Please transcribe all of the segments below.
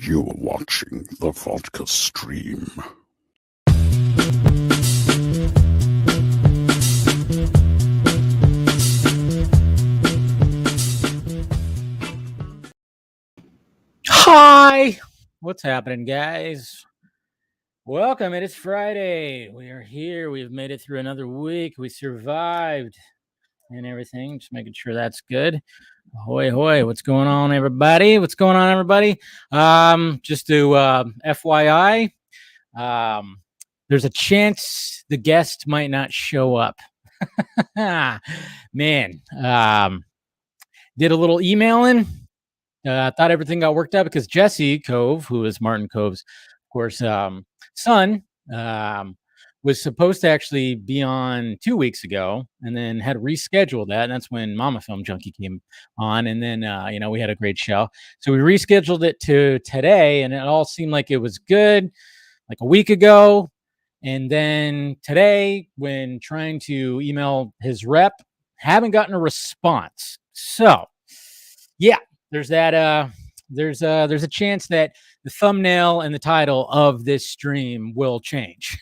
You are watching the Vodka stream. Hi! What's happening, guys? Welcome. It is Friday. We are here. We've made it through another week. We survived and everything. Just making sure that's good. Ahoy, hoy. What's going on, everybody? Just to FYI, there's a chance the guest might not show up. Man, did a little emailing. Thought everything got worked out because Jesse Cove, who is Martin Cove's, of course, son, was supposed to actually be on 2 weeks ago and then had rescheduled that. And that's when Mama Film Junkee came on. And then, we had a great show. So we rescheduled it to today, and it all seemed like it was good like a week ago. And then today, when trying to email his rep, haven't gotten a response. So, yeah. There's that. There's a chance that the thumbnail and the title of this stream will change.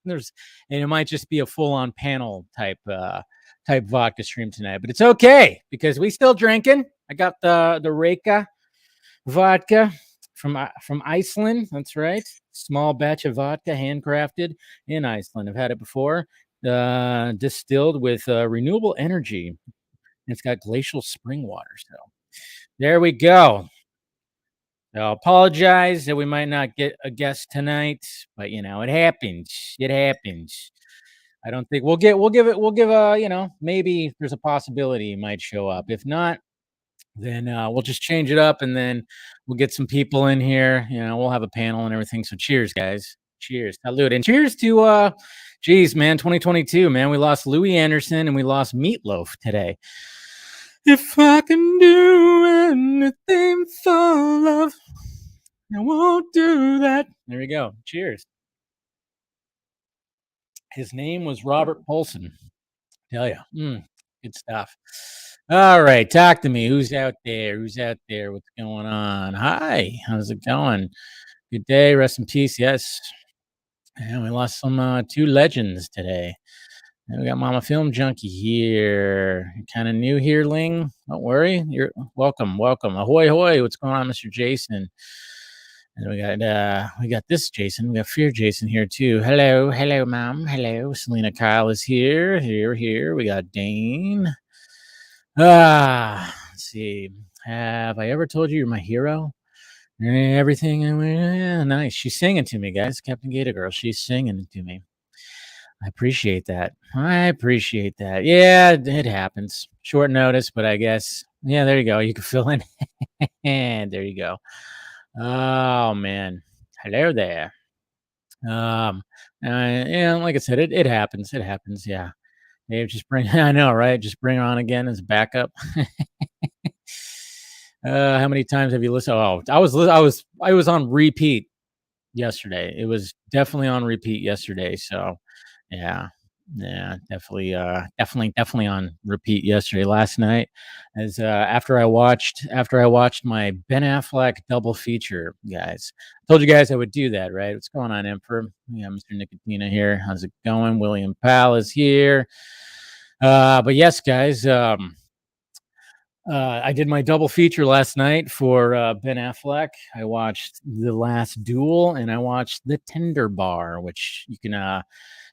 And it might just be a full-on panel type vodka stream tonight, but it's okay because we still drinking. I got the Reka vodka from Iceland. That's right, small batch of vodka, handcrafted in Iceland. I've had it before, distilled with renewable energy. It's got glacial spring water, so. There we go. So apologize that we might not get a guest tonight, but it happens. It happens. I don't think maybe there's a possibility he might show up. If not, then we'll just change it up and then we'll get some people in here. We'll have a panel and everything. So cheers, guys. Cheers. Salute. And cheers to 2022, man. We lost Louis Anderson and we lost Meatloaf today. If I can do anything for love, I won't do that. There we go. Cheers. His name was Robert Paulson. Tell you. Good stuff. All right. Talk to me. Who's out there? What's going on? Hi. How's it going? Good day. Rest in peace. Yes. And we lost some two legends today. And we got Mama Film Junkee here. You're kind of new here, Ling. Don't worry. You're welcome. Ahoy, hoy. What's going on, Mr. Jason? And we got this Jason. We got Fear Jason here too. Hello, Mom. Hello. Selena Kyle is here. Here. We got Dane. Let's see. Have I ever told you you're my hero? Everything. Yeah, nice. She's singing to me, guys. Captain Gator Girl. She's singing to me. I appreciate that. Yeah, it happens. Short notice, but I guess. Yeah, there you go. You can fill in. And there you go. Oh, man. Hello there. Like I said, it happens. Yeah. Dave, I know, right? Just bring her on again as backup. How many times have you listened? Oh, I was on repeat yesterday. It was definitely on repeat yesterday. So yeah, definitely on repeat yesterday. Last night, as after I watched my Ben Affleck double feature, guys. I told you guys I would do that, right? What's going on, Emperor? Yeah, Mr. Nicotina here. How's it going? William Powell is here. But yes, guys. I did my double feature last night for Ben Affleck. I watched The Last Duel and I watched The Tender Bar, which you can.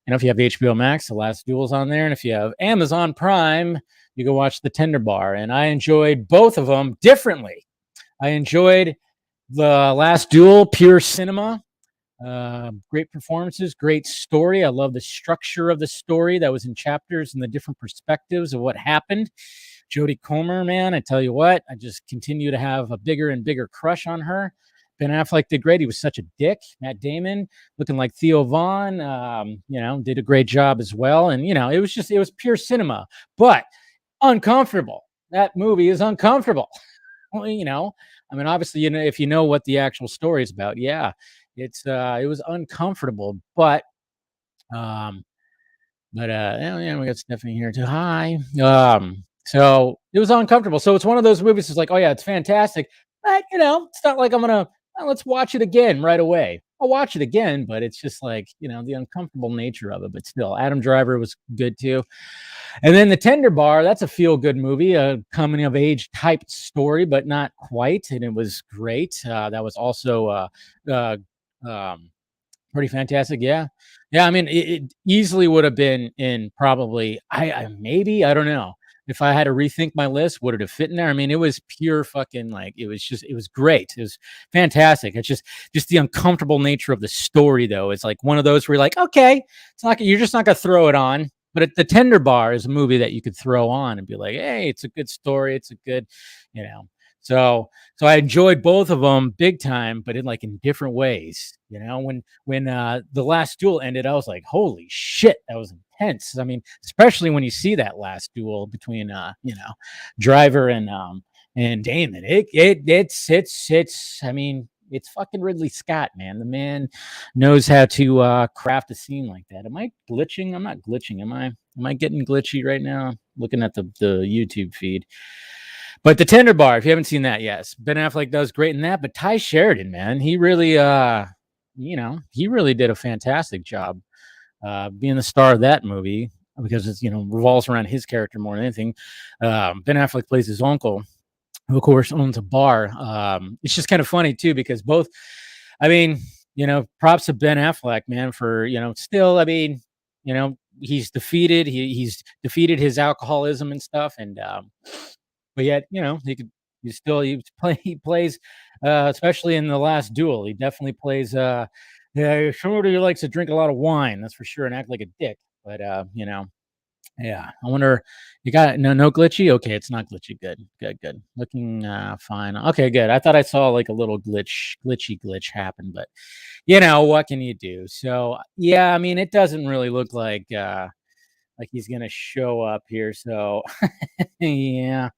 If you have HBO Max, The Last Duel's on there. And if you have Amazon Prime, you can watch The Tender Bar. And I enjoyed both of them differently. I enjoyed The Last Duel, pure cinema. Great performances, great story. I love the structure of the story that was in chapters and the different perspectives of what happened. Jodie Comer, man, I tell you what, I just continue to have a bigger and bigger crush on her. Ben Affleck did great. He was such a dick. Matt Damon, looking like Theo Vaughn, did a great job as well. And, it was pure cinema, but uncomfortable. That movie is uncomfortable. Well, obviously, if you know what the actual story is about, yeah, it was uncomfortable, but we got Stephanie here too. Hi. So it was uncomfortable. So it's one of those movies. It's like, oh yeah, it's fantastic. But, it's not like I'm going to let's watch it again right away. I'll watch it again, but it's just like, the uncomfortable nature of it. But still, Adam Driver was good too. And then The Tender Bar, that's a feel good movie, a coming of age type story, but not quite. And it was great. That was also uh, um, pretty fantastic. Yeah. Yeah. I mean, it easily would have been in probably, maybe, I don't know. If I had to rethink my list, would it have fit in there? I mean, it was pure fucking like, it was great. It was fantastic. It's just the uncomfortable nature of the story, though. It's like one of those where you're like, okay, it's not, you're just not going to throw it on. But The Tender Bar is a movie that you could throw on and be like, hey, it's a good story. It's a good, you know, so I enjoyed both of them big time, but in different ways. When the last duel ended, I was like, "Holy shit, that was intense!" I mean, especially when you see that last duel between Driver and Damon. It's. I mean, it's fucking Ridley Scott, man. The man knows how to craft a scene like that. Am I glitching? I'm not glitching. Am I? Am I getting glitchy right now? Looking at the YouTube feed. But The Tender Bar, if you haven't seen that, yes, Ben Affleck does great in that. But Ty Sheridan, man, he really, he really did a fantastic job being the star of that movie because it's revolves around his character more than anything. Ben Affleck plays his uncle, who of course owns a bar. It's just kind of funny too because both, I mean, props to Ben Affleck, man, for still, I mean, he's defeated. He's defeated his alcoholism and stuff, and but yet, he plays, especially in the last duel, he definitely plays, yeah, somebody who likes to drink a lot of wine, that's for sure, and act like a dick. But, yeah, I wonder, you got no glitchy? Okay, it's not glitchy. Good, good, good. Looking, fine. Okay, good. I thought I saw like a little glitchy glitch happen, but what can you do? So, yeah, I mean, it doesn't really look like he's gonna show up here. So yeah,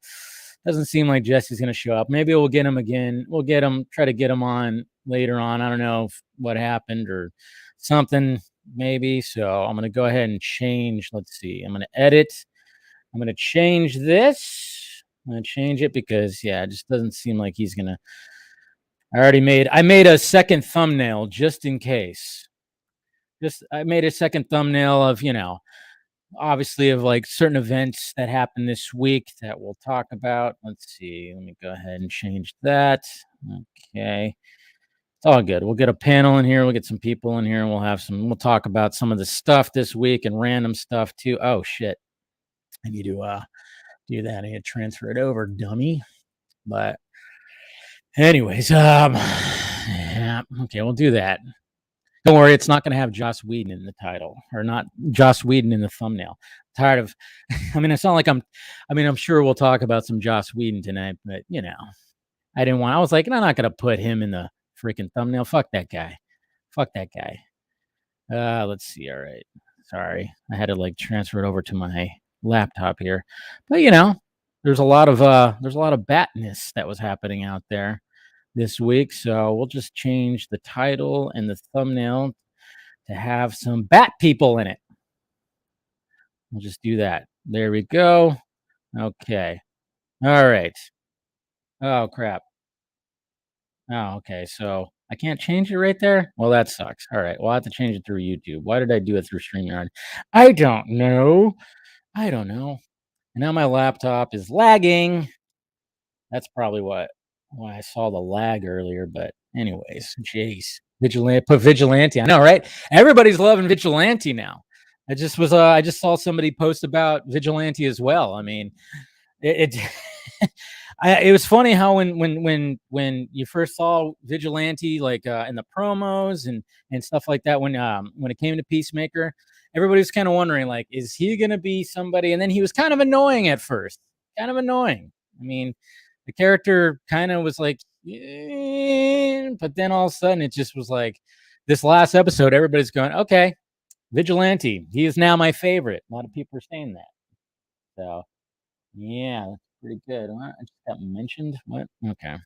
doesn't seem like Jesse's gonna show up. Maybe we'll get him again. We'll try to get him on later on. I don't know what happened or something, maybe. So I'm gonna go ahead and change. Let's see. I'm gonna edit. I'm gonna change this. I'm gonna change it because it just doesn't seem like he's gonna. I made a second thumbnail just in case. I made a second thumbnail of obviously of like certain events that happened this week that we'll talk about. Let's see. Let me go ahead and change that. Okay. It's all good. We'll get a panel in here. We'll get some people in here and we'll talk about some of the stuff this week and random stuff too. Oh shit. I need to do that. I need to transfer it over, dummy. But anyways, yeah, okay, we'll do that. Don't worry, it's not going to have Joss Whedon in the title or not Joss Whedon in the thumbnail. I'm tired of, I mean, it's not like I'm sure we'll talk about some Joss Whedon tonight, but I was like, I'm not going to put him in the freaking thumbnail. Fuck that guy. Fuck that guy. Let's see. All right. Sorry. I had to like transfer it over to my laptop here. But there's a lot of batness that was happening out there this week. So we'll just change the title and the thumbnail to have some bat people in it. We'll just do that. There we go. Okay. All right. Oh, crap. Oh, okay. So I can't change it right there? Well, that sucks. All right. Well, I have to change it through YouTube. Why did I do it through StreamYard? I don't know. I don't know. And now my laptop is lagging. That's probably why I saw the lag earlier. But anyways, jeez, Vigilante. Put Vigilante. I know, right? Everybody's loving Vigilante now. I just saw somebody post about Vigilante as well. I mean, it it was funny how when you first saw Vigilante like in the promos and stuff like that when it came to Peacemaker, everybody was kind of wondering like, is he gonna be somebody? And then he was kind of annoying at first, kind of annoying. I mean, the character kind of was like, but then all of a sudden it just was like this last episode, everybody's going, okay, Vigilante, he is now my favorite. A lot of people are saying that. So yeah, that's pretty good. I just got mentioned. What? Okay.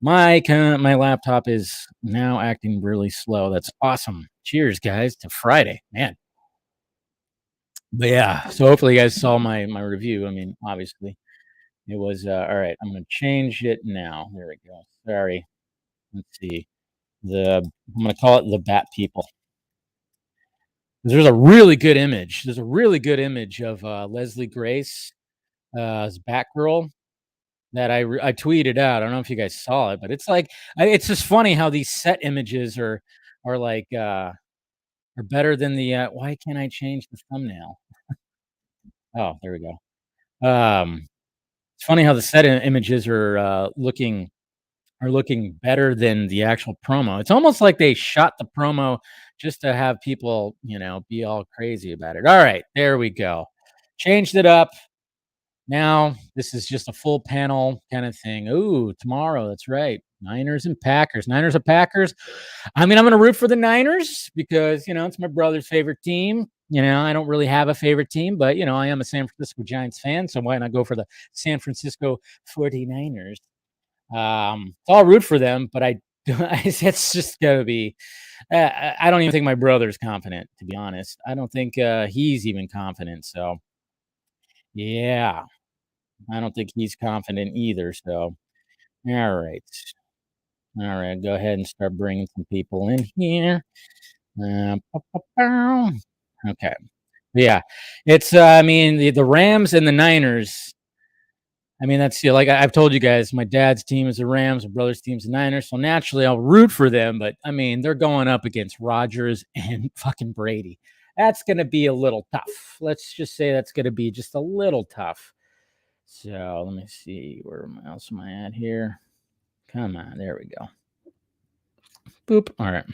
My laptop is now acting really slow. That's awesome. Cheers, guys, to Friday, man. But yeah, so hopefully you guys saw my review. I mean, obviously it was all right. I'm gonna change it now. There we go. Sorry. let's see. I'm gonna call it the Bat People. There's a really good image. There's a really good image of Leslie Grace as Batgirl that I tweeted out. I don't know if you guys saw it, but it's like it's just funny how these set images are like are better than the. Why can't I change the thumbnail? Oh, there we go. It's funny how the set images are looking better than the actual promo. It's almost like they shot the promo just to have people, be all crazy about it. All right, there we go. Changed it up. Now this is just a full panel kind of thing. Ooh, tomorrow, that's right. Niners and Packers. Niners or Packers. I mean, I'm going to root for the Niners because, it's my brother's favorite team. I don't really have a favorite team, but, I am a San Francisco Giants fan. So why not go for the San Francisco 49ers? I'll root for them, but it's just going to be, I don't even think my brother's confident, to be honest. I don't think he's even confident. So, yeah, I don't think he's confident either. So, all right. All right, go ahead and start bringing some people in here. Okay. Yeah. It's, I mean, the Rams and the Niners. I mean, that's like I've told you guys, my dad's team is the Rams, my brother's team's the Niners. So naturally, I'll root for them. But I mean, they're going up against Rodgers and fucking Brady. That's going to be a little tough. Let's just say that's going to be just a little tough. So let me see. Where else am I at here? Come on. There we go. Boop. All right.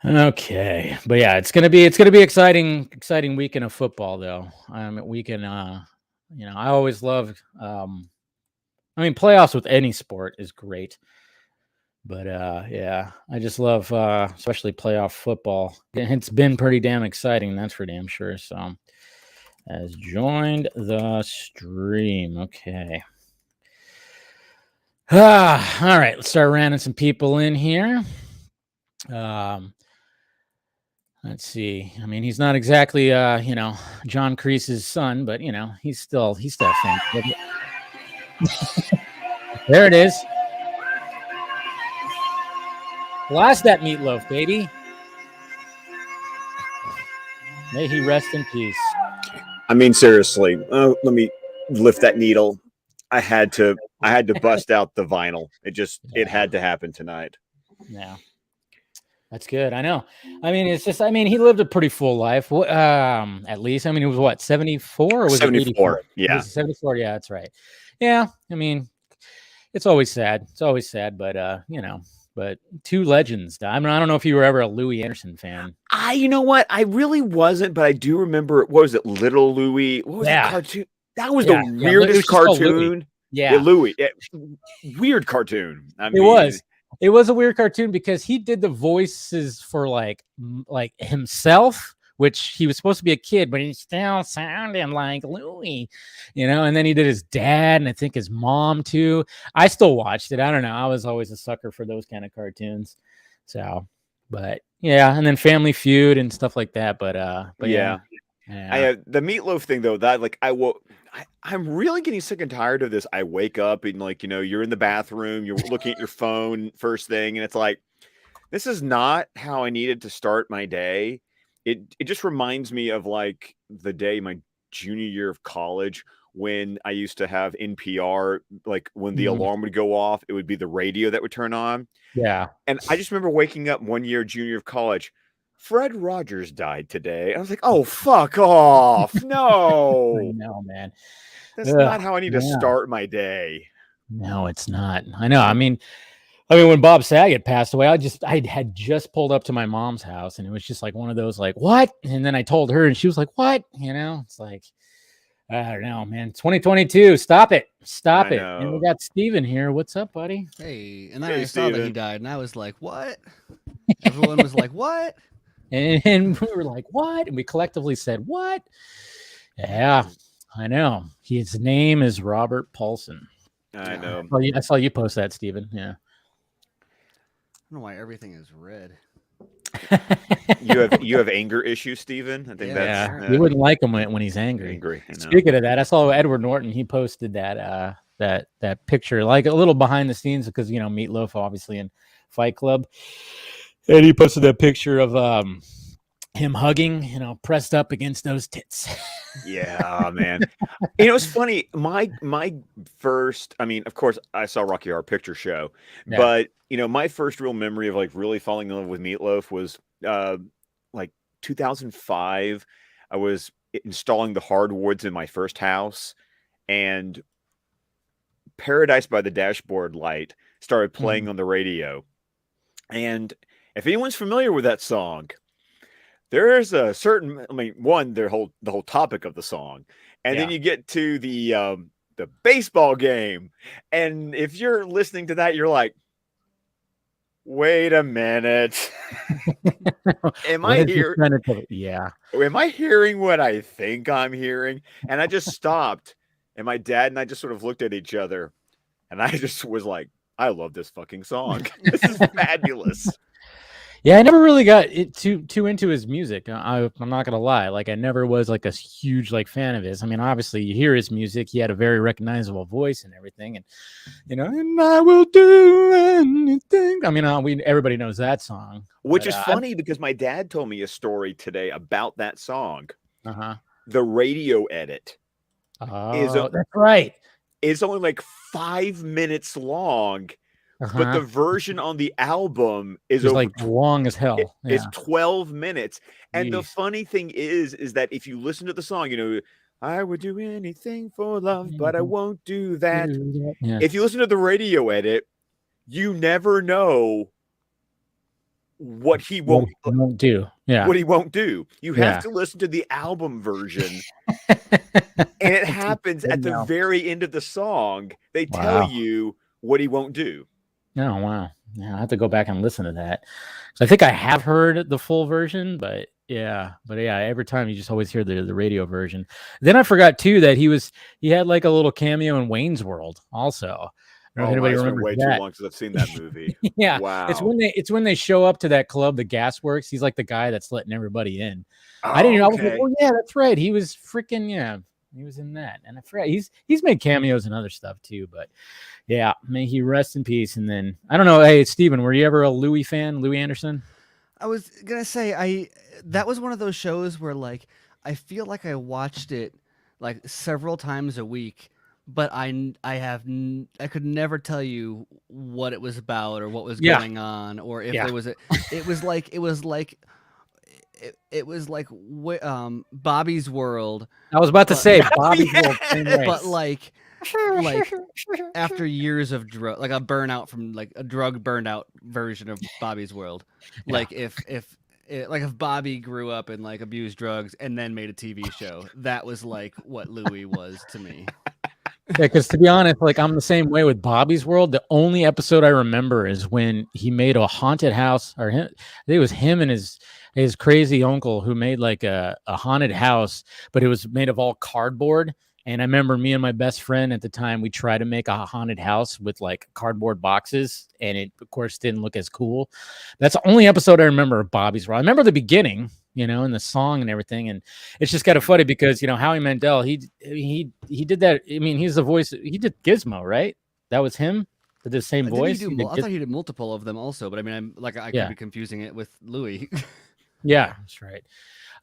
Okay, but yeah, it's gonna be exciting weekend of football though. Weekend. I always love. I mean, playoffs with any sport is great, but yeah, I just love especially playoff football. It's been pretty damn exciting, that's for damn sure. So, has joined the stream. Okay. All right, let's start rounding some people in here. Let's see. I mean, he's not exactly, John Kreese's son, but he's still a fan. There it is. Blast that meatloaf, baby. May he rest in peace. I mean, seriously, let me lift that needle. I had to bust out the vinyl. It had to happen tonight. Yeah. That's good. I know. I mean, he lived a pretty full life. At least. I mean, it was what, 74 or was 74? It 84? Yeah. It was 74. Yeah, that's right. Yeah. I mean, it's always sad. But but two legends. I mean, I don't know if you were ever a Louis Anderson fan. You know what? I really wasn't, but I do remember. What was it? Little Louis. What was that cartoon? That was the weirdest cartoon. Yeah, Louis. Weird cartoon. I mean, it was. It was a weird cartoon because he did the voices for like himself, which he was supposed to be a kid, but he still sounded like Louis, and then he did his dad and I think his mom too. I still watched it. I don't know. I was always a sucker for those kind of cartoons. So, but yeah. And then Family Feud and stuff like that. But yeah. The meatloaf thing though, that I'm really getting sick and tired of this. I wake up and you're in the bathroom, you're looking at your phone first thing, and it's like, this is not how I needed to start my day. It just reminds me of like the day my junior year of college when I used to have NPR, like when the alarm would go off, it would be the radio that would turn on. Yeah. And I just remember waking up one year, junior year of college, Fred Rogers died today. I was like, oh, fuck off. No. I know, man. That's not how I need to start my day. No, it's not. I know. I mean, when Bob Saget passed away, I had just pulled up to my mom's house and it was just like one of those like, what? And then I told her and she was like, what? It's like, I don't know, man. 2022. Stop it. Stop it. And we got Steven here. What's up, buddy? Hey. And then I saw that he died and I was like, what? Everyone was like, what? And we were like, what? And we collectively said, what? Yeah, I know. His name is Robert Paulson. I know. I saw you post that, Steven. Yeah. I don't know why everything is red. You have anger issues, Steven? I think that's you wouldn't like him when he's angry. Angry. Speaking of that, I saw Edward Norton. He posted that that picture, like a little behind the scenes, because Meatloaf obviously in Fight Club, and he posted that picture of him hugging, pressed up against those tits. Yeah, man. It's funny. My first, I mean, of course, I saw Rocky Horror Picture Show, but my first real memory of like really falling in love with Meatloaf was like 2005. I was installing the hardwoods in my first house, and Paradise by the Dashboard Light started playing on the radio. And if anyone's familiar with that song, there's a certain, the whole topic of the song, and then you get to the baseball game, and if you're listening to that, you're like, wait a minute, am I hearing what I think I'm hearing? And I just stopped, and my dad and I just sort of looked at each other, and I just was like, I love this fucking song. This is fabulous. Yeah, I never really got too into his music. I'm not gonna lie. Like, I never was like a huge fan of his. I mean, obviously you hear his music. He had a very recognizable voice and everything, and and I will do anything. I mean, everybody knows that song. Which is funny because my dad told me a story today about that song. The radio edit. Oh, that's right. It's only like 5 minutes long. But the version on the album is over like long as hell. It's 12 minutes. And the funny thing is that if you listen to the song, I would do anything for love, but I won't do that. Yeah. If you listen to the radio edit, you never know what he won't do. Yeah. What he won't do. You have to listen to the album version. And it happens at the very end of the song. They tell you what he won't do. Oh, wow. Yeah, I have to go back and listen to that. So I think I have heard the full version, but every time you just always hear the radio version. Then I forgot too that he had like a little cameo in Wayne's World also. I don't know if anybody remembers way that. too long since I've seen that movie. Yeah. Wow. It's when they show up to that club, the Gasworks. He's like the guy that's letting everybody in. I didn't know. I was like, oh yeah, that's right. He was freaking he was in that. And I forgot he's made cameos and other stuff too, but yeah, may he rest in peace. And then I don't know. Hey, Steven, were you ever a Louis fan? Louis Anderson? I was gonna say that was one of those shows where like I feel like I watched it like several times a week, but I could never tell you what it was about or what was going on or if there was it was like Bobby's World. I was about to say Bobby's World, but like after years of drug, like a burnout from like a drug burned out version of Bobby's World. Like if Bobby grew up and like abused drugs and then made a TV show, that was like what Louis was to me. Yeah, because to be honest, like I'm the same way with Bobby's World. The only episode I remember is when he made a haunted house, or I think it was him and his crazy uncle who made like a haunted house, but it was made of all cardboard. And I remember me and my best friend at the time, we tried to make a haunted house with like cardboard boxes, and it of course didn't look as cool. That's the only episode I remember of Bobby's World. I remember the beginning, and the song and everything, and it's just kind of funny because Howie Mandel, he did that. I mean, he's the voice. He did Gizmo, right? That was him. Did the same voice. I thought he did multiple of them also, but I mean, I could be confusing it with Louis. Yeah, that's right.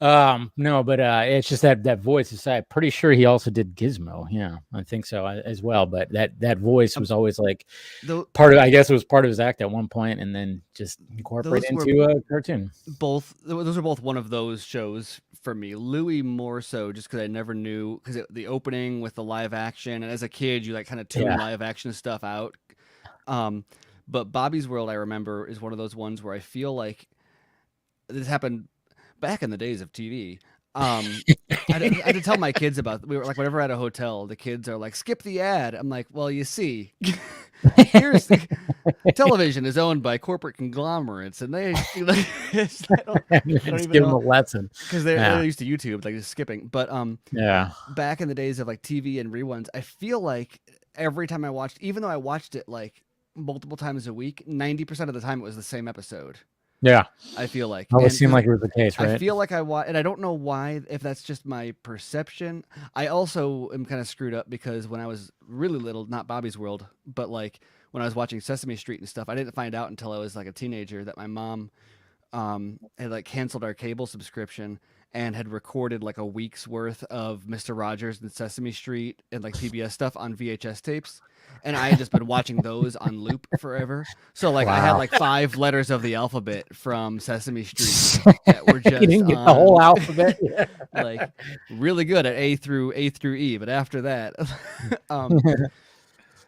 No, but it's just that voice. I'm pretty sure he also did Gizmo. Yeah, I think so as well. But that voice was always like part of. I guess it was part of his act at one point, and then just incorporated into a cartoon. Those are both one of those shows for me. Louis more so, just because I never knew because the opening with the live action, and as a kid, you like kind of tune live action stuff out. But Bobby's World, I remember, is one of those ones where I feel like this happened back in the days of TV. I had to tell my kids about. We were like, whenever at a hotel, the kids are like, "Skip the ad." I'm like, "Well, you see, television is owned by corporate conglomerates, and they don't even give them a lesson because they're used to YouTube, like just skipping." But back in the days of like TV and reruns, I feel like every time I watched, even though I watched it like multiple times a week, 90% of the time it was the same episode. Yeah. I feel like. Always And seemed 'cause like it was the case, right? I feel like and I don't know why, if that's just my perception. I also am kind of screwed up because when I was really little, not Bobby's World, but like when I was watching Sesame Street and stuff, I didn't find out until I was like a teenager that my mom had like canceled our cable subscription and had recorded like a week's worth of Mr. Rogers and Sesame Street and like PBS stuff on VHS tapes. And I had just been watching those on loop forever. So like I had Wow. like 5 letters of the alphabet from Sesame Street that were just You didn't get the whole alphabet. like really good at A through E. But after that,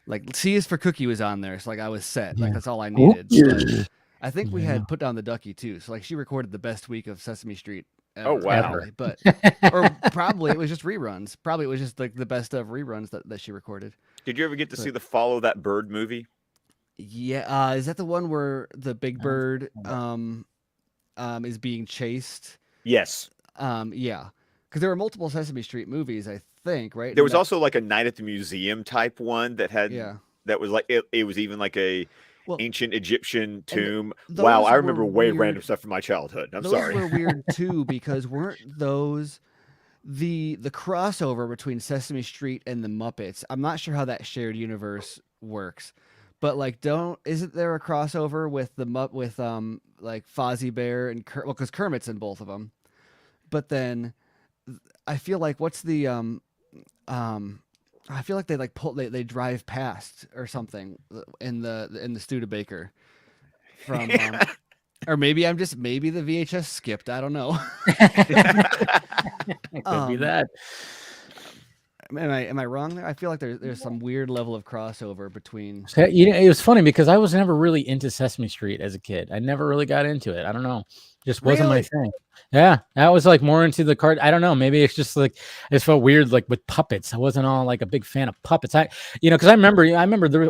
like C is for Cookie was on there. So like I was set. Like that's all I needed. But I think we had Put Down the Ducky too. So like she recorded the best week of Sesame Street ever, Oh, wow. probably. But or probably it was just reruns. Probably it was just like the best of reruns that she recorded. Did you ever get to see the Follow That Bird movie? Yeah, is that the one where the big bird is being chased? Yes. Yeah. Because there were multiple Sesame Street movies, I think, right? There was also like a Night at the Museum type one that had that was like it was even like a ancient Egyption tomb. Wow, I remember way random stuff from my childhood. I'm sorry. Those were weird too because weren't those the crossover between Sesame Street and the Muppets? I'm not sure how that shared universe works. But like, isn't there a crossover with like Fozzie Bear and Kermit? Well, because Kermit's in both of them. But then I feel like what's the I feel like they like they drive past or something in the Studebaker from or maybe maybe the VHS skipped. I don't know. It could be that. Am I wrong there? I feel like there's some weird level of crossover between. So, it was funny because I was never really into Sesame Street as a kid. I never really got into it. I don't know, just wasn't my thing. Yeah, I was like more into the card. I don't know. Maybe it's just like it felt weird, like with puppets. I wasn't all like a big fan of puppets. Because I remember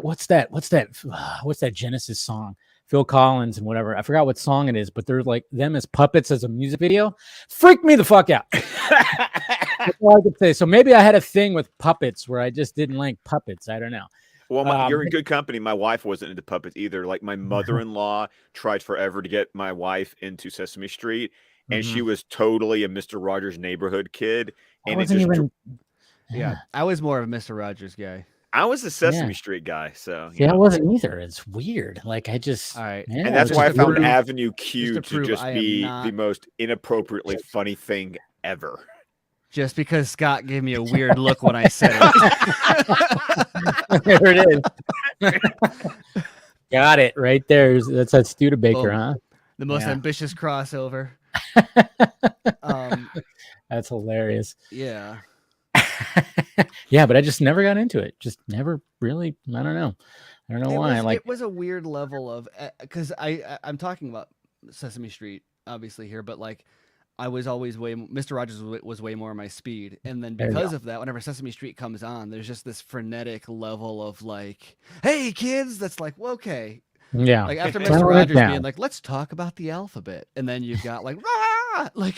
what's that Genesis song? Phil Collins and whatever. I forgot what song it is, but they're like them as puppets as a music video. Freaked me the fuck out. That's all I could say. So maybe I had a thing with puppets where I just didn't like puppets. I don't know. Well, you're in good company. My wife wasn't into puppets either. Like my mother-in-law tried forever to get my wife into Sesame Street, and she was totally a Mr. Rogers Neighborhood kid. And yeah, I was more of a Mr. Rogers guy. I was a Sesame Street guy, so I wasn't either. It's weird. Like I just all right, and that's why I found Avenue Q to just be the most inappropriately funny thing ever. Just because Scott gave me a weird look when I said it. There it is. Got it right there. That's that Studebaker, huh? The most ambitious crossover. That's hilarious. Yeah. Yeah, but I just never got into it. Just never really. I don't know why. It was a weird level of because I'm talking about Sesame Street obviously here, but like I was always Mr. Rogers was way more my speed, and then because of that, whenever Sesame Street comes on, there's just this frenetic level of like, "Hey kids," that's like, well, okay, yeah. Like after Mr. Rogers being like, "Let's talk about the alphabet," and then you've got like, "Rah!" Like,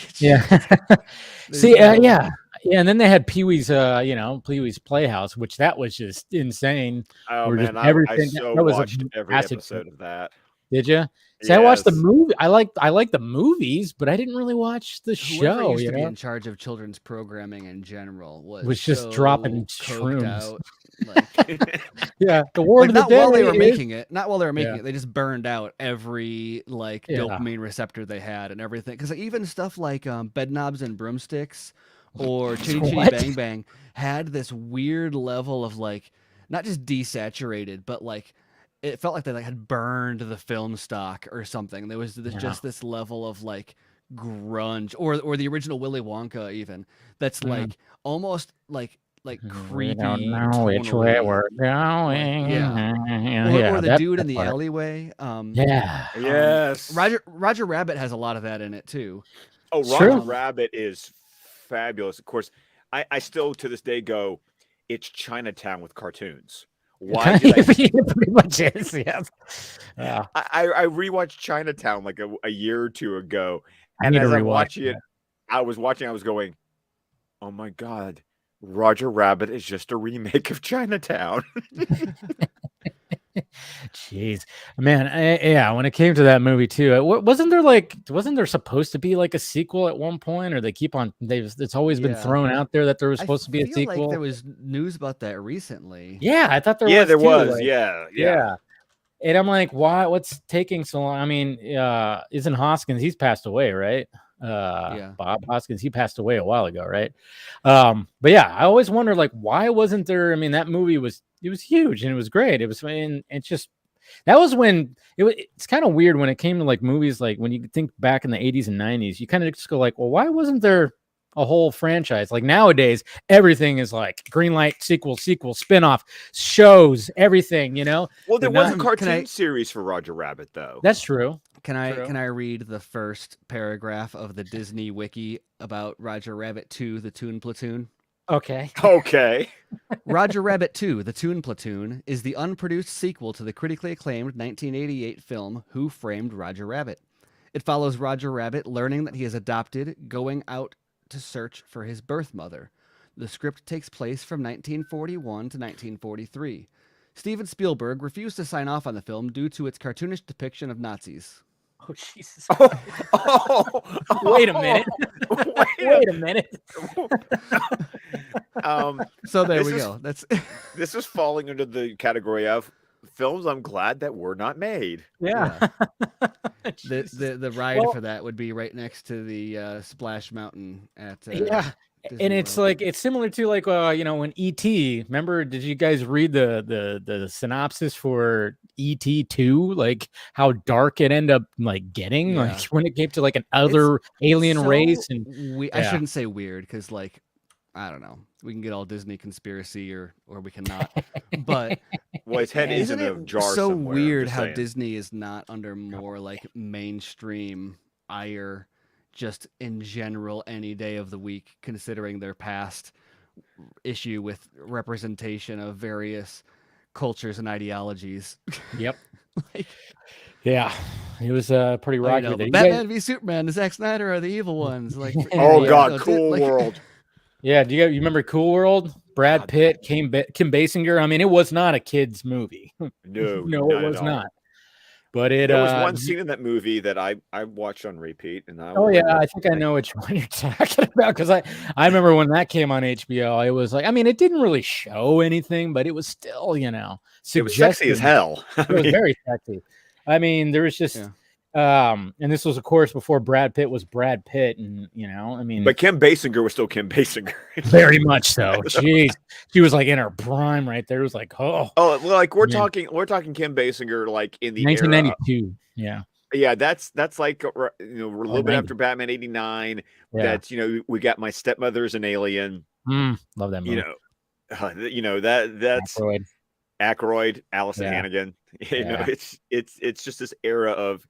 See, yeah, and then they had Pee-wee's, Pee-wee's Playhouse, which that was just insane. Oh man, I so watched every episode of that. Did you? See, I watched the movie. I like the movies, but I didn't really watch the show. Used to be in charge of children's programming in general was just dropping shrooms. Out, like, yeah, the War of the Dead. Not while they were making it. They just burned out every dopamine receptor they had and everything. Because even stuff like Bed Knobs and Broomsticks or Chitty Chitty Bang Bang had this weird level of like not just desaturated, but like. It felt like they had burned the film stock or something. There was just this level of like grunge or the original Willy Wonka even that's like almost like creepy. We don't know which way we're going. Or the dude in the alleyway. Yes. Roger Rabbit has a lot of that in it too. Oh, Roger Rabbit is fabulous. Of course, I still to this day go, it's Chinatown with cartoons. Why did it pretty much is, yeah. I rewatched Chinatown like a year or two ago, and as I'm watching it, I was going, oh my god, Roger Rabbit is just a remake of Chinatown. Jeez, man, yeah. When it came to that movie too, wasn't there supposed to be like a sequel at one point, or they keep on? It's always been thrown out there that there was supposed to be a feel like sequel. there was news about that recently. Yeah, I thought there Yeah, was. there too, was. like, Yeah. And I'm like, why? What's taking so long? I mean, isn't Hoskins? He's passed away, right? Bob Hoskins, he passed away a while ago, right? But yeah, I always wonder, like, why wasn't there? I mean, that movie was huge and it was great. It was, and it's just that was when it's kind of weird when it came to like movies. Like when you think back in the 80s and 90s, you kind of just go like, well, why wasn't there a whole franchise? Like nowadays, everything is like green light, sequel, spinoff, shows, everything, you know? Well, there But was a cartoon series for Roger Rabbit, though. That's true. Can I read the first paragraph of the Disney Wiki about Roger Rabbit 2, The Toon Platoon? Okay. Okay. Roger Rabbit 2, The Toon Platoon is the unproduced sequel to the critically acclaimed 1988 film Who Framed Roger Rabbit. It follows Roger Rabbit learning that he is adopted, going out to search for his birth mother. The script takes place from 1941 to 1943. Steven Spielberg refused to sign off on the film due to its cartoonish depiction of Nazis. Oh, Jesus. Wait a minute. Wait a minute. So there we go. This is falling under the category of films I'm glad that were not made. Yeah. The ride for that would be right next to the Splash Mountain at Disney and it's World. like it's similar to like when E.T. Remember, did you guys read the synopsis for E.T. 2? Like how dark it ended up like getting, like when it came to like an other alien race. And I shouldn't say weird because like I don't know, we can get all Disney conspiracy or we cannot. But well, his head is in a jar so somewhere, weird how Disney is not under more like mainstream ire just in general any day of the week, considering their past issue with representation of various cultures and ideologies. Yep. Yeah, it was pretty rocky. Batman v Superman, Zack Snyder are the evil ones. Like, oh god, Cool World. Yeah, do you remember Cool World? Brad Pitt, Kim Basinger. I mean, it was not a kids' movie. No, it was not. But there was one scene in that movie that I watched on repeat, and I think I know which one you're talking about because I remember when that came on HBO. It was like, I mean, it didn't really show anything, but it was still, it was sexy as hell. It was very sexy. I mean, there was just, and this was, of course, before Brad Pitt was Brad Pitt, and I mean, but Kim Basinger was still Kim Basinger, very much so. Jeez, she was like in her prime right there. It was like, like we're talking Kim Basinger like in the 1992, yeah, that's like a little bit after Batman '89. That's we got My Stepmother as an Alien. Love that movie. That's Aykroyd, Allison Hannigan. It's just this era of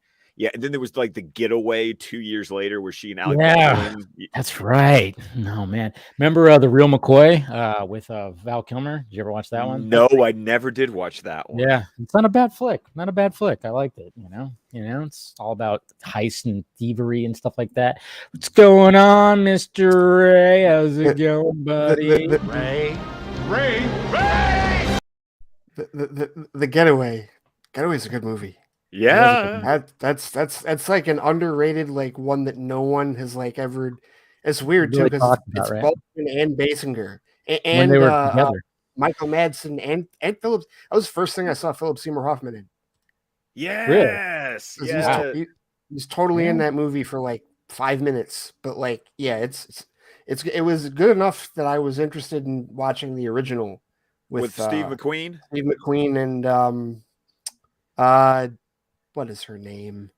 and then there was like The Getaway 2 years later where she and Alec Baldwin. That's right. No man, remember The Real McCoy with Val Kilmer? Did you ever watch that one? No, I never did watch that one. Yeah, it's not a bad flick. Not a bad flick. I liked it. It's all about heist and thievery and stuff like that. What's going on, Mr. Ray? How's it going, buddy? Ray. The Getaway. Getaway is a good movie. Yeah, that's like an underrated like one that no one has like ever. It's weird too because it's Baldwin and Basinger and they were together. Michael Madsen and Phillips. That was the first thing I saw Philip Seymour Hoffman in. Yes, he's totally in that movie for like 5 minutes, but like it was good enough that I was interested in watching the original with Steve McQueen. Steve McQueen and what is her name?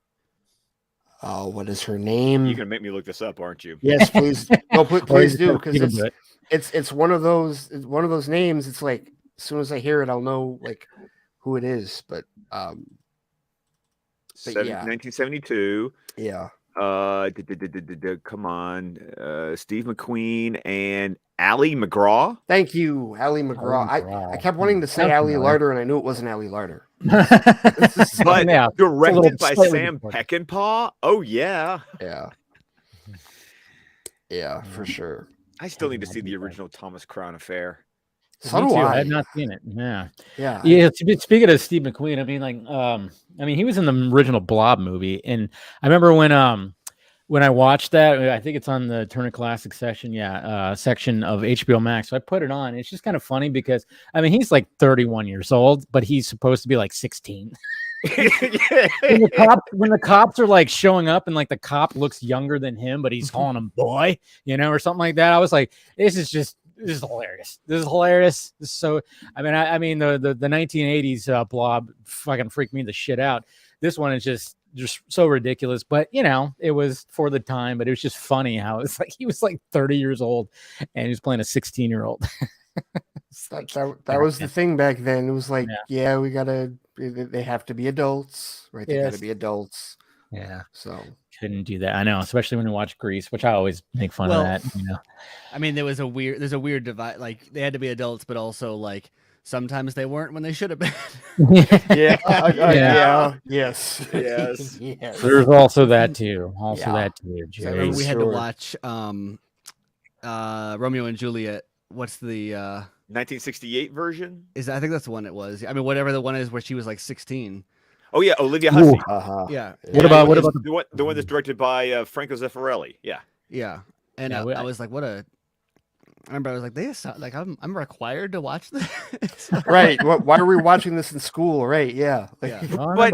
Oh, what is her name? You're gonna make me look this up, aren't you? Yes, please. No, please do, because it's one of those names. It's like as soon as I hear it, I'll know like who it is. But 1972. Yeah. Come on, Steve McQueen and Ally McGraw. Thank you, Ally McGraw. I kept wanting to say Ally Larder, and I knew it wasn't Ally Larder. But directed by Sam Peckinpah. Oh yeah, yeah, for sure. I still need to see the original Thomas Crown Affair. So Me do too. I. I had not seen it. Yeah. Yeah. Yeah. Speaking of Steve McQueen, I mean, like, he was in the original Blob movie, and I remember when I watched that, I think it's on the Turner Classic section, section of HBO Max. So I put it on. It's just kind of funny because he's like 31 years old, but he's supposed to be like 16. When the cops are like showing up and like the cop looks younger than him, but he's calling him boy, or something like that. I was like, this is hilarious. This is hilarious. This is so. The 1980s Blob fucking freaked me the shit out. This one is just so ridiculous, but it was for the time. But it was just funny how it's like he was like 30 years old and he was playing a 16-year-old. That was the thing back then. It was like, they have to be adults, right? They got to be adults. Yeah. So couldn't do that. I know, especially when you watch Grease, which I always make fun of that. There's a weird divide. Like they had to be adults, but also like sometimes they weren't when they should have been. Yes. There's also that too. So I remember we had to watch Romeo and Juliet. What's the 1968 version? I think that's the one it was. Whatever the one is where she was like 16. Oh yeah, Olivia Hussey. Yeah. What about the one that's directed by Franco Zeffirelli? Yeah. Yeah. And I was like, I remember I was like, I'm required to watch this. Right. Why are we watching this in school? Right. Yeah. Yeah. But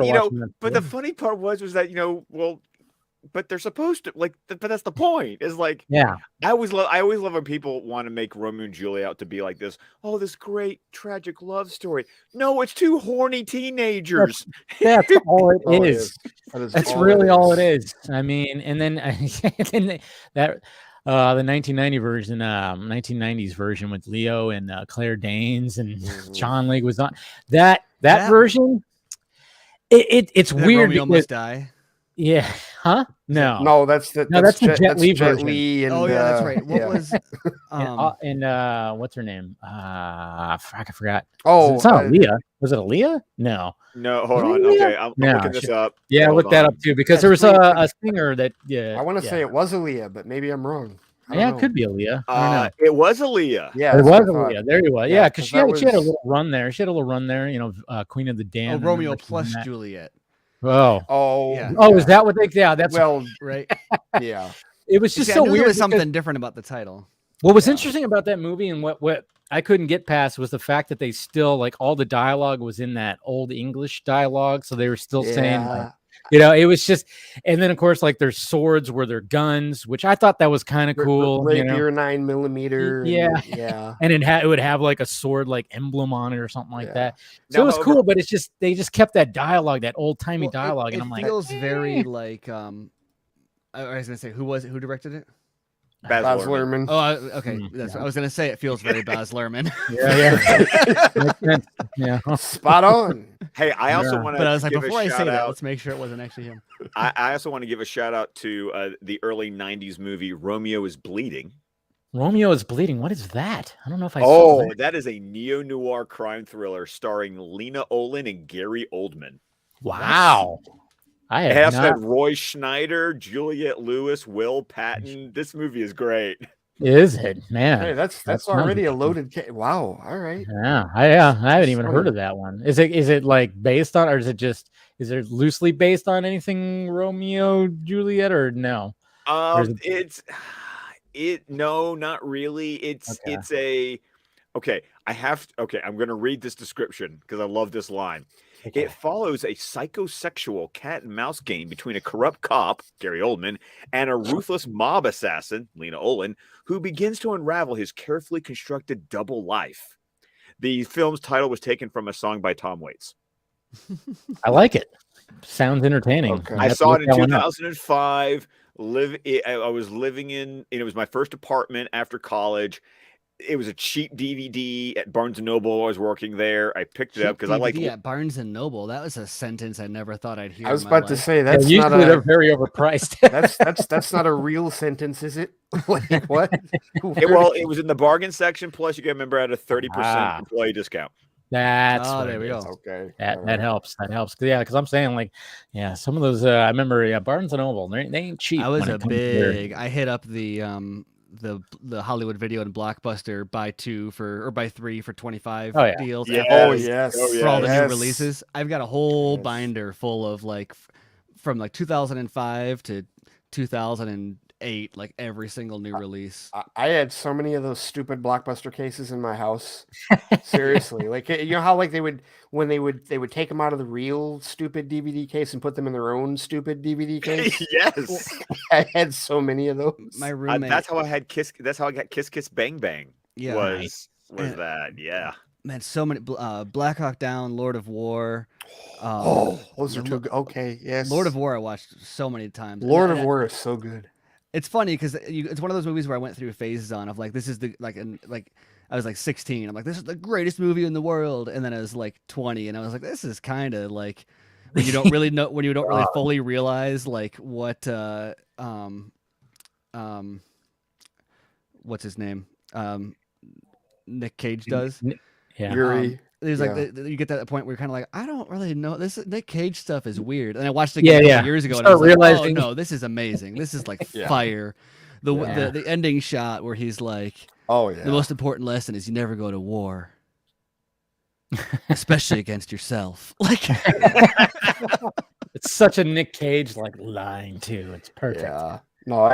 the funny part was that but they're supposed to but that's the point. Is like, yeah. I always love when people want to make Romeo and Juliet out to be like this. Oh, this great tragic love story. No, it's two horny teenagers. That's all it is. That's really all it is. And then that the 1990s version with Leo and Claire Danes and John League was on that version. It's weird. Romeo Must Die. Yeah. Huh? No, that's the Jet Li version. And, that's right. What was and what's her name? I forgot. Oh, it's not Aaliyah. Was it Aaliyah? No, hold on. Okay, I'm looking this up. Yeah, look that up too, because there was a singer that. Yeah, I want to say it was Aaliyah, but maybe I'm wrong. It could be Aaliyah. I don't know. It was Aaliyah. Yeah, it was Aaliyah. There you go. Yeah, because she had a little run there. Queen of the Damned. Romeo plus Juliet. Oh, yeah. Oh, is that what they? Yeah, that's right. Yeah, it was just so weird. There was something different about the title. What was interesting about that movie and what I couldn't get past was the fact that they still all the dialogue was in that old English dialogue, so they were still saying. It was just, and then of course, their swords were their guns, which I thought that was kind of cool. Rapier 9mm. Yeah. And it would have a sword emblem on it or something like that. So it was cool, but it's just they just kept that dialogue, that old timey dialogue, and I'm like, it feels very I was gonna say who directed it? Baz Luhrmann. Oh, okay. That's what I was gonna say. It feels very Baz Luhrmann. Yeah. Spot on. Hey, I also want to. But I was like, before I say that, let's make sure it wasn't actually him. I also want to give a shout out to the early '90s movie Romeo is Bleeding. Romeo is Bleeding. What is that? I don't know if I saw that. That is a neo-noir crime thriller starring Lena Olin and Gary Oldman. Wow. It has had Roy Schneider, Juliette Lewis, Will Patton. This movie is great. Is it, man? Hey, that's already a loaded case. Wow. All right. Yeah. I haven't even heard of that one. Is it based on, or is it loosely based on anything Romeo Juliet or no? No, not really. I'm going to read this description because I love this line. Okay. It follows a psychosexual cat and mouse game between a corrupt cop, Gary Oldman, and a ruthless mob assassin, Lena Olin, who begins to unravel his carefully constructed double life. The film's title was taken from a song by Tom Waits. I like it. Sounds entertaining. Okay. I saw it in 2005. I was living in, it was my first apartment after college. It was a cheap DVD at Barnes & Noble. I was working there. I picked it up because I like at Barnes & Noble. That was a sentence I never thought I'd hear. I was about to say that's usually they're very overpriced. that's not a real sentence, is it? Like what? It was in the bargain section. Plus, you can remember at a 30% employee discount. That's there we go. Okay, that helps. That helps. Yeah, because I'm saying some of those. I remember Barnes & Noble. They ain't cheap. I was I hit up the the Hollywood Video and Blockbuster buy 2 or buy 3 for 25 Oh, yeah. deals. Yes. Oh yes. For all the new Yes. releases. I've got a whole Yes. binder full of like from like 2005 to 2008, like every single new release. I had so many of those stupid Blockbuster cases in my house. Seriously, like you know how like they would take them out of the real stupid DVD case and put them in their own stupid DVD case. Yes. I had so many of those. My roommate. That's how I had Kiss. That's how I got Kiss Kiss Bang Bang. Yeah. Was And- that? Yeah. Man, so many. Black Hawk Down, Lord of War. Those are too good. Okay, yes. Lord of War I watched so many times. Lord And of War is so good. It's funny because it's one of those movies where I went through phases of like this is the like I was like 16. I'm like, this is the greatest movie in the world, and then I was like 20, and I was like, this is kind of like when you don't really know, when you don't really fully realize like what what's his name Nick Cage does. Yeah. Yuri. There's like Yeah. you get to that point where you're kind of like, I don't really know, this Nick Cage stuff is weird, and I watched it Yeah, a couple yeah. years ago, You and I was start like, realizing- oh no, this is amazing, this is like Yeah. fire. Yeah. The ending shot where he's like, Oh yeah. the most important lesson is you never go to war, especially against yourself. Like, It's such a Nick Cage like line too. It's perfect. Yeah. No,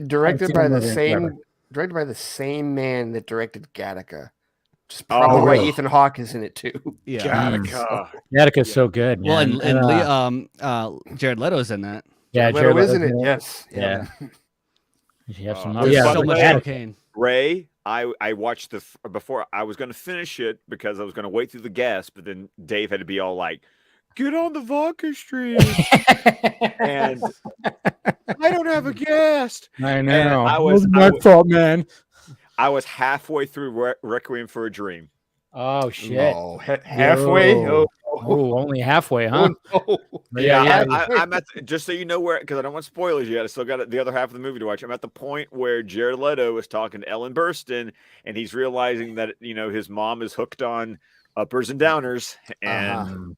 directed seen by that the movie in same forever. directed by the same man that directed Gattaca. Just Oh, probably why really? Ethan Hawke is in it too. yeah. Gattaca. Gattaca's so good. Well, Man. Jared Leto's in that. yeah, Leto Jared is in Leto's it. Yes. Yeah. You have some. There's yeah, so much Gattaca. cocaine. Ray, I watched before I was going to finish it because I was going to wait through the guests, but then Dave had to be all like, "Get on the vodka stream," and I don't have a guest. I know. I It was- wasn't I my was- fault, man. I was halfway through Requiem for a Dream. Oh shit. No, halfway. Yo. Oh, Oh, only halfway, huh? no. Yeah. I'm at just so you know where, because I don't want spoilers yet. I still got the other half of the movie to watch. I'm at the point where Jared Leto is talking to Ellen Burstyn, and he's realizing that his mom is hooked on uppers and downers, and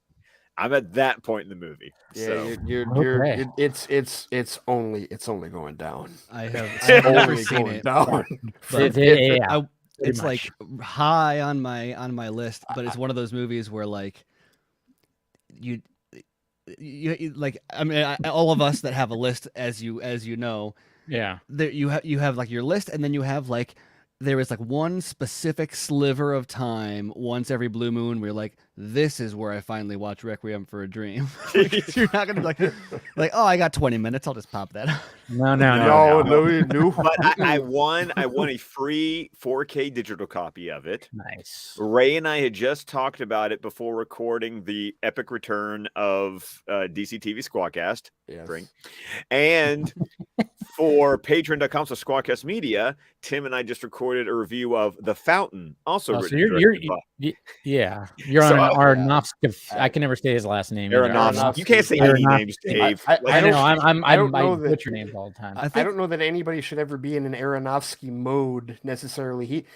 I'm at that point in the movie. Yeah, So you're Okay. it's only going down. I've never Only seen going it. down. But Yeah. it's much. like high on my list, but it's one of those movies where like you like, I mean, all of us that have a list, as you know, Yeah. there you have like your list, and then you have like, there is like one specific sliver of time once every blue moon where you're like, this is where I finally watch Requiem for a Dream. Like, you're not gonna be like, oh, I got 20 minutes, I'll just pop that. No. No. but I won a free 4K digital copy of it. Nice. Ray and I had just talked about it before recording the epic return of DC TV Squawcast. Yes. Drink. And for patreon.com so Squawcast Media, Tim and I just recorded a review of The Fountain, also Oh, so written and you're directed by yeah. You're So, on yeah. Aronofsky. I can never say his last name. either. Aronofsky. You can't say any Aronofsky. names, Dave. I I don't- know. I don't know I that- butcher names all the time. I I think don't know that anybody should ever be in an Aronofsky mode necessarily.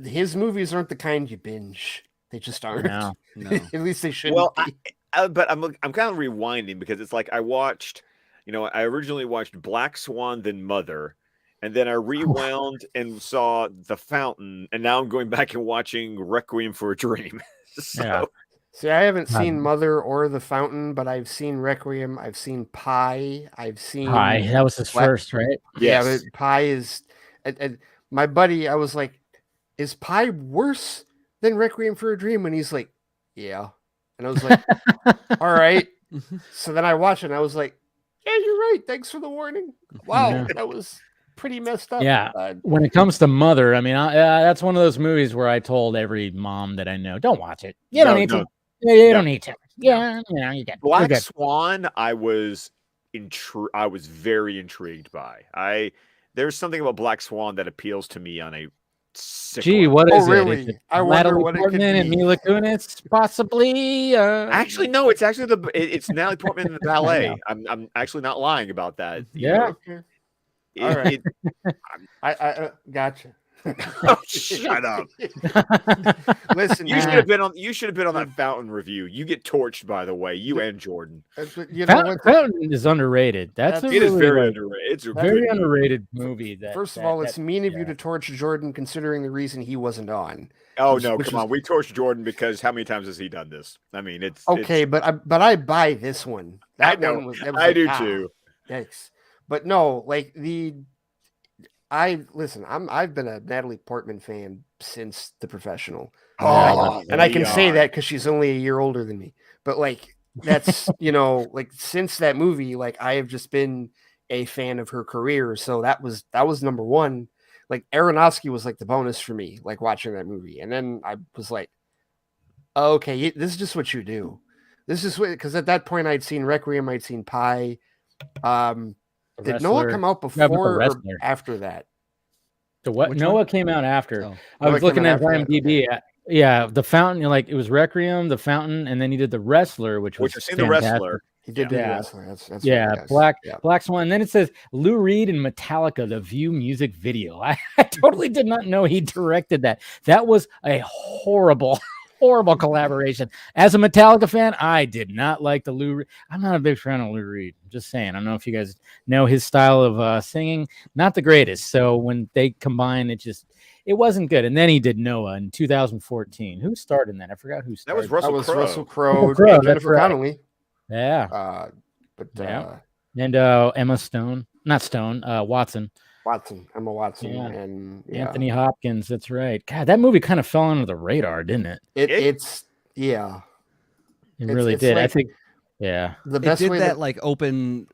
His movies aren't the kind you binge. They just aren't. No. no. At least they shouldn't. Well, be. but I'm kind of rewinding because it's like I watched, I originally watched Black Swan, then Mother, and then I rewound and saw The Fountain, and now I'm going back and watching Requiem for a Dream. So, Yeah. See, I haven't seen Mother or The Fountain, but I've seen Requiem. I've seen Pi. I've seen Hi. That was his Black- first, right? Yeah, yes. but Pi is. And my buddy, I was like, "Is Pi worse than Requiem for a Dream?" And he's like, "Yeah." And I was like, "All right." So then I watched it, and I was like, "Yeah, you're right. Thanks for the warning." Wow, Yeah. that was pretty messed up. Yeah. When it comes to Mother, I mean, that's one of those movies where I told every mom that I know, don't watch it. You don't need to. Yeah, you don't need to. Yeah, you get Black good. Swan, I was very intrigued by. There's something about Black Swan that appeals to me on a sick Gee, level. what Oh, is it? really? Is it I wonder Natalie what it could Portman and be. Mila Kunis, possibly. Actually, no, it's actually it's Natalie Portman in the ballet. know. I'm actually not lying about that. Yeah. Okay. It- All right. it- I gotcha. Oh, shut up! Listen, You should have been on. You should have been on that Fountain review. You get torched, by the way. You and Jordan. you know what? Fountain is underrated. That's a It is really, very like, underrated. It's a very good movie. underrated movie. First of all, it's mean of you to torch Jordan, considering the reason he wasn't on. Oh no, come on. We torched Jordan because how many times has he done this? I mean, it's okay, but I buy this one. That I know. one was. That was I like, do too. Yikes! But no, like I've been a Natalie Portman fan since The Professional. And I can say that because she's only a year older than me. But like that's like since that movie, like I have just been a fan of her career. So that was number one. Like Aronofsky was like the bonus for me, like watching that movie. And then I was like, oh, okay, this is just what you do. This is what, because at that point I'd seen Requiem, I'd seen Pie. Did Noah come out before or after that? Noah came out after. Oh. I was looking at IMDb. Yeah, The Fountain. Like it was Requiem, The Fountain, and then he did The Wrestler, which was fantastic. The Wrestler. He did do The Wrestler. That's Black Swan. And then it says Lou Reed and Metallica, the View music video. I totally did not know he directed that. That was a horrible collaboration. As a Metallica fan, I did not like the Lou Reed. I'm not a big fan of Lou Reed. I'm just saying. I don't know if you guys know his style of singing. Not the greatest. So when they combine, it wasn't good. And then he did Noah in 2014. Who starred in that? I forgot who starred. That was Russell Crowe. Jennifer Connelly. Yeah. And Emma Stone. Not Stone. Watson. Emma Watson, and Anthony Hopkins. That's right. God, that movie kind of fell under the radar, didn't it? It really did. Like, I think, the best it did way that like open,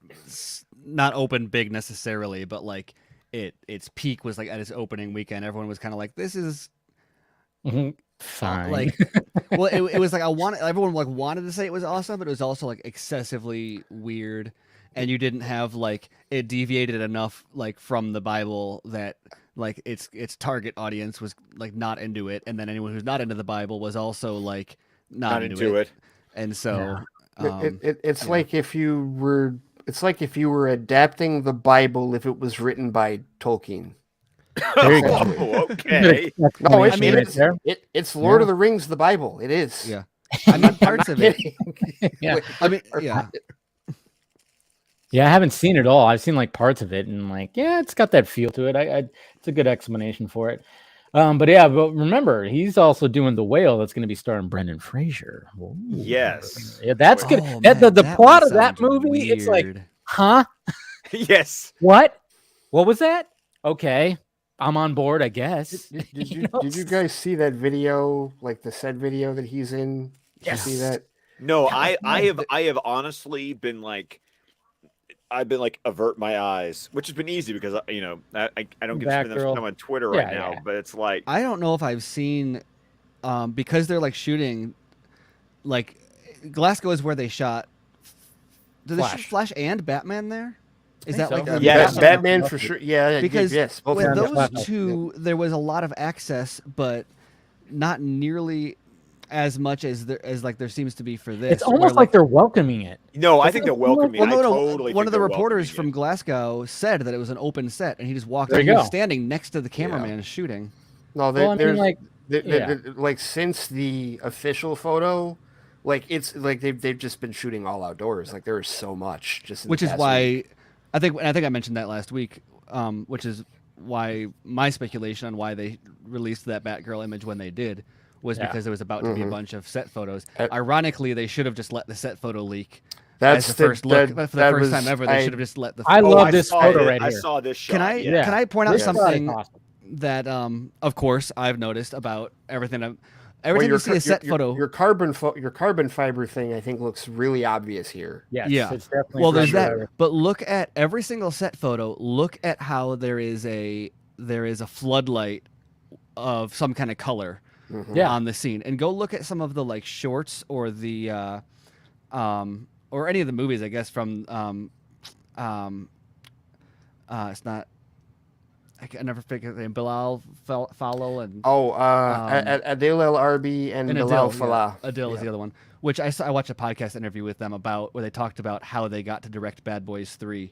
not open big necessarily, but like its peak was like at its opening weekend. Everyone was kind of like, "This is fine." Like, well, it was like everyone like wanted to say it was awesome, but it was also like excessively weird. And you didn't have like it deviated enough like from the Bible that like its target audience was like not into it, and then anyone who's not into the Bible was also like not into it. And so it's like if you were adapting the Bible if it was written by Tolkien. There you go. Okay. No, it's Lord of the Rings, the Bible. It is. Yeah. I mean parts of it. Yeah. I mean, yeah. Yeah, I haven't seen it all. I've seen like parts of it, and like, yeah, it's got that feel to it. It's a good explanation for it. But remember, he's also doing The Whale. That's going to be starring Brendan Fraser. Ooh. Yes. Yeah, that's good. Oh, The plot of that movie, weird. It's like, huh? Yes. What was that? Okay, I'm on board, I guess. Did you guys see that video, like the said video that he's in? Did you see that? No, I have honestly been like, I've been like avert my eyes, which has been easy because I don't get to spend enough time on Twitter right now. But it's like I don't know if I've seen because they're like shooting like Glasgow is where they shot. Do they shoot Flash and Batman there? Is that like Batman for sure? Yeah, because yes, with those two, there was a lot of access, but not nearly as much as there seems to be for this. It's almost like they're welcoming it. No, I think they're welcoming. Well, no. One of the reporters from Glasgow said that it was an open set, and he just walked in. He was standing next to the cameraman shooting. No, like since the official photo, like it's like they've just been shooting all outdoors. Like there is so much. Which is why I think I mentioned that last week. Which is why my speculation on why they released that Batgirl image when they did. Was because there was about to be a bunch of set photos. Ironically, they should have just let the set photo leak. That's the first look. For the first time ever, they should have just let the. I love this photo right here. I saw this shot. Can I point out something that, of course, I've noticed about everything? Every time you see a set photo, your carbon fiber thing, I think, looks really obvious here. Yes, yeah. It's definitely well, there's that. But look at every single set photo. Look at how there is a floodlight of some kind of color. On the scene, and go look at some of the like shorts or the or any of the movies, I guess, from it's not I never figured the name. Bilal Falal and Adil El Arbi and Bilal Fallah. Adil is the other one. Which I watched a podcast interview with them about where they talked about how they got to direct Bad Boys 3.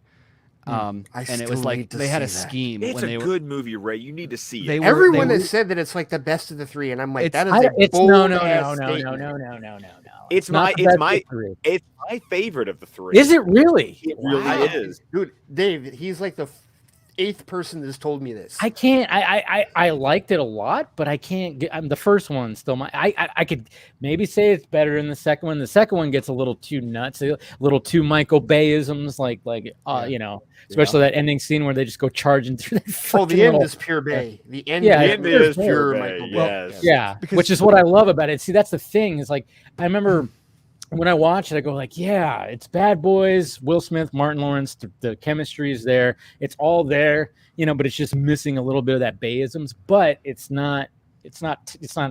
I And it still was like need to they had a see that. scheme It's when a they were. good movie, Ray. You need to see They it. were- Everyone they has were- said that it's like the best of the three, and I'm like, It's- that is a It's bold no. statement. It's not my the it's best of my three. it's my favorite of the three. Is it really? It really Wow. is. Dude, Dave, he's like the 8th person that's told me this. I can't. I liked it a lot, but I can't get. The first one still. I could maybe say it's better than the second one. The second one gets a little too nuts, a little too Michael Bayisms, especially that ending scene where they just go charging through that. Oh, the freaking end little- is pure Bay. The end, Yeah, The is end pure is Bay. pure Michael Bay. Bay. Yes. Yeah, Because- which is what I love about it. See, that's the thing. Is like I remember when I watched it, I go like, yeah, it's Bad Boys, Will Smith, Martin Lawrence. The chemistry is there. It's all there, but it's just missing a little bit of that Bayisms. But it's not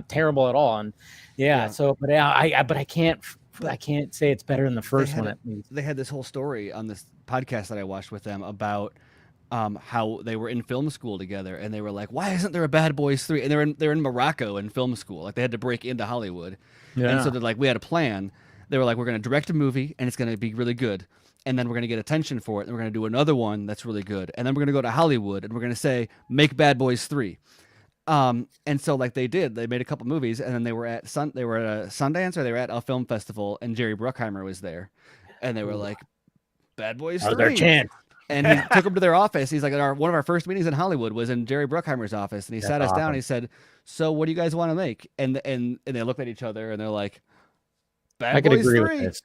terrible at all. And so, but I can't say it's better than the first one. At least. They had this whole story on this podcast that I watched with them about how they were in film school together, and they were like, "Why isn't there a Bad Boys 3?" And they're in Morocco in film school, like they had to break into Hollywood, and so they're like, "We had a plan." They were like, "We're going to direct a movie, and it's going to be really good, and then we're going to get attention for it, and we're going to do another one that's really good, and then we're going to go to Hollywood, and we're going to say, make Bad Boys 3." And so like they did, they made a couple movies, and then they were at a Sundance, or they were at a film festival, and Jerry Bruckheimer was there, and they were like, "Bad Boys 3." Their chance. And he took them to their office. He's like, one of our first meetings in Hollywood was in Jerry Bruckheimer's office, and he sat us down. And he said, "So what do you guys want to make?" And they looked at each other, and they're like, "Bad Boys 3." With this.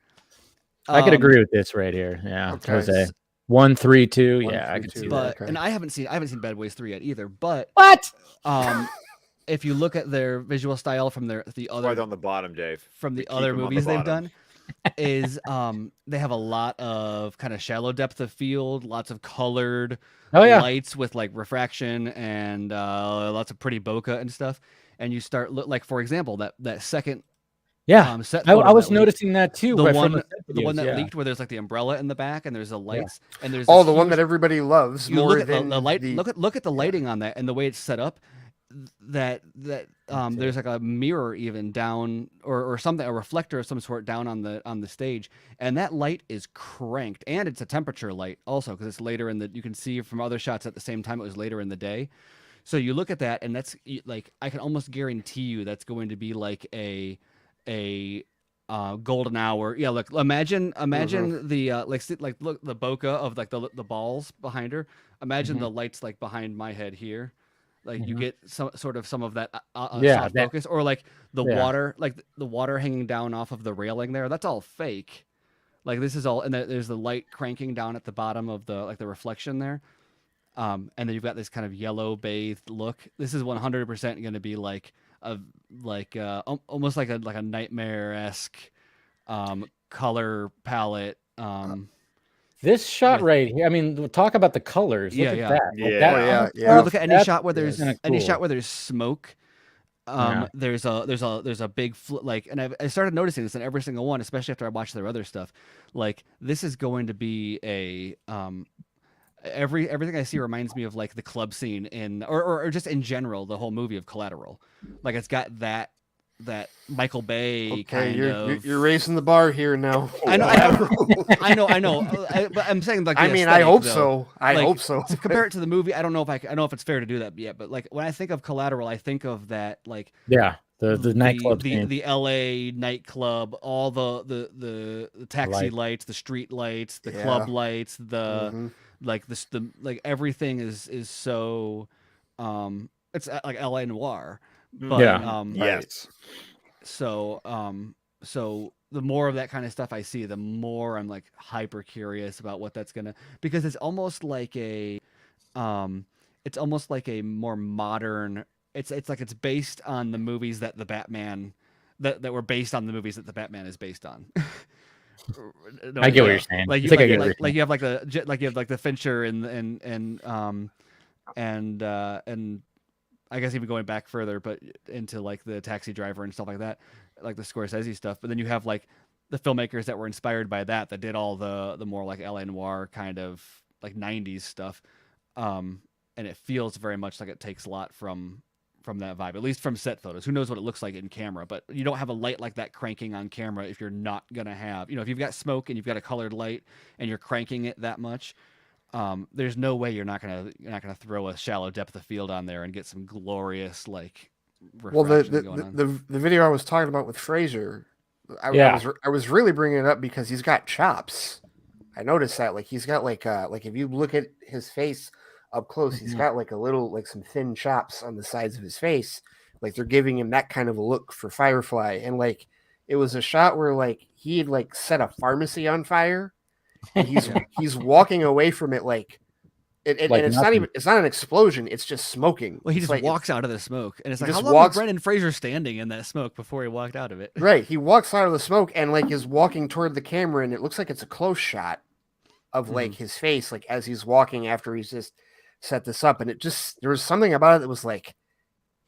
I could agree with this right here. Yeah, Okay. Jose. 1, 3, 2. 1, Yeah, I 3, could 2. see But that. Okay. and I haven't seen Bad Boys 3 yet either. But What? if you look at their visual style from the Right other on the bottom, Dave. from the Keep other them on the movies they've bottom. done, is they have a lot of kind of shallow depth of field, lots of colored lights with like refraction, and lots of pretty bokeh and stuff. And you start like, for example, that second set I photo was that leaked, noticing that too. the but one from the one videos, that leaked where there's like the umbrella in the back and there's the lights and there's Oh, this the one huge- that everybody loves you more look at than the light. the- Look at the lighting on that and the way it's set up. That there's like a mirror even down or something, a reflector of some sort down on the stage, and that light is cranked, and it's a temperature light also because it's later in the. You can see from other shots at the same time it was later in the day. So you look at that, and that's like I can almost guarantee you that's going to be like a golden hour. Yeah, look, imagine the look the bokeh of like the balls behind her. Imagine the lights like behind my head here. Like you get some of that soft focus, or like the water, like the water hanging down off of the railing there. That's all fake. Like this is all, and there's the light cranking down at the bottom of the reflection there. And then you've got this kind of yellow bathed look. This is 100% going to be like almost like a nightmare-esque color palette. This shot right here. I mean, talk about the colors. Look at that. Like that. Yeah. Or look at any shot where there's kinda any cool. shot where there's smoke. There's a big like, and I started noticing this in every single one, especially after I watched their other stuff. Like this is going to be a everything I see reminds me of like the club scene in or just in general the whole movie of Collateral. Like it's got that Michael Bay kind of. You're raising the bar here now. I know. But I'm saying like. I hope so. I hope so. To compare it to the movie, I don't know if it's fair to do that yet. But like when I think of Collateral, I think of that like. Yeah, the nightclub, the L.A. nightclub, all the taxi lights, the street lights, the club lights, like this, like everything is so. It's like L.A. noir. But, yes. So the more of that kind of stuff I see, the more I'm like hyper curious about what that's gonna, because it's almost like a more modern. It's like it's based on the movies that the Batman that were based on the movies that the Batman is based on. I get what you're saying. Like you have like the Fincher and I guess even going back further, but into like the Taxi Driver and stuff like that, like the Scorsese stuff. But then you have like the filmmakers that were inspired by that did all the more like L.A. noir kind of like 90s stuff. And it feels very much like it takes a lot from that vibe, at least from set photos. Who knows what it looks like in camera, but you don't have a light like that cranking on camera if you're not going to have, if you've got smoke and you've got a colored light and you're cranking it that much, there's no way you're not gonna throw a shallow depth of field on there and get some glorious like Well, refraction going on. the video I was talking about with Fraser, I Yeah. was really bringing it up because he's got chops. I noticed that, like, he's got like if you look at his face up close, he's got like a little, like, some thin chops on the sides of his face, like they're giving him that kind of a look for Firefly. And like it was a shot where like he had like set a pharmacy on fire, and he's walking away from it like. And it's nothing. it's not an explosion. It's just smoking. Well, he It's just like, walks out of the smoke, and it's he like, how just long walks- was Brendan Fraser standing in that smoke before he walked out of it? Right. He walks out of the smoke and like is walking toward the camera, and it looks like it's a close shot of like his face, like as he's walking after he's just set this up. And it just, there was something about it that was like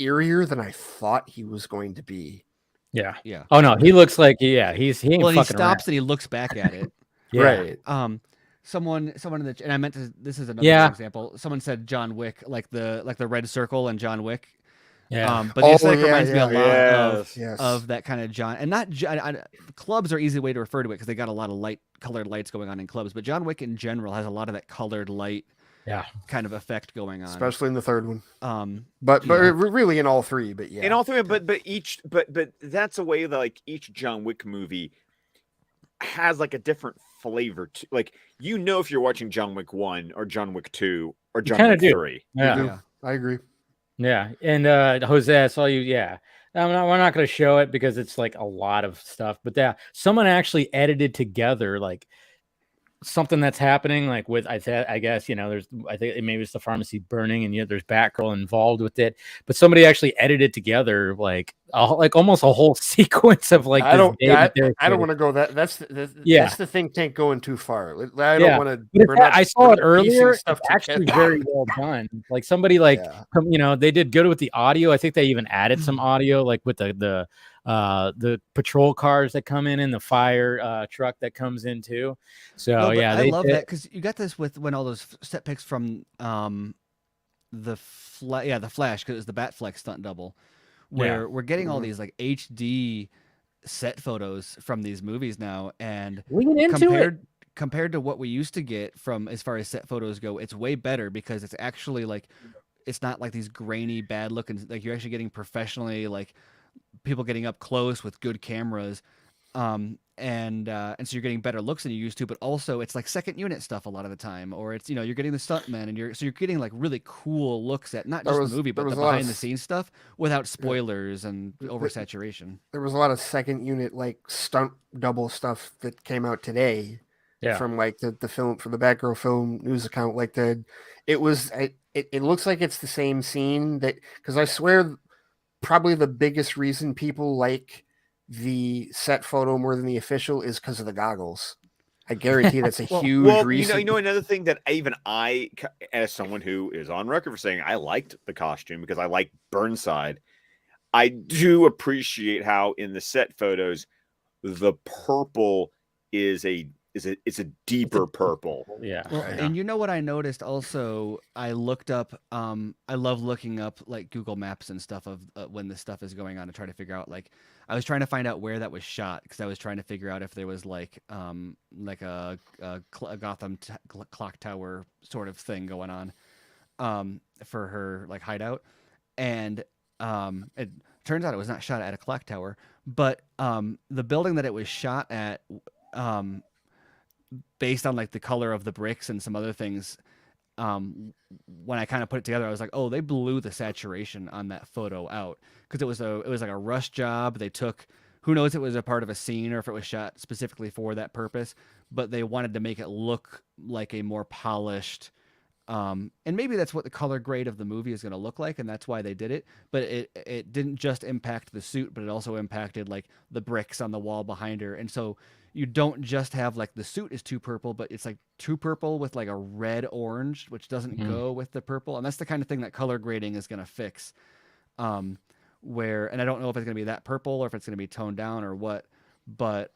eerier than I thought he was going to be. Yeah. Yeah. Oh no, he looks like he ain't Well, he fucking stops around. and he looks back at it. Yeah. Right. Someone in the, and I meant to, this is another Yeah. example. Someone said John Wick, like the red circle in John Wick. Yeah. But the Oh, aesthetic yeah, reminds me a yeah, lot Yes. of that kind of John, and not clubs are easy way to refer to it because they got a lot of colored lights going on in clubs. But John Wick in general has a lot of that colored light, kind of effect going on, especially in the third one. But Really in all three. But yeah, in all three, but that's a way that like each John Wick movie has like a different flavor to, like, you know, if you're watching John Wick 1 or John Wick 2 or John Wick 3. Yeah. I agree. Yeah. And Jose, I saw you. Yeah. We're not going to show it because it's like a lot of stuff, but someone actually edited together like something that's happening, like with I guess, you know, I think maybe it's the pharmacy burning, and there's Batgirl involved with it, but somebody actually edited together like almost a whole sequence of like. I don't want to go that. That's the think tank going too far. I don't want to. I saw it earlier. It's actually very well done. Like somebody they did good with the audio. I think they even added some audio, like with the patrol cars that come in the fire truck that comes in too. So I love that because you got this with when all those set pics from the Flash, because it was the Batfleck stunt double, where we're getting all these like HD set photos from these movies now, and compared to what we used to get from as far as set photos go, it's way better because it's actually like, it's not like these grainy bad looking, like you're actually getting professionally, like people getting up close with good cameras, and so you're getting better looks than you used to, but also it's like second unit stuff a lot of the time, or it's, you know, you're getting the stuntmen, and you're getting like really cool looks at not just the movie but the behind the scenes stuff without spoilers and oversaturation. There was a lot of second unit like stunt double stuff that came out today. From like the film, from the Batgirl film news account, like it looks like it's the same scene, that because I swear probably the biggest reason people like the set photo more than the official is because of the goggles. I guarantee that's a huge reason. You know, another thing that even I, as someone who is on record for saying I liked the costume because I like Burnside, I do appreciate how in the set photos the purple is a deeper purple. And you know what I noticed also? I looked up. I love looking up like Google Maps and stuff of when this stuff is going on to try to figure out. Like, I was trying to find out where that was shot because I was trying to figure out if there was like a Gotham clock tower sort of thing going on, for her like hideout, and it turns out it was not shot at a clock tower, but the building that it was shot at, based on like the color of the bricks and some other things, when I kind of put it together, I was like, oh, they blew the saturation on that photo out because it was like a rush job. They took, who knows if it was a part of a scene or if it was shot specifically for that purpose, but they wanted to make it look like a more polished, and maybe that's what the color grade of the movie is going to look like, and that's why they did it. But it didn't just impact the suit, but it also impacted like the bricks on the wall behind her, and so you don't just have like the suit is too purple, but it's like too purple with like a red orange, which doesn't go with the purple. And that's the kind of thing that color grading is going to fix. And I don't know if it's going to be that purple or if it's going to be toned down or what, but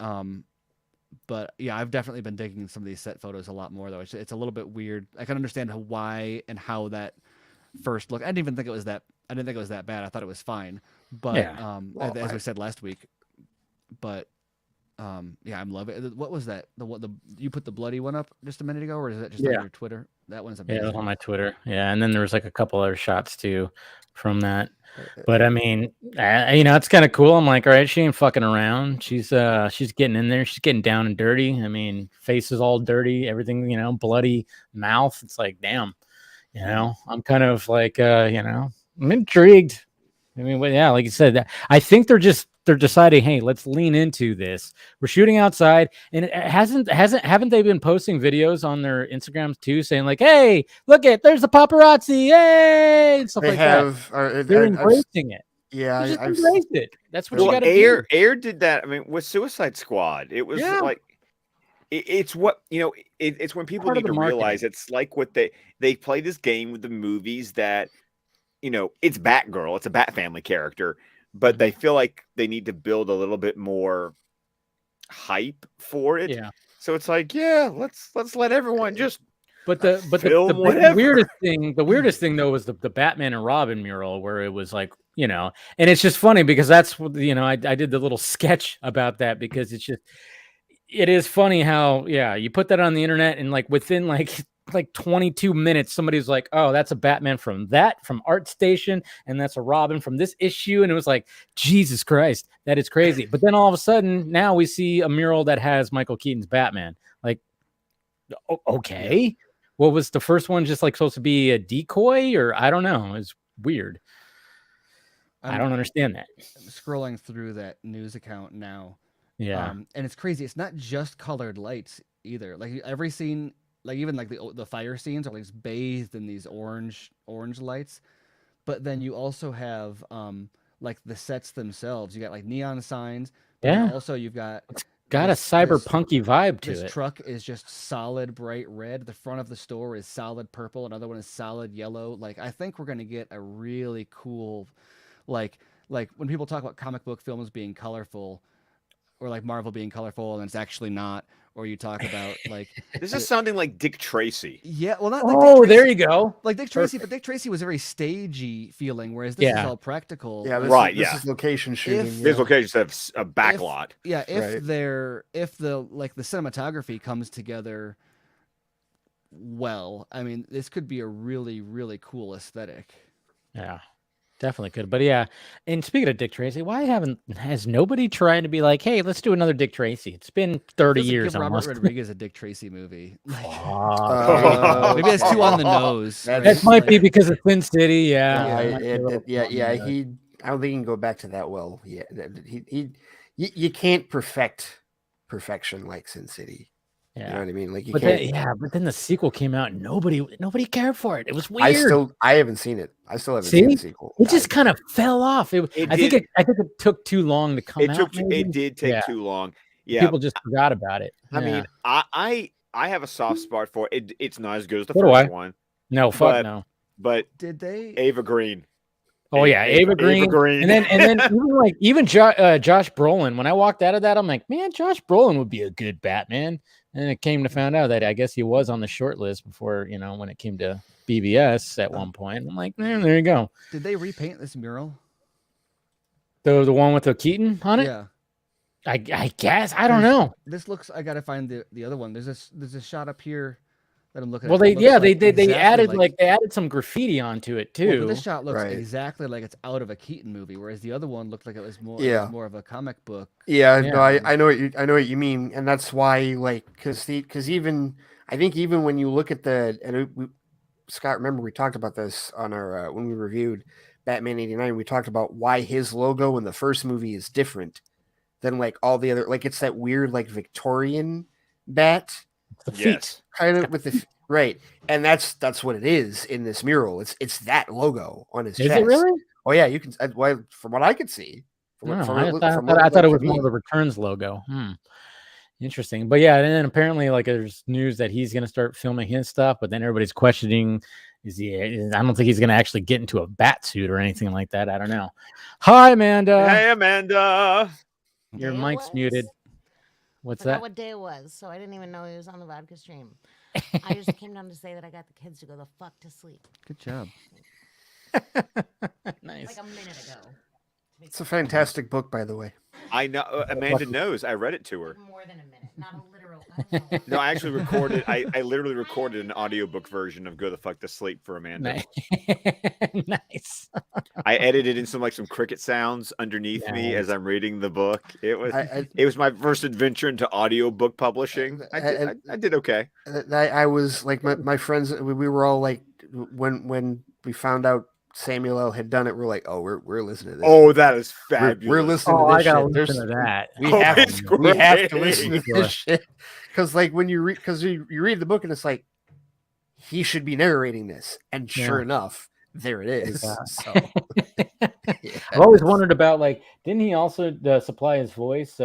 yeah, I've definitely been digging some of these set photos a lot more though. It's a little bit weird. I can understand why and how that first look. I didn't think it was that bad. I thought it was fine, but as we said last week, but Yeah, I'm loving it. What was that? The you put the bloody one up just a minute ago, or is that just on your Twitter? That one's Yeah, amazing. it was on my Twitter. Yeah, and then there was like a couple other shots too from that. But I mean, it's kind of cool. I'm like, all right, she ain't fucking around. She's getting in there. She's getting down and dirty. I mean, face is all dirty, everything, bloody mouth. It's like, damn, I'm kind of like, I'm intrigued. I mean, yeah, like you said, I think they're deciding, hey, let's lean into this. We're shooting outside, and haven't they been posting videos on their Instagrams too, saying like, hey, there's the paparazzi, hey, and stuff They like have. that. They're embracing it. Yeah, Just I've embrace it. That's what you got to do. Air did that. I mean, with Suicide Squad, it was like it's what it's when people need to realize it's like what they play this game with the movies that it's Batgirl, it's a Bat Family character, but they feel like they need to build a little bit more hype for it. Yeah. So it's like, let's let everyone just. But the weirdest thing though was the Batman and Robin mural, where it was like, and it's just funny because that's what I did the little sketch about that, because it is funny how you put that on the internet and like within like 22 minutes somebody's like, oh, that's a Batman from ArtStation, and that's a Robin from this issue, and it was like, Jesus Christ, that is crazy. But then all of a sudden now we see a mural that has Michael Keaton's Batman. Like, okay. What was the first one just like supposed to be a decoy, or I don't know? It's weird. I don't understand that. I'm scrolling through that news account now. Yeah. And it's crazy. It's not just colored lights either. Like every scene, like even like the fire scenes are like bathed in these orange lights. But then you also have like the sets themselves. You got like neon signs. Yeah. Also you've got a cyberpunky vibe to it. This truck is just solid bright red. The front of the store is solid purple. Another one is solid yellow. Like, I think we're going to get a really cool, like when people talk about comic book films being colorful, or like Marvel being colorful and it's actually not, or you talk about like this is sounding like Dick Tracy. Yeah, well, not. Like Dick Tracy. There you go. Like Dick Tracy, but Dick Tracy was very stagey feeling, whereas this is all practical. Yeah, this is location shooting. This location have a backlot. If the cinematography comes together well, I mean, this could be a really, really cool aesthetic. Yeah. Definitely could. But yeah, and speaking of Dick Tracy, has nobody tried to be like, hey, let's do another Dick Tracy? It's been 30 years give almost. Robert Rodriguez a Dick Tracy movie. Maybe that's too on the nose. That might be because of Sin City. Yeah. I don't think he can go back to that well. Yeah, you can't perfection like Sin City. Yeah. You know what I mean? Like you but can't. But then the sequel came out and nobody cared for it. It was weird. I haven't seen it. I still haven't seen the sequel. It just kind of fell off. I think it took too long to come out. It did take too long. Yeah. People just forgot about it. I mean, I have a soft spot for it. It's not as good as the first one. No, fuck no. But did they Ava Green? Oh yeah, Ava Green. And then even Josh Brolin. When I walked out of that, I'm like, man, Josh Brolin would be a good Batman. And it came to find out that I guess he was on the short list before, when it came to BBS at one point. I'm like, man, there you go. Did they repaint this mural? The one with the Keaton on it? Yeah. I guess. I don't know. This looks. I gotta find the other one. There's a shot up here that I'm looking at. Well, they added some graffiti onto it too. Well, this shot looks exactly like it's out of a Keaton movie, whereas the other one looked like it was more of a comic book. Yeah, no, I know what you mean, and that's why because even when you look at Scott, remember we talked about this on our when we reviewed Batman '89. We talked about why his logo in the first movie is different than like all the other, like it's that weird like Victorian bat. The feet, kind of with the right, and that's what it is in this mural. It's that logo on his chest. Is it really? Oh yeah, you can. Well, from what I could see, I thought it was more the Returns logo. Interesting, but yeah, and then apparently like there's news that he's going to start filming his stuff, but then everybody's questioning. I don't think he's going to actually get into a bat suit or anything like that. I don't know. Hi, Amanda. Hey, Amanda. Your mic's muted. What's that? What day it was, so I didn't even know he was on the Vodka stream. I just came down to say that I got the kids to go the fuck to sleep. Good job. Nice. Like a minute ago. It's a fantastic book, by the way. I know Amanda knows. I read it to her. More than a minute, not a literal. I don't know. No, I actually recorded. I literally recorded an audiobook version of "Go the Fuck to Sleep" for Amanda. Nice. I edited in some cricket sounds underneath me as I'm reading the book. It was my first adventure into audiobook publishing. I did okay. I was like my friends. We were all like when we found out Samuel L. had done it, we're like, oh, we're listening to this. Oh, that is fabulous. We're listening to this I gotta shit. listen to that. We Oh, have it's we have to great. listen to this shit because when you read you read the book and it's like he should be narrating this, and sure enough, there it is. So, I've always wondered about didn't he also supply his voice?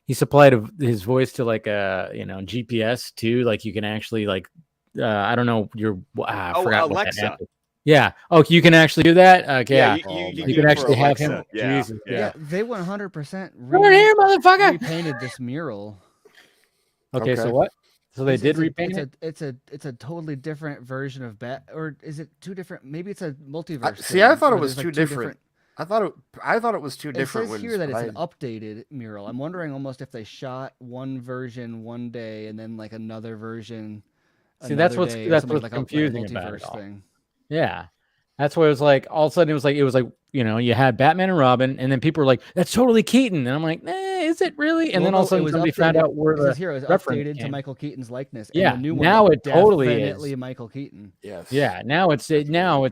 He supplied his voice to GPS too. Like you can actually I don't know I forgot what Alexa. that app is. Yeah. Oh, you can actually do that. Okay. Yeah, you can actually have him. Yeah. Jesus. Yeah, they 100% Over here, motherfucker. repainted this mural. Okay, so what? So they did repaint it. It's a totally different version of or is it two different? Maybe it's a multiverse. See, I thought it where was there's, two different. I thought it was two different. It says here that it's an updated mural. I'm wondering almost if they shot one version one day and then another version. See, that's what's confusing about it all. Yeah, that's what it was like. All of a sudden, it was like you had Batman and Robin, and then people were like, "That's totally Keaton," and I'm like, "Is it really?" And then all of a sudden, somebody found out where the hero is reference updated to Michael Keaton's likeness. Yeah, and the new now one it totally definitely is Michael Keaton. Yes. Yeah, now it's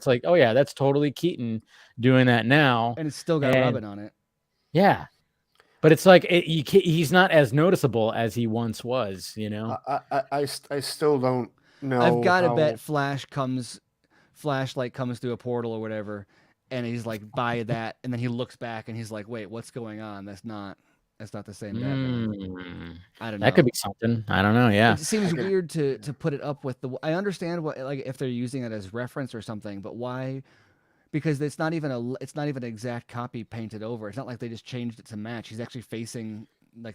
like, oh yeah, that's totally Keaton doing that now, and it's still got Robin on it. Yeah, but it's like he's not as noticeable as he once was. I still don't know. I've got to bet Flashlight comes through a portal or whatever, and he's like by that, and then he looks back and he's like, wait, what's going on? That's not the same Batman. I don't know. That could be something. I don't know. Yeah, it seems weird to put it up with I understand what if they're using it as reference or something, but why? Because it's not even an exact copy painted over. It's not like they just changed it to match. He's actually facing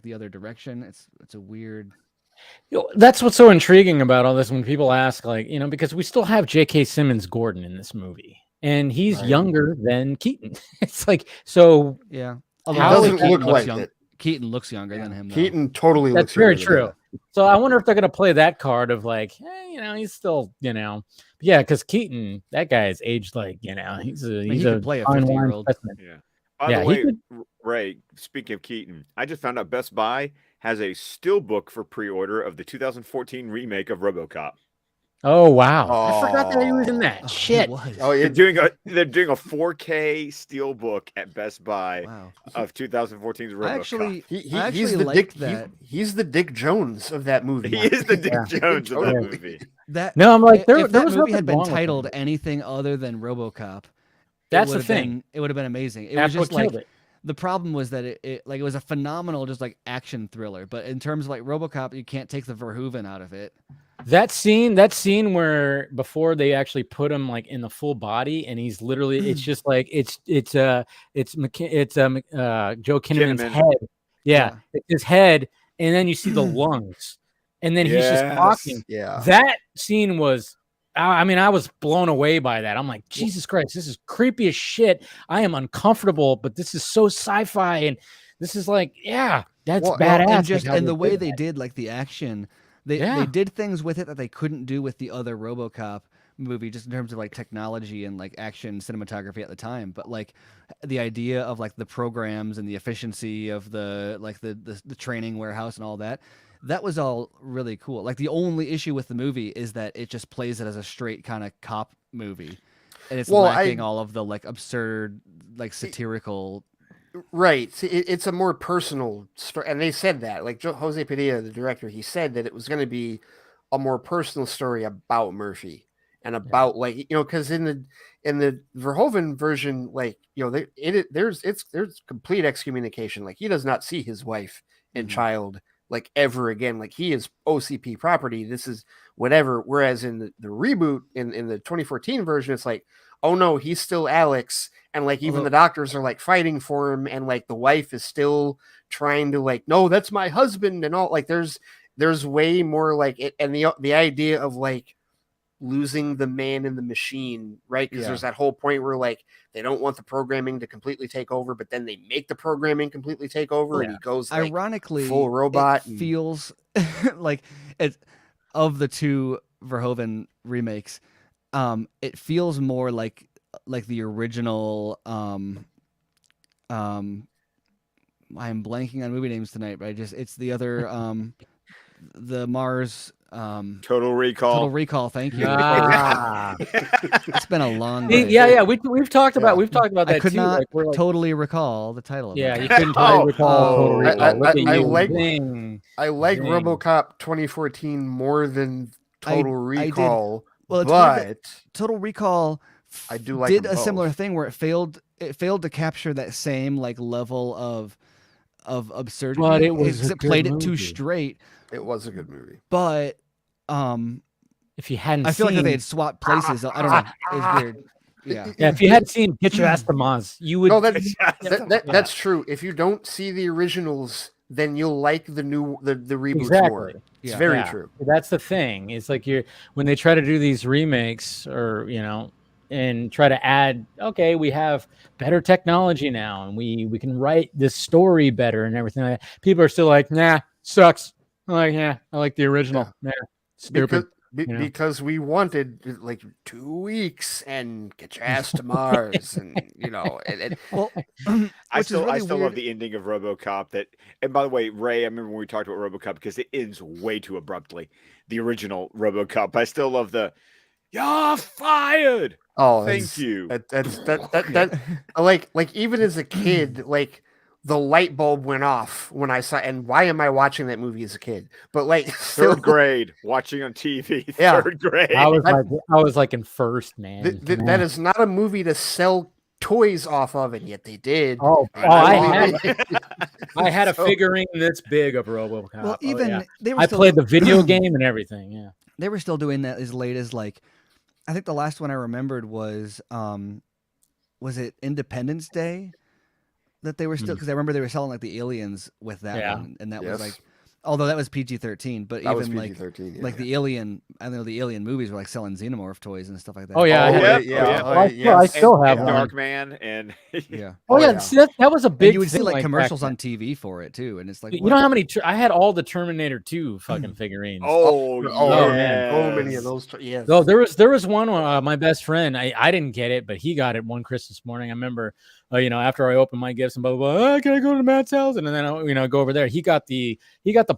the other direction. It's a weird. That's what's so intriguing about all this when people ask, because we still have J.K. Simmons Gordon in this movie, and he's younger than Keaton. It's so. Yeah. He doesn't look like it. Keaton looks younger than him. Though. Keaton totally looks. That's very true. So I wonder if they're going to play that card of he's still, yeah, because Keaton, that guy is aged he's a play a 50-year-old. Yeah. By the way, Ray, speaking of Keaton, I just found out Best Buy has a steelbook for pre-order of the 2014 remake of RoboCop. Oh wow! I forgot that he was in that. Shit. They're doing a 4K steelbook at Best Buy of 2014's RoboCop. I actually like that. He's the Dick Jones of that movie. He is the Dick Jones of that movie. I'm like, if that movie had been titled anything other than RoboCop, that's the thing. It would have been amazing. It was just the problem was that it was a phenomenal just action thriller, but in terms of RoboCop, you can't take the Verhoeven out of it. That scene where before they actually put him in the full body, and he's literally it's just it's Joe Kinnaman's head. Yeah, it's his head, and then you see the lungs, and then he's just talking. Yeah, that scene was. I mean, I was blown away by that. I'm like, Jesus Christ, this is creepy as shit. I am uncomfortable, but this is so sci-fi, and this is that's badass. And the way they did the action, they did things with it that they couldn't do with the other RoboCop movie, just in terms of technology and action cinematography at the time. But the idea of the programs and the efficiency of the the training warehouse and all that. That was all really cool. The only issue with the movie is that it just plays it as a straight kind of cop movie, and it's lacking all of the absurd, satirical. Right. See, it's a more personal story, and they said that. Jose Padilla, the director, he said that it was going to be a more personal story about Murphy and about because in the Verhoeven version, there's complete excommunication. He does not see his wife and child. Ever again, he is OCP property. This is whatever. Whereas in the reboot in the 2014 version, it's oh no, he's still Alex, and even the doctors are fighting for him, and the wife is still trying to no, that's my husband, and all there's way more it, and the idea of losing the man in the machine, right? Because Yeah. there's that whole point where like they don't want the programming to completely take over, but then they make the programming completely take over, and he goes like Ironically, full robot. it feels like it of the two Verhoeven remakes. It feels more like the original. I'm blanking on movie names tonight, but it's the other the Mars Total Recall. Total Recall. Thank you. Ah. It's been a long See, day. yeah. We've talked about that I could too. not Like, we're like, totally recall the title of yeah, it. you couldn't totally recall Total Recall. I Look at you. like- Zing. I like Zing. RoboCop 2014 more than Total I did. Recall, Well, it's weird that but Total Recall I do like did them a similar both. thing where it failed to capture that same like level of absurdity. But it was 'cause a it played good it too movie. straight. It was a good movie. But If you hadn't I feel seen, like if they had swapped places, I don't know. It's weird. Yeah. yeah, if you hadn't seen Get Your Ass to Mars, you would. No, that's Yeah. that's true. If you don't see the originals, then you'll like the reboots Exactly. more. It's Yeah. very Yeah. true. That's the thing. It's like when they try to do these remakes or and try to add, okay, we have better technology now and we can write this story better and everything like that. People are still like, nah, sucks. I'm like, yeah, I like the original. Yeah, stupid. Because we wanted like 2 weeks and Get Your Ass to Mars, and Well, I which is still really love weird. the ending of RoboCop. And by the way, Ray, I remember when we talked about RoboCop because it ends way too abruptly. The original RoboCop. I still love the "You're fired." oh, Thank you. That like even as a kid, like the light bulb went off when I saw. And why am I watching that movie as a kid? But like Third grade, watching on TV. Yeah. Third grade. I was like in first, man. that is not a movie to sell toys off of, and yet they did. I I had a So- figurine this big of RoboCop. Well, Oh, even yeah. they were I still played the video game and everything. Yeah. they were still doing that as late as like I think the last one I remembered was it Independence Day that they were still because I remember they were selling like the aliens with that Yeah. one, and that Yes. was like although that was PG-13, but That was even like PG-13, yeah. like the alien the alien movies were like selling xenomorph toys and stuff like that. Oh yeah. I had- I still have and one. Darkman and yeah. Oh yeah. yeah. See, that was a big. And you would see thing, like back commercials then. on TV for it too, and it's like You know how many? I had all the Terminator 2 fucking figurines. oh, man. so many of those. Yes. No, there was one. My best friend. I didn't get it, but he got it one Christmas morning. I remember, after I opened my gifts and blah blah blah. Can I go to Matt's house? And then I go over there. He got the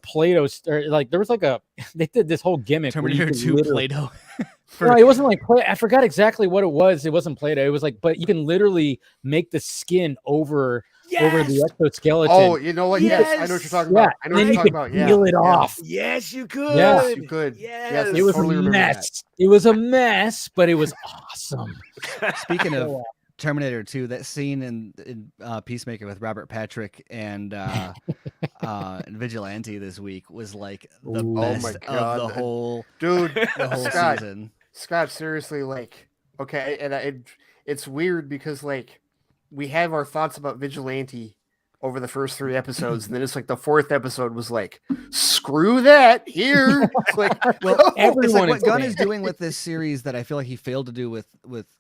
Play-Doh. Like there was like they did this whole gimmick. where you Terminator could 2 literally- Play-Doh. No, it wasn't like Play. I forgot exactly what it was. It wasn't Play-Doh. It was like, but you can literally make the skin over the exoskeleton. Oh, you know what? Yes, I know what you're talking Yeah, about. I know and what then you're you talking could about. peel it off. Yes, you could. Yeah. You could. Yes. Yes, It was totally a remember that. mess. It was a mess, but it was awesome. Speaking of Terminator 2, that scene in Peacemaker with Robert Patrick and Vigilante this week was like the Ooh. Oh best my of God. the whole Dude, Scott, season. Scott, seriously, like, okay, and it's weird because like we have our thoughts about Vigilante over the first 3 episodes, and then it's like the 4th episode was like, screw that here. It's like, Well, It's everyone like what Gunn saying- is doing with this series that I feel like he failed to do with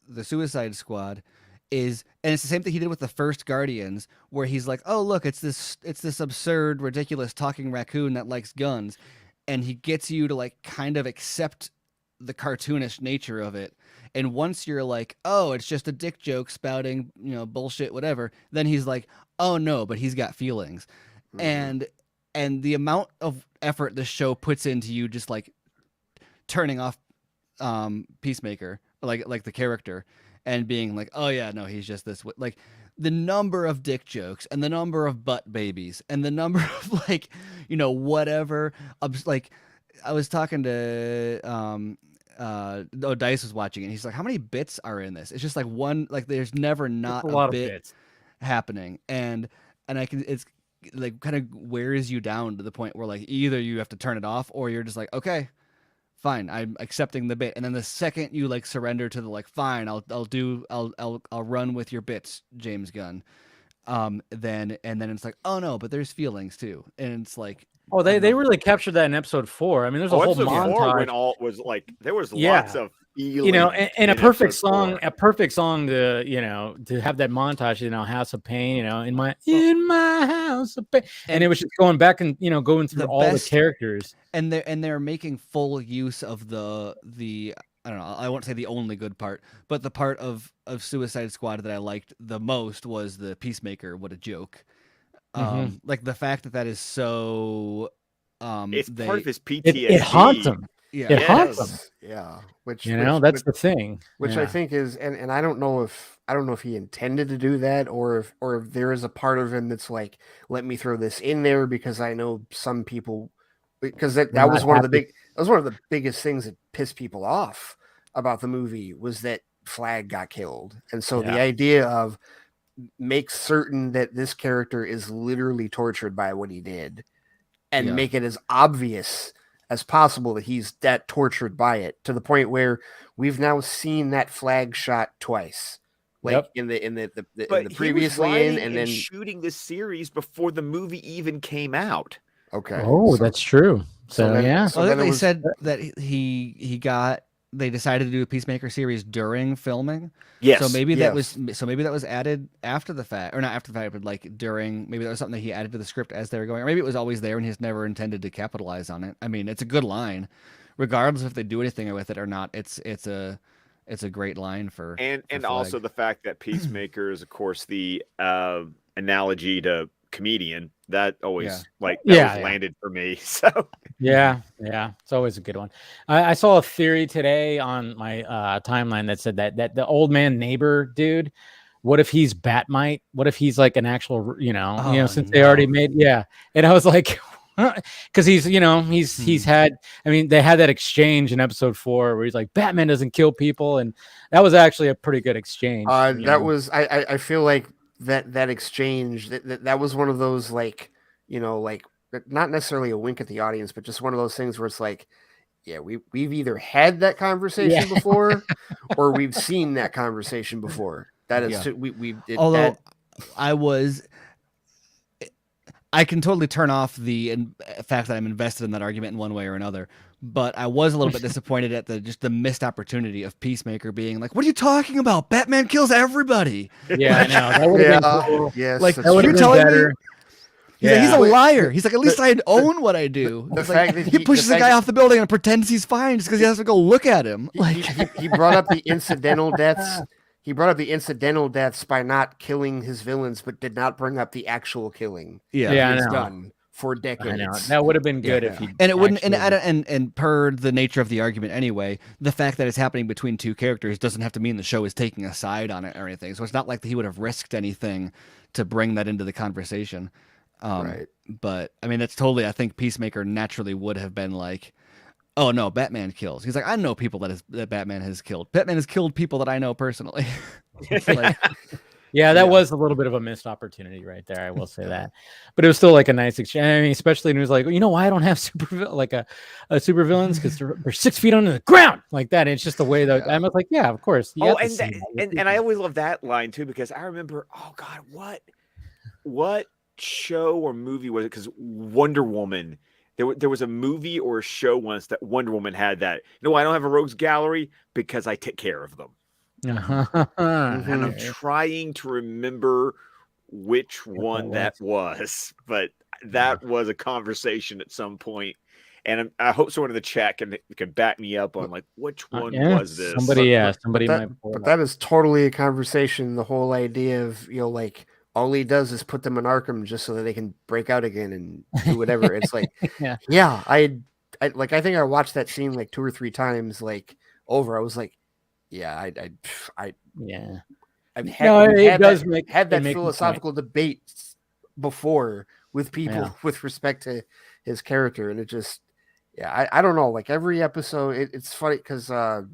the Suicide Squad is, and it's the same thing he did with the first Guardians, where he's like, oh look, it's this absurd, ridiculous talking raccoon that likes guns, and he gets you to like kind of accept the cartoonish nature of it. And once you're like, oh, it's just a dick joke spouting, bullshit, whatever, then he's like, oh no, but he's got feelings. And the amount of effort the show puts into you just like turning off Peacemaker, like the character, and being like, oh yeah, no, he's just this like the number of dick jokes and the number of butt babies and the number of like, whatever. Like I was talking to Dice was watching it, and he's like, how many bits are in this? It's just like one, like there's never not It's a lot a of bit bits. happening, and I can, it's like kind of wears you down to the point where like either you have to turn it off or you're just like, okay, fine, I'm accepting the bit. And then the second you like surrender to the like, fine, I'll run with your bits, James Gunn. Then it's like, oh no, but there's feelings too, and it's like, Oh, they really captured that in episode 4. I mean, there's a whole episode 4 montage. when all was like there was Yeah. lots of feeling, and a in perfect episode song, 4. a perfect song to, to have that montage, House of Pain, in my house of pain. And it was just going back and, going through all the characters. And they're making full use of the I don't know, I won't say the only good part, but the part of Suicide Squad that I liked the most was the Peacemaker. What a joke. Like the fact that is so it's part of his PTSD. It haunts him. Yeah. It haunts him. Yeah. Which that's the thing. Which I think is, and I don't know if he intended to do that, or if there is a part of him that's like, let me throw this in there because I know some people, because that was one of the biggest things that pissed people off about the movie was that Flag got killed. And so the idea of make certain that this character is literally tortured by what he did and make it as obvious as possible that he's that tortured by it, to the point where we've now seen that Flag shot twice, like in the previously and then shooting this series before the movie even came out. Okay. Oh, that's true. So yeah. So then they said that they decided to do a Peacemaker series during filming. Yes. So maybe that was added after the fact, or not after the fact, but like during. Maybe that was something that he added to the script as they were going, or maybe it was always there and he's never intended to capitalize on it. I mean, it's a good line, regardless if they do anything with it or not. It's a great line for also the fact that Peacemaker is, of course, the analogy to comedian that always landed for me. So yeah, it's always a good one. I saw a theory today on my timeline that said that the old man neighbor dude, what if he's Batmite? What if he's like an actual, since they already made, and I was like, because he's had, I mean, they had that exchange in episode 4 where he's like, Batman doesn't kill people, and that was actually a pretty good exchange. Was I feel like that exchange that was one of those, like, like, not necessarily a wink at the audience, but just one of those things where it's like, we've either had that conversation before or we've seen that conversation before. That is although I can totally turn off the fact that I'm invested in that argument in one way or another, but I was a little bit disappointed at the missed opportunity of Peacemaker being like, "What are you talking about? Batman kills everybody." Yeah, I know. That would have been cool. Yes, like, that would have been better. Me? He's a liar. He's like, at least I own what I do. The fact that he pushes the guy off the building and pretends he's fine just because he has to go look at him. He brought up the incidental deaths. He brought up the incidental deaths by not killing his villains, but did not bring up the actual killing. Yeah, he's done for decades. I know. That would have been good if he. And it wouldn't. And per the nature of the argument anyway, the fact that it's happening between two characters doesn't have to mean the show is taking a side on it or anything. So it's not like he would have risked anything to bring that into the conversation. Right. But I mean, that's totally. I think Peacemaker naturally would have been like, "Oh no, Batman kills." He's like, "I know people that Batman has killed. Batman has killed people that I know personally." That was a little bit of a missed opportunity right there. I will say that, but it was still like a nice exchange. I mean, especially when he was like, why I don't have a super villains, because they're 6 feet under the ground like that. And it's just the way that I'm like, of course. And I always love that line too, because I remember, oh God, what show or movie was it? Because Wonder Woman, there was a movie or a show once that Wonder Woman had that. I don't have a rogues gallery because I take care of them. And I'm trying to remember which one that was, but that was a conversation at some point. And I hope someone in the chat can back me up on like which one was this. Somebody might. But that is totally a conversation. The whole idea of like, all he does is put them in Arkham just so that they can break out again and do whatever. It's like, I think I watched that scene like 2 or 3 times, like over. I was like, I've had that philosophical debate before with people with respect to his character, and it just, I don't know. Like every episode, it's funny because Scott,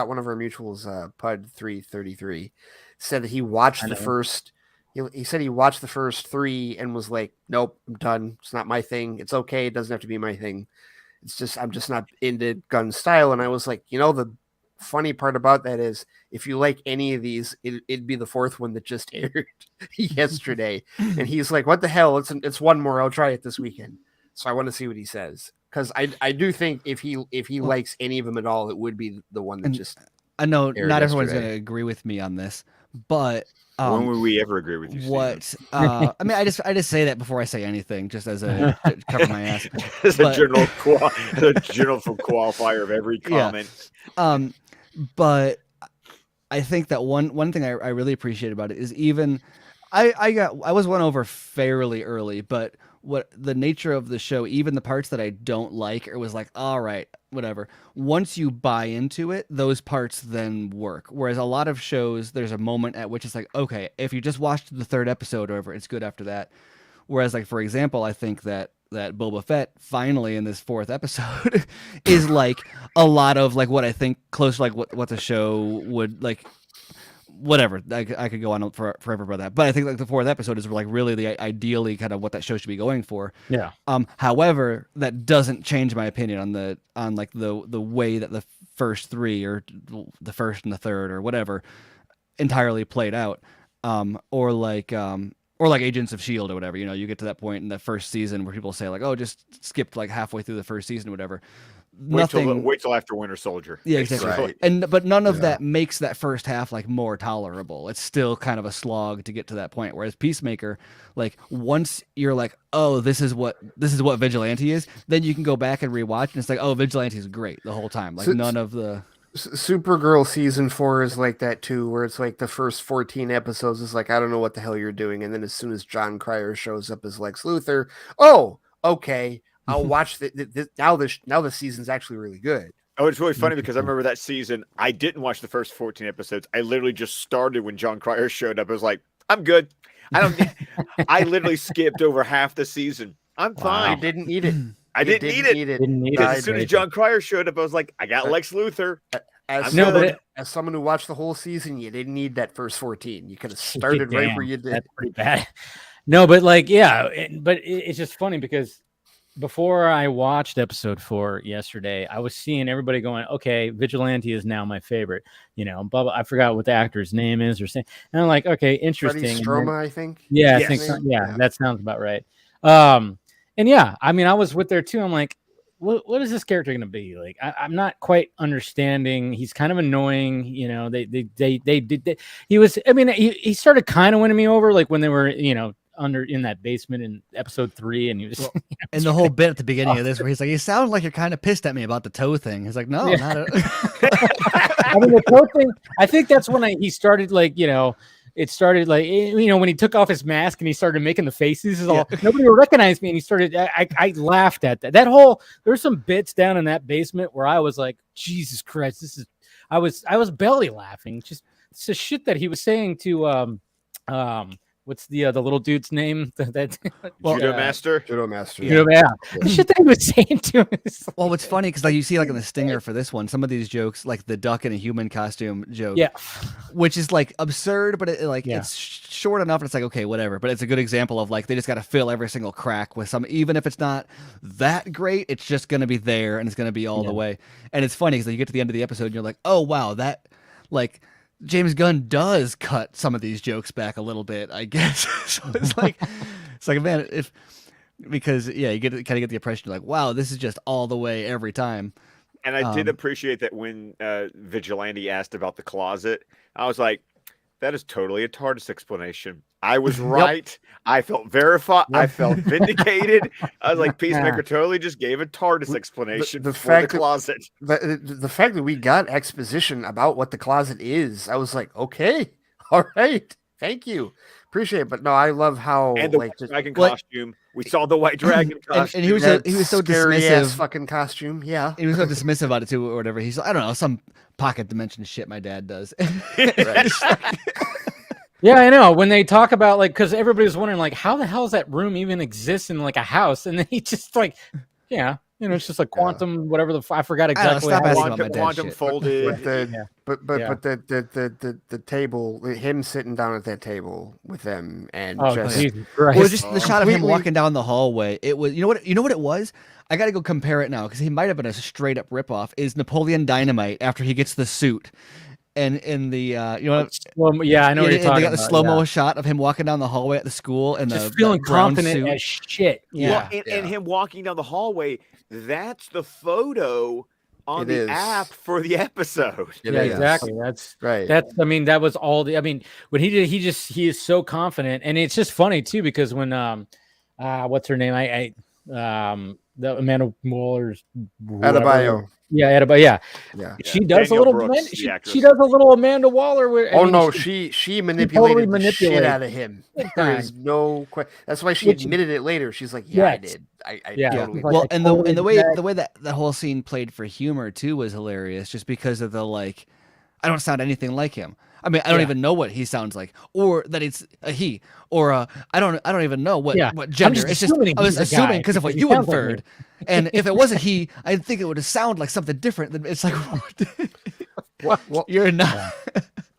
one of our mutuals, Pud 333, said that he watched the first. He said he watched the first 3 and was like, "Nope, I'm done. It's not my thing. It's okay. It doesn't have to be my thing. It's just I'm just not into gun style." And I was like, the funny part about that is if you like any of these, it'd be the fourth one that just aired yesterday. And he's like, what the hell? It's one more. I'll try it this weekend. So I want to see what he says. Because I do think if he likes any of them at all, it would be the one that just I know aired not everyone's yesterday. going to agree with me on this, but when would we ever agree with you, Steven? what I mean, I just say that before I say anything, just as a to cover my ass. As But- a general qualifier of every comment. But I think that one thing I really appreciate about it is even I was won over fairly early, but what the nature of the show, even the parts that I don't like, it was like, all right, whatever. Once you buy into it, those parts then work. Whereas a lot of shows, there's a moment at which it's like, okay, if you just watched the third episode or whatever, it's good after that. Whereas, like, for example, I think that Boba Fett finally in this fourth episode is like a lot of like what I think close to like what the show would like. Whatever, I could go on forever about that, but I think like the fourth episode is like really the ideally kind of what that show should be going for. Yeah. However, that doesn't change my opinion on like the way that the first three or the first and the third or whatever entirely played out. Or like Agents of S.H.I.E.L.D. or whatever. You know, you get to that point in the first season where people say like, oh, just skip like halfway through the first season or whatever. Wait till after Winter Soldier. Yeah, exactly. Right. But none of that makes that first half like more tolerable. It's still kind of a slog to get to that point. Whereas Peacemaker, like once you're like, oh, this is what Vigilante is, then you can go back and rewatch, and it's like, oh, Vigilante is great the whole time. Like none of the Supergirl season 4 is like that too, where it's like the first 14 episodes is like, I don't know what the hell you're doing, and then as soon as John Cryer shows up as Lex Luthor, oh, okay. I'll watch now the season's actually really good. Oh, it's really funny because I remember that season. I didn't watch the first 14 episodes. I literally just started when John Cryer showed up. I was like, I'm good. I literally skipped over half the season. I'm fine. I didn't need it. I didn't need it. As soon as John Cryer showed up, I was like, I got Lex Luthor. As someone who watched the whole season, you didn't need that first 14. You could have started right where you did. That's pretty bad. No, but like, yeah, but it's just funny because before I watched episode 4 yesterday, I was seeing everybody going, okay, Vigilante is now my favorite. You know, blah, blah, I forgot what the actor's name is or saying. And I'm like, okay, interesting. Freddie Stroma, I think. Yeah, I think so. Yeah, that sounds about right. And yeah, I mean, I was with there too. I'm like, what is this character going to be? Like, I'm not quite understanding. He's kind of annoying. You know, he was, I mean, he started kind of winning me over, like when they were, you know, in that basement in episode 3, and he was and the whole bit at the beginning of this where he's like, you sound like you're kind of pissed at me about the toe thing. He's like, no, not I mean, the toe thing, I think that's when he started, like, you know, it started like, you know, when he took off his mask and he started making the faces, nobody would recognize me, and he started, I laughed at that whole, there's some bits down in that basement where I was like, Jesus Christ, I was belly laughing, just the shit that he was saying to what's the little dude's name? Judo Master. Judo Master. Yeah. The shit that he was saying to him. Well, what's funny because like you see like in the stinger for this one, some of these jokes, like the duck in a human costume joke, which is like absurd, but it's short enough, and it's like okay, whatever. But it's a good example of like they just got to fill every single crack with some, even if it's not that great, it's just gonna be there and it's gonna be all the way. And it's funny because you get to the end of the episode and you're like, oh wow, that like. James Gunn does cut some of these jokes back a little bit, I guess. So it's like man, because you kind of get the impression you're like, wow, this is just all the way every time. And I did appreciate that when Vigilante asked about the closet, I was like, that is totally a TARDIS explanation. I was right. I felt verified. I felt vindicated. I was like, Peacemaker totally just gave a TARDIS explanation for the closet. The fact that we got exposition about what the closet is, I was like, okay, all right, thank you, appreciate it. But no, I love how and the white dragon costume. We saw the white dragon costume, and he was so dismissive. Fucking costume, yeah. He was so dismissive about it too, or whatever. He's I don't know, some pocket dimension shit my dad does. Yeah, I know. When they talk about like, because everybody was wondering like, how the hell does that room even exist in like a house? And then he just like, yeah, You know, it's just like quantum, whatever I forgot I don't know, exactly. stop how asking it- about my dad Quantum shit. folded. The table, him sitting down at that table with them, and Oh, just Jesus Christ. Well, just the shot of him completely- walking down the hallway. It was, you know what it was. I got to go compare it now because he might have been a straight up ripoff. Is Napoleon Dynamite after he gets the suit, and in the yeah, I know what you're they talking got the about. slow mo shot of him walking down the hallway at the school and Just the feeling brown confident suit. as shit. Yeah. Well, and him walking down the hallway, that's the photo on It the is. app for the episode. It Yeah, is. exactly. That's Right. I mean, that was all the. I mean, when he did, he is so confident, and it's just funny too because when what's her name? The Amanda Waller's Adebayo. Yeah, Adebayo. Yeah, Yeah. she does Danielle a little. Brooks, the she actress. does a little Amanda Waller. Oh no, she manipulated the shit manipulated. out of him. Big There time. is no question. That's why she Which- admitted it later. She's like, "Yeah, I Yes. did. I Yeah. totally." Like, Well, I and totally the did way that whole scene played for humor too was hilarious, just because of the like, I don't sound anything like him. I mean, I don't even know what he sounds like, or that it's a he, or I don't even know what gender. just It's just assuming I was he's a guy assuming because of what because he you sounds like inferred, and if it was a he, I'd think it would have sounded like something different. Than it's like, Well, you're not.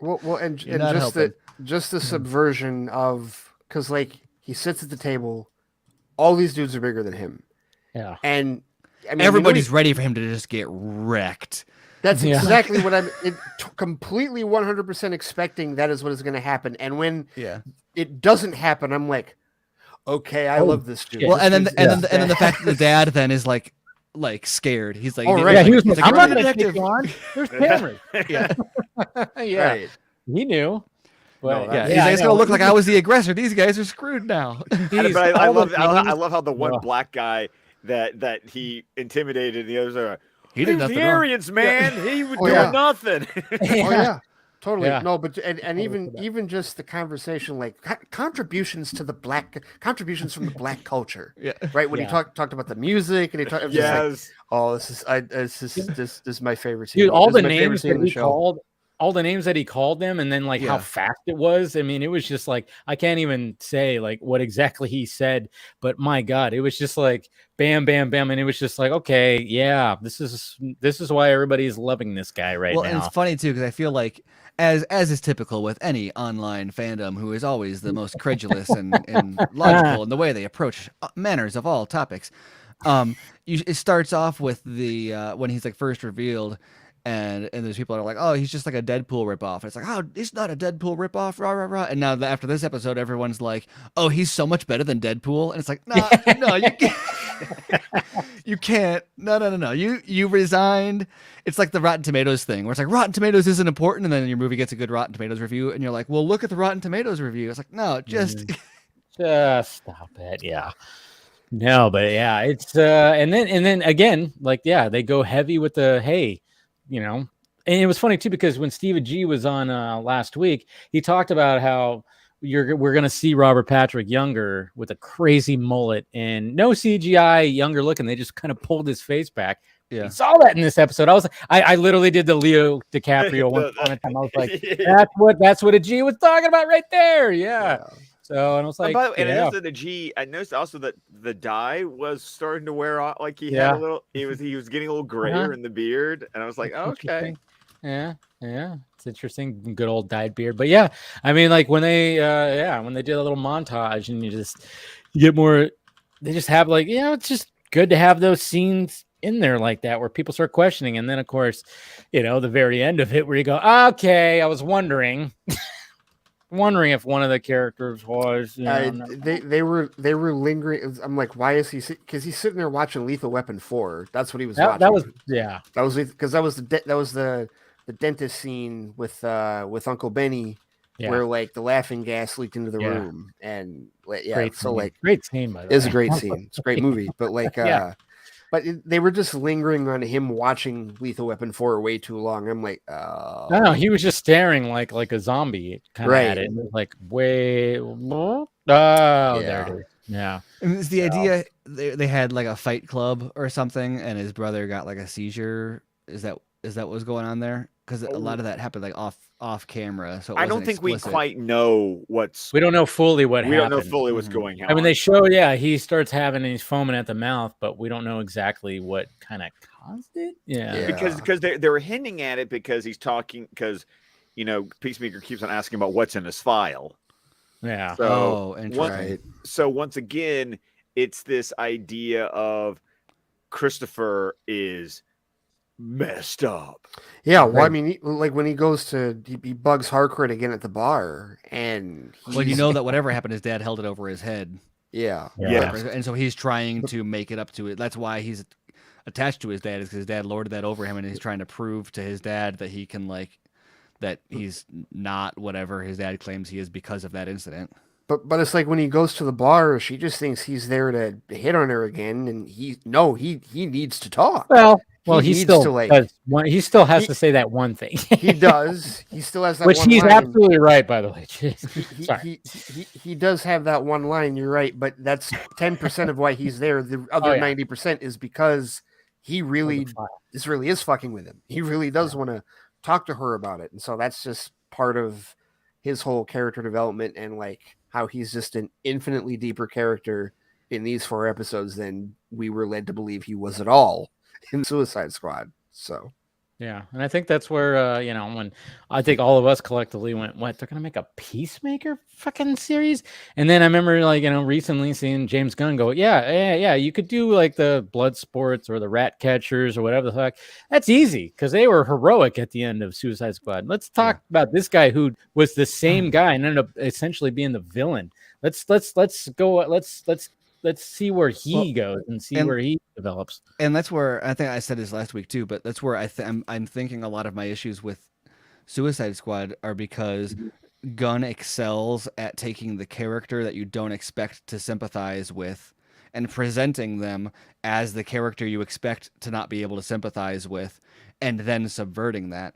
and You're not just helping. the subversion of, because like he sits at the table, all these dudes are bigger than him, Yeah. and I mean, Everybody's ready for him to just get wrecked. That's Yeah. exactly what I'm completely 100% expecting. That is what is going to happen, and when it doesn't happen, I'm like, okay, I love this dude. shit. Well, This and then dude's and then the badass. fact that the dad then is like scared. He's like, Oh, he's right. Yeah, like- he was he's like, like, I'm "You're not a going to detective." take you on. There's cameras. Yeah. Yeah, Right. he knew. But No, Yeah, that- he's like, I it's know. gonna look like I was the aggressor. These guys are screwed now. He's But I all the love I things- love how the one Ugh. black guy that he intimidated, and the others are. He did "It was nothing the wrong." Aryans, man. He was Oh, doing yeah. nothing. Oh yeah, totally. Yeah. No, but and Totally even for that. even just the conversation, like contributions to the contributions from the black culture, Yeah. right? When he Yeah. talked about the music, and he talked, just like, Yes. oh, this is my favorite scene. Dude, all This the is my favorite names scene in that the he show. called, all the names that he called them, and then like how Yeah. fast it was. I mean, it was just like I can't even say like what exactly he said, but my God, it was just like bam, bam, bam, and it was just like, okay, yeah, this is why everybody is loving this guy right Well, and now. it's funny too because I feel like, as is typical with any online fandom, who is always the most credulous and logical in the way they approach manners of all topics. It starts off with the when he's like first revealed. And there's people that are like, oh, he's just like a Deadpool ripoff. It's like, oh, he's not a Deadpool ripoff, rah rah rah. And now after this episode, everyone's like, oh, he's so much better than Deadpool. And it's like, no, no, you can't. You can't. No. You resigned. It's like the Rotten Tomatoes thing, where it's like Rotten Tomatoes isn't important, and then your movie gets a good Rotten Tomatoes review, and you're like, well, look at the Rotten Tomatoes review. It's like, no, just Just stop it. Yeah. No, but yeah, it's and then again, like, yeah, they go heavy with the hey, you know. And it was funny too because when Steve G was on last week, he talked about how we're gonna see Robert Patrick younger with a crazy mullet and no CGI younger looking. They just kind of pulled his face back. yeah. We saw that in this episode. I literally did the Leo DiCaprio one time. I was like, that's what a G was talking about right there. Yeah. So and I was like, By the way, and I yeah. noticed that the G. I noticed also that the dye was starting to wear off. Like he had a little. He was getting a little grayer in the beard, and I was like, okay. Yeah, it's interesting. Good old dyed beard, but yeah, I mean, like when they did a little montage, and you get more. They just have like, it's just good to have those scenes in there like that where people start questioning, and then of course, the very end of it where you go, okay, I was wondering if one of the characters was. They were lingering. I'm like, why is he? Because he's sitting there watching Lethal Weapon 4. That's what he was watching. That was because that was the dentist scene with Uncle Benny, where like the laughing gas leaked into the room, and great so scene. like great scene by the way. it's a great scene. It's a great movie, but like but they were just lingering on him watching Lethal Weapon 4 way too long. I'm like, No, he was just staring like a zombie kind of at it. And it was like, wait, there it is. Yeah. And it's the idea they had like a fight club or something, and his brother got like a seizure. Is that what was going on there? because a lot of that happened like off camera. So it I don't wasn't think we explicit. quite know what's. We don't know fully what We happened. don't know fully what's Mhm. going on. I mean, they show, he starts having, he's foaming at the mouth, but we don't know exactly what kind of caused it. Yeah. because they were hinting at it because he's talking because Peacemaker keeps on asking about what's in his file. Yeah. So interesting. so once again, it's this idea of Christopher is messed up. Yeah, well, I mean, like when he goes to he bugs Harcourt again at the bar, and Well, you know that whatever happened, his dad held it over his head. yeah, Yeah. And so he's trying to make it up to it. That's why he's attached to his dad, is because his dad lorded that over him, and he's trying to prove to his dad that he can that he's not whatever his dad claims he is because of that incident. But it's like when he goes to the bar, she just thinks he's there to hit on her again, and he needs to talk. Well, he still does he still has to say that one thing. He does. He still has that Which one he's line. absolutely right, by the way. Sorry. He does have that one line, you're right, but that's 10% of why he's there. The other 90% is because this really is fucking with him. He really does want to talk to her about it. And so that's just part of his whole character development and like how he's just an infinitely deeper character in these 4 episodes than we were led to believe he was at all in Suicide Squad. So yeah, and I think that's where when I think all of us collectively went, what, they're gonna make a Peacemaker fucking series? And then I remember recently seeing James Gunn go, yeah, you could do like the blood sports or the rat catchers or whatever the fuck. That's easy because they were heroic at the end of Suicide Squad. Let's talk about this guy who was the same guy and ended up essentially being the villain. Let's see where he goes and see where he develops. And that's where I think I said this last week too, but that's where I'm thinking a lot of my issues with Suicide Squad are because Gunn excels at taking the character that you don't expect to sympathize with and presenting them as the character you expect to not be able to sympathize with, and then subverting that.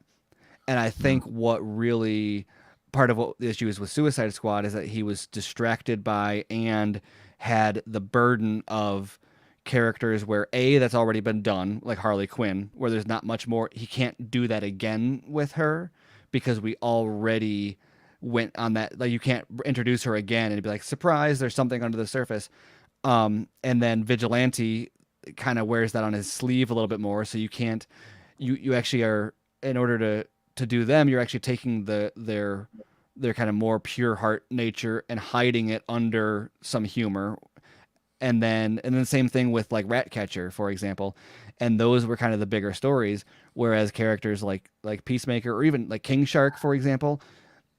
And I think what really part of what the issue is with Suicide Squad is that he was distracted by and had the burden of characters where that's already been done, like Harley Quinn, where there's not much more. He can't do that again with her because we already went on that. Like, you can't introduce her again and be like, surprise, there's something under the surface. And then Vigilante kind of wears that on his sleeve a little bit more. So you can't, you actually are, in order to do them, you're actually taking their kind of more pure heart nature and hiding it under some humor. And then same thing with like Ratcatcher, for example. And those were kind of the bigger stories. Whereas characters like Peacemaker or even like King Shark, for example,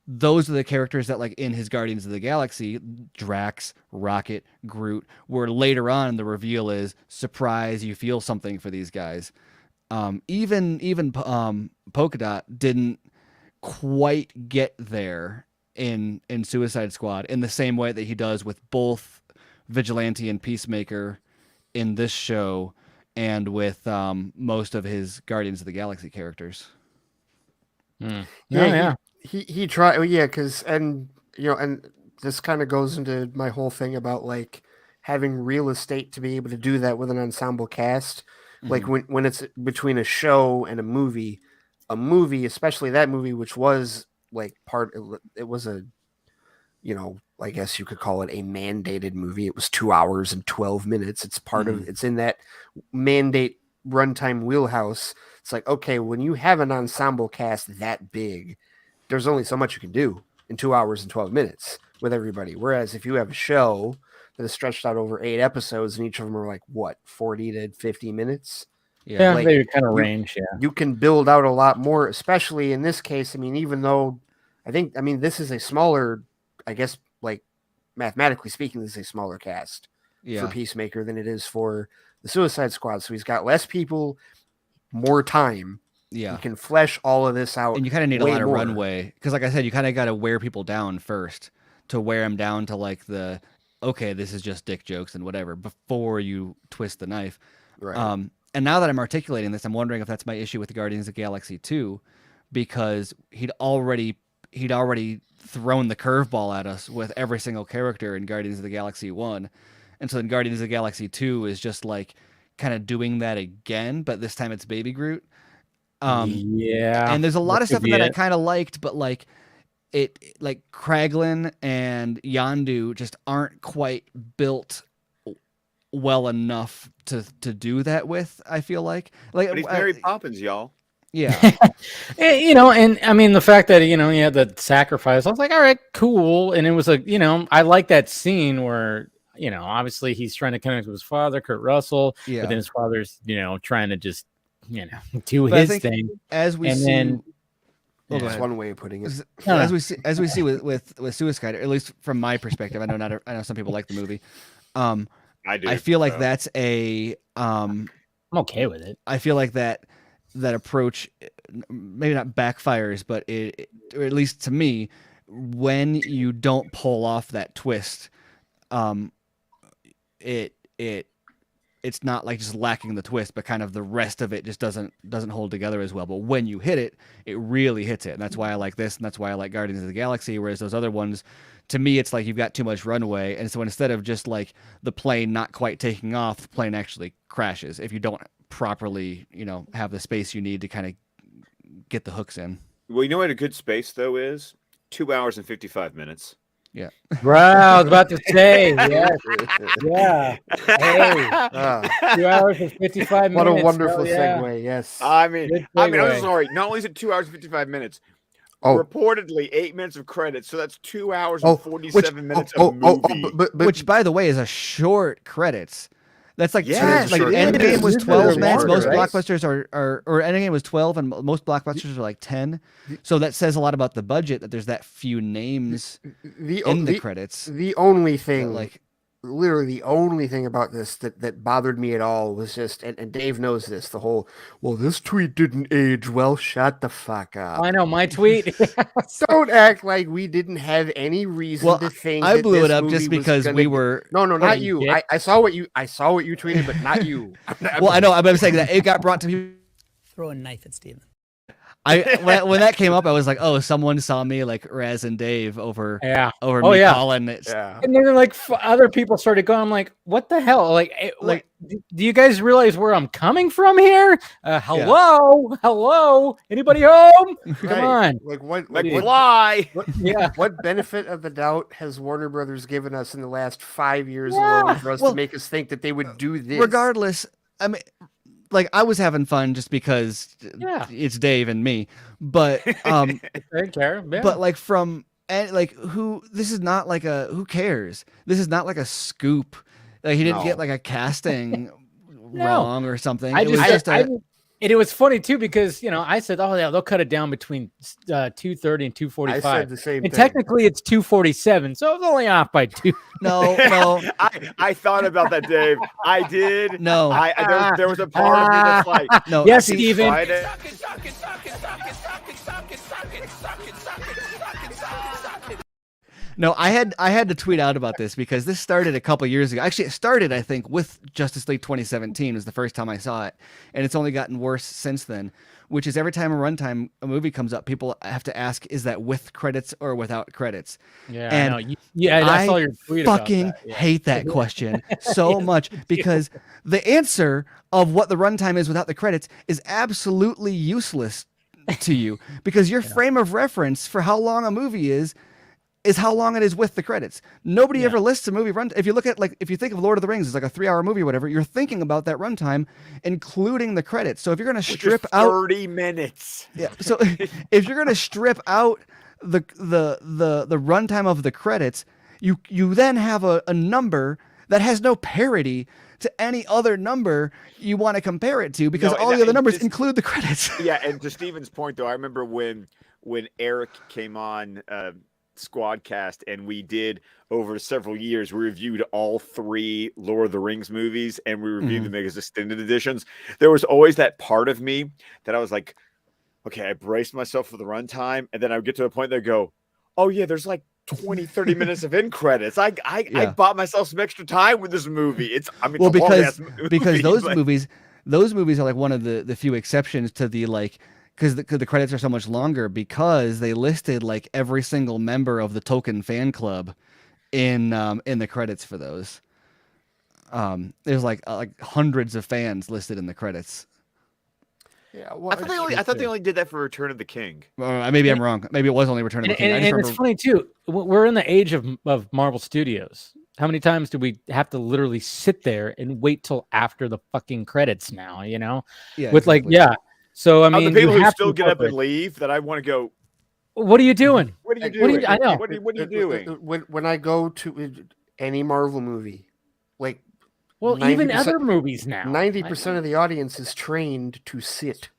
those are the characters that, like in his Guardians of the Galaxy, Drax, Rocket, Groot, where later on the reveal is, surprise, you feel something for these guys. Even Polka Dot didn't quite get there in Suicide Squad in the same way that he does with both Vigilante and Peacemaker in this show and with most of his Guardians of the Galaxy characters. He tried, because and this kind of goes into my whole thing about like having real estate to be able to do that with an ensemble cast. Like when it's between a show and a movie, especially that movie, which was like it was a, I guess you could call it a mandated movie. It was 2 hours and 12 minutes. It's part of, it's in that mandate runtime wheelhouse. It's like, okay, when you have an ensemble cast that big, there's only so much you can do in 2 hours and 12 minutes with everybody. Whereas if you have a show that is stretched out over 8 episodes and each of them are like, what, 40 to 50 minutes? Yeah, like, they kind of range, You can build out a lot more, especially in this case. I mean, even though this is a smaller, I guess, like mathematically speaking, this is a smaller cast for Peacemaker than it is for the Suicide Squad. So he's got less people, more time. Yeah. You can flesh all of this out. And you kind of need a lot of runway. Because like I said, you kind of got to wear people down first to wear them down to like okay, this is just dick jokes and whatever before you twist the knife. Right. And now that I'm articulating this, I'm wondering if that's my issue with the Guardians of the Galaxy 2, because he'd already thrown the curveball at us with every single character in Guardians of the Galaxy 1. And so then Guardians of the Galaxy 2 is just like kind of doing that again, but this time it's Baby Groot. Yeah. And there's a lot that of could stuff in be that I it. kind of liked, but like Kraglin and Yondu just aren't quite built well enough to do that with. I feel like But he's Mary Poppins, y'all. yeah. And I mean the fact that he had the sacrifice, I was like, all right, cool. And it was like, I like that scene where obviously he's trying to connect with his father, Kurt Russell, Yeah. but then his father's trying to just do But I his think thing. as we And see, then go That's ahead. one way of putting it. No, as no. we see with Suicide, at least from my perspective, I know some people like the movie. I do. I feel like so. that's a I'm okay with it. I feel like that approach maybe not backfires, but or at least to me, when you don't pull off that twist, it's not like just lacking the twist, but kind of the rest of it just doesn't hold together as well. But when you hit it, it really hits it, and that's why I like this, and that's why I like Guardians of the Galaxy. Whereas those other ones, to me, it's like you've got too much runway, and so instead of just like the plane not quite taking off, the plane actually crashes if you don't properly, have the space you need to kind of get the hooks in. Well, you know what a good space though is? 2 hours and 55 minutes. Yeah. Bro, I was about to say, yes. Yeah. Hey, 2 hours and 55 minutes. What a wonderful yeah. segue. Yes. I mean, Good I'm segue. sorry. Not only is it 2 hours and 55 minutes, Oh. reportedly 8 minutes of credits. So that's 2 hours Oh, and 47 minutes of movie. but Which, by the way, is a short credits. That's like Yes, like it Endgame is. was It's 12 very minutes. longer, Most right? blockbusters are or Endgame was 12, and most blockbusters are like 10. So that says a lot about the budget that there's that few names in the credits. The only thing, Like, literally the only thing about this that bothered me at all was just, and Dave knows this, the whole, well, this tweet didn't age well. Shut the fuck up. I know my tweet. Don't act like we didn't have any reason to think I that blew this it up movie just was because gonna we be- were. No, not you you. dick. I saw what you tweeted, but not you. Well, I know. I'm saying that it got brought to me. Throw a knife at Steven. When that came up, I was like, oh, someone saw me like Raz and Dave over Yeah. me yeah. calling it. Yeah. And then like other people started going. I'm like, what the hell? Like, do you guys realize where I'm coming from here? Hello, anybody home? Come Right. on. Like what? McFly. Yeah. What benefit of the doubt has Warner Brothers given us in the last 5 years Yeah. alone for us Well, to make us think that they would do this? Regardless, I mean, like I was having fun just because it's Dave and me, but I care. Yeah. but like this is not like who cares? This is not like a scoop. Like he didn't No. get like a casting wrong or something. And it was funny too because I said, oh yeah, they'll cut it down between 2:30 and 2:45. I said the same and thing. Technically it's 2:47, so it was only off by 2. No. I thought about that, Dave. I did. No. There was a part of me that's like, No. Yes, see, Steven. Friday. No, I had to tweet out about this because this started a couple years ago. Actually, it started, I think, with Justice League 2017 was the first time I saw it, and it's only gotten worse since then. Which is every time a movie comes up, people have to ask, is that with credits or without credits? Yeah, And I know. I saw your tweet fucking about that. Yeah. hate that question so much because the answer of what the runtime is without the credits is absolutely useless to you because your frame of reference for how long a movie is how long it is with the credits. Nobody ever lists a movie run. If you look at if you think of Lord of the Rings as like a 3-hour movie or whatever, you're thinking about that runtime, including the credits. So if you're going to strip out 30 minutes. Yeah. So if you're going to strip out the runtime of the credits, you then have a number that has no parity to any other number you want to compare it to because all the other numbers include the credits. Yeah, and to Steven's point though, I remember when Eric came on Squadcast and we did over several years, we reviewed all 3 Lord of the Rings movies and we reviewed them as extended editions. There was always that part of me that I was like, okay, I braced myself for the runtime, and then I would get to a point that I go, oh yeah, there's like 20-30 minutes of end credits. I bought myself some extra time with this movie. Because those movies are like one of the few exceptions to the because the credits are so much longer because they listed like every single member of the Tolkien fan club in the credits for those. There's like hundreds of fans listed in the credits. Yeah, well, I thought they only did that for Return of the King. Maybe I'm wrong. Maybe it was only Return of the King. I just And remember... it's funny too. We're in the age of Marvel Studios. How many times do we have to literally sit there and wait till after the fucking credits now? You know, Yeah, with exactly. So I mean, the people you who have still to get up and incorporate- leave. That I want to go. What are you doing? What are you What do doing? you- I know. What are you doing? When I go to any Marvel movie, like Well, even 90% other movies now. 90% of the audience is trained to sit,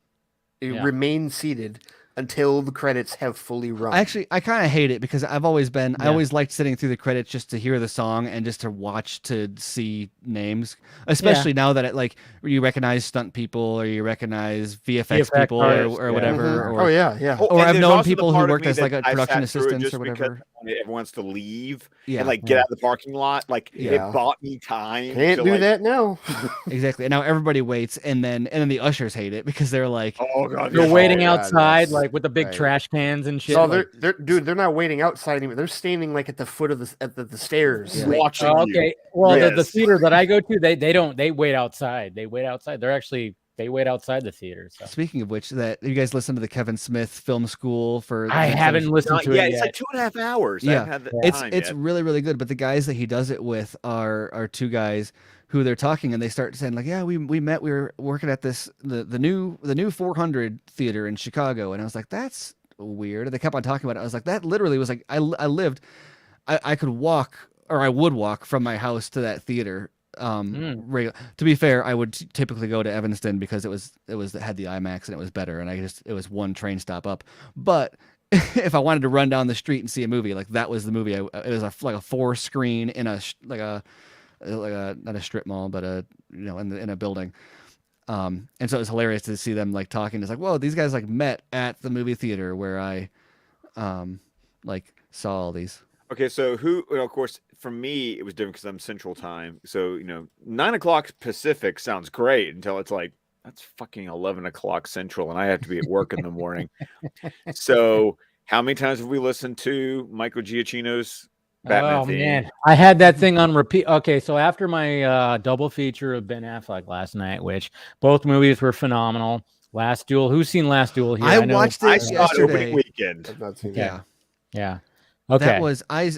remain seated until the credits have fully run. I kind of hate it because I've always been, I Yeah. always liked sitting through the credits just to hear the song and just to watch to see names, especially now that it like you recognize stunt people or you recognize VFX people artists, or yeah. whatever. Or, Oh yeah. Oh, Or and I've there's known also the people who part of worked me as like that a I production sat through it assistants just or because whatever. everyone wants to leave Yeah. and like get out of the parking lot. Like Yeah. it bought me time. Can't to, do like, that now. Exactly. And now everybody waits, and then the ushers hate it because they're like, Oh god, You're yes. waiting God, outside, yes. like with the big Right. trash cans and shit. No, like- they're not waiting outside anymore. They're standing like at the foot of the stairs. Yeah. Like, watching Oh, you. okay. Well, the Yes. theater that I go to, they wait outside. They wait outside. They wait outside the theater. So Speaking of which, that you guys listen to the Kevin Smith film school for? I haven't listened to Yeah, it it's yet. like 2.5 hours. I Yeah. haven't had the time It's yet. really really good. But the guys that he does it with are two guys who they're talking, and they start saying like, yeah, we met, we were working at this the new 400 theater in Chicago, and I was like, that's weird. And they kept on talking about it. I was like, that literally was like I lived, I could walk, or I would walk from my house to that theater. To be fair, I would typically go to Evanston because it had the IMAX and it was better, and it was one train stop up. But if I wanted to run down the street and see a movie, like that was the movie. It was like a 4-screen in a not a strip mall, but in a building. And so it was hilarious to see them like talking. It's like, whoa, these guys like met at the movie theater where I like saw all these. Okay, so of course, for me, it was different because I'm Central Time. So, 9 o'clock Pacific sounds great until it's like, that's fucking 11 o'clock Central, and I have to be at work in the morning. So, how many times have we listened to Michael Giacchino's Batman theme? Man, I had that thing on repeat. Okay, so after my double feature of Ben Affleck last night, which both movies were phenomenal. Last Duel. Who's seen Last Duel here? I know- watched it I saw it yesterday. opening weekend. I've not seen that. Yeah. Yeah. Okay. That was I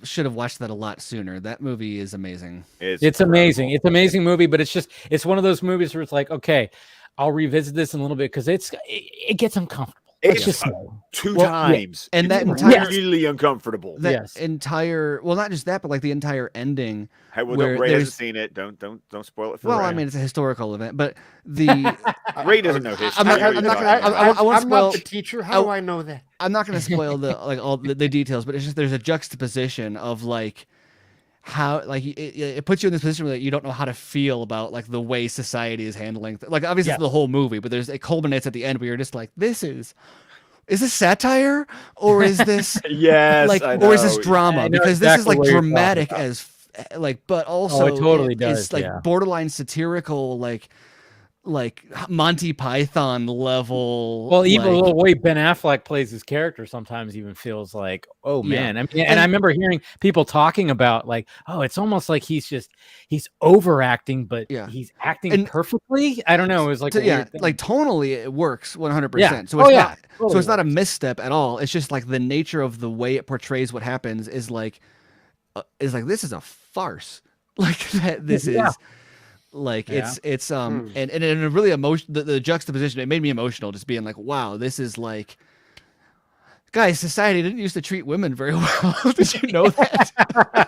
should have watched that a lot sooner. That movie is amazing. It's amazing. It's an amazing movie, but it's one of those movies where it's like, okay, I'll revisit this in a little bit because it gets uncomfortable. Let's It's just say. two Well, times. and that It's entire- really uncomfortable. That Yes. entire, well, not just that, but like the entire ending. Hey, well, where Ray there's- hasn't seen it. Don't spoil it for Well, Ray. I mean, it's a historical event, but the Ray doesn't know history. I'm not- What are you I'm not- talking I- about? I won't I'm not spoil- the teacher. How do I know that? I'm not going to spoil the like all the details, but it's just there's a juxtaposition of like how like it puts you in this position where you don't know how to feel about like the way society is handling like obviously it's the whole movie, but it culminates at the end where you're just like, this is this satire or is this Yes, like I or is this know. drama? I know Because this is exactly like what you're talking dramatic about. as like, but also it totally it's does, like yeah. borderline satirical, like Monty Python level. Well, even like, the way Ben Affleck plays his character sometimes even feels like, oh Yeah. man. I mean, and I remember hearing people talking about like, oh, it's almost like he's overacting, but Yeah. he's acting And- perfectly. I don't know. It was like, a yeah, weird thing. like tonally it works 100%. Yeah. So it's Oh, yeah. not Totally so it's not a works. misstep at all. It's just like the nature of the way it portrays what happens is like this is a farce. Like that this Yeah. is like Yeah. it's and a really the juxtaposition, it made me emotional just being like, wow, this is like, guys, society didn't used to treat women very well. Did you know that?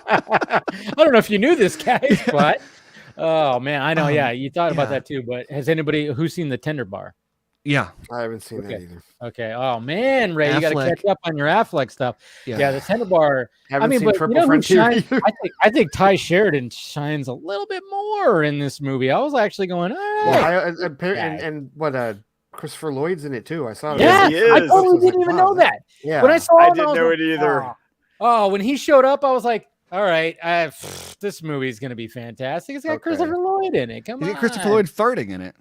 I don't know if you knew this, guys, but oh man, I know. Yeah, you thought about yeah. that too. But has anybody who's seen the Tender Bar? Yeah. I haven't seen that Okay. either. Okay. Oh man, Ray, you got to Affleck. catch up on your Affleck stuff. Yeah, the Tender Bar. Haven't seen but Triple you know who Frontier shines? either. I think Ty Sheridan shines a little bit more in this movie. I was actually going, all right. And what Christopher Lloyd's in it too. I saw it. Yeah, he I is. totally was like, didn't even wow, know that. Yeah. When I saw I him, didn't was know like, it either. Oh, when he showed up, I was like, all right, this movie's gonna be fantastic. It's got Okay. Christopher Lloyd in it. Come You on, get Christopher Lloyd farting in it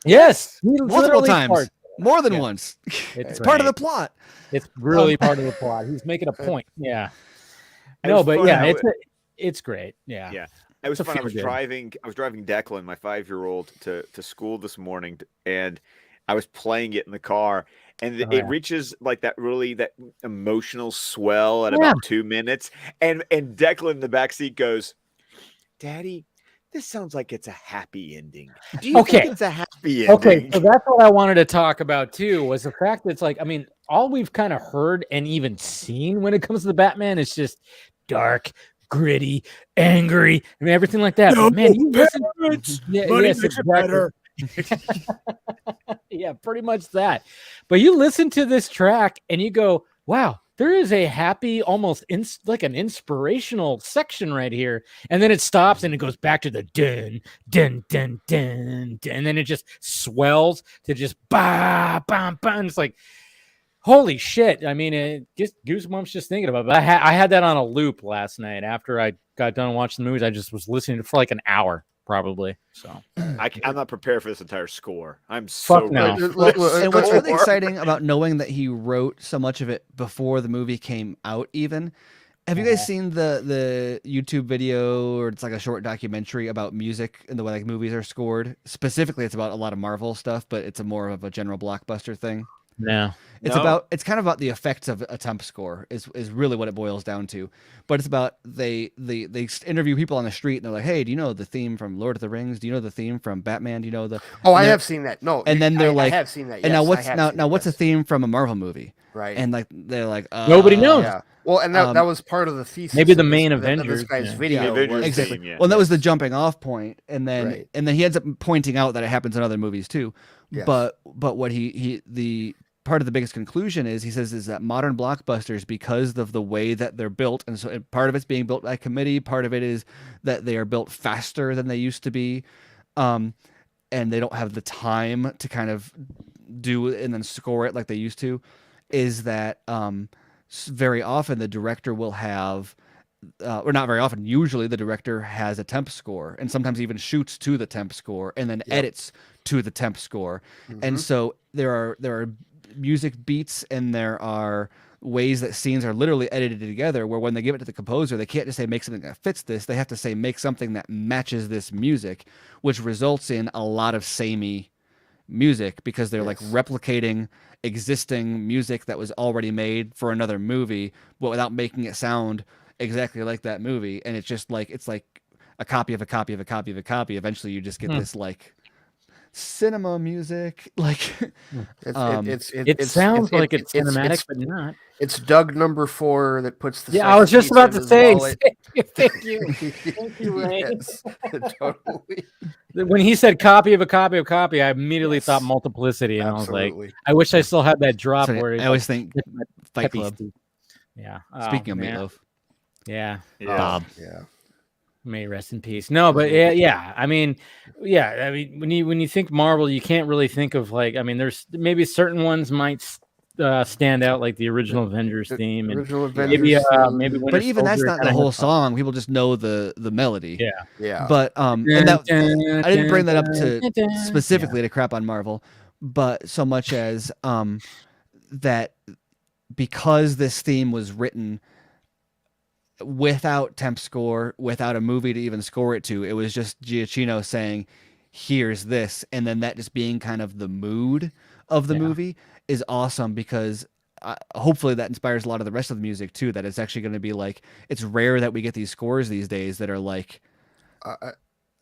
Yes, he multiple literally times. farts. More than Yeah. once. It's It's part of the great. plot. It's really part of the plot. He's making a point. Yeah. It No, was but fun yeah, how it's great. Yeah. Yeah. It was It's a fun. I was feel-good. driving Declan, my 5-year-old, to school this morning, and I was playing it in the car, and it reaches like that emotional swell at about 2 minutes, and Declan in the backseat goes, "Daddy, this sounds like it's a happy ending. Do you think it's a happy ending?" Okay, so that's what I wanted to talk about too, was the fact that it's like, I mean, all we've kind of heard and even seen when it comes to the Batman is just dark, gritty, angry. I mean, everything like that. But man, you listen. Yes, exactly. Yeah, pretty much that. But you listen to this track and you go, wow, there is a happy, almost like an inspirational section right here. And then it stops and it goes back to the dun, dun, dun, dun, dun, and then it just swells to just ba, bam, bam. It's like, holy shit. I mean, it just goosebumps just thinking about it. But I had that on a loop last night after I got done watching the movies. I just was listening to it for like an hour. Probably. So I'm not prepared for this entire score. I'm so no. And what's really exciting about knowing that he wrote so much of it before the movie came out, even. Have you guys seen the YouTube video, or it's like a short documentary about music and the way like movies are scored? Specifically, it's about a lot of Marvel stuff, but it's a more of a general blockbuster thing. No. It's kind of about the effects of a temp score is really what it boils down to. But it's about they interview people on the street and they're like, hey, do you know the theme from Lord of the Rings? Do you know the theme from Batman? Do you know the I have seen that. No. And then they're like, I have seen that. Yes, and now what's a theme from a Marvel movie? Right. And like they're like nobody knows. Yeah. Well, and that was part of the thesis. Maybe the of main this Avengers guy's video. Avengers exactly. theme, Well, that was the jumping off point, and then Right. he ends up pointing out that it happens in other movies too. Yes. But what the part of the biggest conclusion is, he says, is that modern blockbusters, because of the way that they're built, and so part of it's being built by committee, part of it is that they are built faster than they used to be, and they don't have the time to kind of do it and then score it like they used to, is that very often the director will have, or not very often, usually the director has a temp score and sometimes even shoots to the temp score and then edits to the temp score. And so there are music beats and there are ways that scenes are literally edited together, where when they give it to the composer, they can't just say make something that fits this, they have to say make something that matches this music, which results in a lot of samey music, because they're like replicating existing music that was already made for another movie, but without making it sound exactly like that movie. And it's just like, it's like a copy of a copy of a copy of a copy. Eventually you just get this like cinema music, like it sounds like it's cinematic, but not. It's Doug number 4 that puts the. Yeah, I was just about to say. Thank you. Thank you, Ray. Yes, totally. When he said copy of a copy of a copy, I immediately thought multiplicity, and Absolutely. I was like, I wish I still had that drop. So where I always think Fight Club. Yeah. Speaking of Meatloaf. Yeah. Bob. Yeah. May rest in peace. No, but yeah. I mean, when you think Marvel, you can't really think of like. I mean, there's maybe certain ones might stand out, like the original Avengers theme, and maybe Winter but even that's Soldier not the whole song. People just know the melody. Yeah. But and that, I didn't bring that up to specifically to crap on Marvel, but so much as that because this theme was written without temp score, without a movie to even score it to, it was just Giacchino saying, here's this, and then that just being kind of the mood of the movie is awesome, because hopefully that inspires a lot of the rest of the music too, that it's actually going to be like, it's rare that we get these scores these days that are like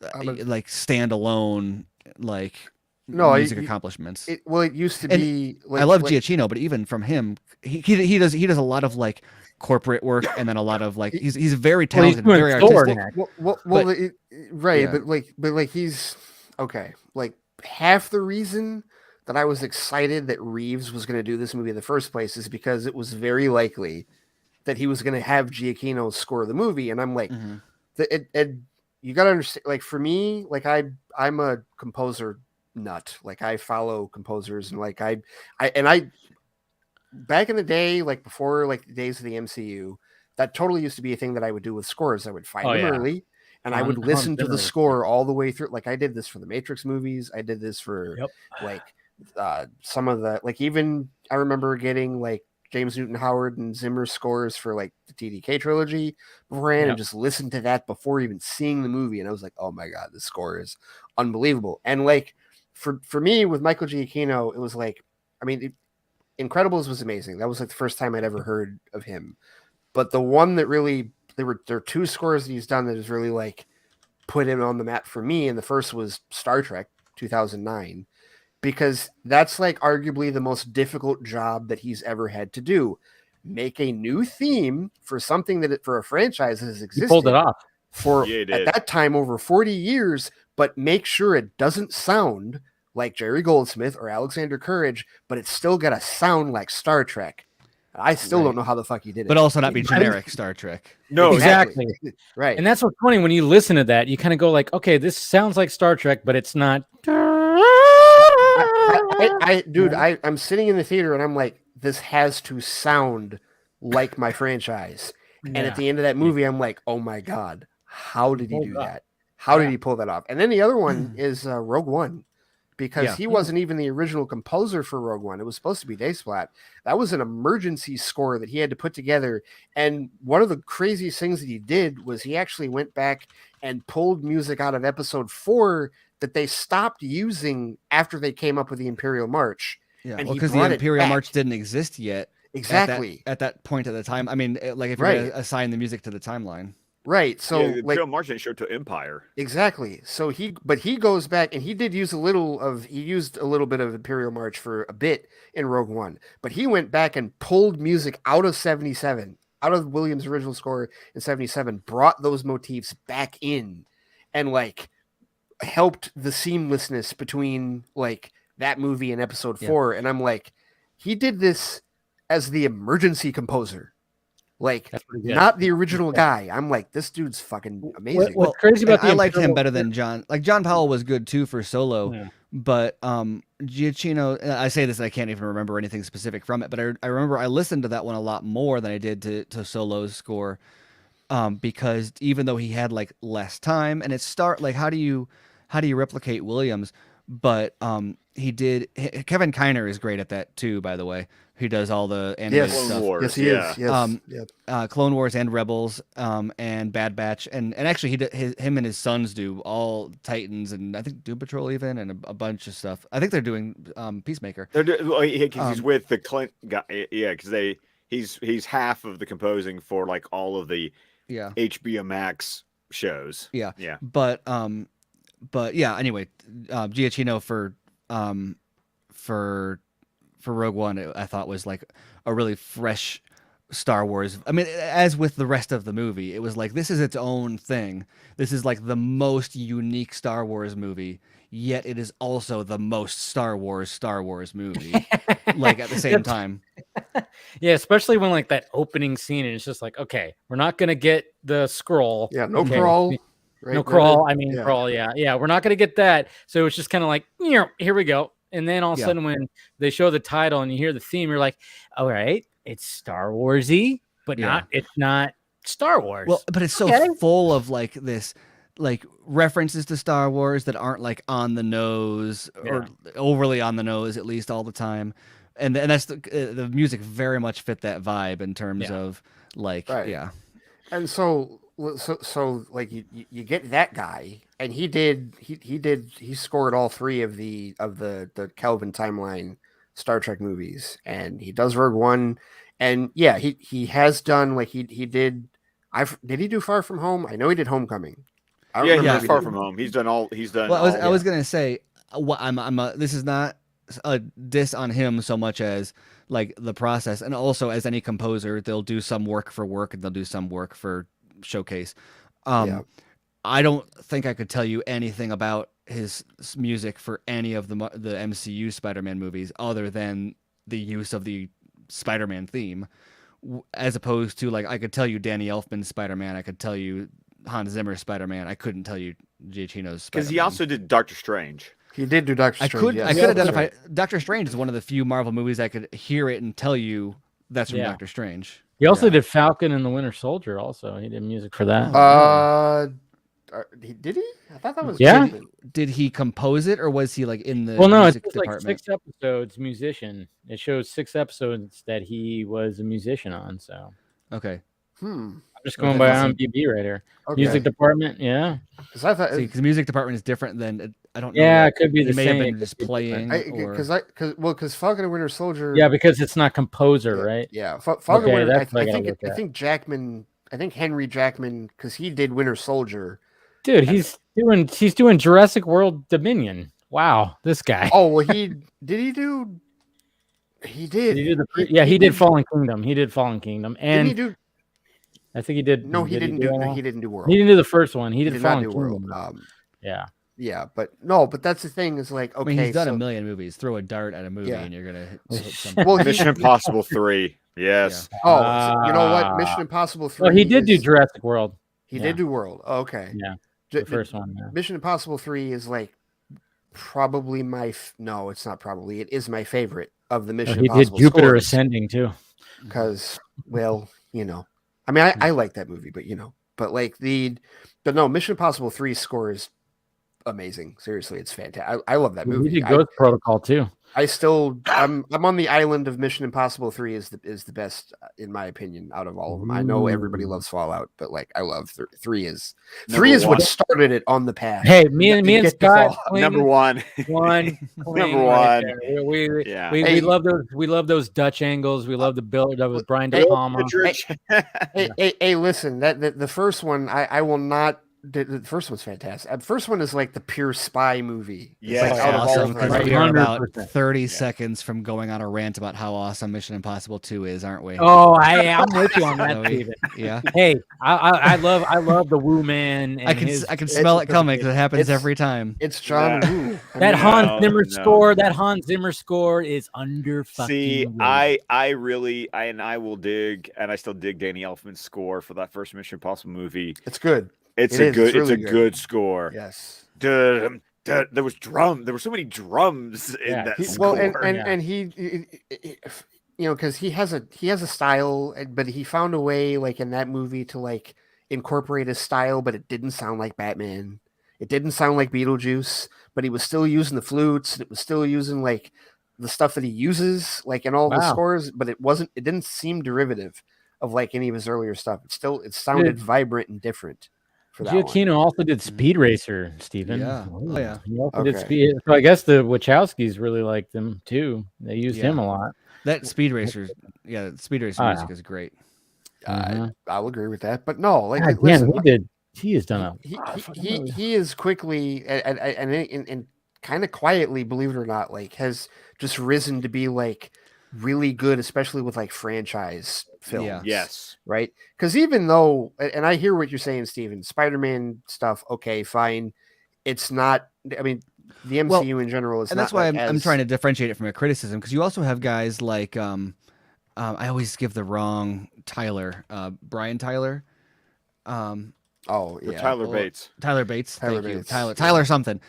standalone, like music accomplishments. It used to be like, I love Giacchino, but even from him, he does a lot of like corporate work, and then a lot of like he's very talented, very artistic. But he's okay. Like half the reason that I was excited that Reeves was going to do this movie in the first place is because it was very likely that he was going to have Giacchino score the movie, and I'm like, you got to understand. Like for me, like I'm a composer nut. Like I follow composers, and like I back in the day, like before like the days of the MCU, that totally used to be a thing that I would do with scores. I would find them early, and I would listen to the score all the way through. Like I did this for the Matrix movies. I did this for like some of the, like, even I remember getting like James Newton Howard and Zimmer scores for like the TDK trilogy beforehand, and just listened to that before even seeing the movie. And I was like, oh my God, this score is unbelievable. And like for me with Michael Giacchino, it was like, I mean, Incredibles was amazing. That was like the first time I'd ever heard of him. But the one that really there are 2 scores that he's done that has really like put him on the map for me. And the first was Star Trek 2009, because that's like arguably the most difficult job that he's ever had to do. Make a new theme for something for a franchise that has existed. He pulled it off for Yeah, at that time over 40 years, but make sure it doesn't sound like Jerry Goldsmith or Alexander Courage, but it's still got to sound like Star Trek. I still don't know how the fuck he did it. But also not be generic Star Trek. No, exactly. Right. And that's what's funny when you listen to that. You kind of go like, okay, this sounds like Star Trek, but it's not. Dude, I'm sitting in the theater and I'm like, this has to sound like my franchise. And at the end of that movie, I'm like, oh my God, how did he do that? How did he pull that off? And then the other one is Rogue One, because he wasn't even the original composer for Rogue One. It was supposed to be Dave Splat. That was an emergency score that he had to put together. And one of the craziest things that he did was he actually went back and pulled music out of episode 4 that they stopped using after they came up with the Imperial March. Yeah, and because the Imperial March didn't exist yet. Exactly. At that point of the time. I mean, like if you're going to assign the music to the timeline. Right. So the Imperial March didn't show to Empire. Exactly. So he goes back and he did use he used a little bit of Imperial March for a bit in Rogue One, but he went back and pulled music out of 77, out of Williams' original score in 77, brought those motifs back in and like helped the seamlessness between like that movie and episode 4. And I'm like, he did this as the emergency composer. Like, not the original guy. I'm like, this dude's fucking amazing. What's crazy about I liked him better than John. Like, John Powell was good too for Solo, but Giacchino, I say this, I can't even remember anything specific from it, but I remember I listened to that one a lot more than I did to Solo's score, because even though he had like less time, and how do you replicate Williams? But Kevin Kiner is great at that too, by the way. He does all the animated stuff. Clone Wars, yes, he is. Yes. Clone Wars and Rebels, and Bad Batch, and actually him and his sons do all Titans, and I think Doom Patrol even, and a bunch of stuff. I think they're doing Peacemaker. He's with the Clint guy, because he's half of the composing for like all of the HBO Max shows. Yeah. But yeah. Anyway, Giacchino for Rogue One, I thought was like a really fresh Star Wars. I mean, as with the rest of the movie, it was like, this is its own thing. This is like the most unique Star Wars movie, yet it is also the most Star Wars movie, like at the same time. Yeah, especially when like that opening scene, and it's just like, okay, we're not going to get the scroll. Yeah, no crawl. Right? No crawl. I mean, crawl. Yeah, we're not going to get that. So it's just kind of like, here we go. And then all of a sudden, when they show the title and you hear the theme, you're like, all right, it's Star Wars-y, but it's not Star Wars. Well, but it's so full of like this, like references to Star Wars that aren't like on the nose or overly on the nose, at least all the time. And that's the music very much fit that vibe in terms of like, And so like you get that guy, and he scored all 3 of the Kelvin timeline Star Trek movies, and he does Rogue One, and he has done like he did. Did he do Far From Home? I know he did Homecoming. Far From Home. He's done. Well, I was gonna say, this is not a diss on him so much as like the process, and also as any composer, they'll do some work for work and they'll do some work for showcase. I don't think I could tell you anything about his music for any of the MCU Spider-Man movies other than the use of the Spider-Man theme, as opposed to like I could tell you Danny Elfman's Spider-Man, I could tell you Hans Zimmer's Spider-Man, I couldn't tell you Giacchino's Spider-Man. Because he also did Doctor Strange. He did do Doctor Strange. I could identify Doctor Strange is one of the few Marvel movies I could hear it and tell you that's from Doctor Strange. He also did Falcon and the Winter Soldier. Also, he did music for that. Did he? I thought that was Did he compose it, or was he like in the music department? Like 6 episodes musician. It shows 6 episodes that he was a musician on. So okay. I'm just going by IMDb right here. Okay. Music department, because I thought because music department is different than I don't know. Yeah, what- it could be he the may same. have been It just could be different. playing. Or... Because Falcon and Winter Soldier. Yeah, because it's not composer, right? Yeah, Falcon Okay, Winter. that's what I gotta look I at. think Jackman. I think Henry Jackman, because he did Winter Soldier. Dude, he's doing Jurassic World Dominion. Wow, this guy. Oh well, he did. He did. He did Fallen Kingdom. He did Fallen Kingdom, and Didn't he do? I think he did. No, he didn't do. He didn't do World. He didn't do the first one. He did not Fallen do Kingdom. World. Yeah. Yeah, but that's the thing is like, okay, I mean, he's done so, a million movies. Throw a dart at a movie Yeah. and you're gonna hit something. well, Mission Impossible 3. Yes. Oh, so you know what? Mission Impossible 3. Well, he did do Jurassic World. He did do World. Oh, okay. Yeah. The The first one. Yeah. Mission Impossible 3 is like probably no, it's not probably. It is my favorite of the Mission He Impossible did Jupiter scores. Ascending too. Because, well, I mean, I like that movie, but but no, Mission Impossible 3 score is amazing. Seriously, it's fantastic. I love that He movie. did Ghost Protocol too. I'm on the island of Mission Impossible 3 is the best in my opinion out of all of them. I know everybody loves Fallout, but like I love 3 is what started it on the path. Hey, me and Scott Number one. Number one. We love those. We love those Dutch angles. We love the build that was Brian De Palma. Hey, listen, that the first one I will not. The first one's fantastic. The first one is like the pure spy movie. Yeah, like out of all awesome. of them. Because we are about 100%. 30 seconds from going on a rant about how awesome Mission Impossible 2 is, aren't we? Oh, I'm with you on that, So Steven. yeah. Hey, I love the Woo Man. And I can smell it coming because it happens every time. It's John Woo. That Hans Zimmer score. That Hans Zimmer score is under fucking. See, rated. I really will dig, and I still dig Danny Elfman's score for that first Mission Impossible movie. It's good. It's really a good score. Yes. There was There were so many drums in that score. Well, and he because he has a style, but he found a way, like in that movie, to like incorporate his style, but it didn't sound like Batman. It didn't sound like Beetlejuice, but he was still using the flutes, and it was still using like the stuff that he uses, like in all the scores, but it didn't seem derivative of like any of his earlier stuff. It sounded vibrant and different. Giacchino also did Speed Racer, Stephen. Yeah. Oh, yeah. He also did Speed. So I guess the Wachowskis really liked them too. They used him a lot. That Speed Racer, Speed Racer music is great. I'll agree with that. But no, like God, listen, he has done he is quickly and kind of quietly, believe it or not, like has just risen to be like really good, especially with like franchise films. Yeah. Yes. Right. Because even though, and I hear what you're saying, Steven, Spider-Man stuff, okay, fine. It's not, I mean, the MCU in general is and not. That's why like I'm trying to differentiate it from a criticism, because you also have guys like I always give the wrong Tyler, Brian Tyler. Oh yeah, Tyler Bates. Tyler Bates. Tyler Thank you. Bates. Tyler something.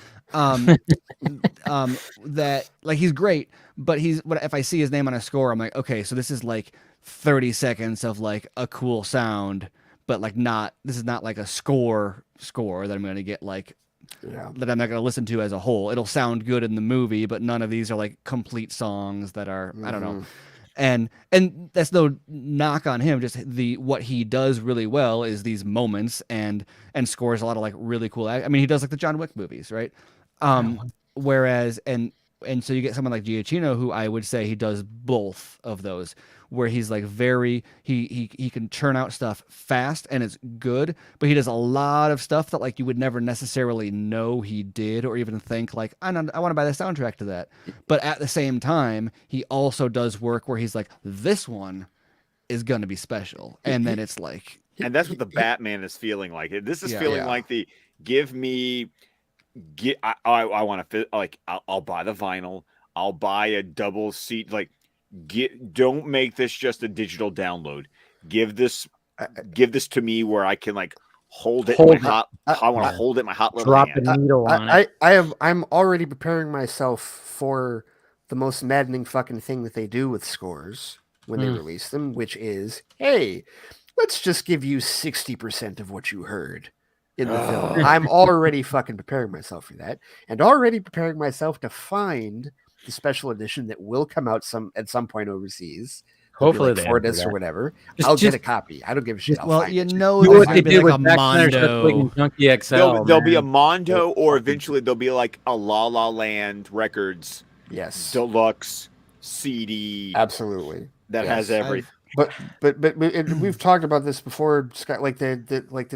That like he's great, but if I see his name on a score, I'm like, okay, so this is like 30 seconds of like a cool sound, but like this is not like a score that I'm gonna get like that I'm not gonna listen to as a whole. It'll sound good in the movie, but none of these are like complete songs that are I don't know. And that's no knock on him. Just what he does really well is these moments and scores a lot of like really cool. I mean, he does like the John Wick movies, right? Whereas and so you get someone like Giacchino, who I would say he does both of those, where he's like he can churn out stuff fast and it's good, but he does a lot of stuff that like you would never necessarily know he did or even think like I want to buy the soundtrack to that. But at the same time, he also does work where he's like, this one is gonna be special, and then it's like, and that's what the Batman is feeling like. This is feeling like the I want to like I'll buy the vinyl, I'll buy a double seat, like don't make this just a digital download. Give this to me where I can like hold it. I want to hold it in my hot little drop hand. the needle on it. I'm already preparing myself for the most maddening fucking thing that they do with scores when they release them, which is, hey, let's just give you 60% of what you heard in the film. I'm already fucking preparing myself for that, and already preparing myself to find the special edition that will come out at some point overseas Hopefully like they 4 do discs or that. whatever. Just- I'll just- get a copy. I don't give a shit. I'll Well, find you it. know, Do there's what gonna they be did like with a Zack Snyder's Justice League and Mondo. Junkie XL. There'll be a man. Mondo, or Fucking- eventually there'll be like a La La Land Records Yes, deluxe CD absolutely. that Yes. has everything. But we've talked about this before, Scott. Like the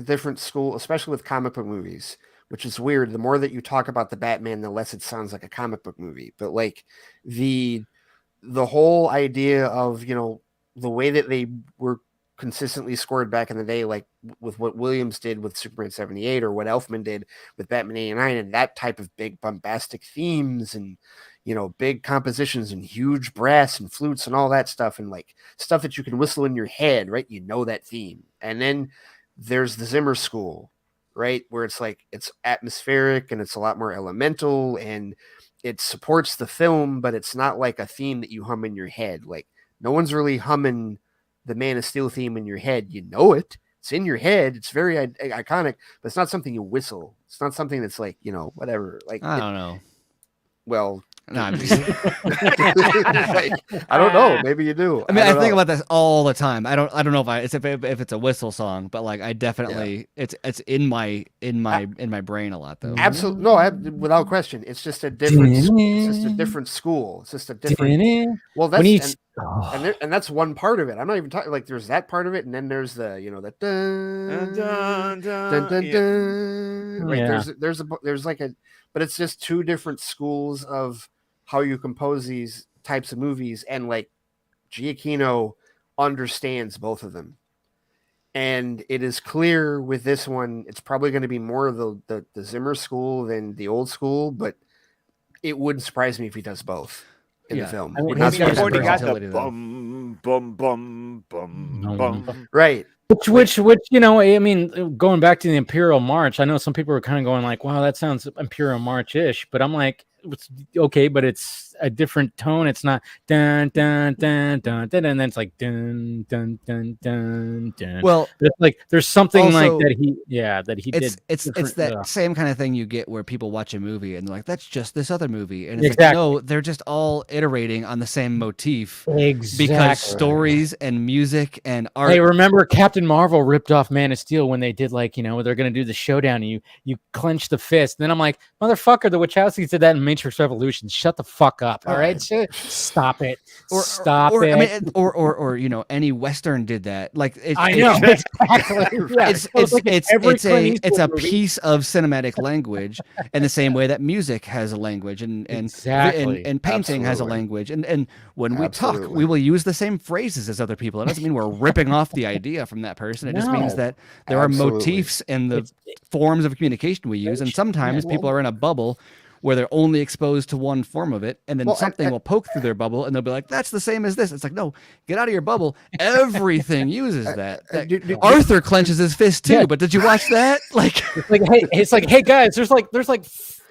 different school, especially with comic book movies, which is weird. The more that you talk about the Batman, the less it sounds like a comic book movie. But like the whole idea of, you know, the way that they were consistently scored back in the day, like with what Williams did with Superman 78 or what Elfman did with Batman 89, and that type of big bombastic themes and, you know, big compositions and huge brass and flutes and all that stuff, and like stuff that you can whistle in your head, right? You know that theme. And then there's the Zimmer school, right? Where it's like, it's atmospheric and it's a lot more elemental and it supports the film, but it's not like a theme that you hum in your head. Like, no one's really humming the Man of Steel theme in your head. You know it. It's in your head. It's very iconic, but it's not something you whistle. It's not something that's like, you know, whatever. Like, I don't know. well, No, I'm just, like, I don't know. Maybe you do. I mean, I don't think know. about this all the time. I don't know if it's a whistle song, but like I definitely it's in my brain a lot though. Absolutely no, without question. It's just a different. It's just a different school. It's just a different. Well, that's When he- and that's one part of it. I'm not even talking like there's that part of it, and then there's the, you know, the dun dun dun dun. Right, Yeah. there's like a, but it's just two different schools of how you compose these types of movies, and like Giacchino understands both of them. And it is clear with this one, it's probably going to be more of the Zimmer school than the old school, but it wouldn't surprise me if he does both in the film. I mean, Would he's not He's got surprise already me. got the versatility, though. bum bum bum bum bum. Right. Which, you know, I mean, going back to the Imperial March, I know some people were kind of going like, wow, that sounds Imperial March-ish, but I'm like, it's okay, but it's a different tone. It's not dun dun dun dun dun, and then it's like dun dun dun dun dun. Well, But it's like there's something like also, that he did. it's different- that same kind of thing you get where people watch a movie and they're like, that's just this other movie, and it's Exactly. like, no, they're just all iterating on the same motif exactly. because stories and music and art. Hey, remember Captain Marvel ripped off Man of Steel when they did, like, you know, they're gonna do the showdown and you clench the fist. And then I'm like, motherfucker, the Wachowskis did that in Matrix Revolution. Shut the fuck up. All right. Stop it. Stop it. I mean, or you know, any Western did that. Like I know exactly. Yeah. It's a piece of cinematic language in the same way that music has a language and Exactly. and painting has a Absolutely. language, and when we talk, Absolutely. we will use the same phrases as other people. It doesn't mean we're ripping off the idea from that person. It just means No. that there are Absolutely. motifs in the forms of communication we use, and sometimes Yeah. people are in a bubble where they're only exposed to one form of it, and then Well, something will poke through their bubble, and they'll be like, "That's the same as this." It's like, no, get out of your bubble. Everything uses that. Arthur clenches his fist too, Yeah. but did you watch that? Like, it's like, hey guys, there's like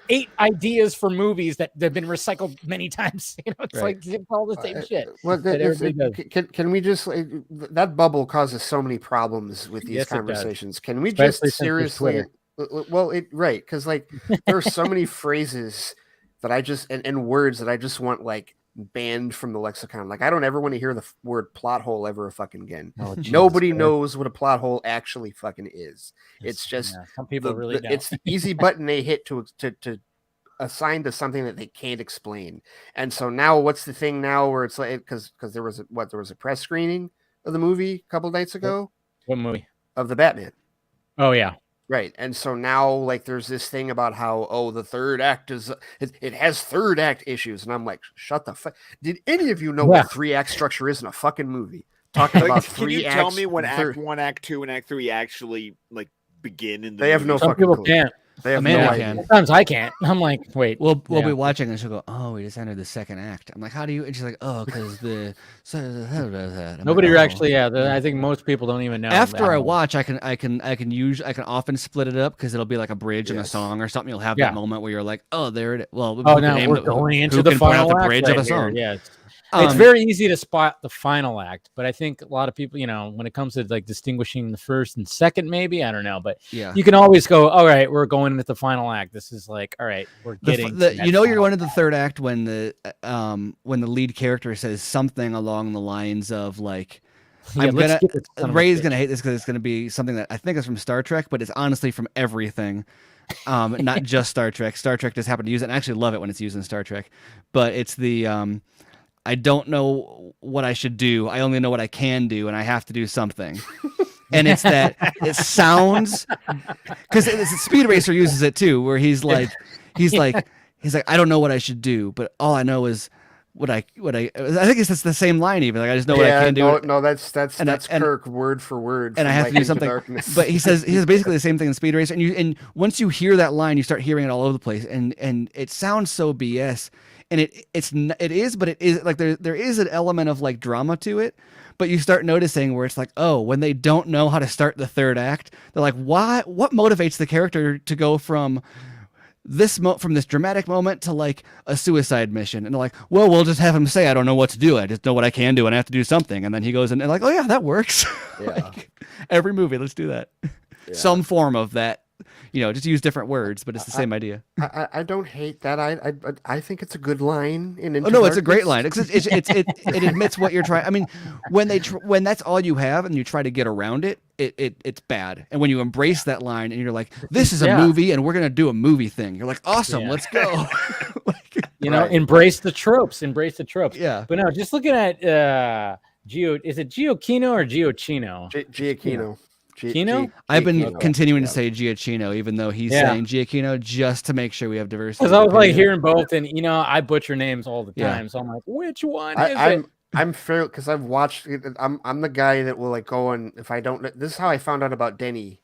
8 ideas for movies that have been recycled many times. You know, it's Right. like it's all the same shit. Well, that everybody does. can we just that bubble causes so many problems with these Yes, it does. conversations. Can we Especially just since there's seriously? Twitter. Well, right, because like there are so many phrases that I just and words that I just want like banned from the lexicon. Like I don't ever want to hear the word plot hole ever fucking again. Oh, Jesus Nobody Christ. knows what a plot hole actually fucking is. It's just Yeah, some people really don't. it's the easy button they hit to assign to something that they can't explain. And so now what's the thing now where it's like because there was a press screening of the movie a couple nights ago What movie? of the Batman. Oh yeah. Right. And so now like there's this thing about how the third act is it has third act issues, and I'm like, shut the fuck. Did any of you know what 3-act structure is in a fucking movie? Talking Like, about can 3 you acts. tell me when third- Act 1, Act 2, and Act 3 actually like begin in the They have movie? no Some fucking people clue. can't. They have Amanda no can. idea. Sometimes I can't. I'm like, wait. we'll Yeah. be watching, and she'll go, "Oh, we just entered the second act." I'm like, "How do you?" And she's like, "Oh, because the." I'm Nobody like, "Oh." actually. I think most people don't even know. After I that. watch, I can often split it up because it'll be like a bridge and a Yes. song or something. You'll have Yeah. that moment where you're like, "Oh, there it is." Well, Oh, who now can we're name going who into the can point out final the act bridge right of a here. song? Yes. It's very easy to spot the final act, but I think a lot of people, when it comes to like distinguishing the first and second, maybe I don't know, but you can always go, all right, we're going into the final act. This is like, all right, we're getting. You're going to the third act when the lead character says something along the lines of like, Ray's gonna hate this because it's gonna be something that I think is from Star Trek, but it's honestly from everything. Not just Star Trek. Star Trek just happened to use it, and I actually love it when it's used in Star Trek. But it's the I don't know what I should do. I only know what I can do, and I have to do something. And it's that it sounds because Speed Racer uses it too, where he's like, I don't know what I should do, but all I know is I think it's the same line even. Like I just know what I can do. No, that's Kirk word for word. And I have to do something. But he says basically the same thing in Speed Racer. And once you hear that line, you start hearing it all over the place, and it sounds so BS. And it is, but it is like there is an element of like drama to it. But you start noticing where it's like, oh, when they don't know how to start the third act, they're like, what motivates the character to go from this dramatic moment to like a suicide mission? And they're like, well, we'll just have him say, I don't know what to do. I just know what I can do and I have to do something. And then he goes in and like, oh yeah, that works. Yeah. Like, every movie, let's do that. Yeah. Some form of that. Just use different words, but it's the same idea. I don't hate that. I think it's a good line. No, it's a great line. It admits what you're trying. I mean, when that's all you have and you try to get around it, it's bad. And when you embrace that line and you're like, this is a movie and we're gonna do a movie thing, you're like, awesome, let's go. Embrace the tropes. Yeah. But no, just looking at is it Giacchino or Giacchino? Giacchino. Kino? I've been continuing to say Giacchino, even though he's saying Giacchino, just to make sure we have diversity. Because I was like hearing both, and I butcher names all the time, so I'm like, which one is it? I'm fair because I've watched. I'm the guy that will like go and if I don't. This is how I found out about Denny.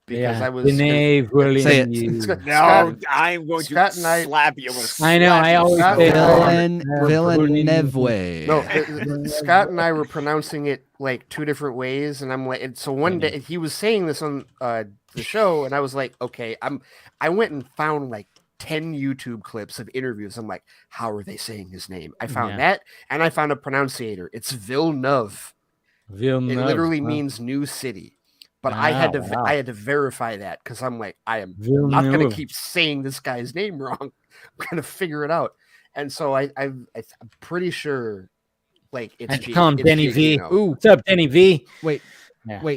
Because I was say it. No, I'm going to slap you. I know. I always say Villeneuve. No, Scott and I were pronouncing it like two different ways, and I'm like, and so one day he was saying this on the show, and I was like, okay, I went and found like 10 YouTube clips of interviews. I'm like, how are they saying his name? I found that, and I found a pronunciator. It's Villeneuve. It literally means new city. But I had to verify that because I'm like, I am not going to keep saying this guy's name wrong. I'm going to figure it out. And so I'm pretty sure, like, it's call him Denny V. Ooh, what's up, Denny V? Wait,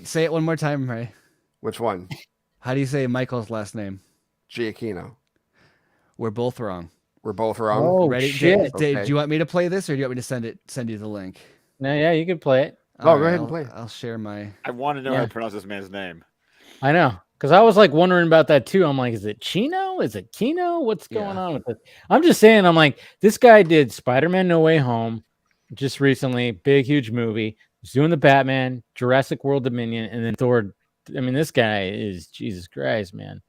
say it one more time, Ray. Which one? How do you say Michael's last name? Giacchino. We're both wrong. Oh, ready? Shit. Do you want me to play this, or do you want me to send you the link? No, yeah, you can play it. Go ahead and play it. I'll share my. I want to know how to pronounce this man's name. I know, because I was like wondering about that too. I'm like, is it Chino? Is it Kino? What's going on with it? I'm just saying. I'm like, this guy did Spider-Man: No Way Home just recently, big huge movie. He's doing the Batman, Jurassic World Dominion, and then Thor. I mean, this guy is Jesus Christ, man.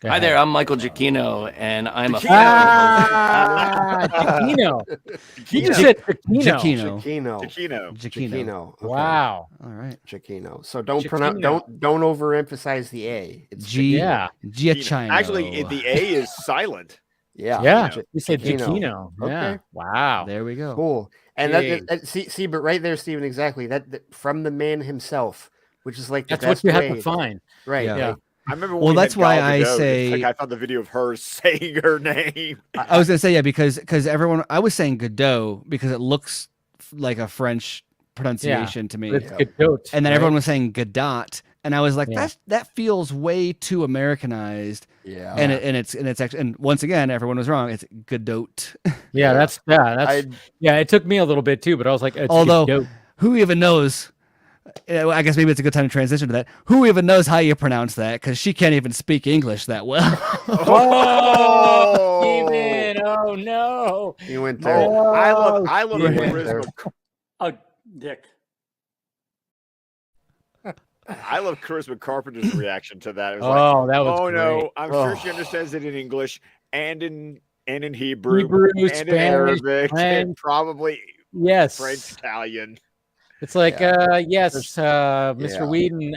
Hi there, I'm Michael Giacchino, and I'm a Giacchino. You just said Giacchino. Okay. Wow. All right. Giacchino. So don't overemphasize the A. It's Giacchino. Actually, the A is silent. Yeah. You said Giacchino. Okay. Yeah. Wow. There we go. Cool. And see, but right there, Stephen, exactly that from the man himself, which is like that's what you have to find. Right. Yeah. I remember. Well, that's why I say. Like I found the video of her saying her name. I was gonna say because everyone. I was saying Godot because it looks like a French pronunciation to me. It's Godot, and then everyone was saying Godot, and I was like, that feels way too Americanized. Yeah. And it's actually, and once again, everyone was wrong. It's Godot. Yeah, it took me a little bit too, but I was like, although Godot. Who even knows? I guess maybe it's a good time to transition to that. Who even knows how you pronounce that? Because she can't even speak English that well. Oh, Steven! Oh no! You went there. I love charisma. Oh, Dick. I love Charisma Carpenter's reaction to that. It was that was great. No, I'm sure she understands it in English and in Hebrew, and Spanish, in Arabic, and probably French, Italian. It's like, yes, Mr. yeah. Whedon,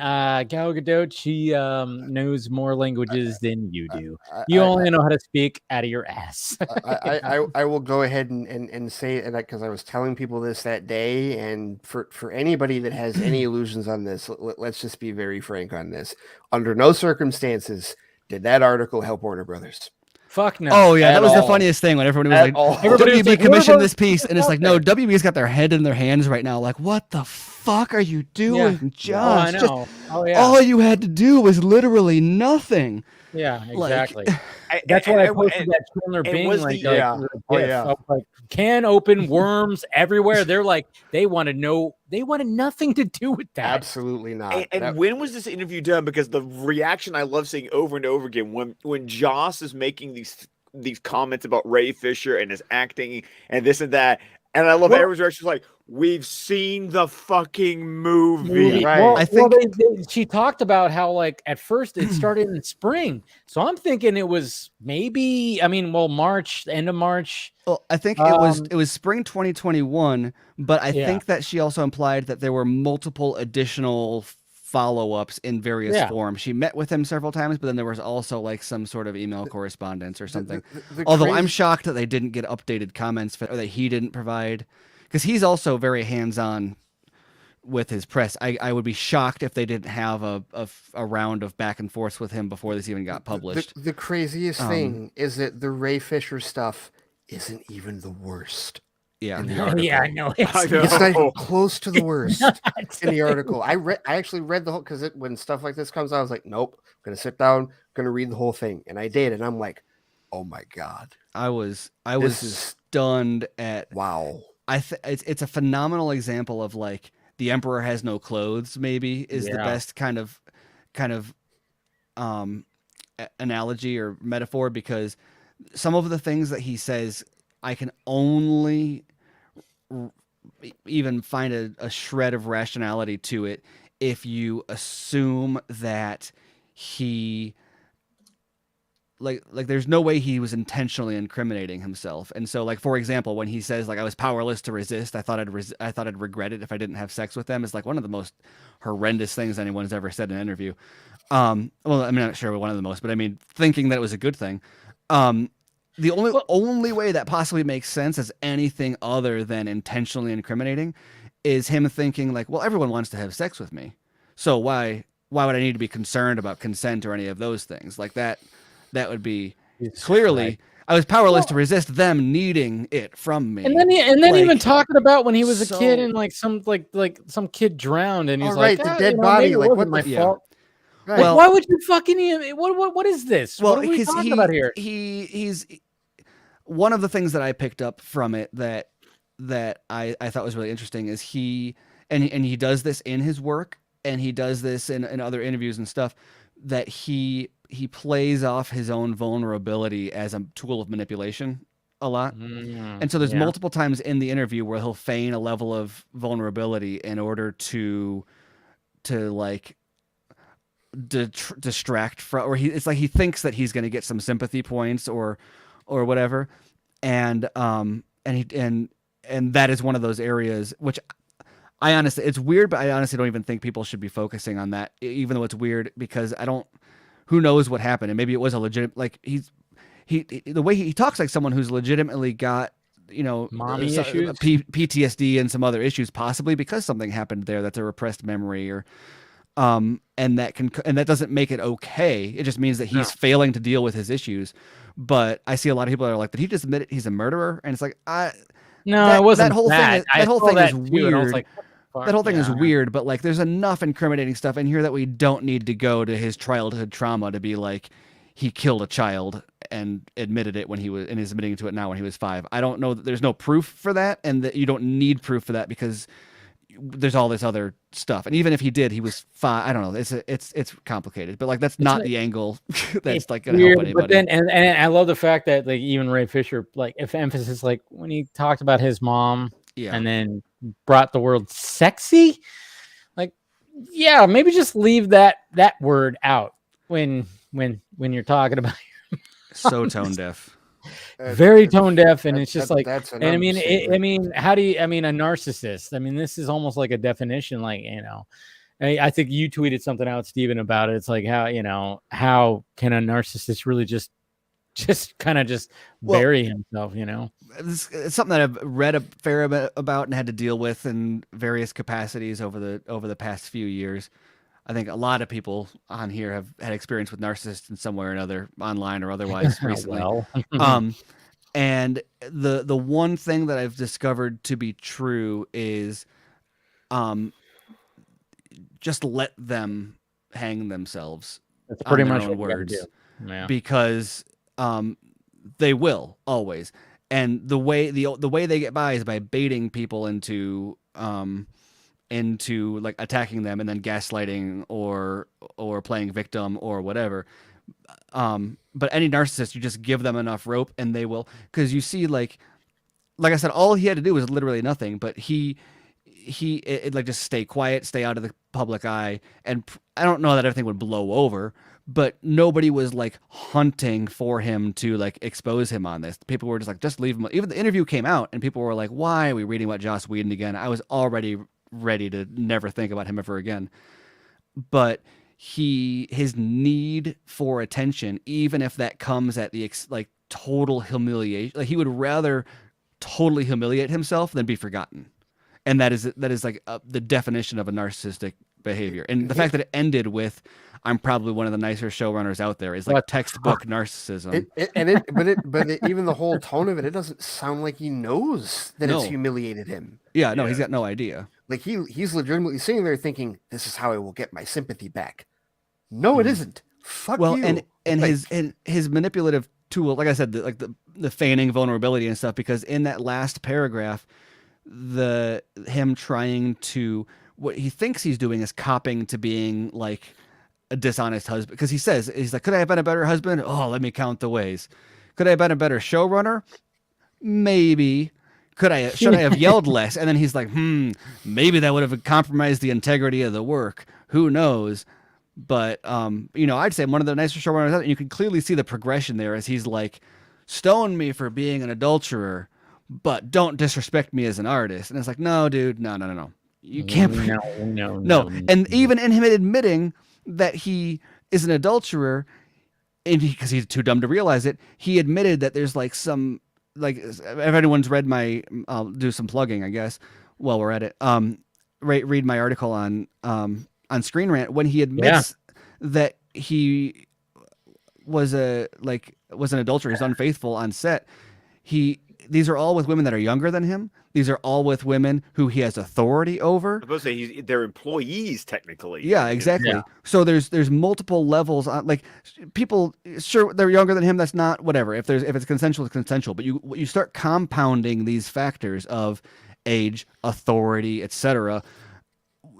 Gal Gadot, she knows more languages than you do. I- You I- only know how to speak out of your ass. I will go ahead and say it because I was telling people this that day, and for anybody that has any illusions on this, let's just be very frank on this. Under no circumstances did that article help Warner Brothers. Fuck no. Oh yeah, At that was the all. funniest thing when everybody was At like, all. Everybody was WB like, commissioned "What this piece, and it's out like, no, there?" WB's got their head in their hands right now. Like, what the fuck are you doing, Oh, Josh? I Just know. Oh yeah. all you had to do was literally nothing. Yeah, Like- exactly. That's why I posted that Chandler and Bing was like, the- like, Yeah. little Oh, gif yeah. of, like can open worms everywhere. They're like they want to know. They wanted nothing to do with that. Absolutely not. And when was this interview done? Because the reaction I love seeing over and over again when Joss is making these comments about Ray Fisher and his acting and this and that, and I love Well- everyone's reaction like, we've seen the fucking movie. Right. Well, I think- she talked about how like at first it started in spring, so I'm thinking it was maybe March, the end of March. Well, I think it was spring 2021, but I Yeah. think that she also implied that there were multiple additional follow-ups in various Yeah. forms. She met with him several times, but then there was also like some sort of email correspondence or something. The Although I'm crazy- shocked that they didn't get updated comments or that he didn't provide, because he's also very hands-on with his press. I would be shocked if they didn't have a round of back and forth with him before this even got published. The craziest thing is that the Ray Fisher stuff isn't even the worst. Yeah. in the article. Yeah, I know. I know. It's not even close to the worst not. in the article. I actually read the whole because when stuff like this comes out, I was like, nope, I'm gonna sit down, gonna read the whole thing, and I did, and I'm like, oh my god, I was This is- stunned at wow. it's a phenomenal example of like the emperor has no clothes maybe is the Yeah. best kind of analogy or metaphor, because some of the things that he says I can only even find a shred of rationality to it if you assume that he like there's no way he was intentionally incriminating himself. And so like, for example, when he says like I was powerless to resist, I thought I'd regret it if I didn't have sex with them, is like one of the most horrendous things anyone's ever said in an interview. Well, I'm not sure one of the most, but I mean, thinking that it was a good thing. The only way that possibly makes sense as anything other than intentionally incriminating is him thinking like, well, everyone wants to have sex with me, so why would I need to be concerned about consent or any of those things? Like that would be clearly right. I was powerless to resist them needing it from me. And then Like, even talking about when he was a kid so- and like some kid drowned and he's Oh, like, right, the "Ah, dead maybe body, it like, wasn't what my the- fault." Right. Like, Well- why would you fucking even what is this? Well, what are we because talking about here? he's one of the things that I picked up from it that I thought was really interesting is he does this in his work, and he does this in other interviews and stuff, that he plays off his own vulnerability as a tool of manipulation a lot. And so there's multiple times in the interview where he'll feign a level of vulnerability in order to like distract from, or it's like he thinks that he's going to get some sympathy points or whatever, and that is one of those areas which I honestly, it's weird, but I honestly don't even think people should be focusing on that, even though it's weird, because who knows what happened, and maybe it was a legitimate, like the way he talks like someone who's legitimately got, Mommy issues? PTSD and some other issues, possibly because something happened there that's a repressed memory, or and that doesn't make it okay. It just means that he's failing to deal with his issues. But I see a lot of people that are like, did he just admit it? He's a murderer? And it's like, No, it wasn't that whole thing. I That whole saw thing that is too, and I was weird. like, what the That whole thing is fuck? weird, but like, there's enough incriminating stuff in here that we don't need to go to his childhood trauma to be like, he killed a child and admitted it when he was, and is admitting to it now when he was 5. I don't know that there's no proof for that, and that you don't need proof for that because there's all this other stuff. And even if he did, he was 5. I don't know. It's complicated, but like, that's not the angle that's like going to help anybody. But then, and I love the fact that like even Ray Fisher, like if emphasis, like when he talked about his mom, Yeah. and then brought the word sexy, like, yeah, maybe just leave that word out when you're talking about. So tone deaf. very tone deaf, and it's just like, that's an and I mean, understatement. how do you? I mean, a narcissist. I mean, this is almost like a definition. Like, I think you tweeted something out, Steven, about it. It's like how can a narcissist really just kind of bury himself? It's something that I've read a fair bit about and had to deal with in various capacities over the past few years. I think a lot of people on here have had experience with narcissists in some way or another, online or otherwise, recently. And the one thing that I've discovered to be true is, just let them hang themselves. That's pretty on their much own what you gotta words, do. Yeah. because they will always. And the way they get by is by baiting people into like attacking them and then gaslighting or playing victim or whatever. But any narcissist, you just give them enough rope and they will, because you see, like I said, all he had to do was literally nothing, but he like just stay quiet, stay out of the public eye. And I don't know that everything would blow over, but nobody was like hunting for him to like expose him on this. People were just like, just leave him. Even the interview came out and people were like, why are we reading about Joss Whedon again? I was already ready to never think about him ever again. But his need for attention, even if that comes at the like total humiliation, like he would rather totally humiliate himself than be forgotten. And that is like the definition of a narcissistic behavior. And the fact that it ended with, I'm probably one of the nicer showrunners out there, is like textbook narcissism. But even the whole tone of it, it doesn't sound like he knows that it's humiliated him. Yeah, no, he's got no idea. Like he's legitimately sitting there thinking, this is how I will get my sympathy back. No, it isn't. Fuck you. And like, his manipulative tool, like I said, the feigning vulnerability and stuff, because in that last paragraph, him trying to, what he thinks he's doing is copping to being like a dishonest husband, because he's like, could I have been a better husband? Oh, let me count the ways. Could I have been a better showrunner? Maybe. Should I have yelled less? And then he's like, maybe that would have compromised the integrity of the work. Who knows? But I'd say I'm one of the nicer showrunners out there, and you can clearly see the progression there as he's like, stone me for being an adulterer, but don't disrespect me as an artist. And it's like, no, dude, no. You can't. No. And even in him admitting that he is an adulterer, and because he's too dumb to realize it, he admitted that there's like some, like, if anyone's read I'll do some plugging, I guess, while we're at it. Read my article on Screen Rant, when he admits that he was an adulterer, he's unfaithful on set. These are all with women that are younger than him. These are all with women who he has authority over. I'm supposed to say they're employees technically. Yeah, exactly. Yeah. So there's multiple levels on, like, people, sure, they're younger than him. That's not whatever. If it's consensual, it's consensual. But you start compounding these factors of age, authority, etc.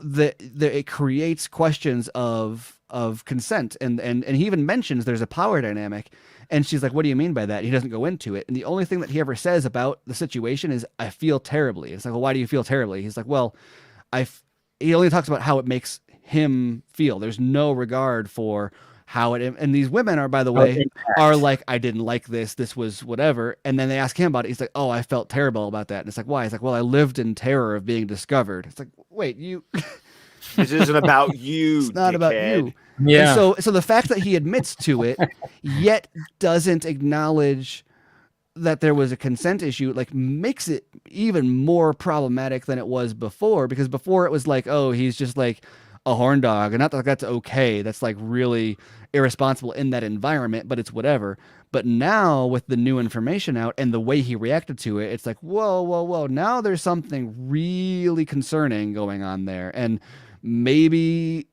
It creates questions of consent, and he even mentions there's a power dynamic. And she's like, what do you mean by that? He doesn't go into it. And the only thing that he ever says about the situation is, I feel terribly. It's like, well, why do you feel terribly? He's like, well, he only talks about how it makes him feel. There's no regard for how it, and these women are, by the way, are like, I didn't like this. This was whatever. And then they ask him about it. He's like, oh, I felt terrible about that. And it's like, why? He's like, well, I lived in terror of being discovered. It's like, wait, you... This isn't about you. It's not about you. Yeah. And so the fact that he admits to it, yet doesn't acknowledge that there was a consent issue, like, makes it even more problematic than it was before. Because before it was like, oh, he's just like a horn dog, and not that that's okay. That's like really irresponsible in that environment, but it's whatever. But now with the new information out and the way he reacted to it, it's like, whoa. Now there's something really concerning going on there. And maybe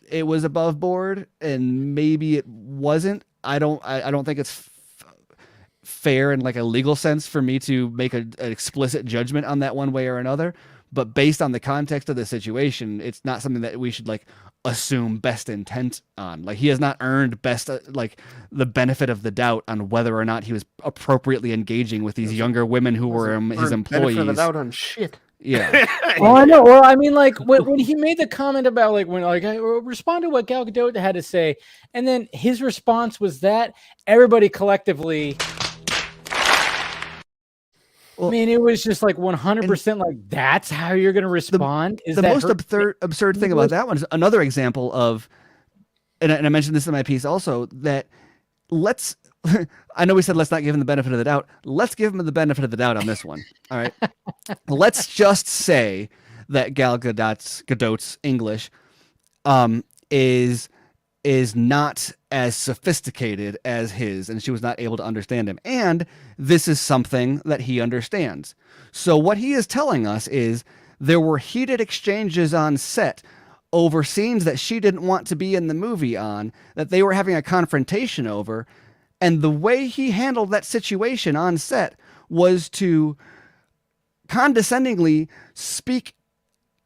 it was above board and maybe it wasn't. I don't think it's fair in like a legal sense for me to make an explicit judgment on that one way or another. But based on the context of the situation, it's not something that we should like assume best intent on. Like, he has not earned like the benefit of the doubt on whether or not he was appropriately engaging with these younger women who were his employees. Benefit of the doubt on shit. Yeah. Well, I know. Well, I mean, like when he made the comment about like when I respond to what Gal Gadot had to say, and then his response was that everybody collectively I mean, it was just like 100% like that's how you're going to respond. The most absurd thing about that one is another example of, and I mentioned this in my piece also, that I know we said let's not give him the benefit of the doubt. Let's give him the benefit of the doubt on this one. All right. Let's just say that Gal Gadot's English is not as sophisticated as his, and she was not able to understand him. And this is something that he understands. So what he is telling us is there were heated exchanges on set over scenes that she didn't want to be in the movie on, that they were having a confrontation over. And the way he handled that situation on set was to condescendingly speak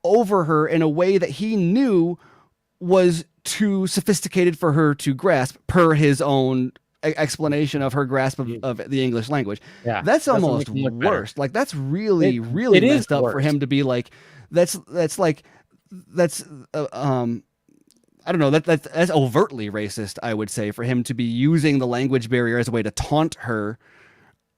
over her in a way that he knew was too sophisticated for her to grasp, per his own explanation of her grasp of the English language. Yeah, that's almost worse. Like that's really messed up for him to be like, that's I don't know, that's overtly racist, I would say, for him to be using the language barrier as a way to taunt her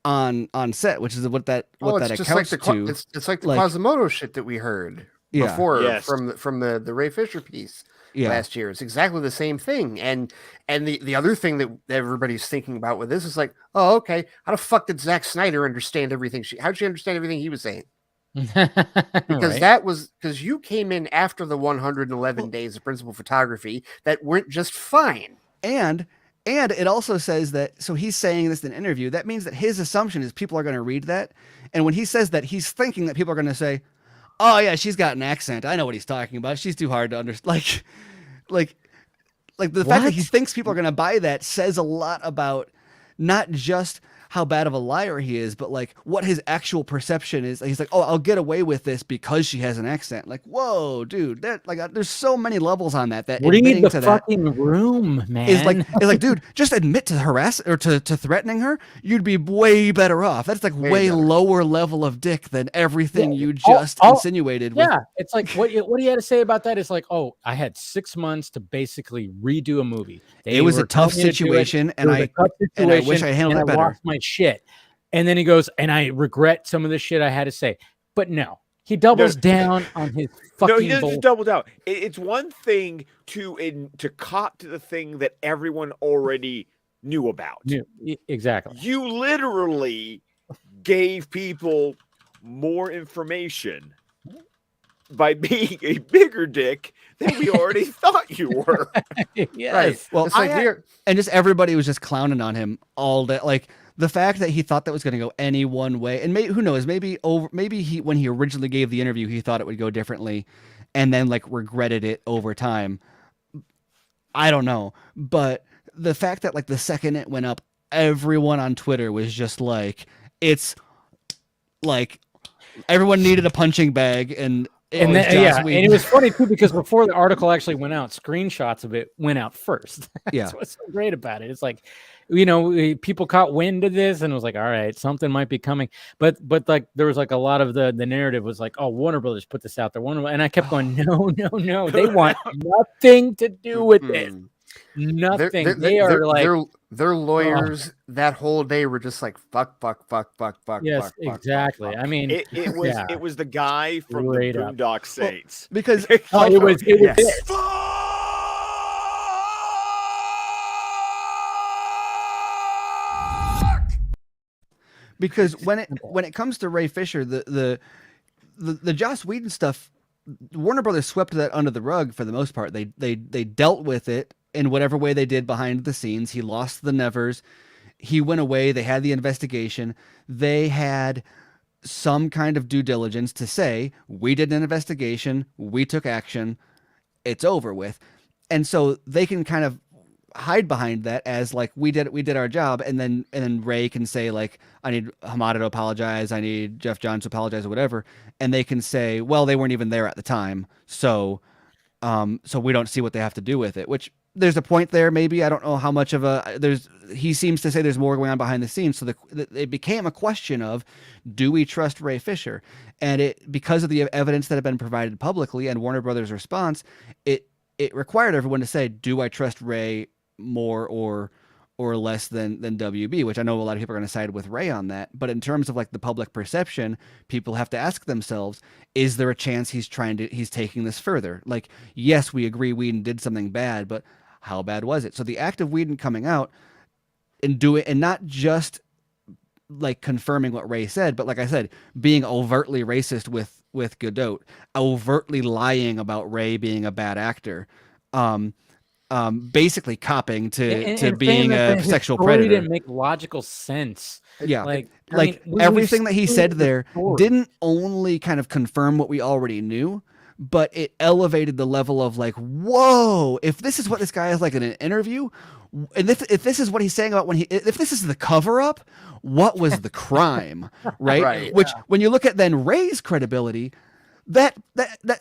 on set, which is what that accounts to. It's like the Quasimodo shit that we heard before from the Ray Fisher piece last year. It's exactly the same thing. And the other thing that everybody's thinking about with this is like, oh, okay, how the fuck did Zack Snyder understand everything? How'd she understand everything he was saying? Because because you came in after the 111 days of principal photography that weren't just fine. And it also says that, so he's saying this in an interview, that means that his assumption is people are going to read that. And when he says that, he's thinking that people are going to say, oh yeah, she's got an accent. I know what he's talking about. She's too hard to understand. Like the fact that he thinks people are going to buy that says a lot about not just how bad of a liar he is, but like what his actual perception is. He's like, oh, I'll get away with this because she has an accent. Like, whoa, dude, that there's so many levels on that. Read the fucking room, man. It's like, dude, just admit to harass or to threatening her. You'd be way better off. That's like way lower level of dick than everything you just insinuated. It's like what he had to say about that is like, oh, I had 6 months to basically redo a movie. It was a tough situation, and I wish I handled it better. I lost my shit. And then he goes, and I regret some of the shit I had to say. But no, he doubles down on his fucking. No, he doesn't just double down. It's one thing to cop to the thing that everyone already knew about. Exactly. You literally gave people more information by being a bigger dick than we already thought you were. Yes. Right. Well, and just everybody was just clowning on him all day. Like the fact that he thought that was going to go any one way, and who knows, maybe he, when he originally gave the interview, he thought it would go differently, and then like regretted it over time. I don't know, but the fact that like the second it went up, everyone on Twitter was just like, it's like everyone needed a punching bag, and it was funny too because before the article actually went out, screenshots of it went out first. That's what's so great about it. It's like, people caught wind of this and it was like, all right, something might be coming. But like there was like a lot of the narrative was like, oh, Warner Brothers put this out there. And I kept going, no, they want nothing to do with this. Nothing. Their lawyers that whole day were just like fuck. Yes, exactly. Fuck. I mean, it was the guy from the Boondock Saints. Because it was because when it comes to Ray Fisher, the Joss Whedon stuff, Warner Brothers swept that under the rug for the most part. They dealt with it in whatever way they did behind the scenes. He lost the Nevers. He went away. They had the investigation. They had some kind of due diligence to say, we did an investigation. We took action. It's over with. And so they can kind of hide behind that as like, we did our job. And then Ray can say like, I need Hamada to apologize. I need Jeff Johns to apologize or whatever. And they can say, well, they weren't even there at the time. So we don't see what they have to do with it, which there's a point there. Maybe, I don't know how much of he seems to say there's more going on behind the scenes. So it became a question of, do we trust Ray Fisher? And because of the evidence that had been provided publicly and Warner Brothers' response, it required everyone to say, do I trust Ray more or or less than WB, which I know a lot of people are going to side with Ray on that. But in terms of like the public perception, people have to ask themselves, is there a chance he's taking this further? Like, yes, we agree Whedon did something bad, but how bad was it? So the act of Whedon coming out and not just like confirming what Ray said, but like I said, being overtly racist with Godot, overtly lying about Ray being a bad actor, basically copping to being a sexual predator. Didn't make logical sense. Yeah, like everything that he said there didn't only kind of confirm what we already knew, but it elevated the level of like, whoa, if this is what this guy is like in an interview, and if this is what he's saying about if this is the cover up, what was the crime, right? Which when you look at then Ray's credibility, that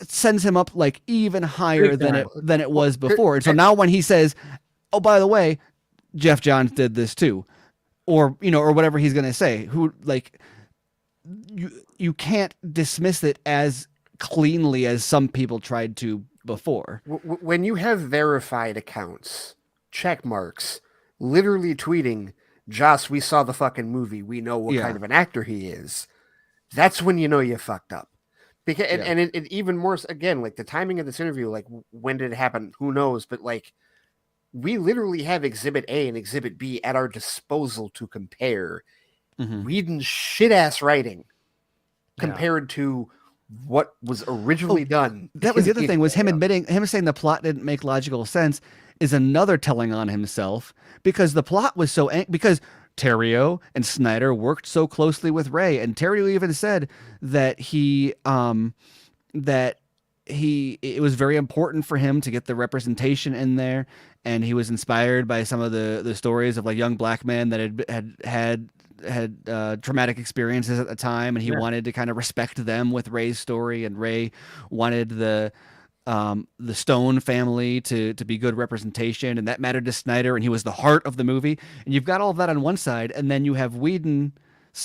sends him up like even higher than it was before. And so now when he says, oh, by the way, Jeff Johns did this too, or whatever he's going to say, who like you can't dismiss it as cleanly as some people tried to before. When you have verified accounts, check marks, literally tweeting, Joss, we saw the fucking movie, we know what kind of an actor he is, that's when you know you fucked up. Because and it even more, again, like the timing of this interview, like when did it happen, who knows, but like we literally have Exhibit A and Exhibit B at our disposal to compare Whedon's shit-ass writing compared to what was originally done. That was the other thing, was him saying the plot didn't make logical sense is another telling on himself, because the plot was because Terrio and Snyder worked so closely with Ray, and Terrio even said that it was very important for him to get the representation in there, and he was inspired by some of the stories of like young black men that had traumatic experiences at the time, and he wanted to kind of respect them with Ray's story, and Ray wanted the Stone family to be good representation, and that mattered to Snyder, and he was the heart of the movie. And you've got all of that on one side, and then you have Whedon,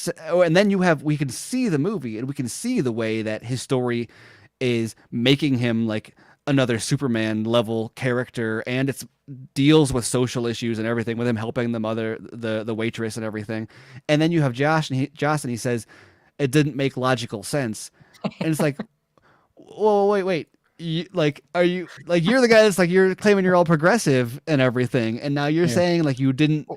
and then we can see the movie, and we can see the way that his story is making him like another Superman level character, and it deals with social issues and everything, with him helping the waitress and everything. And then you have Joss, and he says it didn't make logical sense, and it's like, whoa, wait. You're the guy that's like, you're claiming you're all progressive and everything, and now you're saying like you didn't,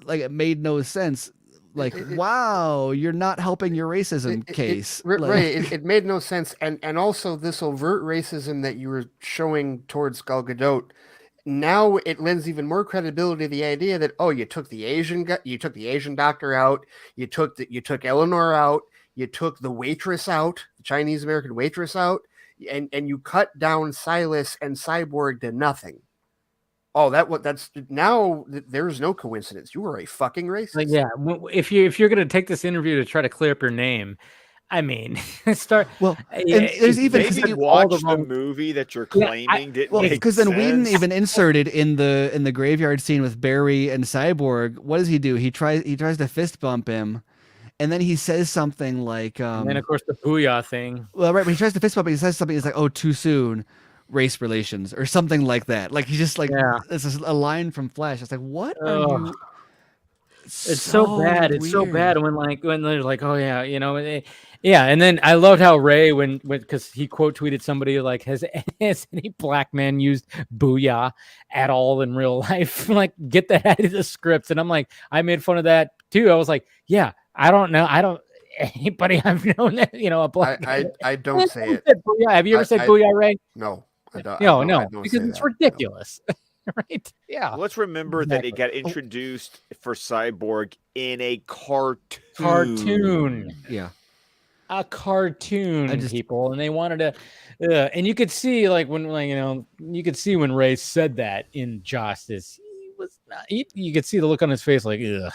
like it made no sense. Like, wow, you're not helping your racism case. It made no sense, and also this overt racism that you were showing towards Gal Gadot, now it lends even more credibility to the idea that, oh, you took the Asian doctor out, you took Eleanor out, you took the waitress out, the Chinese American waitress out, and you cut down Silas and Cyborg to nothing. Oh, that's now there's no coincidence. You are a fucking racist. Like, yeah, if you're gonna take this interview to try to clear up your name, I mean, start. Well, and there's even maybe watch the movie that you're claiming didn't make sense. Because then Whedon even inserted in the graveyard scene with Barry and Cyborg. What does he do? He tries to fist bump him. And then he says something like, and then of course the booyah thing. Well, right, when he tries to fist bump, he says something. He's like, "Oh, too soon, race relations," or something like that. Like he's just like, this is a line from Flash. It's like, what are you? It's so bad. Weird. It's so bad when they're like, oh yeah, yeah. And then I loved how Ray when because he quote tweeted somebody like, has any black man used booyah at all in real life? Like, get that out of the script. And I'm like, I made fun of that too. I was like, yeah. I don't know. Anybody I've known that, a black guy. I don't say it. Booyah. Have you ever said booyah, Ray? No. I don't. No, because it's ridiculous. Right? Yeah. Well, let's remember that it got introduced for Cyborg in a cartoon. Yeah. A cartoon, people, and they wanted to, and you could see you could see when Ray said that in Justice, you could see the look on his face, like, ugh,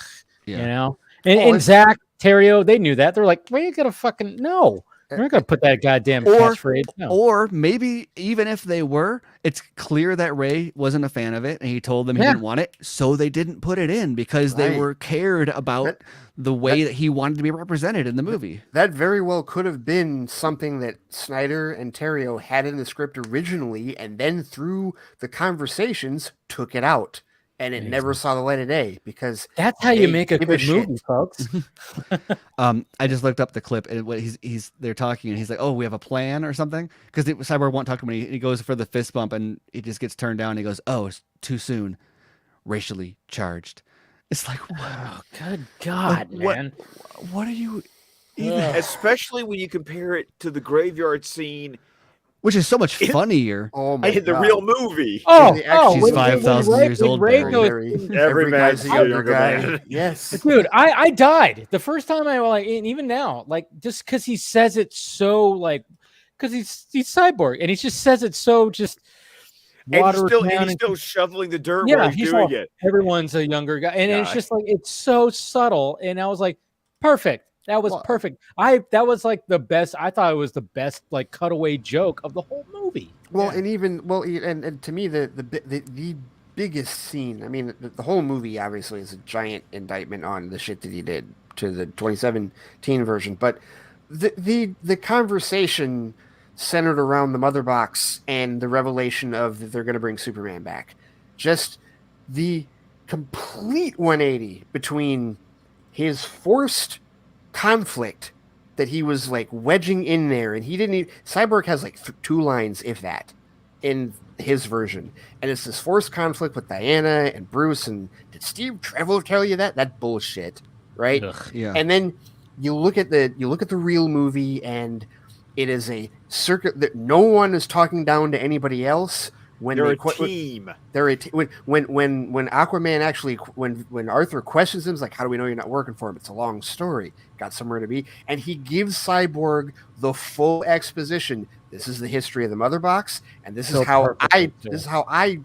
And Zach, Terrio, they knew that. They're like, "Well, you gotta fucking no. We're not gonna put that goddamn catchphrase." No. Or maybe even if they were, it's clear that Ray wasn't a fan of it, and he told them he didn't want it, so they didn't put it in because they were cared about the way that he wanted to be represented in the movie. That very well could have been something that Snyder and Terrio had in the script originally, and then through the conversations took it out. and it never saw the light of day because that's how you they make a give good shit. movie, folks. I just looked up the clip and what they're talking and he's like, "Oh, we have a plan or something," because Cyborg won't talk to him. He goes for the fist bump and he just gets turned down. And he goes, "Oh, it's too soon, racially charged." It's like, Oh, good God, like, man! What are you? Especially when you compare it to the graveyard scene, Which is so much funnier. Oh my in the God. real movie. She's when 5,000 Ray- years when old Ray there. goes, Every man's guy's a younger man. Yes. dude, I died the first time I like, and even now, like just because he says it so like, because he's Cyborg and he just says it so just. And watered he's down still shoveling the dirt yeah, while he's doing it. Everyone's a younger guy, and it's Yeah. just like it's so subtle. And I was like, perfect. That was perfect. That was like the best. I thought it was the best like cutaway joke of the whole movie. Well, and even and to me the biggest scene. I mean, the whole movie obviously is a giant indictment on the shit that he did to the 2017 version. But the conversation centered around the mother box and the revelation of that they're going to bring Superman back. Just the complete 180 between his forced conflict that he was like wedging in there, and he didn't even, Cyborg has like 2 lines, if that, in his version, and it's this forced conflict with Diana and Bruce. And did Steve Trevor tell you that bullshit, right? Ugh. Yeah. And then you look at the real movie, and it is a circuit that no one is talking down to anybody else. When They're a team. They're when Aquaman actually when Arthur questions him, he's like, "How do we know you're not working for him? It's a long story. Got somewhere to be." And he gives Cyborg the full exposition. This is the history of the mother box, and this is how I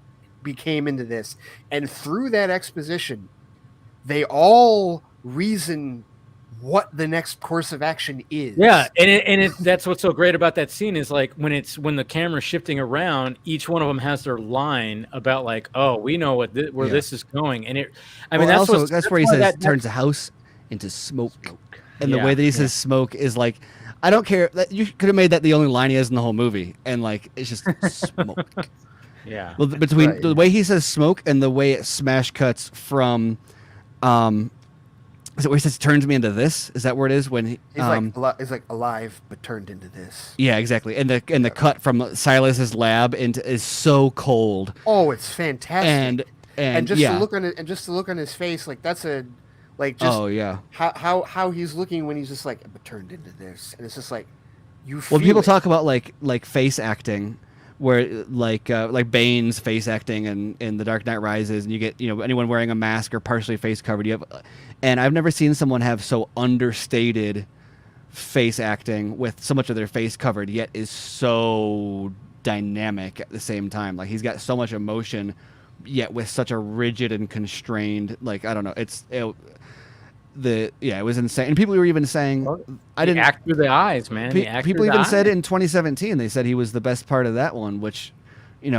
became into this. And through that exposition, they all reason what the next course of action is. Yeah, and that's what's so great about that scene is like when the camera's shifting around, each one of them has their line about like, oh, we know where this is going, and that's where he says turns the house into smoke. And the way that he says smoke is like, I don't care. You could have made that the only line he has in the whole movie, and like it's just smoke. Yeah. Well, between the way he says smoke and the way it smash cuts from, is it where he says turns me into this? Is that where it is when he? He's like alive but turned into this. Yeah, exactly. And the cut from Silas's lab is so cold. Oh, it's fantastic. And just to look on it, and just to look on his face, like that's a like just how he's looking when he's just like but turned into this, and it's just like you. Feel people talk about like face acting, where like Bane's face acting in The Dark Knight Rises, and you get anyone wearing a mask or partially face covered. You have, and I've never seen someone have so understated face acting with so much of their face covered, yet is so dynamic at the same time. Like he's got so much emotion, yet with such a rigid and constrained. Like I don't know, it was insane. And people were even saying, I didn't act through the eyes, man. People even said in 2017, they said he was the best part of that one, which,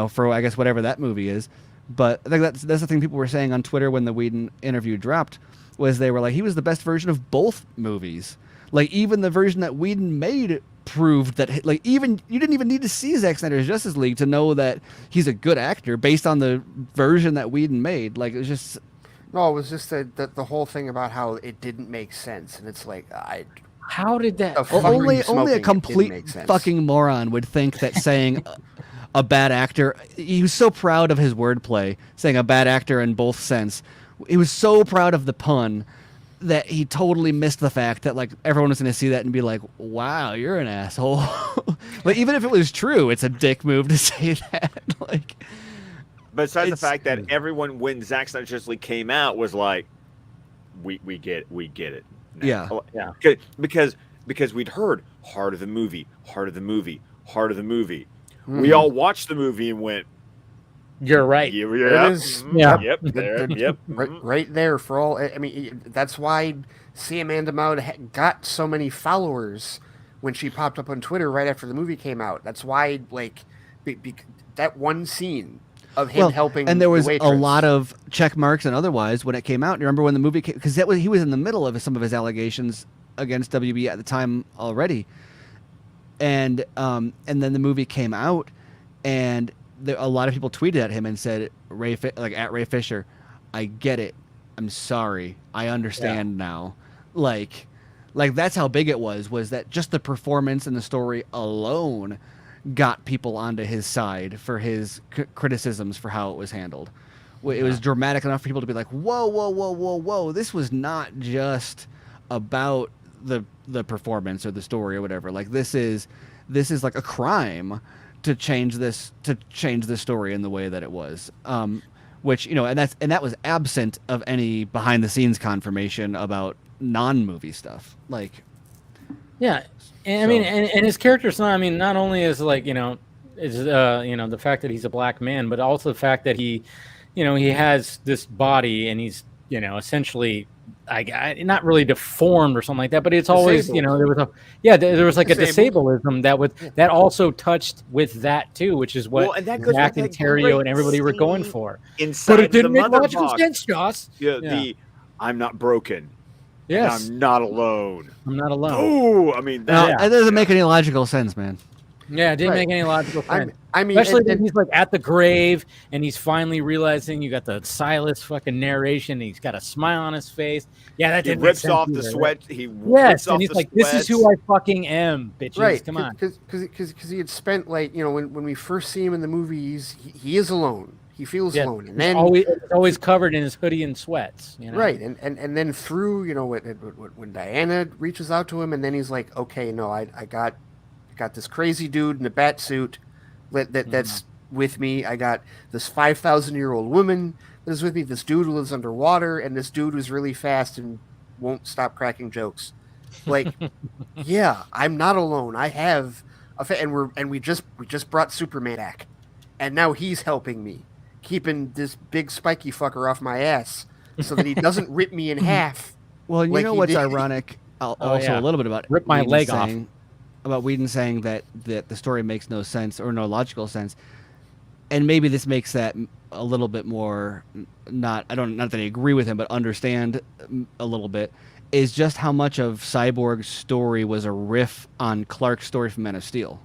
for I guess whatever that movie is. But I think that's the thing people were saying on Twitter when the Whedon interview dropped, was they were like, he was the best version of both movies. Like even the version that Whedon made proved that, like, even you didn't even need to see Zack Snyder's Justice League to know that he's a good actor based on the version that Whedon made. Like it was just. No, it was just the whole thing about how it didn't make sense, and it's like how did that? Only a complete fucking moron would think that saying a bad actor. He was so proud of his wordplay, saying a bad actor in both sense. He was so proud of the pun that he totally missed the fact that like everyone was going to see that and be like, "Wow, you're an asshole." Like even if it was true, it's a dick move to say that. Like. Besides the fact that everyone, when Zack Snyder's Justice League came out, was like, we get it. Now. Yeah. Because we'd heard heart of the movie. Mm-hmm. We all watched the movie and went, "You're right." Yeah, it is. Yep. Right there for all. I mean, that's why C. Amanda Maude got so many followers when she popped up on Twitter right after the movie came out. That's why, like, that one scene of him helping, and there was a lot of check marks and otherwise when it came out. You remember when the movie came, because he was in the middle of some of his allegations against WB at the time already, and then the movie came out, and a lot of people tweeted at him and said, at Ray Fisher, I get it. I'm sorry. I understand now. Like that's how big it was that just the performance and the story alone got people onto his side for his criticisms for how it was handled. It was dramatic enough for people to be like, whoa, whoa, whoa, whoa, whoa. This was not just about the performance or the story or whatever. Like this is like a crime to change the story in the way that it was. Which, you know, and that was absent of any behind the scenes confirmation about non-movie stuff. Like, yeah. And I mean, and his character's not, I mean, not only is like, you know, is, you know, the fact that he's a black man, but also the fact that he, you know, he has this body and he's, you know, essentially, not really deformed or something like that, but it's always, you know, there was like a disableism that also touched with that too, which is what Zach and Terrio and everybody were going for. But it didn't make logical sense, Joss. I'm not broken. Yes. I'm not alone. I'm not alone. Oh, I mean, that doesn't make any logical sense, man. Yeah, it didn't make any logical sense. I mean, especially when he's like at the grave and he's finally realizing you got the Silas fucking narration. And he's got a smile on his face. Yeah, that didn't rips make sense off either, the sweat. Right? He rips off and he's the like, sweats. "This is who I fucking am, bitches." Right? Come on, because he had spent, like, you know, when we first see him in the movies, he is alone. He feels alone, and then always covered in his hoodie and sweats. You know? Right, and then through, you know, when Diana reaches out to him, and then he's like, okay, no, I got this crazy dude in a bat suit that's with me. I got this 5,000-year-old woman that is with me. This dude who lives underwater, and this dude who's really fast and won't stop cracking jokes. Like, yeah, I'm not alone. I have and we just brought Superman back, and now he's helping me, keeping this big spiky fucker off my ass so that he doesn't rip me in half. Well, you know what's ironic? A little bit about rip my leg off. About Whedon saying that the story makes no sense or no logical sense, and maybe this makes that a little bit more not that I agree with him, but understand a little bit, is just how much of Cyborg's story was a riff on Clark's story from Man of Steel.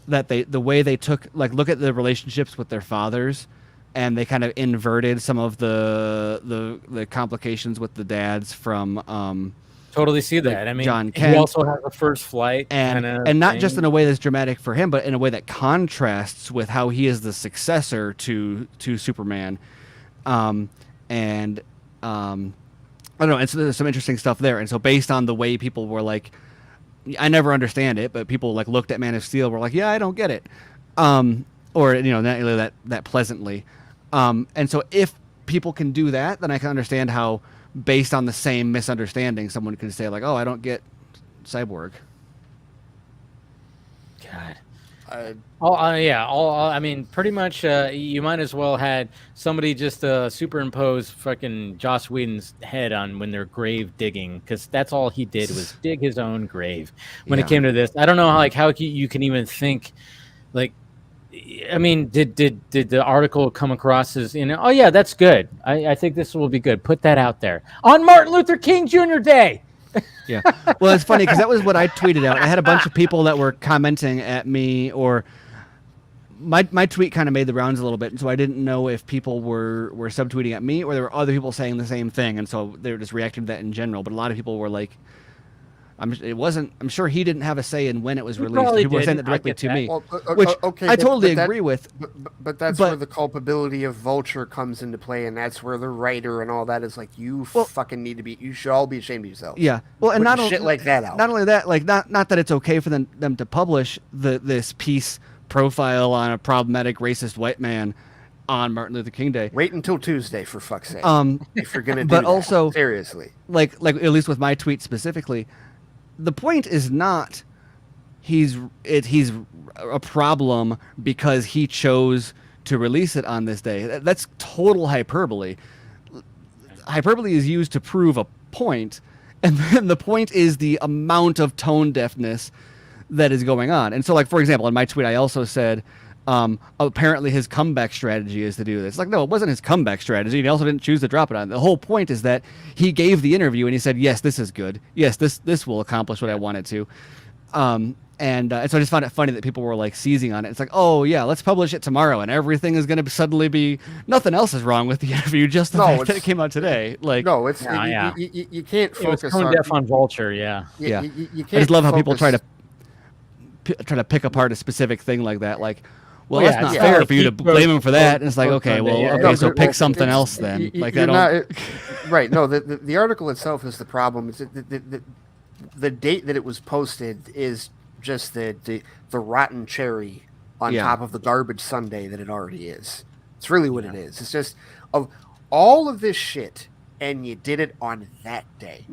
That the way they took, like, look at the relationships with their fathers, and they kind of inverted some of the complications with the dads from totally see that. I mean, John Kent. He also has a first flight, and not just in a way that's dramatic for him, but in a way that contrasts with how he is the successor to Superman, and I don't know. And so there's some interesting stuff there. And so based on the way people were like, I never understand it, but people like looked at Man of Steel, were like, yeah, I don't get it, or, you know, not really that pleasantly. And so if people can do that, then I can understand how, based on the same misunderstanding, someone could say like, oh, I don't get Cyborg. God. I mean, pretty much you might as well had somebody just superimpose fucking Joss Whedon's head on when they're grave digging, because that's all he did was dig his own grave when it came to this. I don't know how you can even think, like, I mean, did the article come across as, you know, oh yeah, that's good. I think this will be good. Put that out there on Martin Luther King Jr. Day. Yeah. Well, it's funny because that was what I tweeted out. I had a bunch of people that were commenting at me, or my tweet kind of made the rounds a little bit, and so I didn't know if people were subtweeting at me or there were other people saying the same thing, and so they were just reacting to that in general. But a lot of people were like, I'm sure he didn't have a say in when it was released. People were saying that directly to me, which I totally agree with. But that's where the culpability of Vulture comes into play, and that's where the writer and all that is like, you fucking need to be. You should all be ashamed of yourself. Yeah. Well, and not shit like that out. Not only that, like not that it's okay for them to publish this piece profile on a problematic racist white man on Martin Luther King Day. Wait until Tuesday, for fuck's sake. If you're gonna do but that, also seriously, like at least with my tweet specifically. The point is not he's a problem because he chose to release it on this day. That's total hyperbole. Hyperbole is used to prove a point, and then the point is the amount of tone deafness that is going on. And so, like, for example, in my tweet, I also said, apparently his comeback strategy is to do this. Like, no, it wasn't his comeback strategy. He also didn't choose to drop it on. The whole point is that he gave the interview and he said, yes, this is good. Yes, this will accomplish what I want it to. And so I just found it funny that people were like seizing on it. It's like, oh yeah, let's publish it tomorrow, and everything is going to suddenly be nothing else is wrong with the interview, just the fact that it came out today. Like, no, it's Yeah, you can't It was focus tone on deaf on Vulture. Yeah. yeah. You I can't just love how people try focus- to pick apart a specific thing like that. Like, well, Well, that's yeah, not it's fair not for you to like blame him for that. And it's like, Book okay, Sunday, well, yeah, okay, yeah. so pick something it's- else then. Like, I you're don't. not- right? No, the article itself is the problem. It's the date that it was posted is just the rotten cherry on Yeah. top of the garbage sundae that it already is. It's really what it is. It's just of all of this shit, and you did it on that day.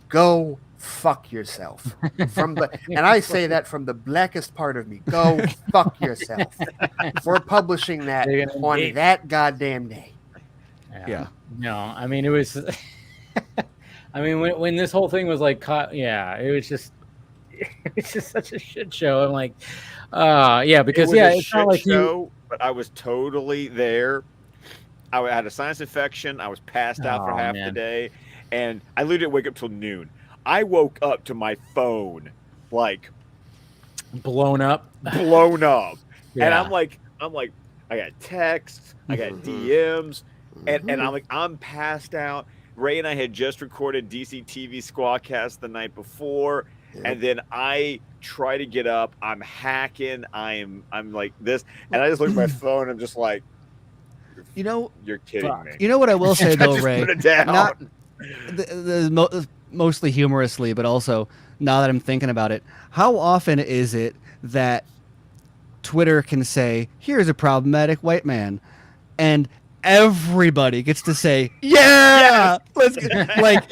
Go fuck yourself. And I say that from the blackest part of me. Go fuck yourself for publishing that They're gonna on hate- that goddamn day. Yeah. No, I mean it was. I mean when this whole thing was like caught, yeah, it was just such a shit show. I'm like, yeah, because it was a it's shit not like show, but I was totally there. I had a sinus infection. I was passed out for Oh, half the man. day, and I literally didn't wake up till noon. I woke up to my phone like blown up. blown up, and Yeah. I'm like, I got texts, I got DMs, and I'm passed out. Ray and I had just recorded DC TV Squawcast the night before, and then I try to get up. I'm hacking. I'm like this, and I just look at my phone. I'm just like, You know, you're kidding me. you know what I will say I though, just Ray. put it down. Not mostly humorously, but also now that I'm thinking about it, how often is it that Twitter can say, "Here's a problematic white man," and everybody gets to say, "Yeah, let's like."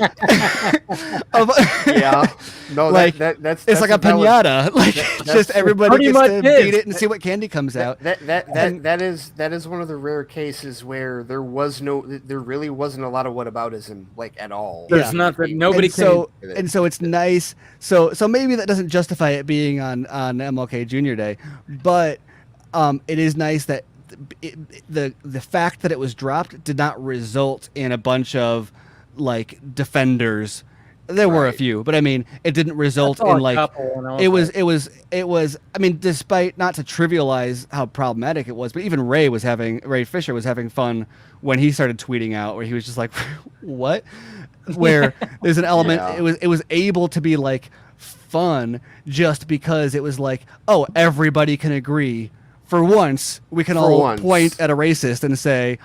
Yeah, no, Like, that's it's like a valid- pinata. Like, just everybody pretty gets much to is. beat it and see what candy comes out. That is one of the rare cases where there really wasn't a lot of whataboutism like at all. There's nothing. Nobody and so it's nice. So maybe that doesn't justify it being on MLK Jr. Day, but it is nice that the fact that it was dropped did not result in a bunch of like defenders. There were a Right. few, but I mean, it didn't result I saw in a like couple, and I it was was like, it was. I mean, despite not to trivialize how problematic it was, but even Ray Fisher was having fun when he started tweeting out, where he was just like, "What?" Where there's an element. Yeah. It was able to be like fun just because it was like, oh, everybody can agree. For once, we can all point at a racist and say,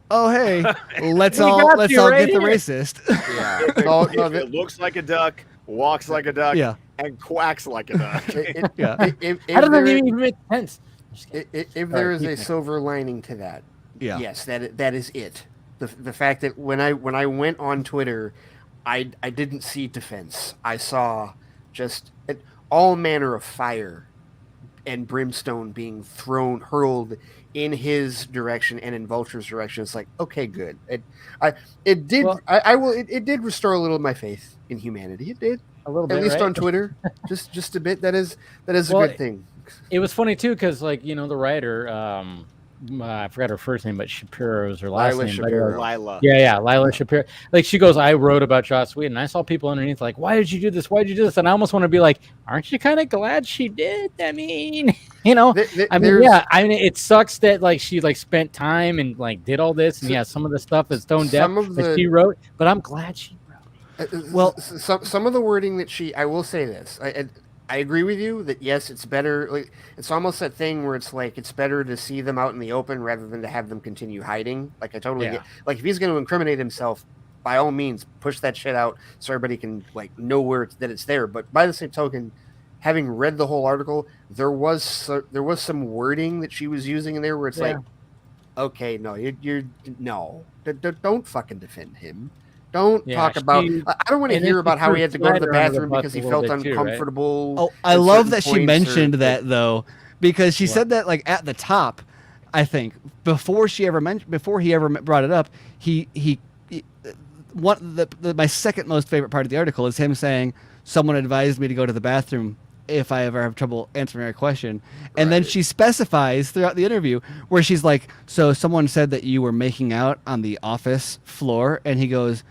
"Oh, hey, let's We all got you right get the here." racist." Yeah, It looks like a duck, walks like a duck, Yeah. and quacks like a duck. Yeah. how does that even make sense? If there is a silver lining to that, Yeah. yes, that is it. The fact that when I went on Twitter, I didn't see defense. I saw just all manner of fire and brimstone being hurled in his direction and in Vulture's direction. It's like, okay, good. It did restore a little of my faith in humanity. It did, A little at bit, least right? on Twitter, just a bit. That is a Well, good thing. It was funny too, because like the writer, I forgot her first name, but Shapiro is her last Lila name. but, Shapiro. Lila. Yeah, Lila Shapiro. Like she goes, I wrote about Joss Whedon. I saw people underneath like, why did you do this? Why did you do this? And I almost want to be like, aren't you kind of glad she did? I mean, I mean, yeah. I mean, it sucks that like she like spent time and like did all this, and yeah, some of the stuff is tone deaf that she wrote, but I'm glad she wrote it. Well, some of the wording that I will say this. I agree with you that yes, it's better. Like it's almost that thing where it's like it's better to see them out in the open rather than to have them continue hiding. Like I totally get. Like if he's going to incriminate himself, by all means, push that shit out so everybody can like know that it's there. But by the same token, having read the whole article, there was some wording that she was using in there where it's like, okay, no, don't fucking defend him. Don't talk about. I don't want to hear about how he had to go to the bathroom because he felt uncomfortable. Oh, I love that she mentioned that though, because she said that like at the top. I think before he ever brought it up, my second most favorite part of the article is him saying someone advised me to go to the bathroom if I ever have trouble answering a question. And then she specifies throughout the interview where she's like, so someone said that you were making out on the office floor, and he goes,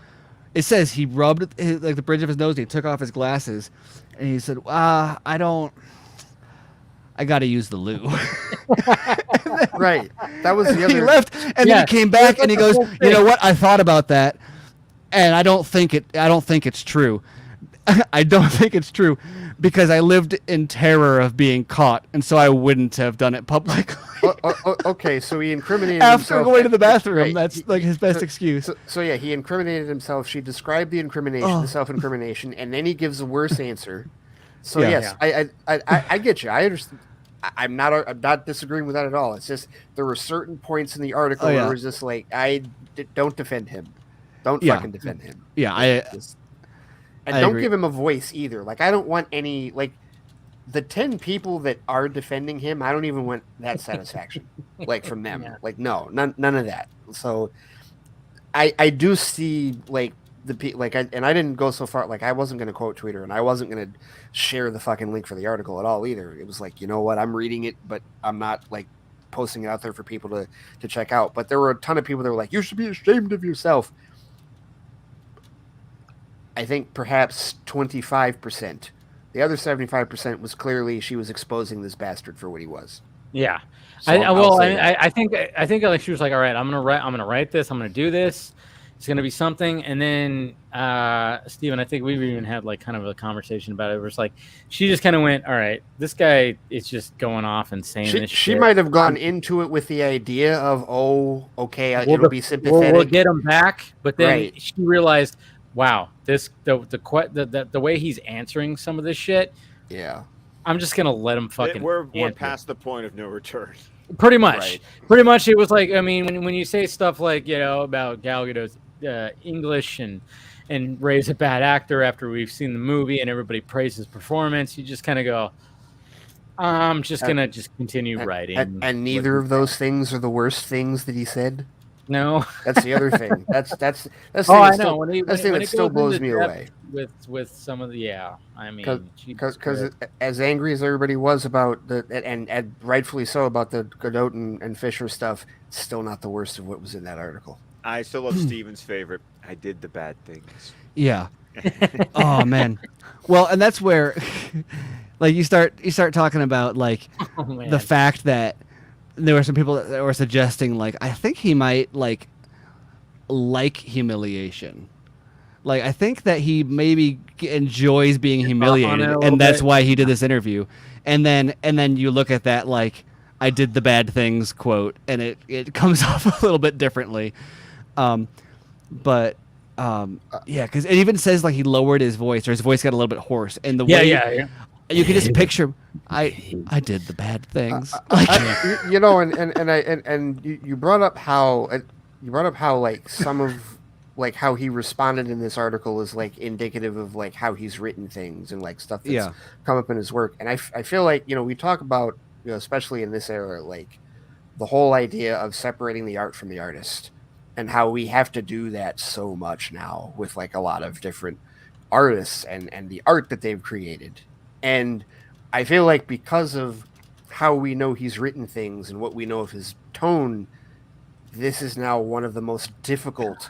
It says he rubbed like the bridge of his nose. And he took off his glasses, and he said, I got to use the loo. Right. That was the other. He left, and then he came back, and he goes, "You know what? I thought about that, and I don't think it's true. I don't think it's true because I lived in terror of being caught, and so I wouldn't have done it publicly." Okay, so he incriminated After himself. going to the bathroom. Right. That's like his best excuse. So yeah, he incriminated himself. She described the incrimination, the self-incrimination, and then he gives a worse answer. So yes, I get you. I understand. I'm not disagreeing with that at all. It's just there were certain points in the article where it was just like, don't defend him. Don't fucking defend him. Yeah, and don't give him a voice either. Like I don't want any like the 10 people that are defending him. I don't even want that satisfaction like from them. Like no, none of that. So I do see like and I didn't go so far. Like I wasn't going to quote Twitter, and I wasn't going to share the fucking link for the article at all either. It was like, you know what, I'm reading it, but I'm not like posting it out there for people to check out. But there were a ton of people that were like, you should be ashamed of yourself. I think perhaps 25%. The other 75% was clearly she was exposing this bastard for what he was. Yeah. So I think like she was like, all right, I'm gonna write this. I'm gonna do this. It's gonna be something. And then Steven, I think we've even had like kind of a conversation about it. Where it's like she just kind of went, all right, this guy is just going off and saying this. She might have gone into it with the idea of, it'll be sympathetic. We'll get him back. But then she realized, wow, the way he's answering some of this shit. Yeah. I'm just gonna let him fucking. We're past the point of no return. Pretty much. Pretty much, it was like, I mean, when you say stuff like, you know, about Gal Gadot's English and Ray's a bad actor after we've seen the movie and everybody praised his performance, you just kind of go, I'm just gonna continue writing. And neither of those things are the worst things that he said. No, that's the other thing. That's the I know. That's the thing that still blows me away. With some of the I mean, because as angry as everybody was about and rightfully so about the Godot and Fisher stuff, it's still not the worst of what was in that article. I still love Steven's favorite. I did the bad things. Yeah. Oh man. Well, and that's where like you start talking about like the fact that there were some people that were suggesting like I think he might like humiliation. Like I think that he maybe enjoys being humiliated, and that's why he did this interview. And then you look at that like I did the bad things quote, and it comes off a little bit differently. But because it even says like he lowered his voice, or his voice got a little bit hoarse, and the way you can just picture I did the bad things. You know, and you brought up how like some of like how he responded in this article is like indicative of like how he's written things and like stuff that's come up in his work. And I feel like, you know, we talk about, you know, especially in this era, like the whole idea of separating the art from the artist and how we have to do that so much now with like a lot of different artists and the art that they've created. And I feel like because of how we know he's written things and what we know of his tone, this is now one of the most difficult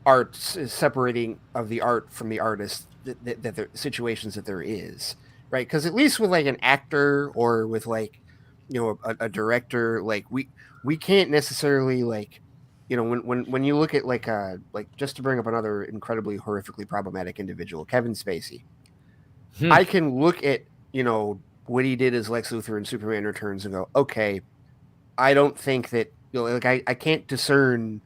arts separating of the art from the artist that there situations that there is, right? Because at least with like an actor or with like, you know, a director, like we can't necessarily like, you know, when you look at like just to bring up another incredibly horrifically problematic individual, Kevin Spacey, I can look at, you know, what he did as Lex Luthor in Superman Returns and go, okay, I don't think that, you know, like I can't discern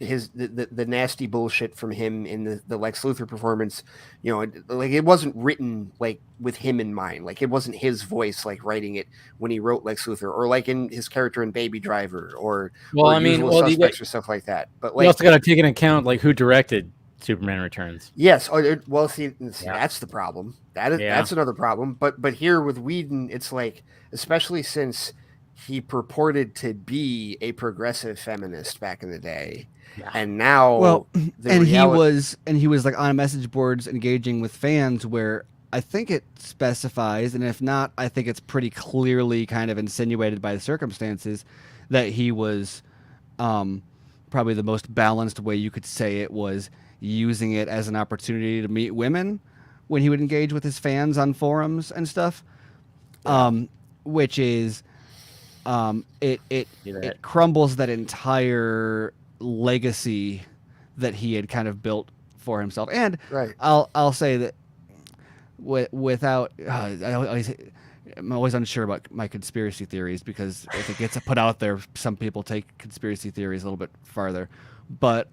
the nasty bullshit from him in the Lex Luthor performance. You know, like it wasn't written like with him in mind. Like it wasn't his voice like writing it when he wrote Lex Luthor, or like in his character in Baby Driver, or Suspects or stuff like that. But like, you also got to take into account like who directed Superman Returns. Yes. Well, see, that's the problem. That's another problem. But here with Whedon, it's like, especially since he purported to be a progressive feminist back in the day. Yeah. And now, he was like on message boards engaging with fans where I think it specifies, and if not, I think it's pretty clearly kind of insinuated by the circumstances that he was probably the most balanced way you could say it was using it as an opportunity to meet women when he would engage with his fans on forums and stuff. Which is it crumbles that entire legacy that he had kind of built for himself. And I'll say that without I'm always unsure about my conspiracy theories, because if it gets put out there, some people take conspiracy theories a little bit farther. But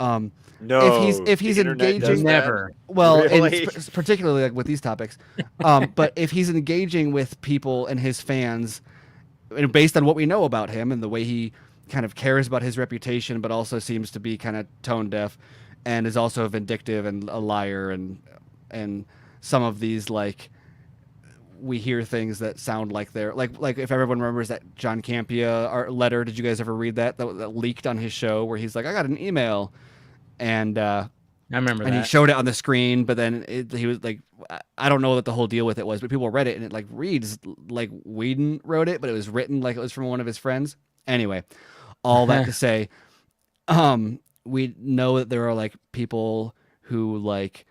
if he's engaging, never. Well, Really? and particularly like with these topics, but if he's engaging with people and his fans, and based on what we know about him and the way he kind of cares about his reputation, but also seems to be kind of tone deaf, and is also vindictive and a liar, and some of these, like, we hear things that sound like they're like if everyone remembers that John Campea letter, did you guys ever read that leaked on his show, where he's like, I got an email, and I remember and that. he showed it on the screen, but then he was like, I don't know what the whole deal with it was, but people read it and it like reads like Whedon wrote it, but it was written like it was from one of his friends. Anyway, all that to say, we know that there are like people who like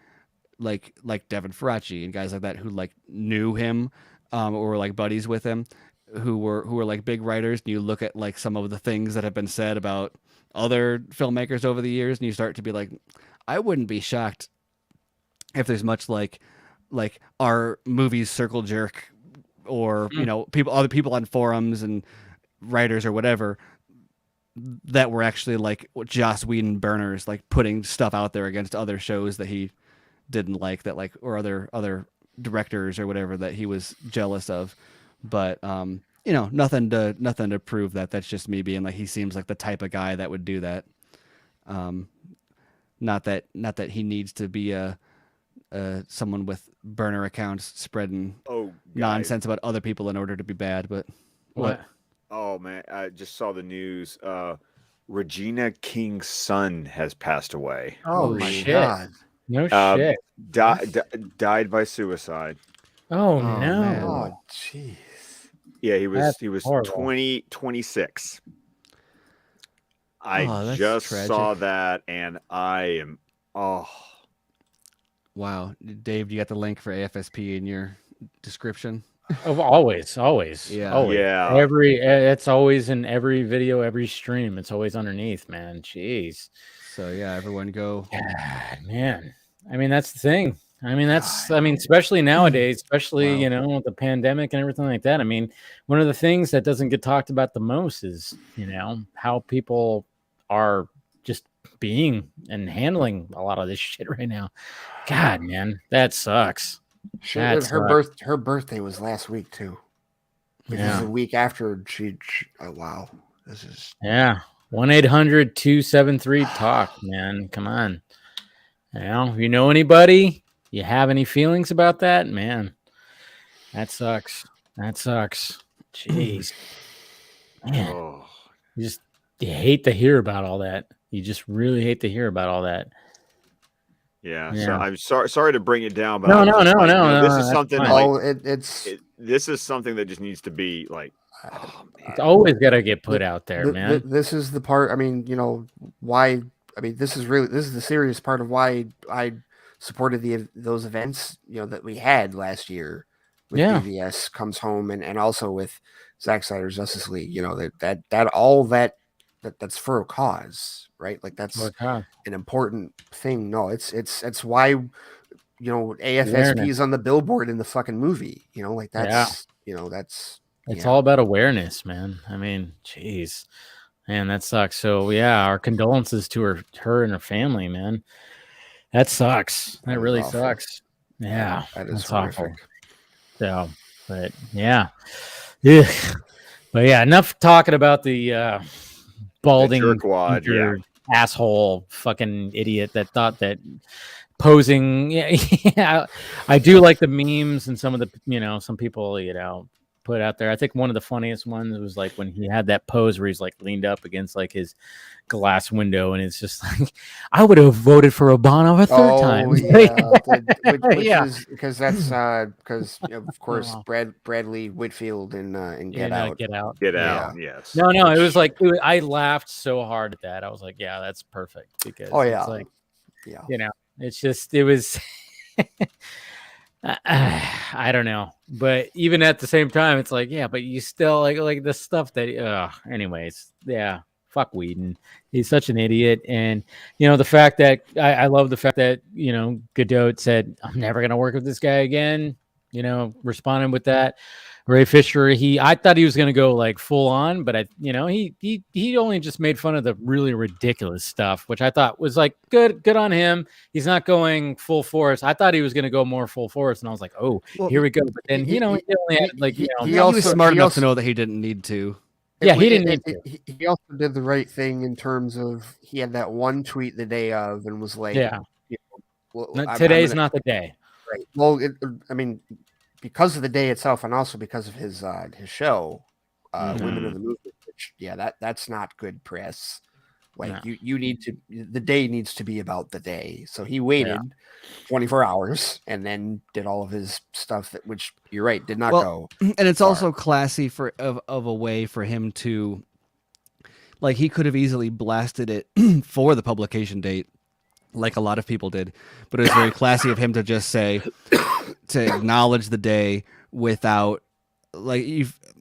Devin Faraci and guys like that who like knew him, or were like buddies with him, who were like big writers. And you look at like some of the things that have been said about other filmmakers over the years, and you start to be like, I wouldn't be shocked if there's much like our movies circle jerk, or you know, other people on forums and writers or whatever, that were actually like Joss Whedon burners, like putting stuff out there against other shows that he didn't like, that like, or other directors or whatever that he was jealous of. But you know, nothing to prove that. That's just me being like, he seems like the type of guy that would do that. Not that he needs to be someone with burner accounts spreading nonsense about other people in order to be bad. But what? Oh man, I just saw the news. Regina King's son has passed away. Oh my God. No shit. Died by suicide. Oh no. Man. Oh jeez. Yeah, he was horrible. 26. I that's just tragic. saw that, and I am Wow, Dave, you got the link for AFSP in your description? Of always. Yeah. Always. Yeah. It's always in every video, every stream. It's always underneath, man. Jeez. So yeah, everyone go. God, man. I mean, that's the thing. I mean, especially nowadays, especially, Wow. you know, with the pandemic and everything like that. I mean, one of the things that doesn't get talked about the most is, you know, how people are just being and handling a lot of this shit right now. God, man, that sucks. Her birthday was last week too. Which is a week after she oh wow. This is 1-800-273-TALK, man. Come on. You know, if you know anybody, you have any feelings about that, man, that sucks. Jeez. Man. You hate to hear about all that. You just really hate to hear about all that. Yeah. So I'm sorry to bring it down, but No. This is something like this is something that just needs to be like, oh man. It's always got to get put out there, man. This is the part. I mean, you know why? I mean, this is the serious part of why I supported those events, you know, that we had last year with BVS Comes Home, and also with Zack Snyder's Justice League. You know, that's for a cause, right? Like that's an important thing. No, it's why, you know, AFSP is on the billboard in the fucking movie. You know, like that's you know, that's it's all about awareness, man. I mean, jeez, man, that sucks. So our condolences to her and her family, man. That sucks. That really sucks. Yeah, that's awful. So, but but enough talking about the balding jerkwad, asshole fucking idiot that thought that posing. I do like the memes and some of the, you know, some people, you know, put out there. I think one of the funniest ones was like when he had that pose where he's like leaned up against like his glass window, and it's just like, I would have voted for Obama a third time. Which is because that's because you know, of course Bradley Whitfield in Get Out. Yes. No, it was like I laughed so hard at that. I was like, yeah, that's perfect, because it's like, you know, It's just it was. I don't know, but even at the same time, it's like, yeah, but you still like the stuff that. Anyways, yeah, fuck Whedon. He's such an idiot, and the fact that I love the fact that Godot said, "I'm never gonna work with this guy again." Responding with that. Ray Fisher, I thought he was going to go like full on, but he only just made fun of the really ridiculous stuff, which I thought was like good on him. He's not going full force. I thought he was going to go more full force, and I was like, oh, here we go. But then he only had like he was smart enough to know that he didn't need to. Yeah, he didn't need to. He also did the right thing in terms of he had that one tweet the day of and was like, yeah, today's not the day. Right. Well, I mean, because of the day itself, and also because of his show, Women of the Movement. Which, that's not good press. Like you need to. The day needs to be about the day. So he waited 24 hours and then did all of his stuff which you're right, did not go. And it's also classy of a way for him to, like, he could have easily blasted it for the publication date, like a lot of people did, but it was very classy of him to just say, to acknowledge the day without, like,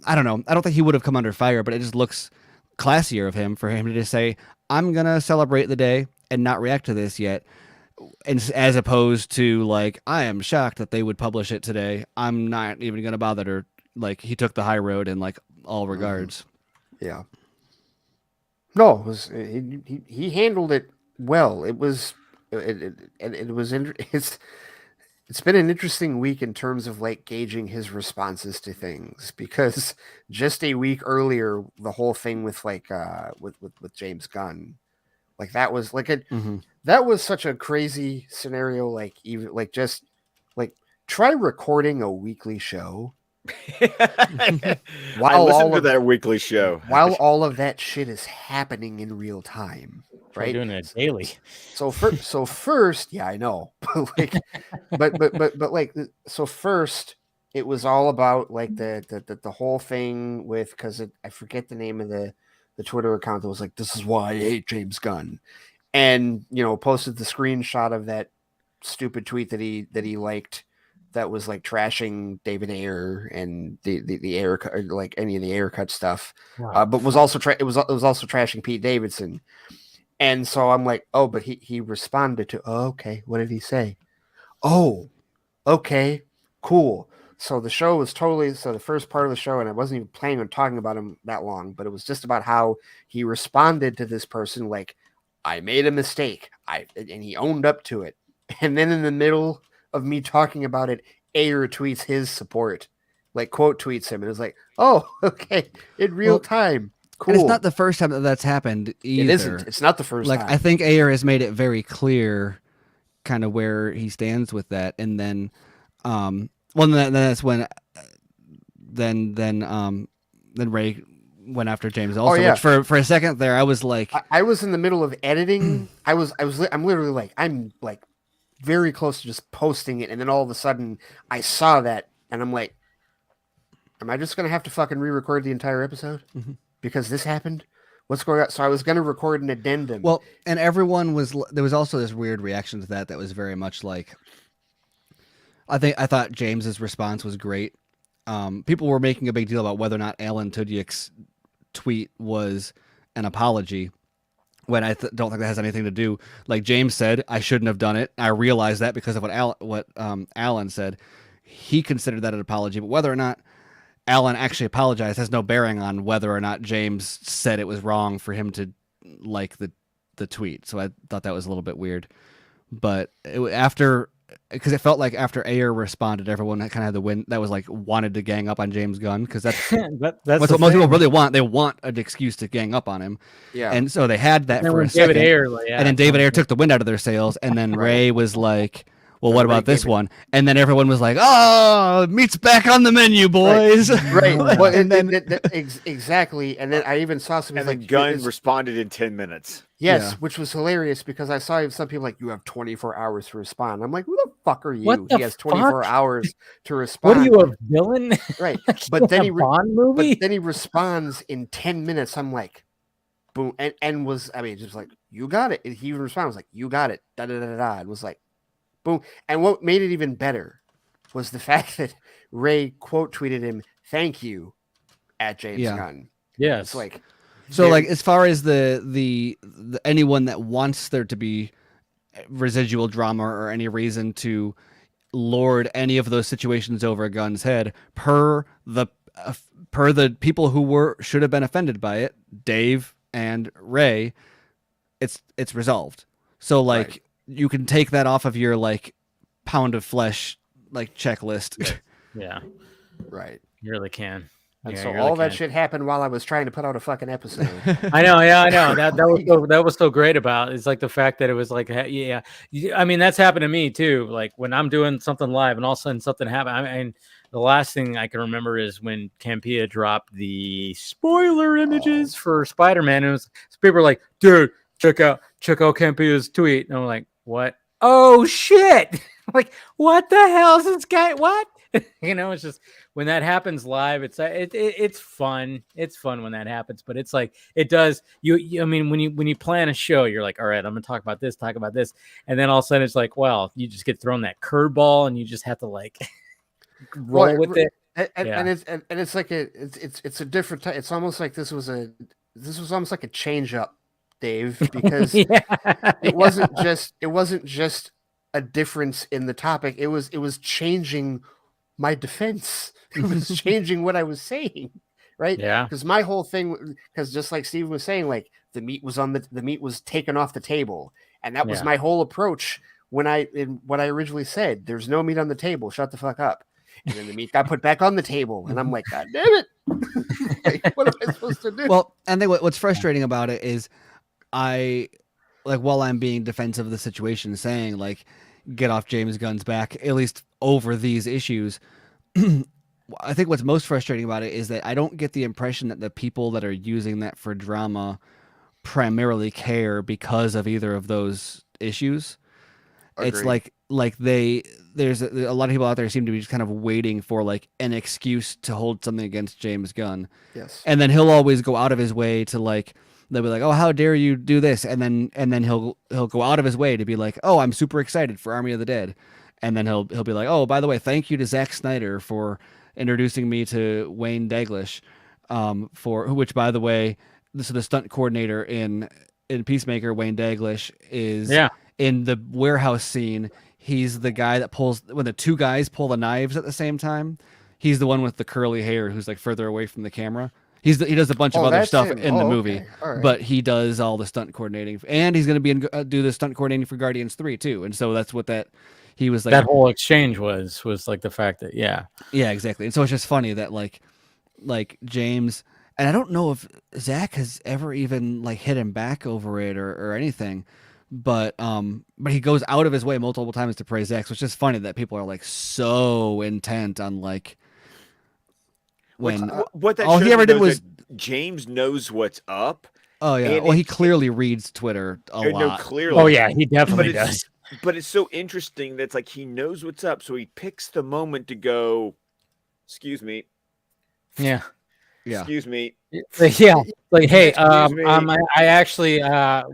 I don't know. I don't think he would have come under fire, but it just looks classier of him for him to just say, I'm going to celebrate the day and not react to this yet. And as opposed to, like, I am shocked that they would publish it today. I'm not even going to bother to, like, he took the high road in, like, all regards. Yeah. No, it was, he handled it well. It was, it's been an interesting week in terms of like gauging his responses to things, because just a week earlier, the whole thing with like with James Gunn, like that was like that was such a crazy scenario. Like even like just like try recording a weekly show. While I listened to that weekly show, while all of that shit is happening in real time. Right, doing it daily. So first, yeah, I know, but like, but like, so first, it was all about like the whole thing with, because I forget the name of the Twitter account that was like, this is why I hate James Gunn, and posted the screenshot of that stupid tweet that he liked, that was like trashing David Ayer and the Ayer, like any of the Ayer cut stuff, but was also it was also trashing Pete Davidson. And so I'm like, oh, but he responded to, oh, okay, what did he say? Oh, okay, cool. So the show was the first part of the show, and I wasn't even planning on talking about him that long, but it was just about how he responded to this person like, I made a mistake, and he owned up to it. And then in the middle of me talking about it, Ayer tweets his support, like quote tweets him, and it's like, oh, okay, in real time. Cool. And it's not the first time that's happened either. It isn't. It's not the first time. I think Ayer has made it very clear kind of where he stands with that. And then, that's when, then Ray went after James also, which for a second there, I was like, I was in the middle of editing. I'm literally like, I'm like very close to just posting it. And then all of a sudden I saw that and I'm like, am I just going to have to fucking re-record the entire episode? Mm-hmm. Because this happened? What's going on? So I was going to record an addendum. Well, and there was also this weird reaction to that was very much like, I thought James's response was great. People were making a big deal about whether or not Alan Tudyk's tweet was an apology, when I don't think that has anything to do. Like James said, I shouldn't have done it. I realized that because of what Alan said. He considered that an apology, but whether or not Alan actually apologized has no bearing on whether or not James said it was wrong for him to like the tweet. So I thought that was a little bit weird. But because it felt like after Ayer responded, everyone kind of had the win. That was like wanted to gang up on James Gunn, because that's what most people really want. They want an excuse to gang up on him. Yeah. And so they had that for a second. And then David Ayer took the wind out of their sails. And then Ray was like, well, what about this one? And then everyone was like, oh, meat's back on the menu, boys. Right. Well, and then exactly. And then I even saw something and like then Gunn responded in 10 minutes. Yes, which was hilarious, because I saw some people like, you have 24 hours to respond. I'm like, who the fuck are you? He has 24 hours to respond. What are you, a villain? Right. But then he responds in 10 minutes. I'm like, boom. And was, I mean, just like, you got it. And he responded, was like, you got it. Da da da da. And was like, boom. And what made it even better was the fact that Ray quote tweeted him, "Thank you," at James Gunn. Yes. It's like, So like as far as the anyone that wants there to be residual drama or any reason to lord any of those situations over Gunn's head, per the people who should have been offended by it, Dave and Ray, it's resolved. So like you can take that off of your like pound of flesh like checklist. Yeah. right. You really can. And Yeah, so you really all that can. shit happened while I was trying to put out a fucking episode. I know. That was so great about it. It's like the fact that it was like, yeah. I mean, that's happened to me too. Like when I'm doing something live and all of a sudden something happened. I mean, the last thing I can remember is when Campea dropped the spoiler images for Spider-Man. And people were like, dude, check out Campea's tweet. And I'm like, what? Oh shit. Like, what the hell is this guy? What? It's just when that happens live, it's fun. It's fun when that happens, but it's like it does. I mean, when you plan a show, you're like, all right, I'm gonna talk about this, and then all of a sudden it's like, well, you just get thrown that curveball, and you just have to like roll with it. And it's like it's a different type. It's almost like this was almost like a change up, Dave, because it wasn't just a difference in the topic. It was changing my defense. It was changing what I was saying, right? Yeah. Because my whole thing, because just like Steven was saying, like the meat was taken off the table, and that was my whole approach when what I originally said. There's no meat on the table. Shut the fuck up. And then the meat got put back on the table, and I'm like, God damn it! Like, what am I supposed to do? Well, I think what's frustrating about it is, while I'm being defensive of the situation, saying like, get off James Gunn's back, at least over these issues. I think what's most frustrating about it is that I don't get the impression that the people that are using that for drama primarily care because of either of those issues. Agreed. It's like there's a lot of people out there seem to be just kind of waiting for like an excuse to hold something against James Gunn. Yes. And then he'll always go out of his way to like, they'll be like, oh, how dare you do this? And then he'll go out of his way to be like, oh, I'm super excited for Army of the Dead. And then he'll be like, oh, by the way, thank you to Zack Snyder for introducing me to Wayne Daglish, which, by the way, this is the stunt coordinator in Peacemaker. Wayne Daglish is in the warehouse scene. He's the guy that pulls when the two guys pull the knives at the same time. He's the one with the curly hair who's like further away from the camera. He does a bunch of other stuff in the movie, but he does all the stunt coordinating, and he's going to do the stunt coordinating for Guardians 3 too. And so that's what he was like. That whole exchange was like the fact that yeah, exactly. And so it's just funny that like James, and I don't know if Zach has ever even like hit him back over it or anything, but he goes out of his way multiple times to praise Zach. So it's just funny that people are like so intent on like. When what that all he ever did was James knows what's up. Oh yeah, well he clearly reads Twitter a lot. No, clearly. Oh yeah, he definitely does. But it's so interesting that it's like he knows what's up, so he picks the moment to go, "Excuse me." Yeah. Excuse me. Yeah. Like, hey, Excuse me. I actually,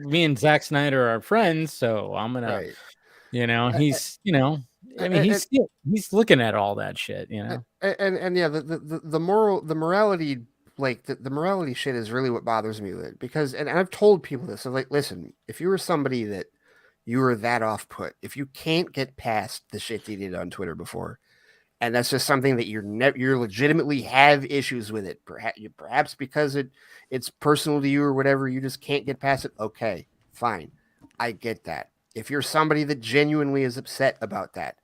me and Zack Snyder are friends, so I'm gonna, he's, I mean, he's looking at all that shit, and yeah, the morality, like the morality shit is really what bothers me with it, because, and I've told people this, I'm like, listen, if you were somebody that you were that off put, if you can't get past the shit you did on Twitter before, and that's just something that you're legitimately have issues with it, perhaps because it's personal to you or whatever, you just can't get past it. Okay, fine, I get that. If you're somebody that genuinely is upset about that.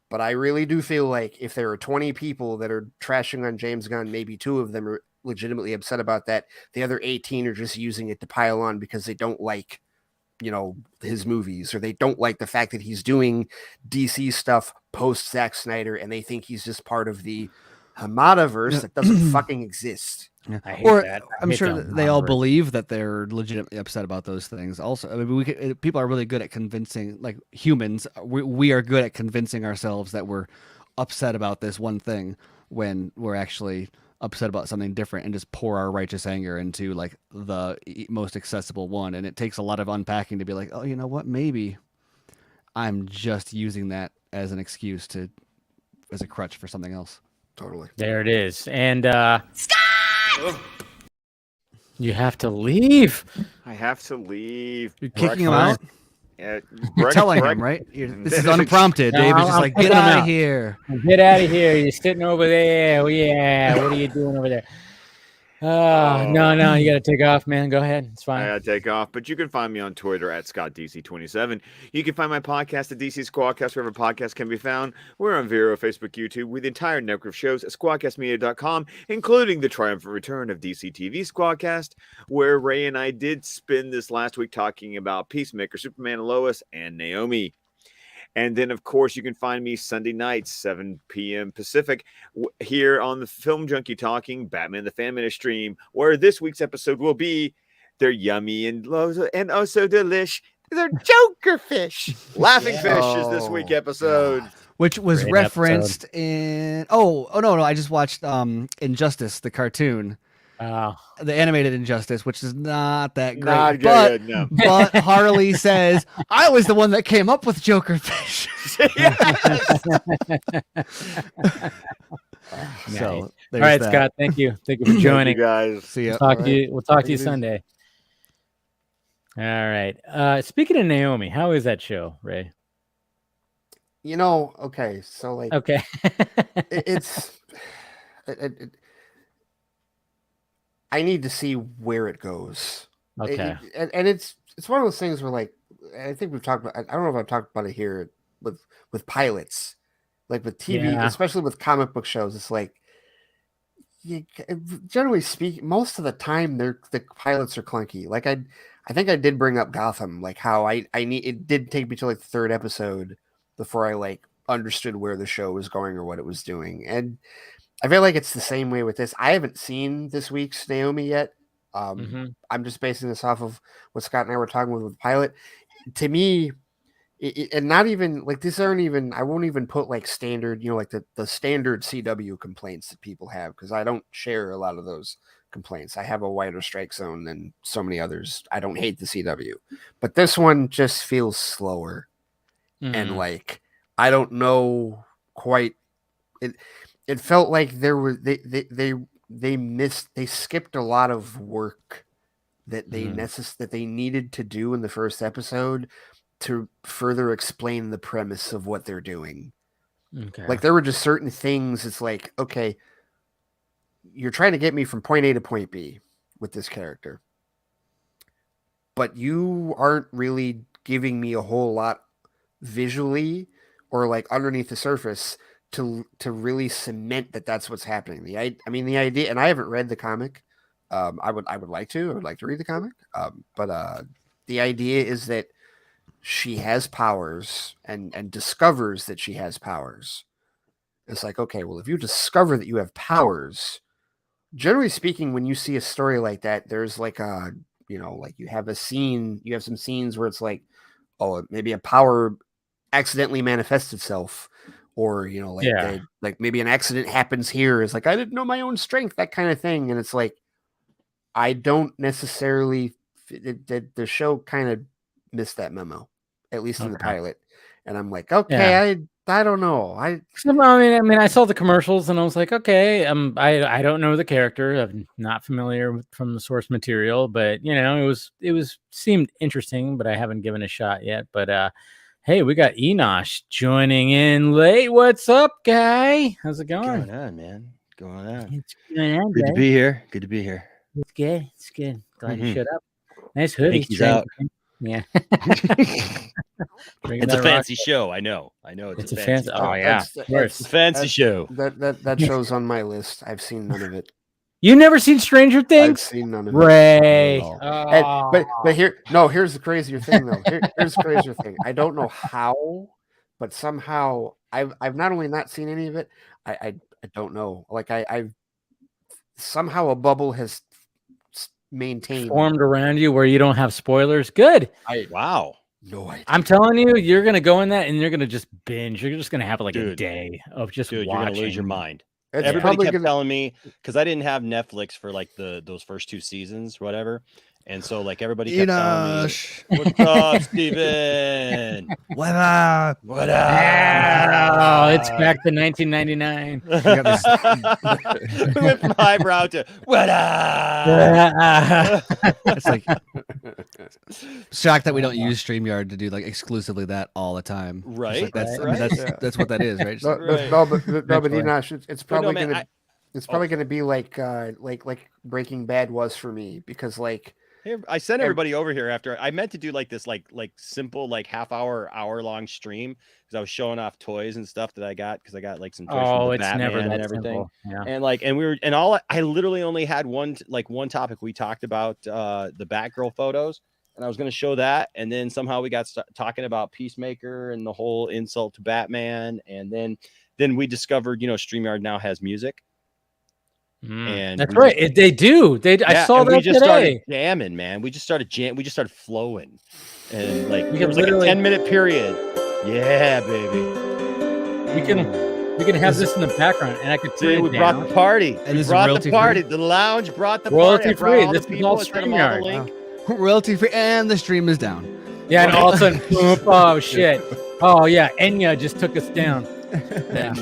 But I really do feel like if there are 20 people that are trashing on James Gunn, maybe 2 of them are legitimately upset about that. The other 18 are just using it to pile on because they don't like, his movies, or they don't like the fact that he's doing DC stuff post Zack Snyder, and they think he's just part of the Hamada-verse that doesn't fucking exist. I hate that. I'm sure that they all believe that they're legitimately upset about those things. Also, I mean, people are really good at convincing, like humans. We are good at convincing ourselves that we're upset about this one thing when we're actually upset about something different, and just pour our righteous anger into like the most accessible one. And it takes a lot of unpacking to be like, oh, you know what? Maybe I'm just using that as an excuse as a crutch for something else. Totally. There it is. And you have to leave. I have to leave. You're kicking him out? Yeah, You're telling him, right? This is unprompted. Dave is just like, get out of here. Get out of here. You're sitting over there. Oh, yeah. What are you doing over there? No, you got to take off, man. Go ahead. It's fine. I gotta take off, but you can find me on Twitter at ScottDC27. You can find my podcast at DC Squadcast, wherever podcasts can be found. We're on Vero, Facebook, YouTube, with the entire network of shows at squadcastmedia.com, including the triumphant return of DC TV Squadcast, where Ray and I did spend this last week talking about Peacemaker, Superman and Lois, and Naomi. And then, of course, you can find me Sunday nights, 7 p.m. Pacific, here on the Film Junkie Talking Batman the Fan Minute stream, where this week's episode will be They're Yummy and oh so delish. They're Joker fish. Laughing Fish is this week episode. Which was Great referenced in... Oh, no. I just watched Injustice, the cartoon. The animated Injustice, which is not that great. Not good, no. But Harley says, I was the one that came up with Joker Fish. So, all right, Scott, thank you. Thank you for joining. You guys. See ya. We'll talk to you Sunday. All right. Speaking of Naomi, how is that show, Ray? Okay, so like, Okay. I need to see where it goes. Okay. And it's one of those things where, like, I think we've talked about. I don't know if I've talked about it here with pilots, like with TV, especially with comic book shows. It's like, generally speaking, most of the time the pilots are clunky. Like I think I did bring up Gotham, like how it did take me to like the third episode before I like understood where the show was going or what it was doing. And I feel like it's the same way with this. I haven't seen this week's Naomi yet. I'm just basing this off of what Scott and I were talking with the pilot. To me, and not even like these aren't even, I won't even put like standard, like the standard CW complaints that people have, because I don't share a lot of those complaints. I have a wider strike zone than so many others. I don't hate the CW, but this one just feels slower. And like, I don't know quite it. It felt like there were they skipped a lot of work that they needed to do in the first episode to further explain the premise of what they're doing. Okay. Like there were just certain things. It's like, okay, you're trying to get me from point A to point B with this character, but you aren't really giving me a whole lot visually or like underneath the surface to really cement that that's what's happening. The idea, and I haven't read the comic. I would like to read the comic. But the idea is that she has powers and discovers that she has powers. It's like, okay, well, if you discover that you have powers, generally speaking, when you see a story like that, there's like like you have some scenes where it's like, oh, maybe a power accidentally manifests itself. Or, like maybe an accident happens here. It's like, I didn't know my own strength, that kind of thing. And it's like, I don't necessarily, the show kind of missed that memo, at least in the pilot. And I'm like, okay, I don't know. I saw the commercials and I was like, okay, I don't know the character. I'm not familiar from the source material, but it seemed interesting, but I haven't given it a shot yet. But, hey, we got Enosh joining in late. What's up, guy? How's it going? What's going on, man? Going on. It's going on, Good to be here. Good to be here. It's good. It's good. Glad you showed up. Nice hoodie. He's out. Yeah. It's a fancy show. I know. It's a fancy show. Oh, yeah. It's a fancy show. That show's on my list. I've seen none of it. You never seen Stranger Things? I've seen none of it. Ray. But here's the crazier thing though. Here's the crazier thing. I don't know how, but somehow I've not only not seen any of it, I don't know. Like I've somehow a bubble has maintained formed around you where you don't have spoilers. Good. Wow. No idea. I'm telling you, you're gonna go in that and you're gonna just binge. You're just gonna have like a day of just watching. You're gonna lose your mind. It's Everybody kept telling me, because I didn't have Netflix for like those first 2 seasons, whatever. And so like everybody kept telling me, "What's up, Steven? What up? What Oh, up?" it's back to 1999. We went from highbrow to what up? It's like shocked that we don't use StreamYard to do like exclusively that all the time. Just Right, like that's, I right. mean, that's what that is, right? Just No, like- but Enosh, it's probably man, gonna it's probably gonna be like Breaking Bad was for me, because like Hey, I sent everybody over here after I meant to do like this like simple like hour long stream because I was showing off toys and stuff that I got because I got like some toys from the it's Batman never that and everything. simple. Yeah. And like and we were and all I literally only had one topic. We talked about the Batgirl photos, and I was going to show that, and then somehow we got talking about Peacemaker and the whole insult to Batman, and then we discovered StreamYard now has music. And that's right. They do. I saw that we just today. started jamming, man. We just started flowing, and like We there can was like a literally- 10-minute period. Yeah, baby. We can have this in the background, and I could turn See, it we down. brought the party. And We this is brought the royalty-free? party. The lounge brought the Royalty party. I brought free. all This the is people. all I sent them all the StreamYard. link. royalty free, and the stream is down. Yeah, and all of a sudden, boom, oh shit! Oh yeah, Enya just took us down. Yeah.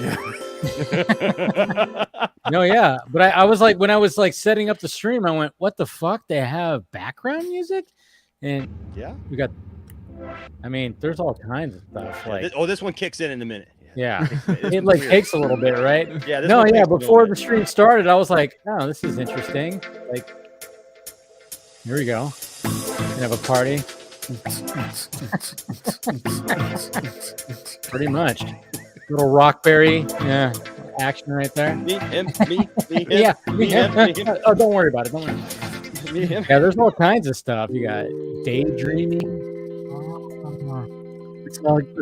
No, yeah, but I was like, when I was like setting up the stream, I went, "What the fuck? They have background music?" And Yeah. we got. I mean, there's all kinds of stuff. Like, This one kicks in a minute. yeah, This it one's like weird. takes a little bit, right? Yeah. This No, one yeah. takes a little Before bit. the stream started, I was like, "Oh, this is interesting." Like, here we go. We have a party. Pretty much. Little Rockberry, action right there. Me, him, Yeah, me, him, me, him. Oh, don't worry about it. Don't worry. Me, him. Yeah, there's all kinds of stuff. You got daydreaming. It's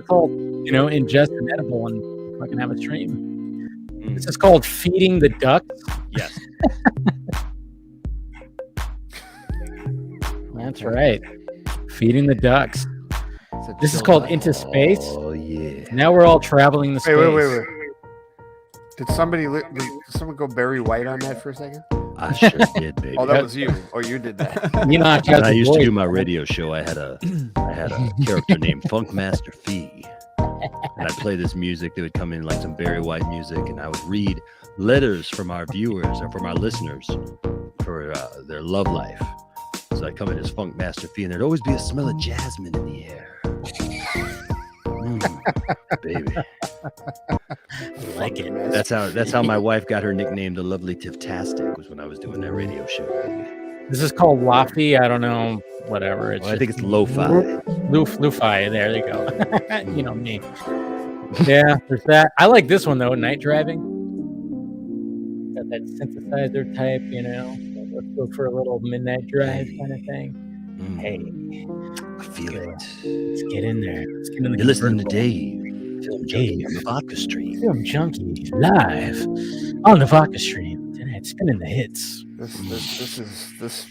all ingest and edible, and fucking have a stream. This is called feeding the ducks. Yes. That's right. Feeding the ducks. It's a This is chill called vibe. Into Space. Oh yeah. Now we're all traveling the space. wait. Did someone go Barry White on that for a second? I sure did, baby. Oh, that was you. Oh, you did that. You know, When I used to do my radio show, I had a character named Funkmaster Fee, and I'd play this music that would come in like some Barry White music, and I would read letters from our viewers or from our listeners for their love life. So I'd come in as Funkmaster Fee, and there'd always be a smell of jasmine in the air. Baby. I like it. That's how my wife got her nickname, the Lovely Tiftastic, was when I was doing that radio show. This is called Lofty. I don't know. Whatever. It's Well, I think it's lo-fi. Lufi. There you go. You know me. Yeah, there's that. I like this one though. Night driving. Got that synthesizer type. Let's go for a little midnight drive kind of thing. Hey, I feel it. let's get in there. Let's get in the You're listening to convertible. Dave, Film Junkie on the Vodka Stream. Film Junkee live on the Vodka stream. Tonight, spinning the hits. This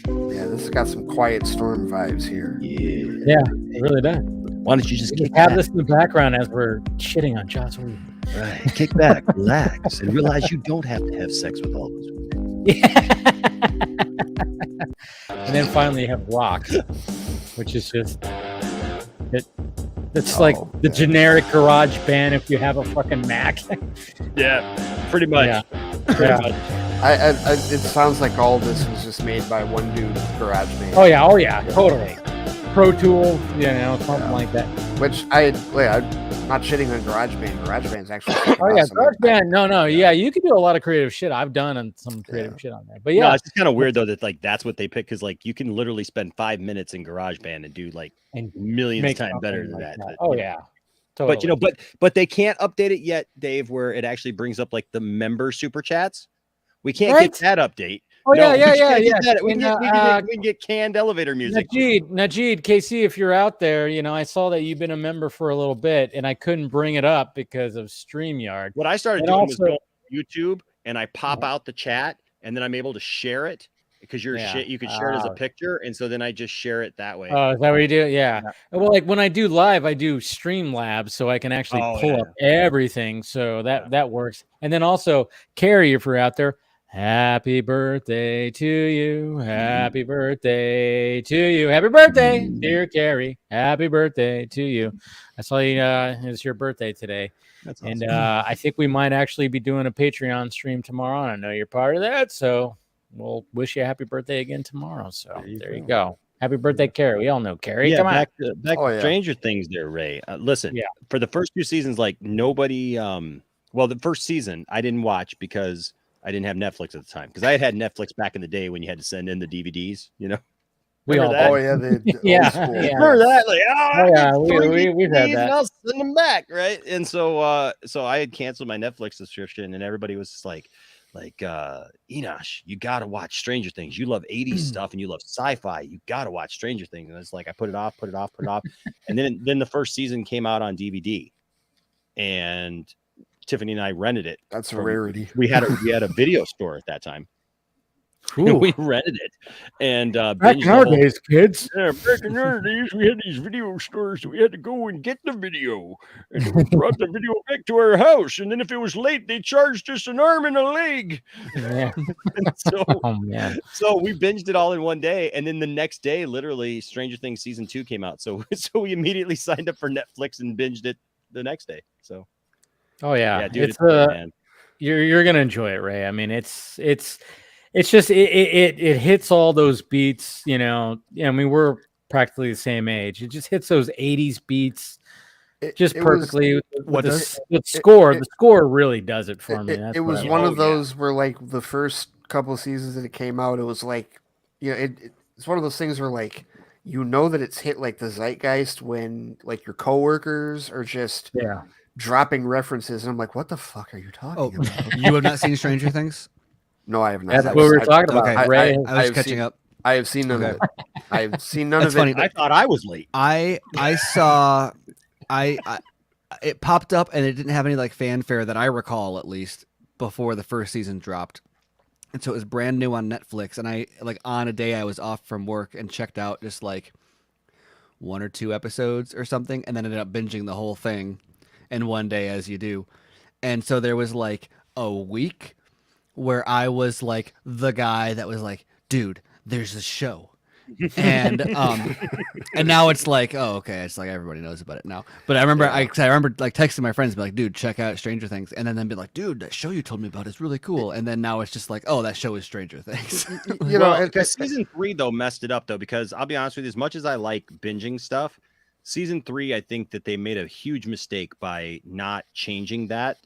has got some Quiet Storm vibes here. Yeah. Yeah, it really does. Why don't you just We kick just have back? this in the background as we're shitting on Joss Whedon. Right. Kick back, relax, and realize you don't have to have sex with all those women. Yeah. And then finally you have Rock, which is just it's like the generic garage band if you have a fucking Mac. Yeah, pretty much. Yeah. Pretty much. It sounds like all this was just made by one dude, GarageBand. Oh yeah, totally. Pro Tools, something like that. Which I'm not shitting on GarageBand. GarageBand's actually Oh yeah, awesome. GarageBand. No, yeah, you can do a lot of creative shit. I've done some creative shit on there, but No, yeah, it's just kind of weird though that like that's what they pick because like you can literally spend 5 minutes in GarageBand and do like and millions make times better something than like that. But, Oh you know. yeah, totally. But they can't update it yet, Dave, where it actually brings up like the member super chats. We can't Right? get that update. Oh No, we yeah. can't get that. We And, can get canned elevator music. Najid, KC, if you're out there, I saw that you've been a member for a little bit, and I couldn't bring it up because of StreamYard. What I started And doing was also- going to YouTube and I pop out the chat and then I'm able to share it because you can share it as a picture, and so then I just share it that way. Oh, is that what you do? Yeah. Well, like when I do live, I do Streamlabs, so I can actually pull up everything. So that works. And then also, Carrie, if you're out there, Happy birthday to you. Happy birthday to you. Happy birthday, dear Carrie. Happy birthday to you. I saw you. It's your birthday today. That's And awesome. I think we might actually be doing a Patreon stream tomorrow. And I know you're part of that. So we'll wish you a happy birthday again tomorrow. So there you go. Happy birthday, Carrie. We all know Carrie. Yeah, Come on. back to Oh, yeah. Stranger Things there, Ray. Listen, Yeah. for the first 2 seasons, like nobody well, the first season I didn't watch because I didn't have Netflix at the time. Because I had Netflix back in the day when you had to send in the DVDs, you know. We all Remember Oh that? yeah, the Yeah, old school. yeah. Remember that? Like, Oh, yeah, we've had DVDs that. and I'll send them back, right? And so so I had canceled my Netflix subscription, and everybody was just like Enosh, you gotta watch Stranger Things. You love 80s stuff and you love sci-fi. You gotta watch Stranger Things. And it's like I put it off. And then the first season came out on DVD, and Tiffany and I rented it. That's a rarity. We had a video store at that time. Ooh. And we rented it and Back binged in our days, kids. Yeah, back in our days, we had these video stores. So we had to go and get the video, and then we brought the video back to our house. And then if it was late, they charged us an arm and a leg. Yeah. so, Oh man. so we binged it all in one day, and then the next day, literally, Stranger Things season 2 came out. So we immediately signed up for Netflix and binged it the next day. So Oh yeah. dude, It's great, man. you're gonna enjoy it, Ray. I mean, it's just it hits all those beats, you know. I mean, we're practically the same age. It just hits those 80s beats just It was- perfectly with what the, does- the score. it- the score really does it for me. It, That's it what was I one like. of those where, like, the first couple of seasons that it came out, it was like, you know, it's one of those things where, like, you know that it's hit like the zeitgeist when, like, your coworkers are just Yeah. dropping references, and I'm like, what the fuck are you talking Oh, about? you have not seen Stranger Things? No, I have not. That's what we were talking about. Okay. Ray. I was I've catching seen- up. I have seen none of Okay. it. I've seen none That's of funny. it. I thought I was late. I saw I it popped up and it didn't have any like fanfare that I recall, at least, before the first season dropped. And so it was brand new on Netflix, and I, like, on a day I was off from work and checked out just like 1 or 2 episodes or something, and then ended up binging the whole thing in one day, as you do. And so there was like a week where I was like the guy that was like, dude, there's a show. And now it's like, oh, okay, it's like everybody knows about it now. But I remember I remember like texting my friends, be like, dude, check out Stranger Things, and then be like, dude, that show you told me about is really cool. And then now it's just like, oh, that show is Stranger Things. You know, Well, season 3 though messed it up though, because I'll be honest with you, as much as I like binging stuff, season 3, I think that they made a huge mistake by not changing that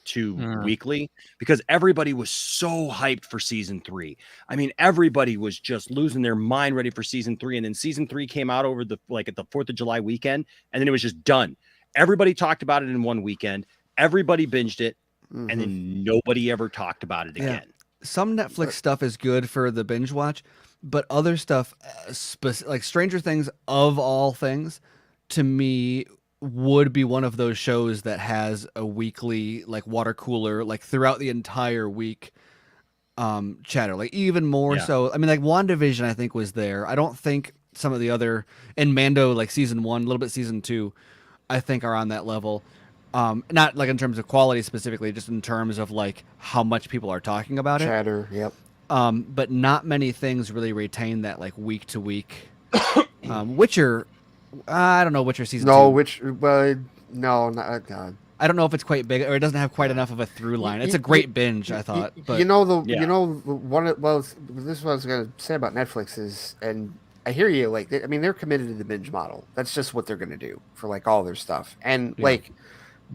to weekly, because everybody was so hyped for season 3. I mean, everybody was just losing their mind ready for season 3, and then season 3 came out over the at the 4th of July weekend, and then it was just done. Everybody talked about it in one weekend. Everybody binged it, and then nobody ever talked about it again. Some Netflix stuff is good for the binge watch, but other stuff, like Stranger Things, of all things, to me, would be one of those shows that has a weekly, like, water cooler, like, throughout the entire week chatter, like, even more so. I mean, like, WandaVision, I think, was there. I don't think some of the other, and Mando, like season 1, a little bit season 2, I think are on that level. Not like in terms of quality specifically, just in terms of like how much people are talking about it. chatter. Yep. But not many things really retain that like week to week. Witcher, I don't know, Witcher season 2. No, not God. I don't know if it's quite big or it doesn't have quite enough of a through line. It's a great binge, I thought. But you know one of, well, this is what I was going to say about Netflix is, and I hear you, like, I mean, they're committed to the binge model. That's just what they're going to do for like all their stuff. And like,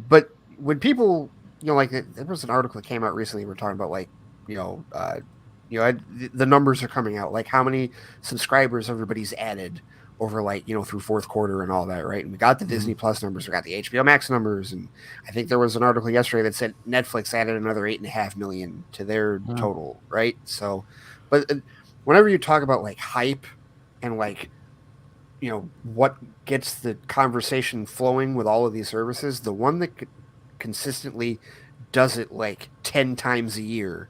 but when people, you know, like there was an article that came out recently. We're talking about like, the numbers are coming out, like how many subscribers everybody's added over like, through fourth quarter and all that, right? And we got the Disney Plus numbers, we got the HBO Max numbers, and I think there was an article yesterday that said Netflix added another 8.5 million to their total, right? So, but whenever you talk about like hype and like, what gets the conversation flowing with all of these services, the one that consistently does it like 10 times a year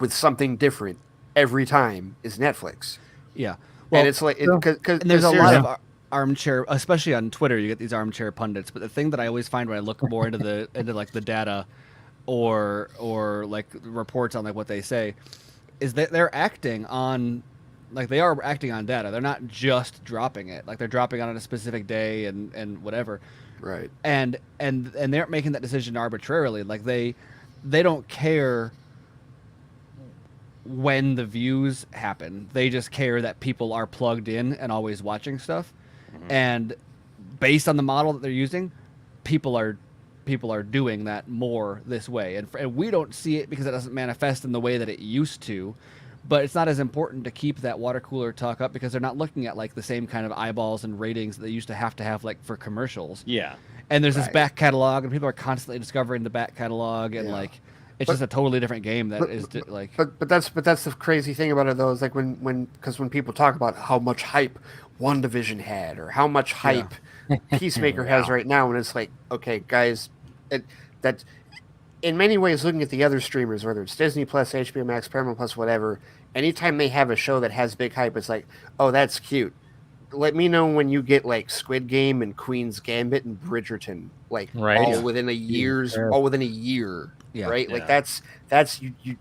with something different every time is Netflix. Yeah. Well, and it's like, and there's a lot of armchair, especially on Twitter, you get these armchair pundits. But the thing that I always find when I look more into the data, or like reports on like what they say, is that they're acting on, like they are acting on data. They're not just dropping it. Like they're dropping on a specific day and whatever. Right. And they aren't making that decision arbitrarily. Like they don't care when the views happen. They just care that people are plugged in and always watching stuff. And based on the model that they're using, people are doing that more this way. And we don't see it because it doesn't manifest in the way that it used to. But it's not as important to keep that water cooler talk up because they're not looking at like the same kind of eyeballs and ratings that they used to have like for commercials. Yeah. And there's this back catalog, and people are constantly discovering the back catalog, and like it's just a totally different game that is like. But that's the crazy thing about it though, is like when people talk about how much hype WandaVision had or how much hype Peacemaker has right now, and it's like, okay, guys, that in many ways, looking at the other streamers, whether it's Disney Plus, HBO Max, Paramount Plus, whatever, anytime they have a show that has big hype, it's like, oh, that's cute. Let me know when you get like Squid Game and Queen's Gambit and Bridgerton, like all within a year, right? Like that's you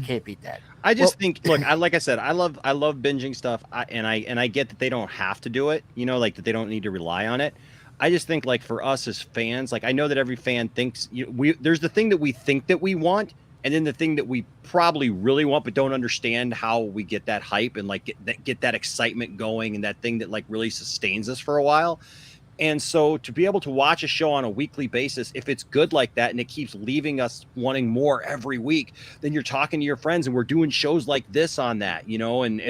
can't beat that. I just think, look, like I said, I love binging stuff, and I get that they don't have to do it, you know, like that they don't need to rely on it. I just think, like, for us as fans, like I know that every fan thinks there's the thing that we think that we want, and then the thing that we probably really want but don't understand how we get that hype and like get that excitement going, and that thing that like really sustains us for a while. And so to be able to watch a show on a weekly basis, if it's good like that and it keeps leaving us wanting more every week, then you're talking to your friends and we're doing shows like this on that, you know, and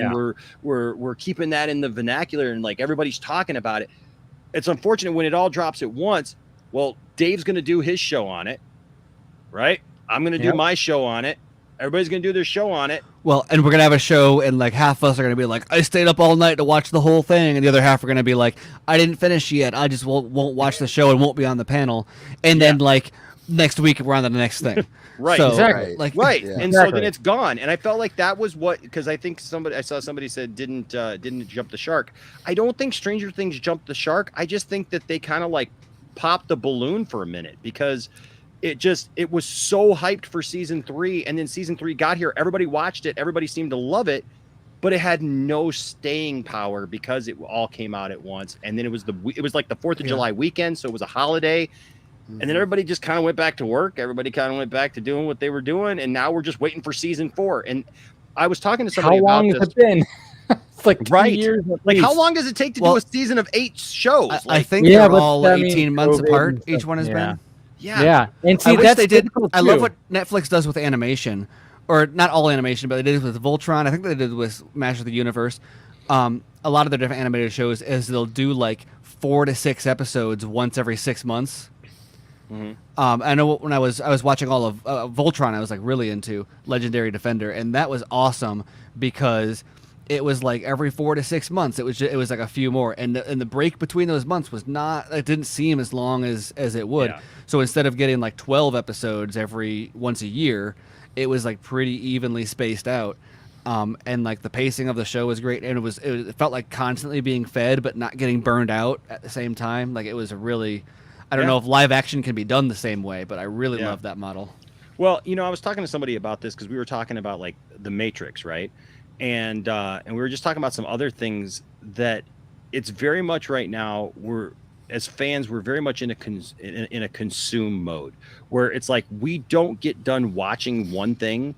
we're keeping that in the vernacular, and like everybody's talking about it. It's unfortunate when it all drops at once. Well, Dave's going to do his show on it, right? I'm going to do my show on it. Everybody's going to do their show on it. Well, and we're going to have a show, and like half of us are going to be like, I stayed up all night to watch the whole thing. And the other half are going to be like, I didn't finish yet. I just won't watch the show and won't be on the panel. And then like next week we're on to the next thing. Right. So, exactly. Like, right. And so then it's gone. And I felt like that was because I think I saw somebody said didn't jump the shark. I don't think Stranger Things jumped the shark. I just think that they kind of like popped the balloon for a minute, because it was so hyped for season 3, and then season 3 got here. Everybody watched it. Everybody seemed to love it, but it had no staying power because it all came out at once. And then it was like the 4th of July weekend, so it was a holiday. And then everybody just kind of went back to work. Everybody kind of went back to doing what they were doing, and now we're just waiting for season 4. And I was talking to somebody about this. How long has it been? It's like 2 years. Like, how long does it take to do a season of 8 shows? I think they're all 18 months apart. Each one has been. Yeah. And see, I wish that's they did. typical, I love too. what Netflix does with animation, or not all animation, but they did it with Voltron. I think they did it with Master of the Universe. A lot of their different animated shows is they'll do like 4 to 6 episodes once every 6 months. I know when I was watching all of Voltron, I was like really into Legendary Defender, and that was awesome because it was like every 4 to 6 months. It was like a few more, and the break between those months was not. It didn't seem as long as it would. Yeah. So instead of getting like 12 episodes once a year, it was like pretty evenly spaced out. And like the pacing of the show was great, and it felt like constantly being fed but not getting burned out at the same time. Like it was a really. I don't know if live action can be done the same way, but I really love that model. Well, you know, I was talking to somebody about this because we were talking about like the Matrix, right? And we were just talking about some other things that it's very much right now. As fans, we're very much in a consume mode where it's like we don't get done watching one thing,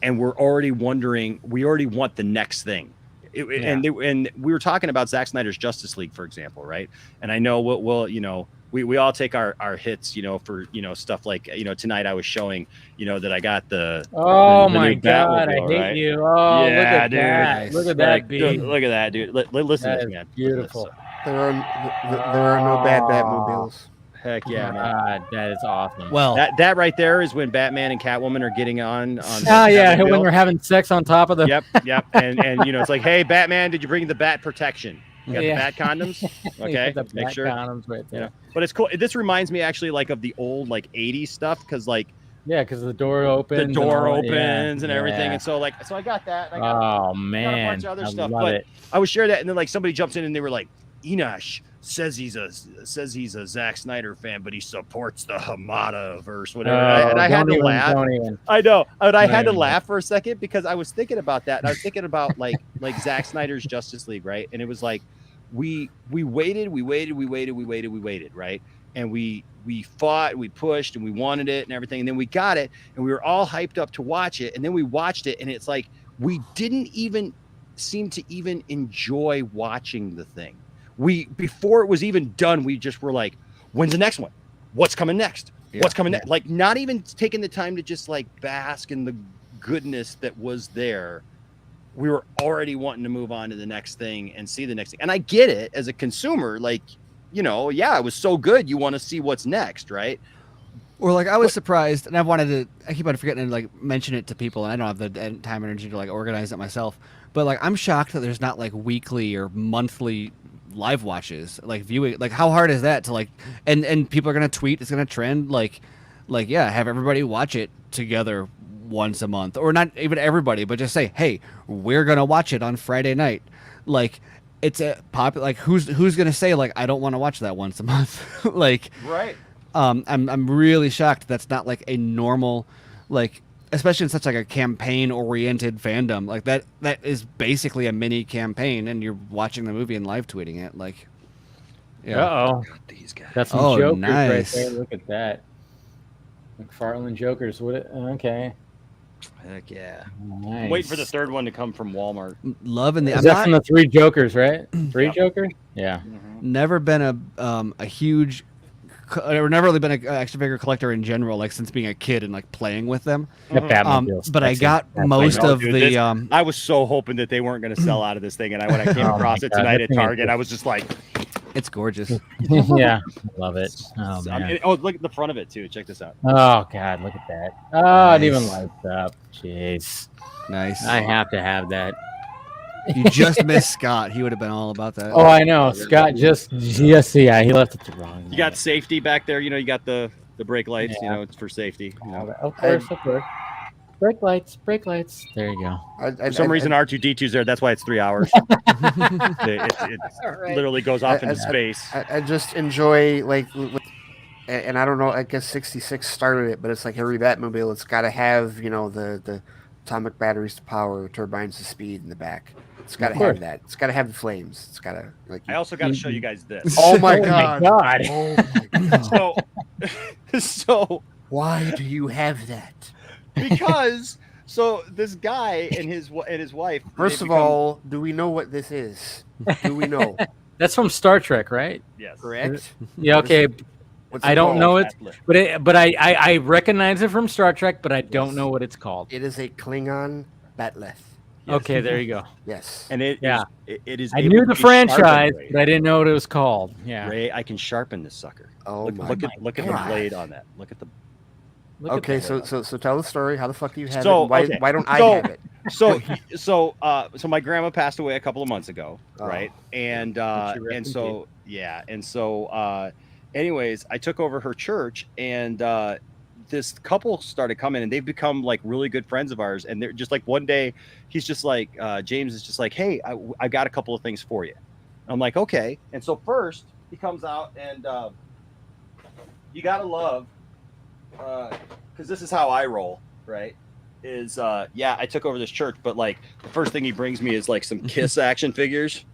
and we're already wondering. We already want the next thing. And we were talking about Zack Snyder's Justice League, for example, right? And I know we'll you know. We all take our hits, you know, for, you know, stuff like, you know, tonight I was showing, you know, that I got the my God, I hate right? you. Oh, yeah, look at dude. that. Look at that, B. Look at that, dude. Listen to this, man. Beautiful. There are no bad Batmobiles. Heck yeah, man. God, that is awesome. Well, that right there is when Batman and Catwoman are getting on when they're having sex on top of the. Yep. And you know, it's like, hey, Batman, did you bring the bat protection? You got the bat condoms? Okay, the make sure. Condoms right there. Yeah. But it's cool. This reminds me actually like of the old like 80s stuff, because like because the door opens. The door opens and everything, and so I got that. And I got, man, got a bunch of other stuff. Love but it. I was sharing that, and then like somebody jumps in and they were like, Enosh, says he's a Zack Snyder fan, but he supports the Hamada verse, whatever. Oh, and I had to laugh. I know, and I had to laugh for a second because I was thinking about that. And I was thinking about like Zack Snyder's Justice League, right? And it was like we waited, right? And we fought, we pushed, and we wanted it and everything, and then we got it, and we were all hyped up to watch it, and then we watched it, and it's like we didn't even seem to even enjoy watching the thing. Before it was even done, we just were like, when's the next one? What's coming next? What's coming next? Like, not even taking the time to just like bask in the goodness that was there. We were already wanting to move on to the next thing and see the next thing. And I get it as a consumer, like, you know, yeah, it was so good. You want to see what's next, right? Or like I was surprised, and I keep on forgetting to like mention it to people, and I don't have the time and energy to like organize it myself. But like I'm shocked that there's not like weekly or monthly live watches, like viewing. Like how hard is that to like? And people are gonna tweet, it's gonna trend. Like yeah, have everybody watch it together once a month, or not even everybody, but just say, hey, we're gonna watch it on Friday night. Like it's a popular. Like who's gonna say like I don't want to watch that once a month? Like Right. I'm really shocked that's not like a normal, like especially in such like a campaign oriented fandom, like that is basically a mini campaign, and you're watching the movie and live tweeting it. Like, yeah. Uh-oh. These guys. That's some Jokers right there. Look at that. McFarlane Jokers. Okay. Heck yeah. Nice. I'm waiting for the third one to come from Walmart. Loving the. Is that from the Three Jokers, right? Three Jokers? Yeah. Never been a huge. I've never really been an action figure collector in general, like since being a kid and like playing with them. But I got most of the. I was so hoping that they weren't going to sell out of this thing, and when I came across it tonight at Target, I was just like, "It's gorgeous." Yeah, love it. Oh man! I mean, look at the front of it too. Check this out. Oh god, look at that! Oh, it even lights up. Jeez, nice. I have to have that. You just missed Scott. He would have been all about that. Oh, I know. Scott just he left it the wrong. You got safety back there. You know, you got the brake lights. Yeah. You know, it's for safety. You know. Of course. Brake lights. There you go. For some reason, R2D2's there. That's why it's 3 hours. it literally goes off into space. I just enjoy like, and I don't know. I guess 66 started it, but it's like every Batmobile. It's got to have the atomic batteries to power, turbines to speed in the back. It's got to have that. It's got to have the flames. It's got to like. I also got to show you guys this. Oh my god! Oh my god! So why do you have that? Because this guy and his wife. First of all, do we know what this is? Do we know? That's from Star Trek, right? Yes. Correct. Yeah. Okay. I don't know it, but I recognize it from Star Trek, but I don't know what it's called. It is a Klingon batleth. Yes. Okay, there you go. Yes, and it is. I knew the franchise, but I didn't know what it was called. Yeah, Ray, I can sharpen this sucker. Oh look at the blade on that. Look at the. Okay, so tell the story. How the fuck do you have it? Why don't I have it? So my grandma passed away a couple of months ago, right? And anyways, I took over her church, and this couple started coming, and they've become like really good friends of ours. And they're just like, one day he's just like, James is just like, hey, I got a couple of things for you. I'm like, okay. And so first he comes out, and you gotta love, because this is how I roll, right? Is I took over this church, but like the first thing he brings me is like some Kiss action figures,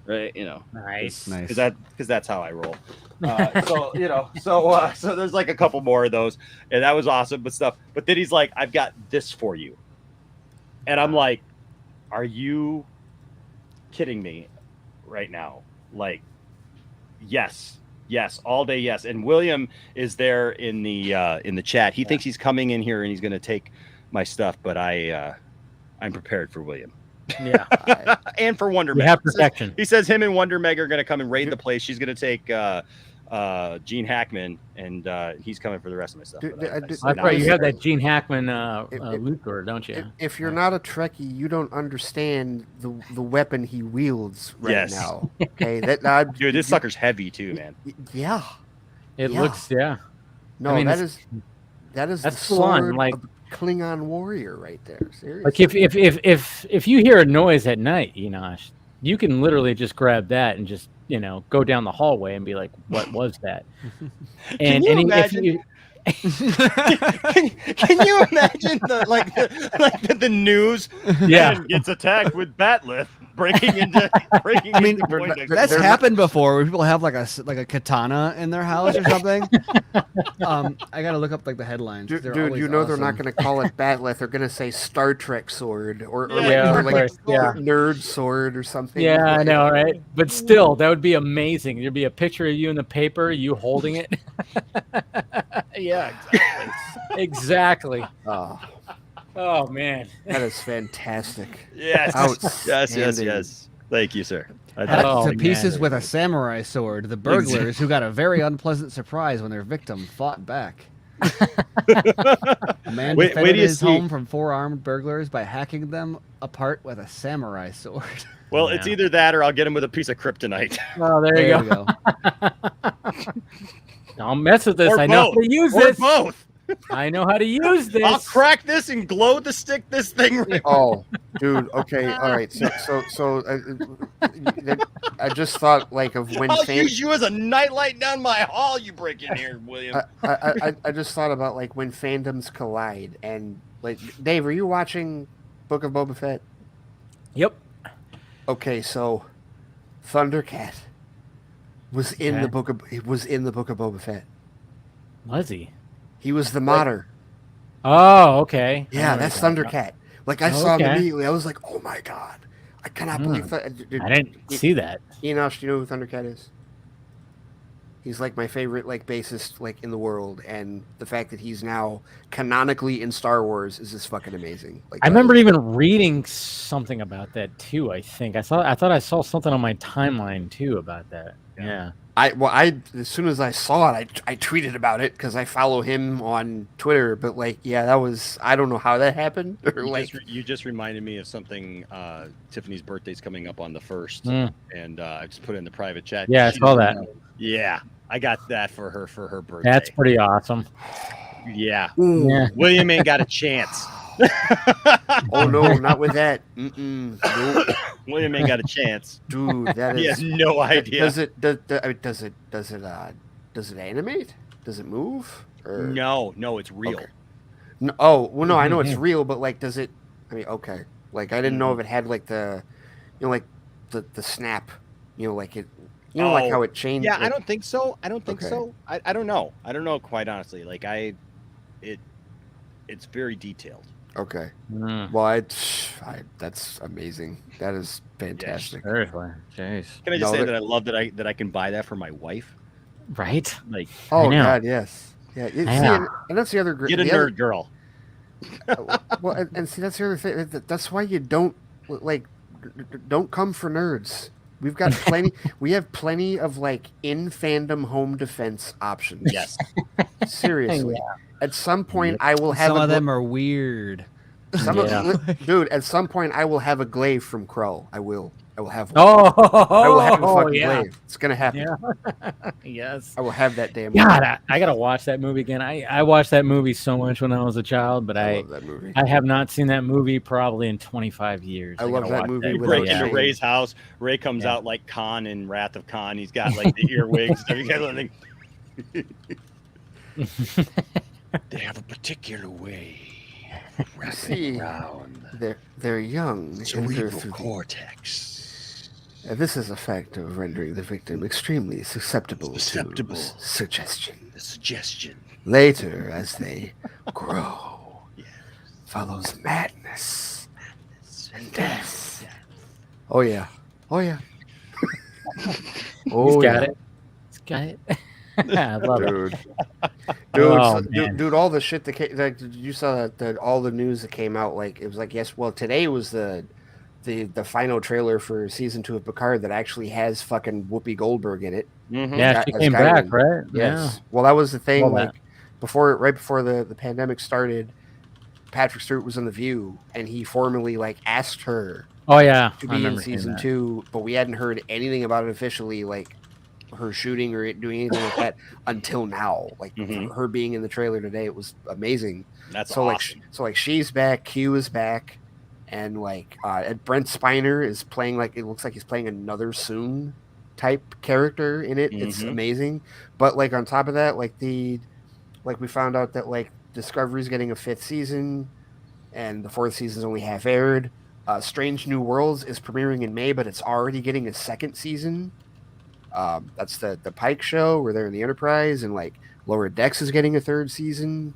right? You know, nice, because that's how I roll. So there's like a couple more of those, and that was awesome. But then he's like, I've got this for you, and I'm like, are you kidding me right now? Like, yes, all day, yes. And William is there in the chat. He thinks he's coming in here and he's going to take my stuff, but I'm prepared for William. Yeah, and for Wonder Meg. You have protection. He says him and Wonder Meg are going to come and raid the place. She's going to take Gene Hackman, and he's coming for the rest of my stuff. That's right. You have that Gene Hackman loot door, don't you? If you're not a Trekkie, you don't understand the weapon he wields now. Okay, dude, this sucker's heavy too, man. Yeah, it looks. Yeah. No, I mean, that's the sword like of Klingon warrior right there. Seriously. Like if you hear a noise at night, you can literally just grab that and just go down the hallway and be like, "What was that?" Can you imagine? Can you imagine the news? Yeah. Man gets attacked with batleth breaking into. I mean, into Poindexter. that's happened before where people have like a katana in their house or something. I gotta look up like the headlines. Dude, They're they're always not awesome. going to call it Batleth. They're going to say Star Trek sword or Yeah, like, of course. Yeah. nerd sword or something. Yeah, I know, right? But still, that would be amazing. There'd be a picture of you in the paper, you holding it. Yeah, exactly. Oh man, that is fantastic. Yes. Outstanding. Yes. Thank you, sir. Oh, to pieces man. with a samurai sword, the burglars who got a very unpleasant surprise when their victim fought back. A man Wait defended till you his see- home from 4 armed burglars by hacking them apart with a samurai sword. Well, it's either that or I'll get him with a piece of kryptonite. Oh, there you we go. go. Don't mess with this. Or I know how both. to use Or this. both. I know how to use this. I'll crack this and glow the stick this thing. Oh, dude. Okay. All right. So I just thought like of when I'll use you as a nightlight down my hall. You break in here, William. I just thought about like when fandoms collide and like Dave, are you watching Book of Boba Fett? Yep. Okay, so Thundercat was in the book of Boba Fett. Was he? He was the modder. Oh, okay. Yeah, that's Thundercat. Like I saw him Okay. immediately. I was like, "Oh my god, I cannot believe that." I didn't see that. Enosh, do you know who Thundercat is? He's like my favorite like bassist like in the world, and the fact that he's now canonically in Star Wars is just fucking amazing. Like I remember even reading something about that too. I think I thought I saw something on my timeline too about that. Yeah. I as soon as I saw it, I tweeted about it because I follow him on Twitter. But like, yeah, that was I don't know how that happened. Or You just reminded me of something. Tiffany's birthday's coming up on the 1st, and I just put it in the private chat. Yeah, I saw that. Yeah, I got that for her birthday. That's pretty awesome. Yeah. Yeah. William ain't got a chance. Oh no, not with that. Nope. William ain't got a chance, dude. That is. He has no idea. Does it animate? Does it move? Or... No, it's real. Okay. No, oh well, no, I know it's real, but like, does it? I mean, okay. Like, I didn't know if it had like the, like the snap. Like it. Like how it changed. Yeah, like... I don't think so. I don't think so. I don't know. I don't know, quite honestly. Like it's very detailed. Okay. Well, that's amazing. That is fantastic. Yeah, seriously. Jeez. Can I just say that I love that I can buy that for my wife? Right? Like, oh god, yes. Yeah. See, and that's the other great. Get a nerd girl. Well, and see, that's the other thing. That's why you don't don't come for nerds. We've got plenty. We have plenty of like in fandom home defense options. Yes. Seriously. At some point, I will have some of them are weird. Dude, at some point, I will have a glaive from Crow. I will have one. Oh, I will have a fucking yeah. glaive. It's gonna happen. Yeah. Yes. I will have that damn. God, I gotta watch that movie again. I watched that movie so much when I was a child, but I love that movie. I have not seen that movie probably in 25 years. I love that movie. You break into Ray's house. Ray comes out like Khan in Wrath of Khan. He's got like the earwigs. They have a particular way of wrapping around. They're young. Cerebral cortex. This is a fact of rendering the victim extremely susceptible to suggestion. The suggestion. Later, as they grow, follows madness and death. Oh yeah. Oh yeah. He's got it. He's got it. I love it. Dude, all the shit that came, like, you saw that all the news that came out, like, it was like, today was the final trailer for season 2 of Picard that actually has fucking Whoopi Goldberg in it. Mm-hmm. Yeah, she came back, right? Yes. Yeah. Well, that was the thing, All like, that. right before the pandemic started, Patrick Stewart was on The View, and he formally, like, asked her to be in season 2, but we hadn't heard anything about it officially, like, her shooting or doing anything like that until now. Like her being in the trailer today, it was amazing. That's so awesome. Like she's back, Q is back, and like Brent Spiner is playing, like it looks like he's playing another Soong. type character in it. It's amazing. But like on top of that, like we found out that like Discovery's getting a 5th season, and the 4th season's only half aired. Strange New Worlds is premiering in May, but it's already getting a 2nd season. That's the Pike show where they're in the Enterprise, and like Lower Decks is getting a 3rd season.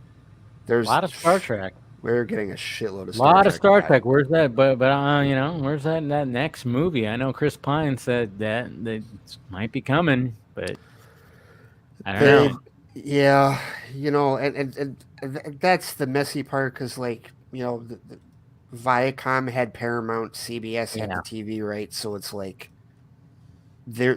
There's a lot of Star Trek. We're getting a shitload of Star Trek. A lot of Star Trek. Where's that? But you know, where's that next movie? I know Chris Pine said that might be coming, but I don't know. Yeah, you know, and that's the messy part, because like, you know, the Viacom had Paramount, CBS had the TV rights, so it's like the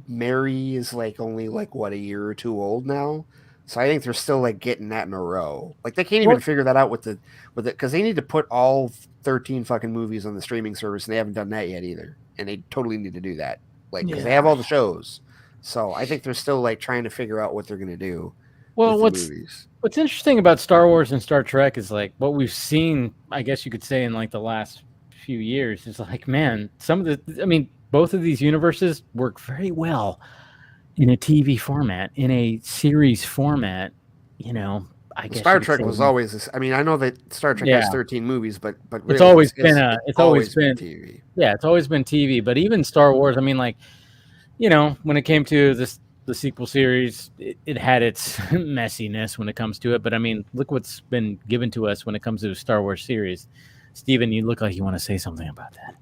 Mary is like only like what, a year or 2 old now. So I think they're still like getting that in a row. Like they can't even figure that out with it, because they need to put all 13 fucking movies on the streaming service, and they haven't done that yet either. And they totally need to do that, like, because they have all the shows. So I think they're still like trying to figure out what they're going to do. Well, with the movies. What's interesting about Star Wars and Star Trek is like what we've seen, I guess you could say, in like the last few years is like, man, both of these universes work very well in a TV format, in a series format. You know, I guess Star Trek was always this. I mean, I know that Star Trek has 13 movies, but really, it's always been TV. Yeah, it's always been TV. But even Star Wars, I mean, like, you know, when it came to the sequel series, it had its messiness when it comes to it. But I mean, look what's been given to us when it comes to the Star Wars series. Steven, you look like you want to say something about that.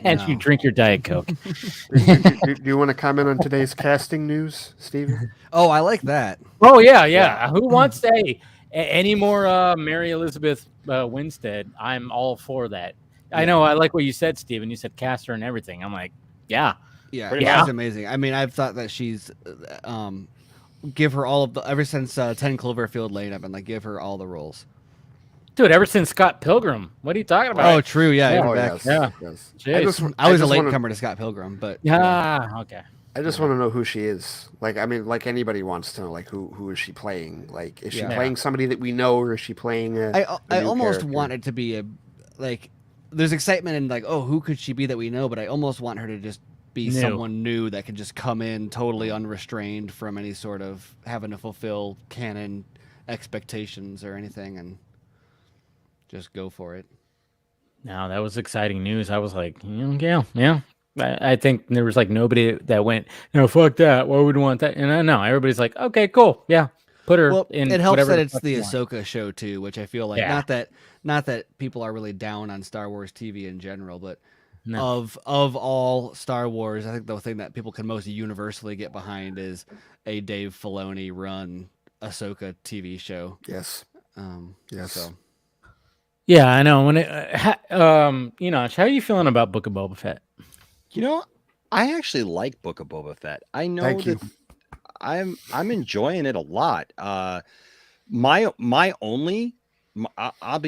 And you drink your Diet Coke. do you want to comment on today's casting news, Steven? Oh, I like that. Oh, yeah. Who wants to any more Mary Elizabeth Winstead? I'm all for that. Yeah. I know. I like what you said, Steven. You said cast her and everything. I'm like, yeah. She's amazing. I mean, I've thought that she's give her all of the ever since 10 Cloverfield Lane. I've been like, give her all the roles. Dude, ever since Scott Pilgrim. What are you talking about? Oh, true. Yeah. Yes. I was a latecomer to Scott Pilgrim, but okay. I just want to know who she is. Like, I mean, like anybody wants to know, like, who is she playing? Like, is she playing somebody that we know, or is she playing I almost character? want it to be there's excitement in like, oh, who could she be that we know? But I almost want her to just be someone new that can just come in totally unrestrained from any sort of having to fulfill canon expectations or anything, and just go for it. No, that was exciting news. I was like, yeah. I think there was like nobody that went, no, fuck that. Why would we want that? And I know everybody's like, okay, cool, yeah, put her in. It helps that it's the Ahsoka show too, which I feel like not that people are really down on Star Wars TV in general, but of all Star Wars, I think the thing that people can most universally get behind is a Dave Filoni run Ahsoka TV show. Yes. Yes. So. Yeah, I know. When how are you feeling about Book of Boba Fett? You know, I actually like Book of Boba Fett. I know that I'm enjoying it a lot. I'll be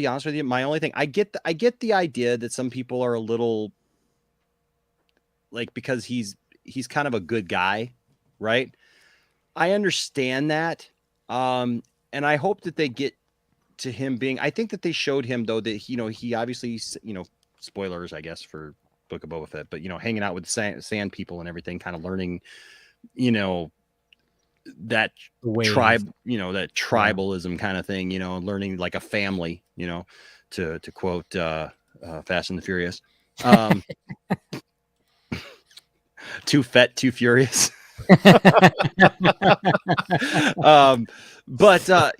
honest with you. My only thing, I get the idea that some people are a little like, because he's kind of a good guy, right? I understand that. And I hope that they get to him being, I think that they showed him though that, he obviously, spoilers, I guess, for Book of Boba Fett, but, hanging out with sand people and everything, kind of learning, that tribe, that tribalism kind of thing, learning like a family, to quote Fast and the Furious. Too fat, too furious. But so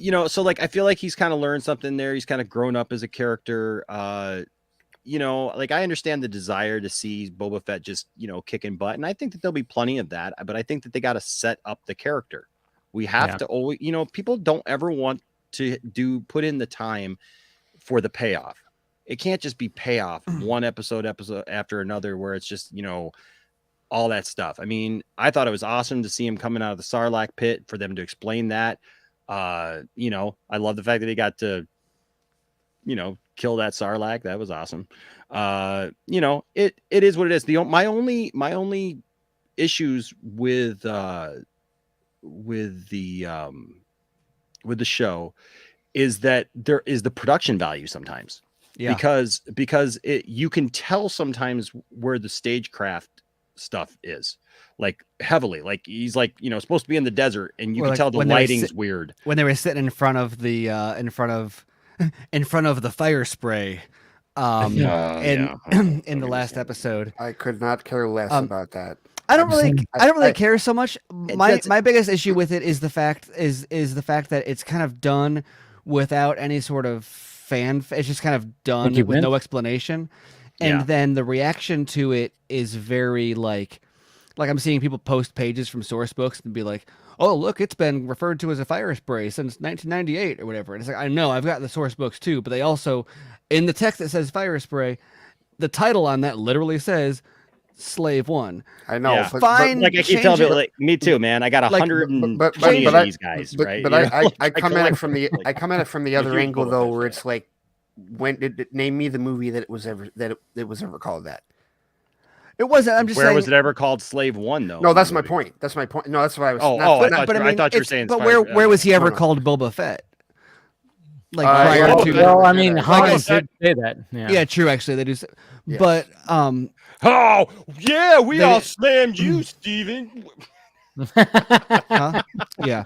like I feel like he's kind of learned something there. He's kind of grown up as a character. Like I understand the desire to see Boba Fett just, kicking butt, and I think that there'll be plenty of that, but I think that they got to set up the character. We have to always, people don't ever want to put in the time for the payoff. It can't just be payoff one episode after another where it's just, all that stuff. I mean, I thought it was awesome to see him coming out of the Sarlacc pit, for them to explain that. I love the fact that he got to, kill that Sarlacc. That was awesome. It is what it is. My only issues with the show is that there is the production value sometimes. Yeah. because you can tell sometimes where the stagecraft stuff is, like heavily, like he's like, you know, supposed to be in the desert, and you Or can like tell the when they were lighting's weird. When they were sitting in front of the in front of the fire spray, in the last episode. I could not care less about that. I don't really care so much. My biggest issue with it is the fact that it's kind of done without any sort of it's just kind of done with no explanation. And then the reaction to it is very like I'm seeing people post pages from source books and be like, "Oh, look, it's been referred to as a fire spray since 1998 or whatever." And it's like, I know I've got the source books too, but they also, in the text that says fire spray, the title on that literally says Slave One. I know. Yeah. But, like I keep telling people, like, me too, man. I got 120 of these guys, right? But I come at it from the other angle though, where it's like, name me the movie that it was ever called that. It wasn't. I'm just saying. Where was it ever called Slave One though? No, that's my point. That's my point. No, that's what I was. I thought you were saying. But where was he ever called Boba Fett? Like prior to. Well, I mean, Holland did say that. Yeah, true. Actually, they do. Yes. But oh yeah, we all slammed you, Steven. Huh? Yeah.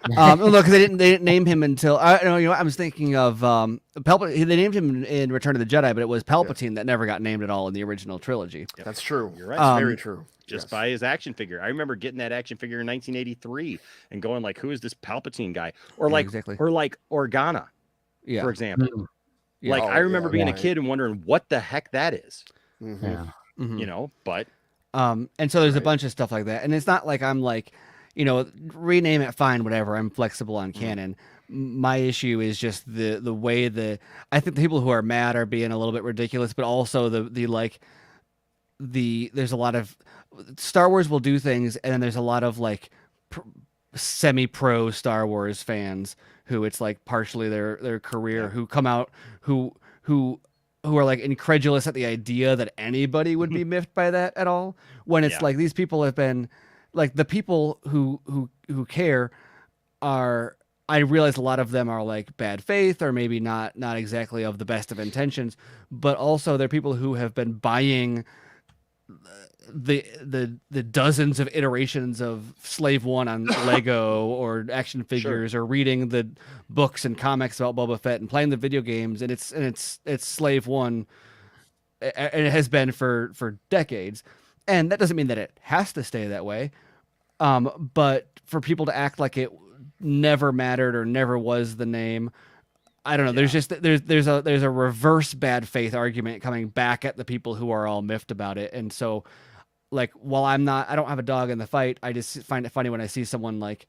No, because they didn't name him until I was thinking of Palpatine. They named him in Return of the Jedi, but it was Palpatine that never got named at all in the original trilogy. Yep. That's true. You're right. That's very true. Just by his action figure. I remember getting that action figure in 1983 and going like, "Who is this Palpatine guy?" Or like, or like Organa, for example. Yeah. Like I remember being a kid and wondering what the heck that is. Mm-hmm. Yeah. Mm-hmm. You know, but and so there's a bunch of stuff like that, and it's not like I'm like, you know, rename it, fine, whatever. I'm flexible on canon. My issue is just the way I think the people who are mad are being a little bit ridiculous, but also there's a lot of Star Wars will do things, and then there's a lot of like semi-pro Star Wars fans who it's like partially their career who come out who are like incredulous at the idea that anybody would be miffed by that at all, when it's like these people have been like, the people who care are, I realize a lot of them are like bad faith or maybe not exactly of the best of intentions, but also they're people who have been buying the dozens of iterations of Slave One on Lego or action figures, or reading the books and comics about Boba Fett and playing the video games, and it's Slave One, and it has been for decades, and that doesn't mean that it has to stay that way, but for people to act like it never mattered or never was the name, I don't know. There's just there's a reverse bad faith argument coming back at the people who are all miffed about it, and so. Like, while I don't have a dog in the fight, I just find it funny when I see someone like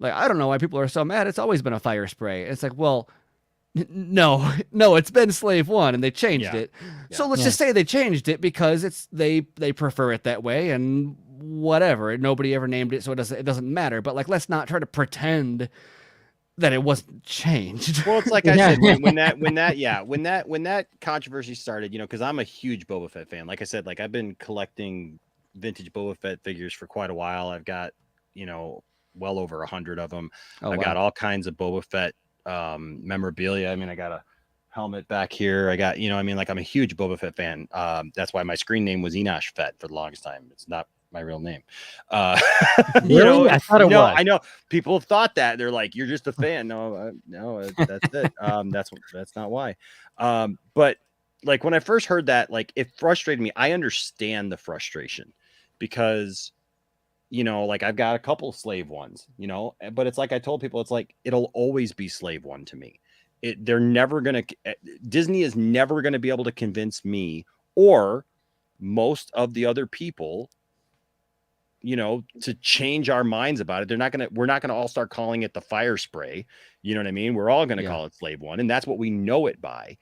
I don't know why people are so mad. It's always been a fire spray. It's like, well, no, it's been Slave One, and they changed it. Yeah. So let's just say they changed it because they prefer it that way, and whatever. Nobody ever named it, so it doesn't matter. But like, let's not try to pretend that it wasn't changed. Well, it's like I said, when that controversy started, you know, because I'm a huge Boba Fett fan. Like I said, like I've been collecting vintage Boba Fett figures for quite a while. I've got, you know, well over 100 of them. I've got all kinds of Boba Fett memorabilia. I mean, I got a helmet back here. I got, you know, I mean, like I'm a huge Boba Fett fan. That's why my screen name was Enosh Fett for the longest time. It's not my real name. You know, I thought it was. I know people have thought that. They're like, you're just a fan. No, that's it. That's not why. But like when I first heard that, like it frustrated me. I understand the frustration because, you know, like I've got a couple Slave Ones, you know, but it's like I told people, it's like it'll always be Slave One to me. Disney is never gonna be able to convince me or most of the other people, you know, to change our minds about it. We're not gonna all start calling it the fire spray. You know what I mean? We're all gonna call it Slave One, and that's what we know it by.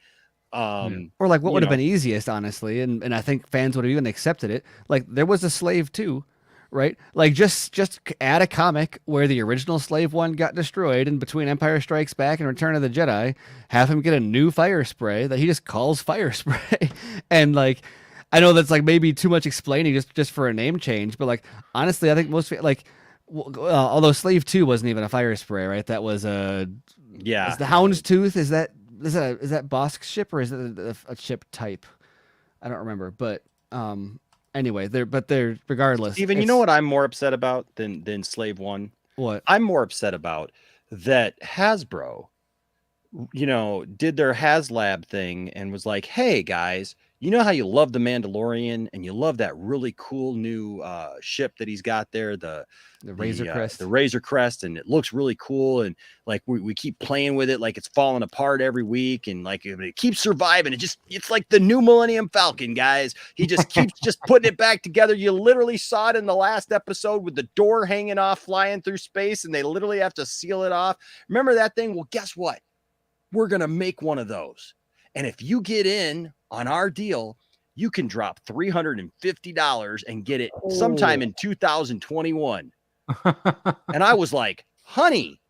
Or like what would have been easiest, honestly, and I think fans would have even accepted it. Like there was a Slave 2, right? Like just add a comic where the original Slave One got destroyed, and between Empire Strikes Back and Return of the Jedi, have him get a new fire spray that he just calls fire spray. And like, I know that's like maybe too much explaining just for a name change, but like honestly, I think most like, although Slave 2 wasn't even a fire spray, right? That was is the Hound's Tooth. Is that is that Bosk's ship or is it a ship type? I don't remember, but anyway, they're regardless. Steven, you know what I'm more upset about than Slave One? What? I'm more upset about that Hasbro, did their HasLab thing and was like, hey guys, you know how you love the Mandalorian and you love that really cool new ship that he's got there, the Razor Crest. The Razor Crest, and it looks really cool, and like we keep playing with it like it's falling apart every week, and like it keeps surviving. It's like the new Millennium Falcon, guys. He just keeps just putting it back together. You literally saw it in the last episode with the door hanging off, flying through space, and they literally have to seal it off. Remember that thing? Well, guess what? We're gonna make one of those, and if you get in on our deal, you can drop $350 and get it sometime in 2021. And I was like, honey,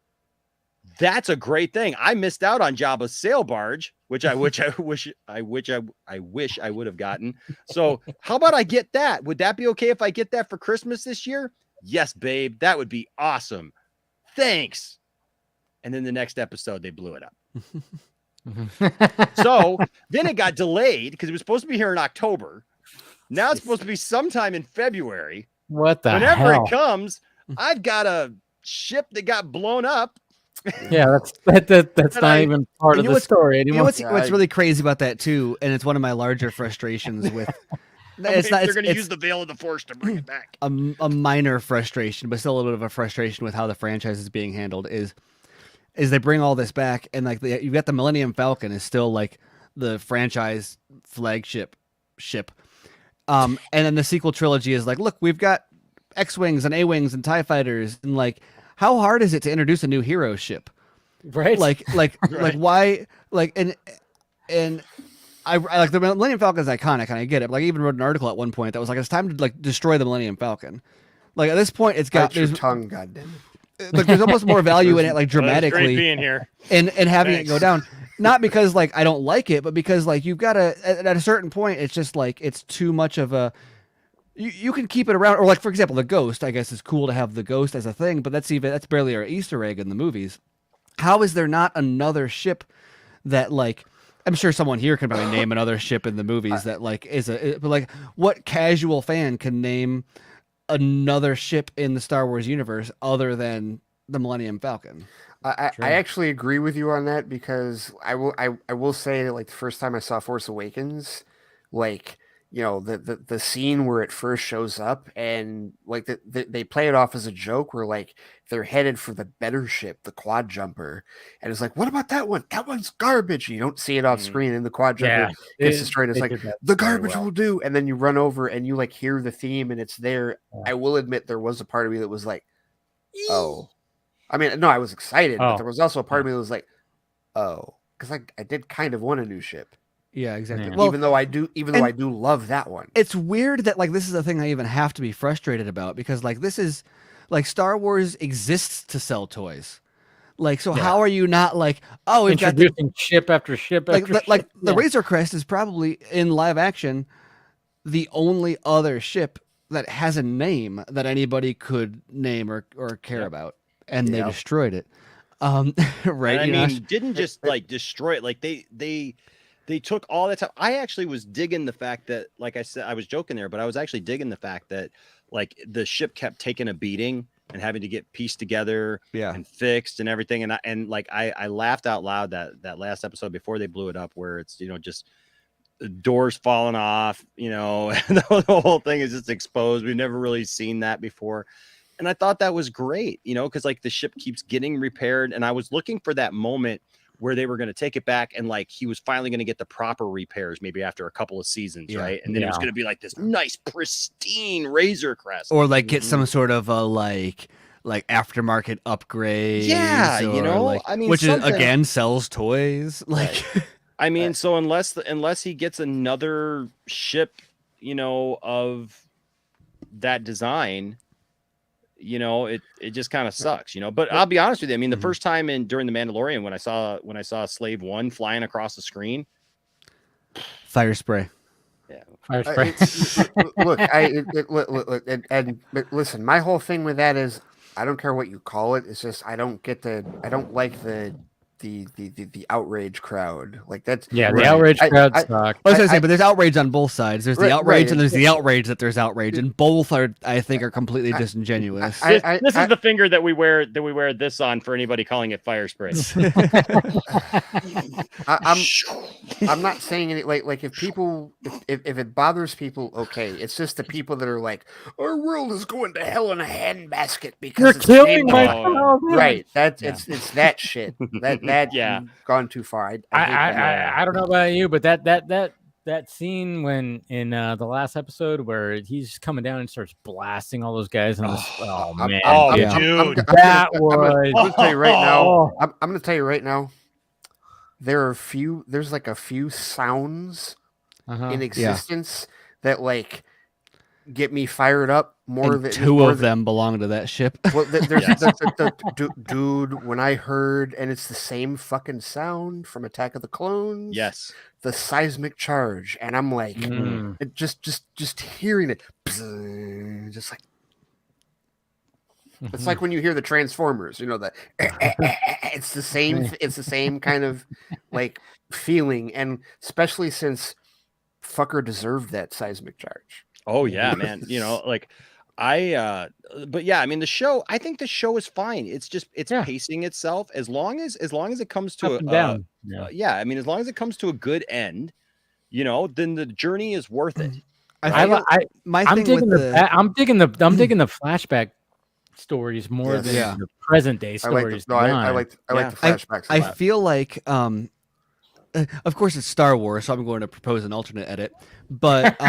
that's a great thing. I missed out on Jabba's sail barge, which I wish I would have gotten. So how about I get that? Would that be okay if I get that for Christmas this year? Yes, babe. That would be awesome. Thanks. And then the next episode, they blew it up. So then it got delayed because it was supposed to be here in October. Now it's supposed to be sometime in February. What the Whenever hell? it comes, I've got a ship that got blown up. Yeah, that's not even part of the story You know anymore. what's really crazy about that too, and it's one of my larger frustrations with. They're going to use the Veil of the Force to bring it back. A minor frustration, but still a little bit of a frustration with how the franchise is being handled is they bring all this back, and like you've got the Millennium Falcon is still like the franchise flagship ship, and then the sequel trilogy is like, look, we've got X-wings and A-wings and TIE fighters, and like, how hard is it to introduce a new hero ship? Right. Like why? Like, and I like the Millennium Falcon is iconic, and I get it. Like, I even wrote an article at one point that was like, it's time to like destroy the Millennium Falcon. Like at this point, it's got your tongue, goddamn. Like there's almost more value in it, like dramatically, being here. and having it go down. Not because like I don't like it, but because like you've got to at a certain point, it's just like it's too much of a. You can keep it around, or like for example, the Ghost. I guess is cool to have the Ghost as a thing, but that's barely an Easter egg in the movies. How is there not another ship that like? I'm sure someone here can probably name another ship in the movies that like but like what casual fan can name another ship in the Star Wars universe other than the Millennium Falcon? I actually agree with you on that because I will say that like the first time I saw Force Awakens, like the scene where it first shows up and like they play it off as a joke where like they're headed for the better ship, the quad jumper, and it's like, what about that one? That one's garbage. You don't see it off screen, and the quad jumper gets destroyed. It's like the garbage will do, and then you run over and you like hear the theme and it's there. Yeah. I will admit there was a part of me that was like, oh, I mean, no, I was excited, but there was also a part of me that was like, oh, because I did kind of want a new ship. Yeah, exactly. Yeah. Well, even though I do love that one. It's weird that like this is a thing I even have to be frustrated about because like this is like Star Wars exists to sell toys. Like, so how are you not like, oh, we've got ship after ship after ship. Like the Razor Crest is probably in live action the only other ship that has a name that anybody could name or care about, and they destroyed it. Right? And I mean, didn't just like destroy it. Like they took all that time. I actually was digging the fact that, like I said, I was joking there, but I was actually digging the fact that like the ship kept taking a beating and having to get pieced together and fixed and everything. And I laughed out loud that last episode before they blew it up, where it's, just the doors falling off, and the whole thing is just exposed. We've never really seen that before. And I thought that was great, because like the ship keeps getting repaired. And I was looking for that moment where they were going to take it back and like he was finally going to get the proper repairs maybe after a couple of seasons, right? And then it was going to be like this nice pristine Razor Crest, or like get some sort of a like aftermarket upgrade. Yeah, like, I mean, which is again sells toys. Like, I mean, so unless he gets another ship, of that design, it just kind of sucks, but I'll be honest with you. I mean, the first time during the Mandalorian, when I saw Slave One flying across the screen, fire spray. Yeah. Fire spray. Look, listen, my whole thing with that is I don't care what you call it. It's just, I don't like the the outrage crowd. Like that's Yeah, the right. outrage crowd I- sucked. I was gonna say, but there's outrage on both sides. There's the Right, outrage right. and there's the outrage that there's outrage, and both are, I think, are completely I- disingenuous. This is the finger that we wear this on for anybody calling it fire spray. I'm not saying any like if people if it bothers people, okay. It's just the people that are like, our world is going to hell in a handbasket because You're it's killing my Canada." child. Right. That's it's that shit. That Yeah. gone too far. I hate that. I don't know about you, but that scene when in the last episode where he's coming down and starts blasting all those guys on this. Oh man, dude. that I'm was. gonna tell you right now. Oh. I'm gonna tell you right now. There's like a few sounds in existence that like get me fired up more And than two of them belong to that ship. Well, there's dude. When I heard, and it's the same fucking sound from Attack of the Clones. Yes. The seismic charge, and I'm like, it just hearing it, just like. It's like when you hear the Transformers, you know that it's the same. It's the same kind of like feeling, and especially since fucker deserved that seismic charge. Oh yeah, man. You know, like but yeah, I mean the show. I think the show is fine. It's just pacing itself as long as it comes to Up and down. I mean, as long as it comes to a good end, you know, then the journey is worth it. I'm digging the flashback stories more than the present day stories. I like the flashbacks. I feel like, of course, it's Star Wars, so I'm going to propose an alternate edit. But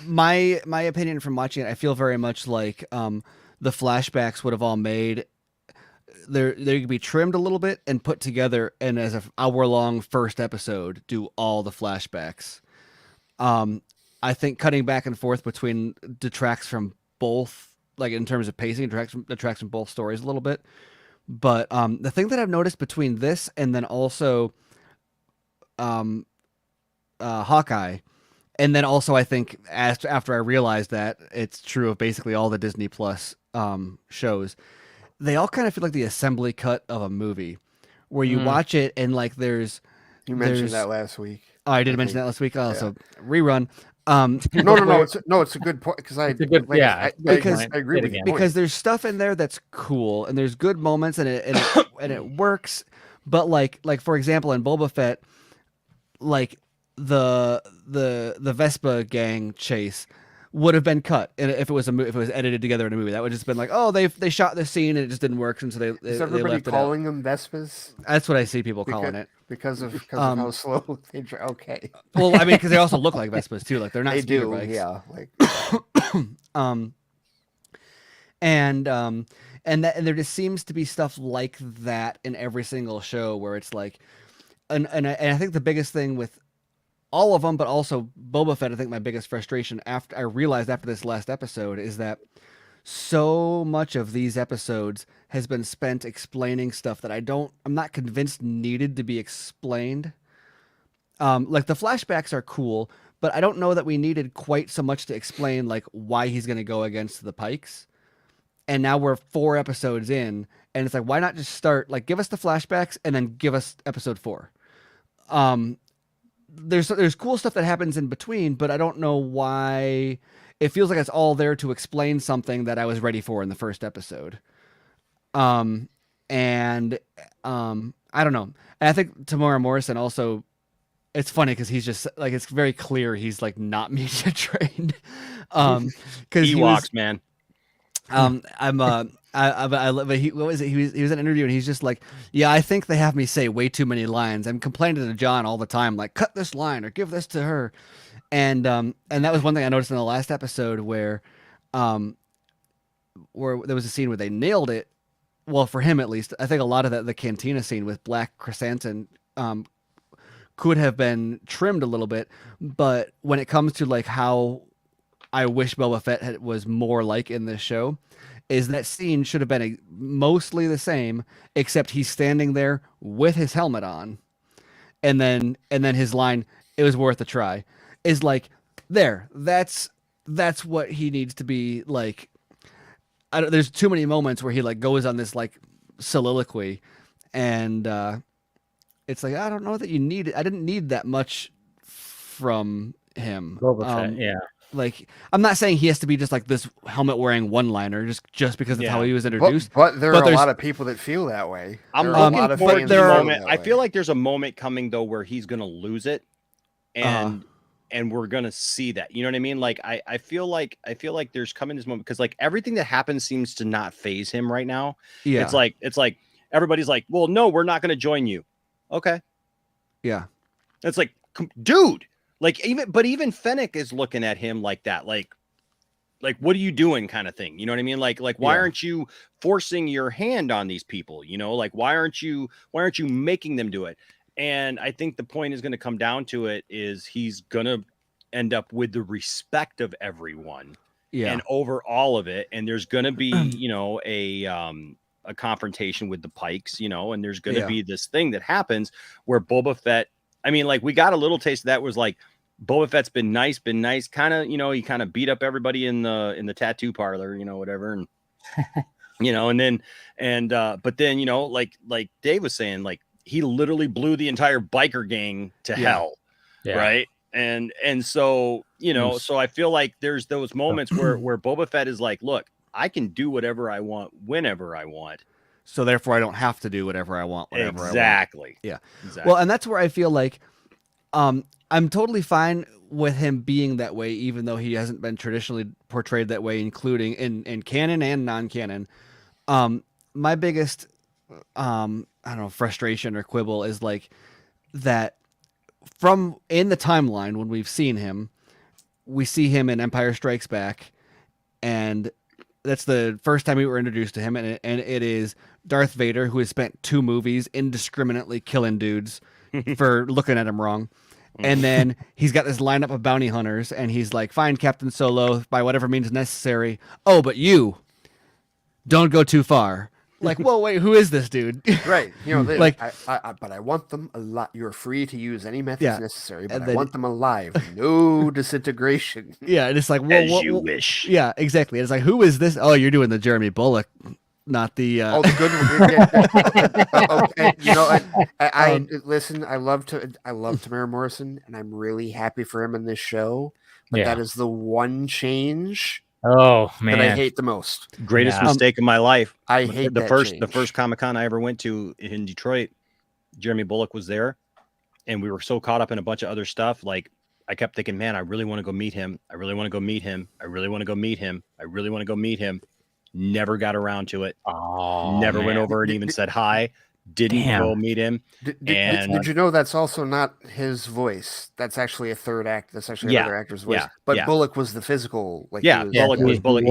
my opinion from watching it, I feel very much like the flashbacks would have all made. They could be trimmed a little bit and put together, and as an hour-long first episode, do all the flashbacks. I think cutting back and forth between detracts from both. Like in terms of pacing, detracts from both stories a little bit. But the thing that I've noticed between this and then also Hawkeye, and then also I think after I realized that it's true of basically all the Disney Plus shows, they all kind of feel like the assembly cut of a movie, where you watch it and like there's. You mentioned that last week. Oh, I did mention that last week. Oh, so rerun. No, it's a good point because I agree with you. Because there's stuff in there that's cool and there's good moments and it works, but like for example in Boba Fett, like the Vespa gang chase would have been cut if it was edited together in a movie. That would have just been like, oh, they shot this scene and it just didn't work, and so they is everybody left calling them Vespas? That's what I see people calling it because of how slow they drive. Okay. Well, I mean, because they also look like Vespas too. Like they're not. They speeder do. bikes. Yeah. Like. And there just seems to be stuff like that in every single show where it's like, and I think the biggest thing with all of them, but also Boba Fett, I think my biggest frustration after I realized after this last episode is that so much of these episodes has been spent explaining stuff that I'm not convinced needed to be explained. Like the flashbacks are cool, but I don't know that we needed quite so much to explain like why he's going to go against the Pikes. And now we're 4 episodes in, and it's like, why not just start, like, give us the flashbacks and then give us episode 4. There's cool stuff that happens in between, but I don't know why it feels like it's all there to explain something that I was ready for in the first episode. I don't know. And I think Tamora Morrison also, it's funny because he's just like, it's very clear he's like not media trained. Because Ewoks, man. But he was in an interview and he's just like, yeah, I think they have me say way too many lines. I'm complaining to John all the time, like, cut this line or give this to her. And that was one thing I noticed in the last episode where there was a scene where they nailed it. Well, for him at least, I think a lot of the cantina scene with Black Chrysanthemum could have been trimmed a little bit, but when it comes to like how I wish Boba Fett was more like in this show, is that scene should have been mostly the same, except he's standing there with his helmet on, and then his line, "It was worth a try," is like there. That's what he needs to be like. There's too many moments where he like goes on this like soliloquy, and it's like I don't know that you need it. I didn't need that much from him. Boba Fett, yeah. Like I'm not saying he has to be just like this helmet wearing one-liner just because of how he was introduced. But there are a lot of people that feel that way. I'm looking forward to the moment. I feel like there's a moment coming though where he's gonna lose it, and we're gonna see that. You know what I mean? Like I feel like there's coming this moment because like everything that happens seems to not phase him right now. Yeah, it's like everybody's like, well, no, we're not gonna join you. Okay. Yeah. It's like, dude. Like even Fennec is looking at him like that, like what are you doing, kind of thing. You know what I mean? Like why aren't you forcing your hand on these people? You know, like why aren't you making them do it? And I think the point is going to come down to it is he's going to end up with the respect of everyone, and over all of it. And there's going to be a confrontation with the Pikes, and there's going to be this thing that happens where Boba Fett. I mean, like we got a little taste of that was like. Boba Fett's been nice, kind of, he kind of beat up everybody in the tattoo parlor, whatever. And, but then, like Dave was saying, like he literally blew the entire biker gang to hell. Yeah. Right. And so, so I feel like there's those moments where Boba Fett is like, look, I can do whatever I want, whenever I want. So therefore I don't have to do whatever I want, whenever I want. Exactly. Yeah. Exactly. Well, and that's where I feel like, I'm totally fine with him being that way, even though he hasn't been traditionally portrayed that way, including in canon and non-canon. My biggest, I don't know, frustration or quibble is like that from in the timeline when we've seen him, we see him in Empire Strikes Back, and that's the first time we were introduced to him, and it is Darth Vader, who has spent 2 movies indiscriminately killing dudes for looking at him wrong. And then he's got this lineup of bounty hunters, and he's like, "Find Captain Solo by whatever means necessary. Oh, but you don't go too far." Like, whoa, wait, who is this dude? Right. Like, but I want them alive. You're free to use any methods necessary, but I want them alive. No disintegration. Yeah, and it's like, well, as you wish. Yeah, exactly. It's like, who is this? Oh, you're doing the Jeremy Bullock. Not the the good one. I listen. I love Tamara Morrison, and I'm really happy for him in this show. But that is the one change. Oh man, that I hate the most. Greatest mistake of my life. I hate the first Comic-Con I ever went to in Detroit. Jeremy Bullock was there, and we were so caught up in a bunch of other stuff. Like I kept thinking, man, I really want to go meet him. I really want to go meet him. I really want to go meet him. I really want to go meet him. Never got around to it. Never went over and even said hi. Didn't go meet him. Did you know that's also not his voice? That's actually a third act. That's actually another actor's voice. But Bullock was the physical. Like Bullock was Bullock.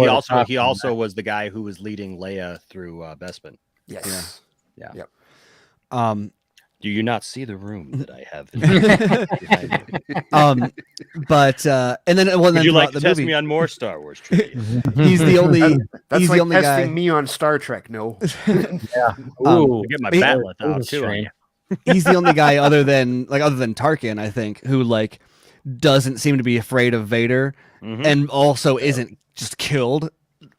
He also was the guy who was leading Leia through Bespin. Yes. Yeah. Yep. Do you not see the room that I have? But and then would you like to test me on more Star Wars trivia? He's the only. That's he's like the only testing guy. me on Star Trek. No. Yeah. Get my bat'leth out too. On you. He's the only guy other than Tarkin, I think, who like doesn't seem to be afraid of Vader, and also isn't just killed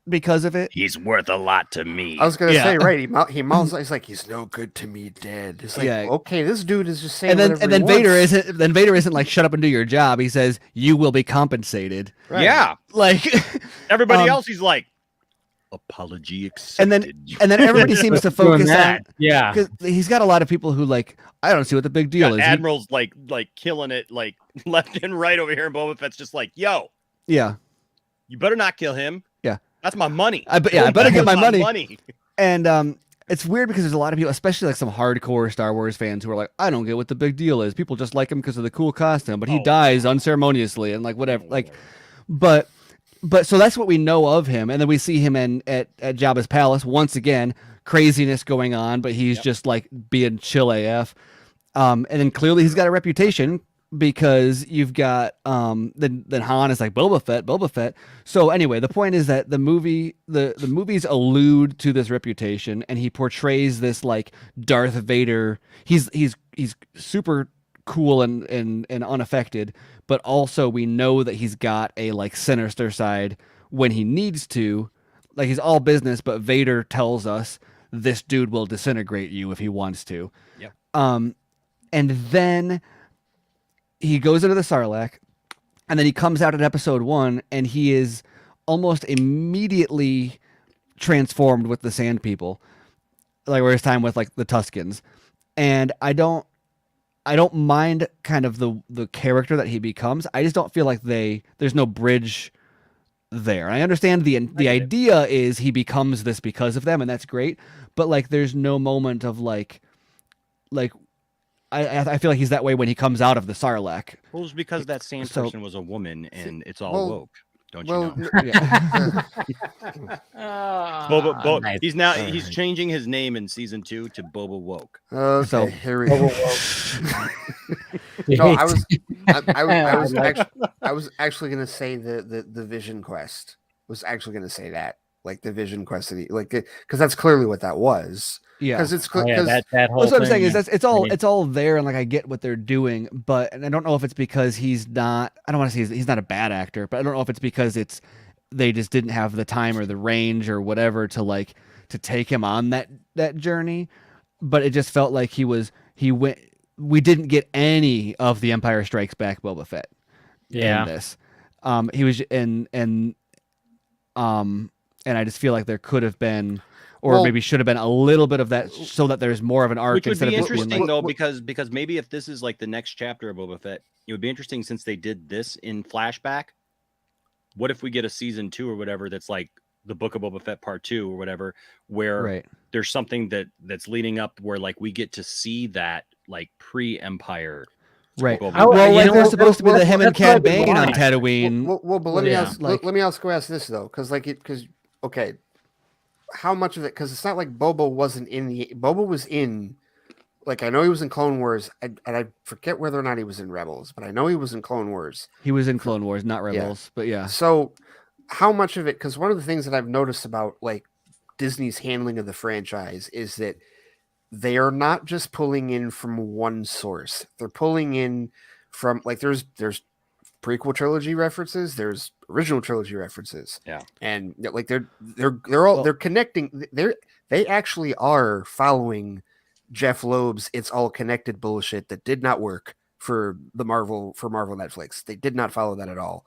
because of it. He's worth a lot to me. I was gonna say, right? He mouths. He's like, he's no good to me dead. It's like, okay, this dude is just saying. And then Vader isn't. Then Vader isn't like, shut up and do your job. He says, you will be compensated. Right. Yeah, like everybody else, he's like, apology accepted. And then everybody seems to focus on because he's got a lot of people who like, I don't see what the big deal is. Admiral's like killing it, like left and right over here, and Boba Fett's just like, yo, you better not kill him. Yeah. That's my money. I better get my money. And it's weird because there's a lot of people, especially like some hardcore Star Wars fans, who are like, I don't get what the big deal is. People just like him because of the cool costume, but he dies unceremoniously and like whatever. Like, but so that's what we know of him, and then we see him at Jabba's palace once again, craziness going on, but he's just like being chill AF. And then clearly he's got a reputation, because you've got then Han is like Boba Fett. So anyway, the point is that the movies allude to this reputation, and he portrays this like Darth Vader. He's super cool and unaffected, but also we know that he's got a like sinister side when he needs to. Like he's all business, but Vader tells us this dude will disintegrate you if he wants to. Yep. And then he goes into the Sarlacc, and then he comes out in episode 1, and he is almost immediately transformed with the Sand People, like where his time with like the Tuskens. And I don't mind kind of the character that he becomes. I just don't feel like there's no bridge there. I understand the idea is he becomes this because of them, and that's great. But like, there's no moment of like I feel like he's that way when he comes out of the Sarlacc. Well, it's because that same So- person was a woman, and it's all well- woke. Don't you Well, know? yeah. Nice. He's changing his name in season 2 to Boba Woke. Okay, So- here we go. No, I was actually going to say the Vision Quest. Was actually going to say that, like the Vision Quest, because that's clearly what that was. Yeah. Because it's Oh, yeah, because that whole That's what I'm thing, saying is yeah. it's all there, and like I get what they're doing, and I don't know if it's because he's not. I don't want to say he's not a bad actor, but I don't know if it's because they just didn't have the time or the range or whatever to take him on that journey. But it just felt like he went. We didn't get any of the Empire Strikes Back Boba Fett. Yeah. In this, he was and I just feel like there could have been. Or Well- maybe should have been a little bit of that, so that there's more of an arc Which would instead be of just being interesting like, though, because maybe if this is like the next chapter of Boba Fett, it would be interesting since they did this in flashback. What if we get a season 2 or whatever that's like the Book of Boba Fett Part 2 or whatever, where right. there's something that's leading up where like we get to see that like pre-Empire. Right. Boba Oh, Well, Fett. you like know there's what? supposed to be the him and That's what I've Cad been Bane on wanting. Tatooine. well, but let me Yeah. ask. Like- Let me also ask this though, because okay, how much of it? Because it's not like Boba wasn't in Boba was in. Like I know he was in Clone Wars, and I forget whether or not he was in Rebels, but I know he was in Clone Wars. He was in Clone Wars, not Rebels, but yeah. So, how much of it? Because one of the things that I've noticed about like Disney's handling of the franchise is that they are not just pulling in from one source. They're pulling in from like there's prequel trilogy references, there's original trilogy references. Yeah. And like they're connecting. They actually are following Jeff Loeb's "It's All Connected" bullshit that did not work for Marvel Netflix. They did not follow that at all.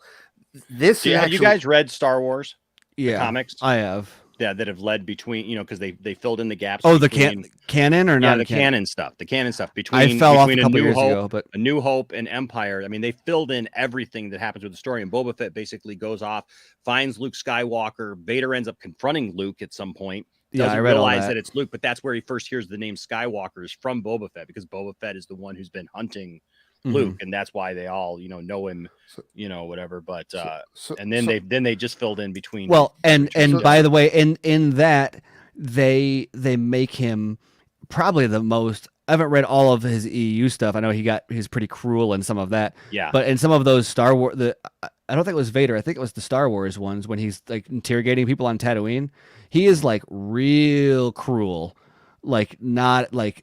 This Have you guys read Star Wars? Yeah. Comics? I have. Yeah, that have led between, because they filled in the gaps. Oh, the between, canon or not? the canon stuff. The canon stuff between I fell off a between couple years Hope, ago, but A New Hope and Empire. I mean, they filled in everything that happens with the story. And Boba Fett basically goes off, finds Luke Skywalker. Vader ends up confronting Luke at some point. yeah, Doesn't I read all realize that. that it's Luke, but that's where he first hears the name Skywalker is from Boba Fett, because Boba Fett is the one who's been hunting Mhm. Luke, and that's why they all know him, So- whatever. But So- and then so- they just filled in between. Well, and So- by the way, in that they make him probably the most. I haven't read all of his EU stuff. I know he's pretty cruel in some of that, yeah, but in some of those Star Wars, I don't think it was Vader. I think it was the Star Wars ones when he's like interrogating people on Tatooine. He is like real cruel, like not like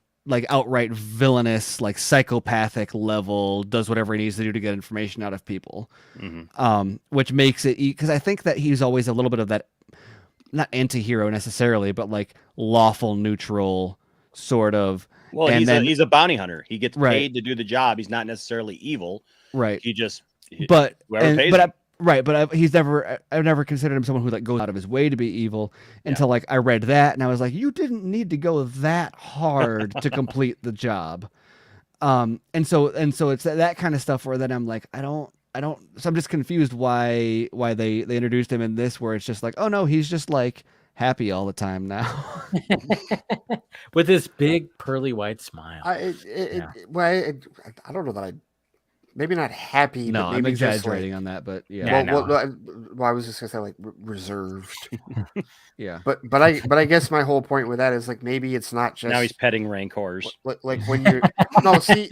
outright villainous, like psychopathic level. Does whatever he needs to do to get information out of people. Mhm. Which makes it because I think that he's always a little bit of that, not anti-hero necessarily, but like lawful neutral sort of. Well, And he's a bounty hunter. He gets Right. paid to do the job. He's not necessarily evil. Right. He just But whoever pays him. I've never considered him someone who like goes out of his way to be evil until like I read that and I was like, you didn't need to go that hard to complete the job. And so it's that kind of stuff where then I'm like, I don't. So I'm just confused why they introduced him in this, where it's just like, oh no, he's just like happy all the time now. With this big pearly white smile. I don't know that I maybe not happy. No, but I'm maybe just, exaggerating on that, but yeah, Yeah. I was just gonna say like reserved. yeah. But I guess my whole point with that is like maybe it's not just Now he's petting rancors. like when you're no see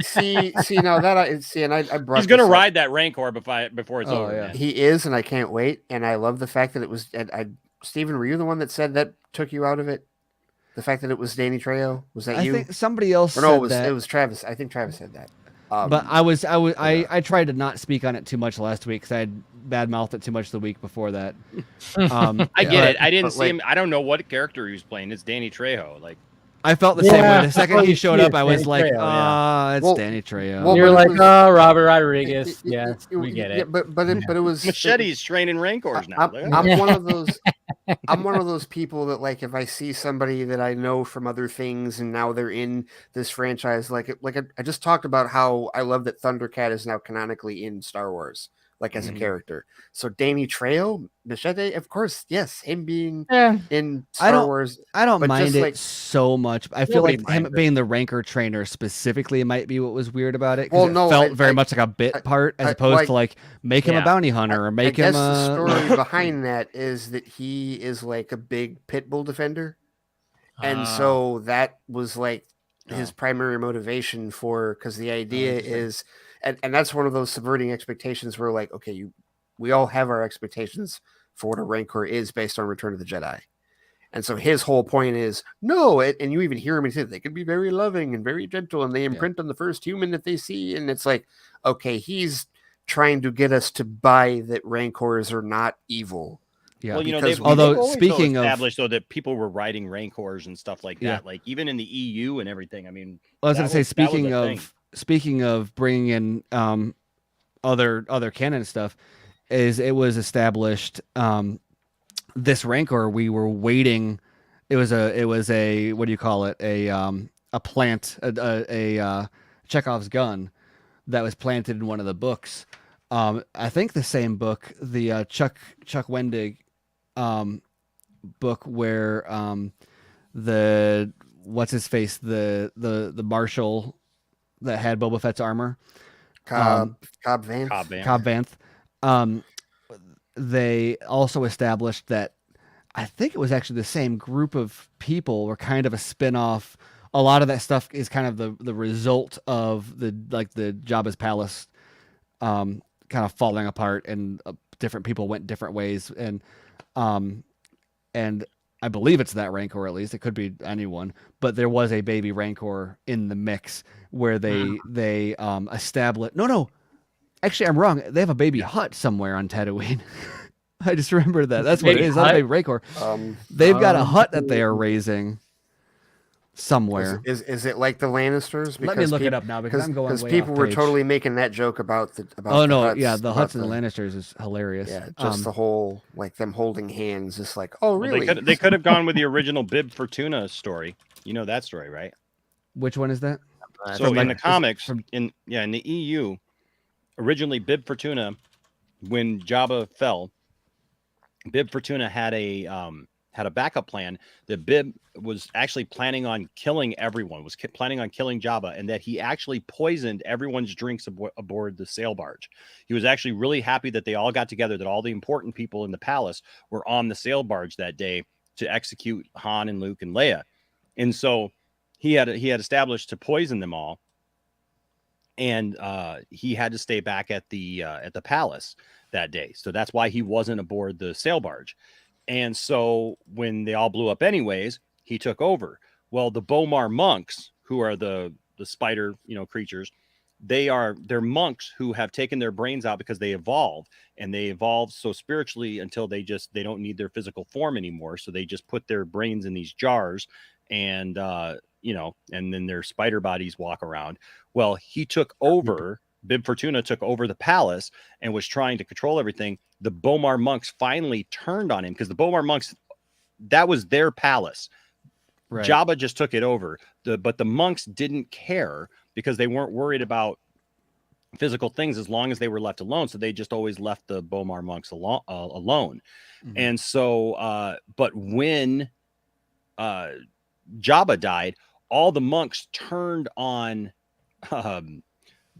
now that I see and I brought He's gonna this up. ride that rancor before it's Oh, over. yeah. Man. He is, and I can't wait. And I love the fact that it was. And Steven, were you the one that said that took you out of it? The fact that it was Danny Trejo, was that I you? think somebody else Or no, said that. it was Travis. I think Travis said that. But I tried to not speak on it too much last week because I had badmouthed it too much the week before that. I get it. I didn't see him. I don't know what character he was playing. It's Danny Trejo. Like, I felt the same way. The second he showed up, I was Danny like, Trejo, it's Danny Trejo. well, You're but it like, was- oh, Robert Rodriguez. Yes, we get Yeah, it. but it was Machete's training Rancors now. I'm one of those. I'm one of those people that, like, if I see somebody that I know from other things and now they're in this franchise, like I just talked about how I love that Thundercat is now canonically in Star Wars, like as a character. So Danny Trejo, Machete, of course, yes, him being in Star Wars. I don't but mind just, it like, so much. I feel Nobody like him minds it. being the Rancor trainer specifically might be what was weird about it. Well, It no, felt I- very I- much like a bit part as I- opposed like- to like make him a Yeah. bounty hunter or make I him guess the a story behind that is that he is like a big pit bull defender. And so that was like his primary motivation for, because the idea is, and that's one of those subverting expectations where, like, okay, we all have our expectations for what a Rancor is based on Return of the Jedi. And so his whole point is, no, and you even hear him say they can be very loving and very gentle and they imprint on the first human that they see. And it's like, okay, he's trying to get us to buy that Rancors are not evil. yeah. Well, you know, because they've although always speaking of- established though that people were riding Rancors and stuff like that, Yeah. like even in the EU and everything. I mean, I was going to say, that was a thing. speaking of bringing in other canon stuff, is it was established this Rancor we were waiting. It was a what do you call it, a plant, a Chekhov's gun that was planted in one of the books. I think the same book, the Chuck Wendig book where the what's his face, the marshal that had Boba Fett's armor, Cobb Vanth. Cobb Vanth. They also established that I think it was actually the same group of people were kind of a spin-off. A lot of that stuff is kind of the result of the Jabba's palace kind of falling apart, and different people went different ways, and I believe it's that Rancor, at least. It could be anyone, but there was a baby Rancor in the mix where they established. No, actually, I'm wrong. They have a baby Hutt somewhere on Tatooine. I just remember that. That's what it is. Not a baby Rancor. They've got a Hutt that they are raising somewhere. Is it like the Lannisters? Let me look it up now because I'm going way people off were page. totally making that joke about the. About Oh the no, Hutts, yeah, the about Hutts and the Lannisters is hilarious. Yeah, just the whole, like, them holding hands, just like, oh Well, really? they could have gone with the original Bib Fortuna story. You know that story, right? Which one is that? So From, in like, the comics, from- in the EU, originally Bib Fortuna, when Jabba fell, Bib Fortuna had a backup plan that Bib was actually planning on killing everyone, was planning on killing Jabba, and that he actually poisoned everyone's drinks aboard the sail barge. He was actually really happy that they all got together, that all the important people in the palace were on the sail barge that day to execute Han and Luke and Leia. And so he had established to poison them all, and he had to stay back at the palace that day. So that's why he wasn't aboard the sail barge. And so when they all blew up anyways, he took over. Well, the Bomar monks, who are the spider, creatures, they're monks who have taken their brains out because they evolve, and they evolve so spiritually until they don't need their physical form anymore. So they just put their brains in these jars, and and then their spider bodies walk around. Well, he took over. Bib Fortuna took over the palace and was trying to control everything. The Bomar monks finally turned on him because the Bomar monks, that was their palace. Right. Jabba just took it over. But the monks didn't care because they weren't worried about physical things as long as they were left alone. So they just always left the Bomar monks alone. Mm-hmm. And so, but when Jabba died, all the monks turned on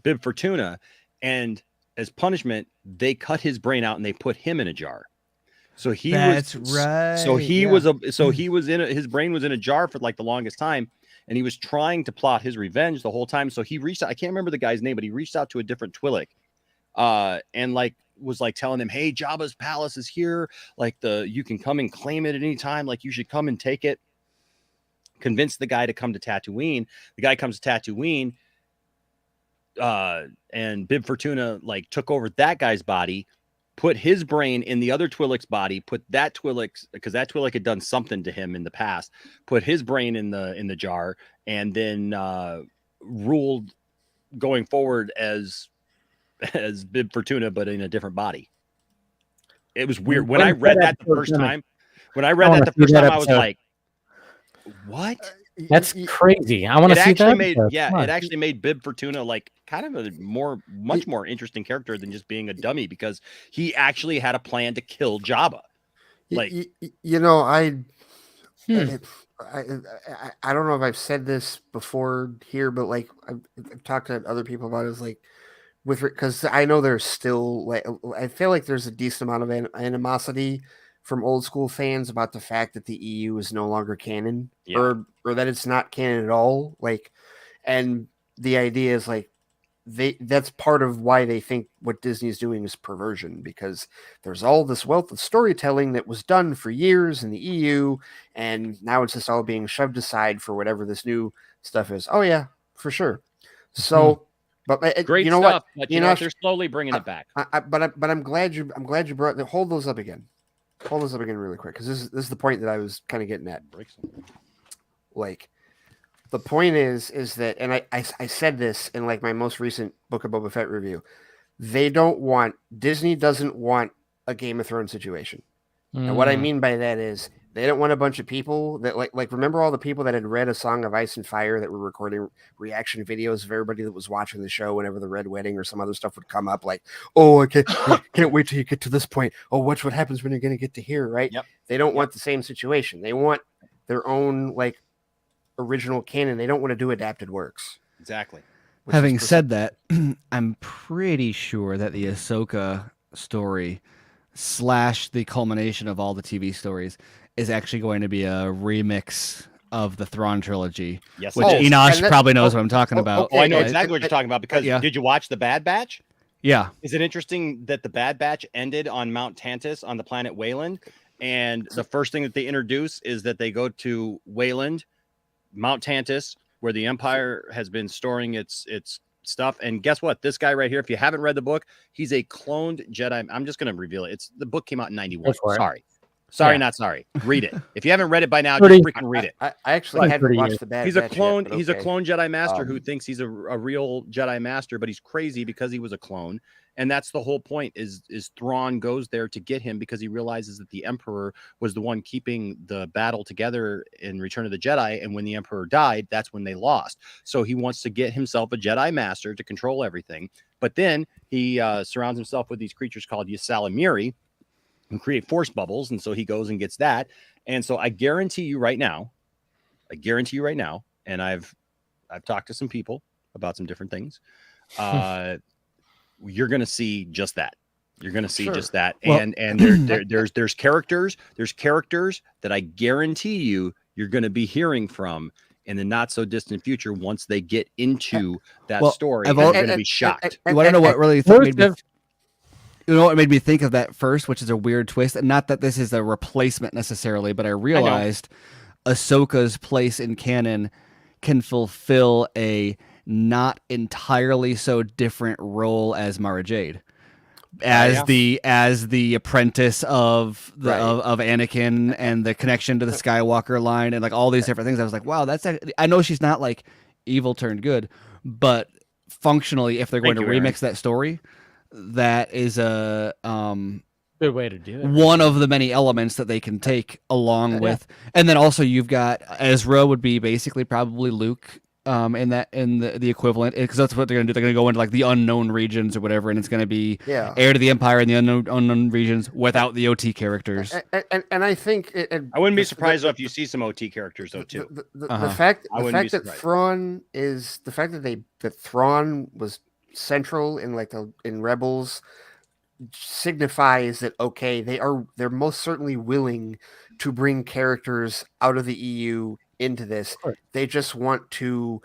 Bib Fortuna, and as punishment, they cut his brain out and they put him in a jar. So he That's was right. So he was his brain was in a jar for like the longest time, and he was trying to plot his revenge the whole time. So he reached out. I can't remember the guy's name, but he reached out to a different Twi'lek, and was telling him, "Hey, Jabba's palace is here. Like you can come and claim it at any time. Like you should come and take it." Convinced the guy to come to Tatooine. The guy comes to Tatooine. and Bib Fortuna like took over that guy's body, put his brain in the other Twi'lek's body, put that Twi'lek, because that Twi'lek had done something to him in the past, put his brain in the jar, and then ruled going forward as Bib Fortuna, but in a different body. It was weird. When I read that the first time, I was like, what? That's crazy. I want to see that. It actually made Bib Fortuna like kind of a much more interesting character than just being a dummy, because he actually had a plan to kill Jabba. Like, you know, I don't know if I've said this before here, but like I've talked to other people about it. Is like because I know there's still like I feel like there's a decent amount of animosity from old school fans about the fact that the EU is no longer canon, or that it's not canon at all. Like, and the idea is like that's part of why they think what Disney is doing is perversion, because there's all this wealth of storytelling that was done for years in the EU, and now it's just all being shoved aside for whatever this new stuff is. Oh yeah, for sure. So. But great you know stuff, what? But you know they're slowly bringing it back. But I'm glad you brought hold those up again. Hold those up again really quick, because this is the point that I was kind of getting at. Like, the point is that, and I said this in like my most recent Book of Boba Fett review. Disney doesn't want a Game of Thrones situation. And what I mean by that is they don't want a bunch of people that like remember all the people that had read A Song of Ice and Fire that were recording reaction videos of everybody that was watching the show whenever the Red Wedding or some other stuff would come up, like, oh, I can't wait till you get to this point. Oh, watch what happens when you're going to get to here, right? Yep. They don't want the same situation. They want their own like original canon. They don't want to do adapted works. Exactly. Having said that, I'm pretty sure that the Ahsoka story / the culmination of all the TV stories is actually going to be a remix of the Thrawn trilogy. Yes, which Enosh probably knows what I'm talking about. I know exactly what you're talking about, because did you watch The Bad Batch? Yeah. Is it interesting that The Bad Batch ended on Mount Tantus on the planet Wayland, and the first thing that they introduce is that they go to Wayland, Mount Tantus, where the Empire has been storing its stuff, and guess what? This guy right here, if you haven't read the book, he's a cloned Jedi. I'm just going to reveal it. The book came out in 91. Sorry, not sorry. Read it. If you haven't read it by now, just freaking read it. I actually hadn't watched The Bad Batch. He's a clone Jedi Master who thinks he's a real Jedi Master, but he's crazy because he was a clone. And that's the whole point. Is Thrawn goes there to get him because he realizes that the Emperor was the one keeping the battle together in Return of the Jedi, and when the Emperor died, that's when they lost. So he wants to get himself a Jedi Master to control everything. But then he surrounds himself with these creatures called Ysalamiri, and create force bubbles, and so he goes and gets that. And so I guarantee you right now, and I've talked to some people about some different things. You're going to see just that. You're going to see just that. And there's characters that I guarantee you're going to be hearing from in the not so distant future once they get into that story. You're going to be shocked. You want to know what really you know what made me think of that first, which is a weird twist? And not that this is a replacement necessarily, but I realized Ahsoka's place in canon can fulfill a not entirely so different role as Mara Jade, as the apprentice of Anakin, and the connection to the Skywalker line, and like all these different things. I was like, wow, I know she's not like evil turned good, but functionally, if they're going to remix that story, that is a good way to do it. One of the many elements that they can take along with, and then also you've got Ezra would be basically probably Luke, in the equivalent, because that's what they're gonna do. They're gonna go into like the unknown regions or whatever, and it's gonna be heir to the Empire in the unknown regions without the OT characters. And I think I wouldn't be surprised if you see some OT characters though too. The fact that Thrawn was central in Rebels signifies that they're most certainly willing to bring characters out of the EU into this. They just want to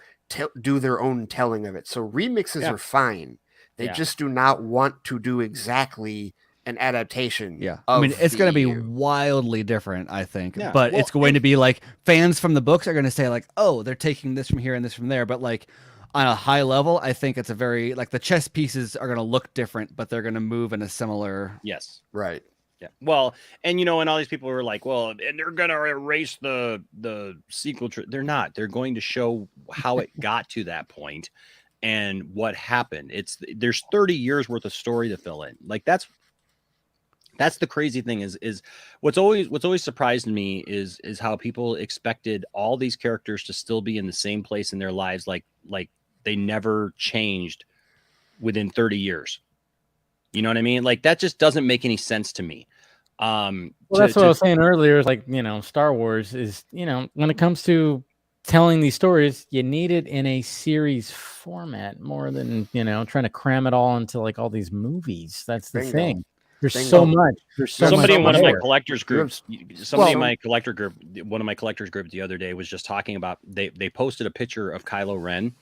do their own telling of it. So remixes are fine. They just do not want to do exactly an adaptation. I mean, it's going to be wildly different, I think. But it's going to be like fans from the books are going to say like, oh, they're taking this from here and this from there. But like, on a high level, I think it's a very like the chess pieces are going to look different, but they're going to move in a similar. Yes. Right. Yeah. Well, and and all these people were like, well, and they're gonna erase the sequel. They're not. They're going to show how it got to that point and what happened. There's 30 years worth of story to fill in. Like that's the crazy thing is what's always surprised me is how people expected all these characters to still be in the same place in their lives, like they never changed within 30 years. You know what I mean? Like that just doesn't make any sense to me. Well, that's what I was saying earlier. Is like, Star Wars is, when it comes to telling these stories, you need it in a series format more than, trying to cram it all into like all these movies. That's the thing. There's so much. There's somebody in one of my more. collectors groups. Somebody in my collector group, one of my collectors group the other day was just talking about they posted a picture of Kylo Ren.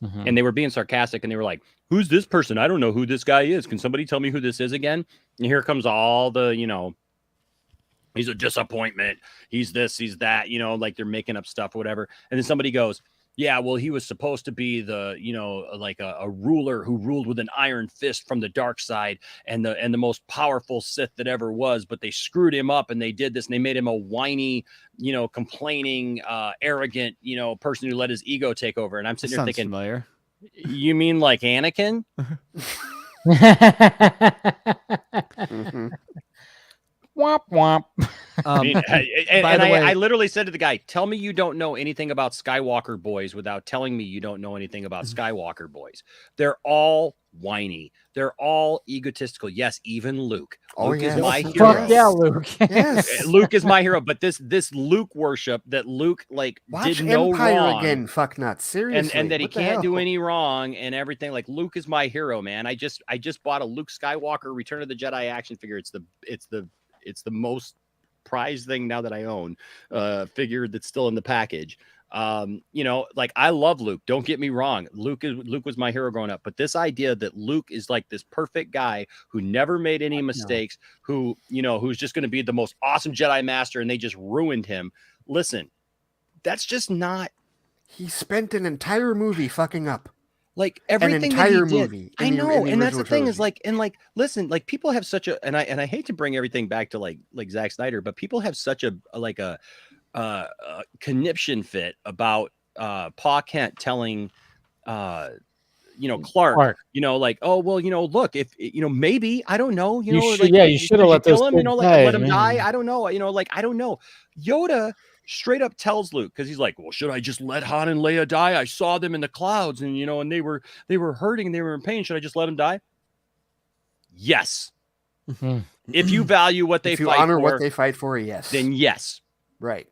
And they were being sarcastic and they were like, who's this person? I don't know who this guy is. Can somebody tell me who this is again? And here comes all the, he's a disappointment. He's this, he's that, like they're making up stuff or whatever. And then somebody goes, yeah, well, he was supposed to be the, like a ruler who ruled with an iron fist from the dark side and the most powerful Sith that ever was. But they screwed him up and they did this and they made him a whiny, complaining, arrogant, person who let his ego take over. And I'm sitting here thinking, familiar. You mean like Anakin? Womp womp. I literally said to the guy, tell me you don't know anything about Skywalker boys without telling me you don't know anything about Skywalker boys. They're all whiny. They're all egotistical. Yes, even Luke. Luke is my hero. Fuck yeah, Luke. Yes. Luke is my hero. But this Luke worship that Luke Watch did no Empire wrong. again, fuck nuts. Seriously. And that he what the can't hell? do any wrong and everything. Like Luke is my hero, man. I just bought a Luke Skywalker Return of the Jedi action figure. It's the most prized thing now that I own, figure that's still in the package. Like I love Luke. Don't get me wrong. Luke was my hero growing up. But this idea that Luke is like this perfect guy who never made any mistakes, who's just going to be the most awesome Jedi Master, and they just ruined him. Listen, that's just not. He spent an entire movie fucking up. Like everything entire that he did. movie I in the- know, in the and that's the original thing trilogy. listen, like people have such a, and I hate to bring everything back to like Zack Snyder, but people have such a conniption fit about Pa Kent telling Clark, like, oh well, look, if maybe I don't know, you should have let those him, kids let him die. die. I don't know, I don't know. Yoda straight up tells Luke, because he's like, well, should I just let Han and Leia die? I saw them in the clouds, and and they were hurting, and they were in pain. Should I just let them die? Yes. If you value what they If you fight honor for, what they fight for, yes. then yes. Right.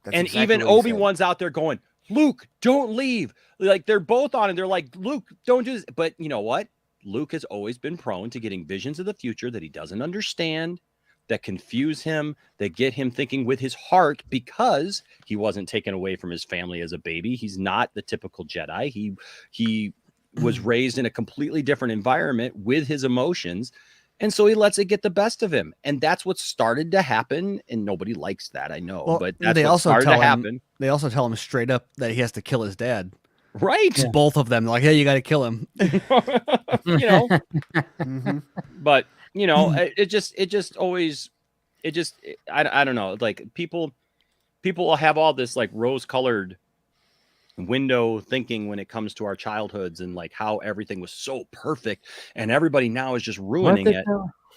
That's And exactly even what he said. Obi-Wan's out there going, Luke, don't leave. Like they're both on it. They're like, Luke, don't do this. But you know what? Luke has always been prone to getting visions of the future that he doesn't understand, that confuse him, that get him thinking with his heart, because he wasn't taken away from his family as a baby. He's not the typical Jedi. He was raised in a completely different environment with his emotions. And so he lets it get the best of him. And that's what started to happen. And nobody likes that, I know. Well, but that's they what also started tell to him, happen. They also tell him straight up that he has to kill his dad. Right. Both of them. They're like, hey, you got to kill him. But, I don't know. Like people will have all this like rose-colored window thinking when it comes to our childhoods and like how everything was so perfect, and everybody now is just ruining it.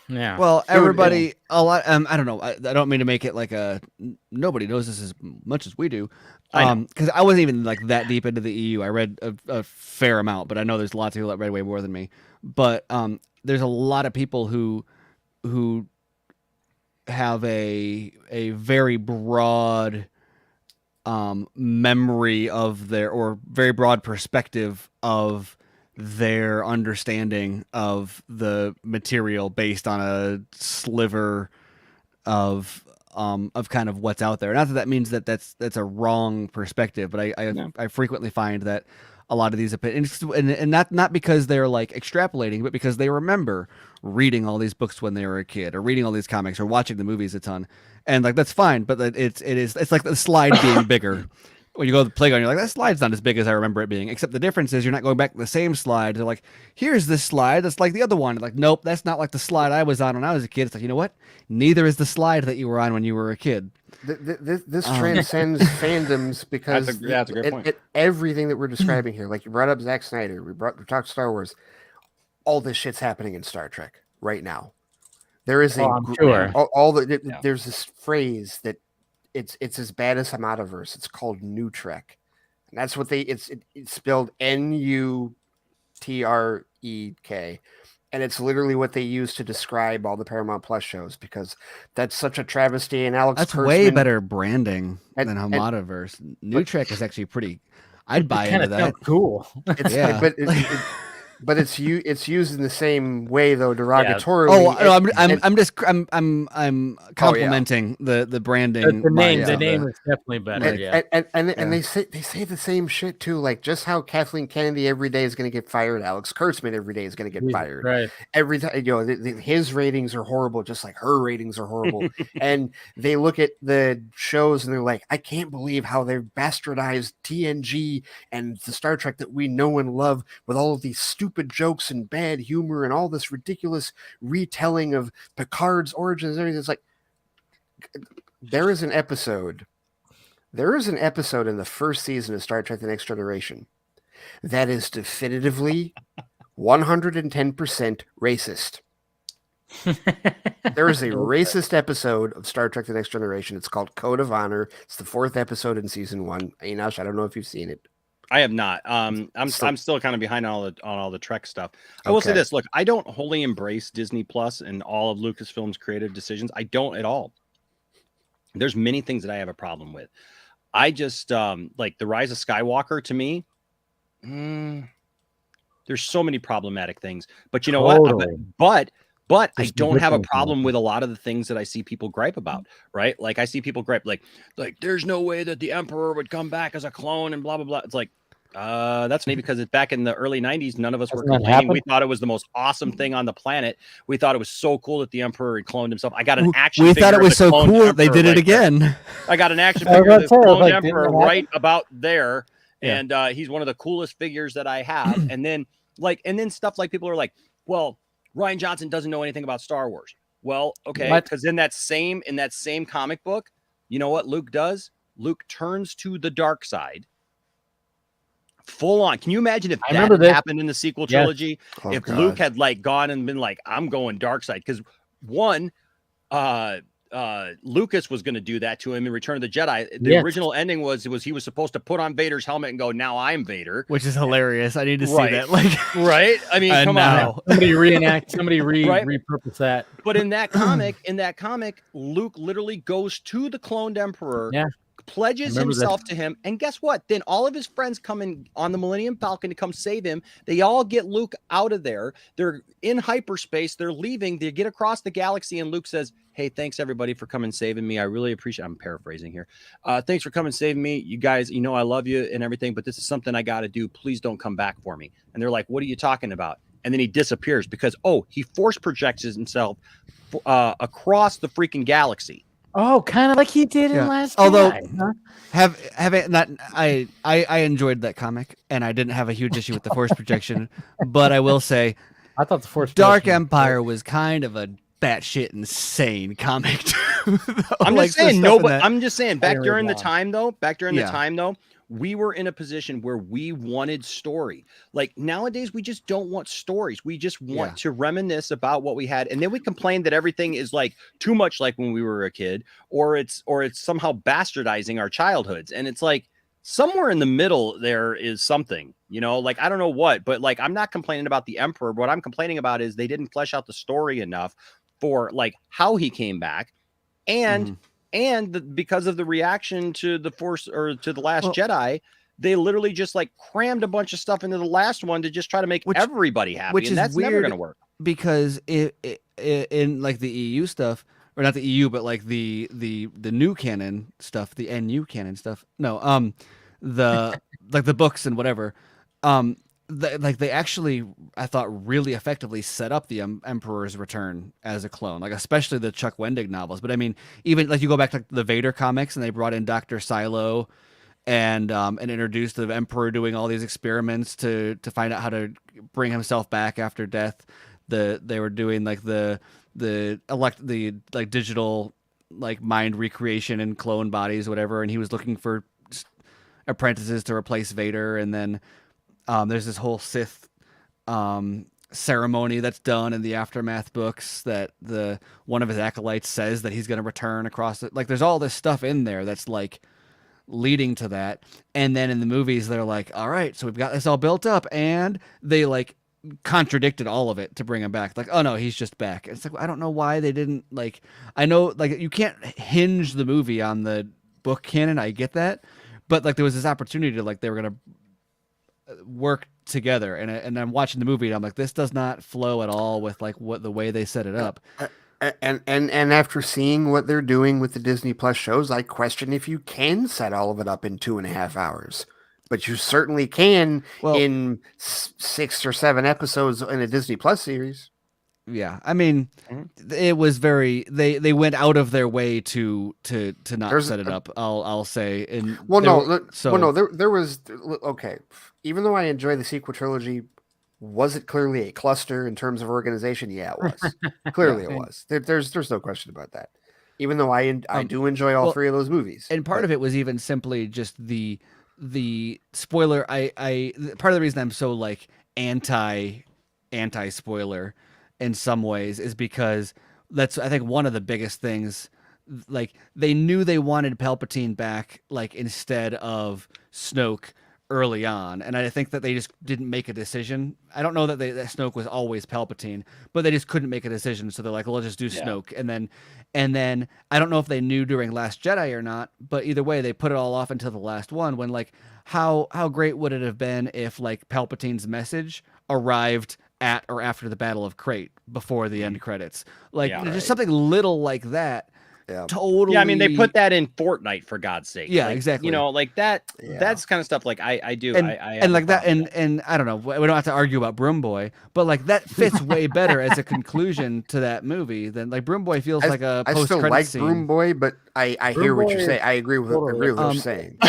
Yeah. Well, everybody, a lot. I don't know. I don't mean to make it like nobody knows this as much as we do. Because I wasn't even like that deep into the EU. I read a fair amount, but I know there's lots of people that read way more than me. But there's a lot of people who have a very broad memory of their, or very broad perspective of their understanding of the material based on a sliver of kind of what's out there. Not that means that that's a wrong perspective, but I frequently find that a lot of these opinions, and not because they're like extrapolating, but because they remember reading all these books when they were a kid, or reading all these comics, or watching the movies a ton, and like that's fine. But it's like the slide being bigger, When you go to the playground, you're like, that slide's not as big as I remember it being. Except the difference is you're not going back to the same slide. They're like, here's this slide that's like the other one. Like, nope, that's not like the slide I was on when I was a kid. It's like, you know what? Neither is the slide that you were on when you were a kid. This transcends fandoms because that's a great point. Everything that we're describing here, like you brought up Zack Snyder, we talked Star Wars, all this shit's happening in Star Trek right now. There is there's this phrase that it's as bad as Hamadaverse. It's called New Trek, and that's what it's spelled NUTREK, and it's literally what they use to describe all the Paramount Plus shows because that's such a travesty. And Alex, that's way better branding than Hamadaverse. New Trek is actually pretty. I'd buy into that. Cool. But it's used in the same way though, derogatorily. Oh no, I'm complimenting the branding. The name is definitely better. And they say the same shit too, like just how Kathleen Kennedy every day is going to get fired, Alex Kurtzman every day is going to get fired. Right. Every time, his ratings are horrible, just like her ratings are horrible. And they look at the shows and they're like, I can't believe how they've bastardized TNG and the Star Trek that we know and love with all of these stupid jokes and bad humor and all this ridiculous retelling of Picard's origins and everything. It's like there is an episode in the first season of Star Trek The Next Generation that is definitively 110% racist. There is a racist episode of Star Trek The Next Generation. It's called Code of Honor. It's the 4th episode in season 1. Enosh, I don't know if you've seen it. I have not. I'm still kind of behind on all the Trek stuff. I will say this: look, I don't wholly embrace Disney Plus and all of Lucasfilm's creative decisions. I don't at all. There's many things that I have a problem with. I just like the Rise of Skywalker. To me, there's so many problematic things. But you know what? But I don't have a problem with a lot of the things that I see people gripe about, right? Like I see people gripe like there's no way that the Emperor would come back as a clone and blah, blah, blah. It's like, that's maybe because it's back in the early 90s. None of us were complaining. We thought it was the most awesome thing on the planet. We thought it was so cool that the Emperor had cloned himself. I got an action figure. We thought it was so cool that they did it again. I got an action figure of the cloned Emperor right about there. Yeah. And he's one of the coolest figures that I have. and then stuff like people are like, well, Rian Johnson doesn't know anything about Star Wars. Well, okay, because in that same comic book, you know what Luke does? Luke turns to the dark side. Full on. Can you imagine if that had happened in the sequel trilogy? Oh, if God. Luke had gone and been like, I'm going dark side. Because one, Lucas was going to do that to him in Return of the Jedi. The original ending was he was supposed to put on Vader's helmet and go, now I'm Vader. Which is hilarious. I need to see that. Right? I mean, come on. Somebody repurpose that. But in that comic, Luke literally goes to the cloned Emperor, pledges himself to him, and guess what? Then all of his friends come in on the Millennium Falcon to come save him. They all get Luke out of there. They're in hyperspace. They're leaving. They get across the galaxy, and Luke says, hey, thanks everybody for coming saving me. I really appreciate it. I'm paraphrasing here. Thanks for coming saving me. You guys, I love you and everything, but this is something I got to do. Please don't come back for me. And they're like, what are you talking about? And then he disappears because, he force projects himself across the freaking galaxy. Oh, kind of like he did in Last Although, Jedi. I enjoyed that comic, and I didn't have a huge issue with the force projection, but I will say, I thought the force Dark Empire was kind of a batshit insane comic. I'm just saying, I'm just saying, back during the time though, we were in a position where we wanted story. Like nowadays, we just don't want stories. We just want to reminisce about what we had. And then we complain that everything is too much like when we were a kid, or it's somehow bastardizing our childhoods. And it's like somewhere in the middle, there is something, I don't know what, but I'm not complaining about the Emperor. What I'm complaining about is they didn't flesh out the story enough for how he came back. And because of the reaction to the Force or to the Last Jedi, they literally just crammed a bunch of stuff into the last one to just try to make everybody happy, and that's never going to work. Because in the EU stuff, or not the EU, but the new canon stuff, the NU canon stuff. No, the the books and whatever. They actually, I thought, really effectively set up the Emperor's return as a clone, especially the Chuck Wendig novels. But I mean, even you go back to the Vader comics, and they brought in Dr. Silo and introduced the Emperor doing all these experiments to find out how to bring himself back after death. They were doing like the digital like mind recreation and clone bodies, whatever, and he was looking for apprentices to replace Vader, and then there's this whole Sith ceremony that's done in the Aftermath books that one of his acolytes says that he's going to return across it. Like there's all this stuff in there that's like leading to that, and then in the movies they're like, all right, so we've got this all built up, and they like contradicted all of it to bring him back. Like, oh no, he's just back. It's like, I don't know why they didn't, like, I know like you can't hinge the movie on the book canon, I get that, but like there was this opportunity to, like, they were gonna work together, and I'm watching the movie and I'm like, this does not flow at all with like what the way they set it up. And after seeing what they're doing with the Disney Plus shows, I question if you can set all of it up in 2.5 hours. But you certainly can in 6 or 7 episodes in a Disney Plus series. Yeah, I mean, it was very they went out of their way to not set it up. I'll say. And there was okay. Even though I enjoy the sequel trilogy, was it clearly a cluster in terms of organization? Yeah, it was. Clearly, it was. There's no question about that. Even though I do enjoy all 3 of those movies, and part of it was even simply just the spoiler. I part of the reason I'm so like anti spoiler in some ways is because that's, I think, one of the biggest things. Like, they knew they wanted Palpatine back, like, instead of Snoke early on, and I think that they just didn't make a decision. I don't know that that Snoke was always Palpatine, but they just couldn't make a decision, so they're like, well, let's just do Snoke. And then I don't know if they knew during Last Jedi or not, but either way, they put it all off until the last one, when, like, how great would it have been if, like, Palpatine's message arrived at or after the Battle of Crate before the end credits, like, just something little like that. Yeah. Totally. Yeah, I mean, they put that in Fortnite, for God's sake. Yeah, like, exactly. You know, like that. Yeah. That's kind of stuff. Like I do. And like that. And I don't know. We don't have to argue about Broom Boy, but like that fits way better as a conclusion to that movie than, like, Broom Boy feels like a post-credit scene. I still like Broom Boy, but I hear what you're saying. I agree with what you're saying.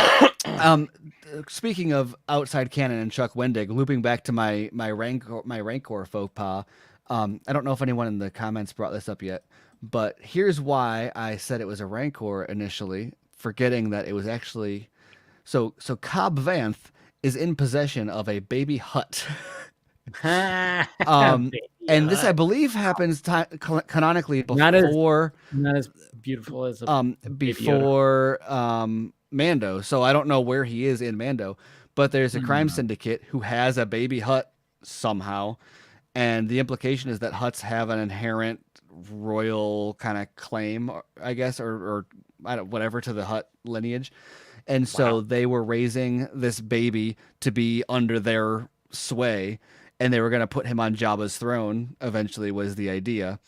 Speaking of outside canon and Chuck Wendig, looping back to my Rancor faux pas. I don't know if anyone in the comments brought this up yet, but here's why I said it was a Rancor initially, forgetting that it was actually so Cobb Vanth is in possession of a baby Hutt. And this, I believe, happens canonically before not as beautiful as before Mando. So I don't know where he is in Mando, but there's a crime syndicate who has a baby Hutt somehow, and the implication is that Hutts have an inherent royal kind of claim, I guess, or I don't, whatever, to the Hutt lineage. And so they were raising this baby to be under their sway, and they were going to put him on Jabba's throne eventually, was the idea.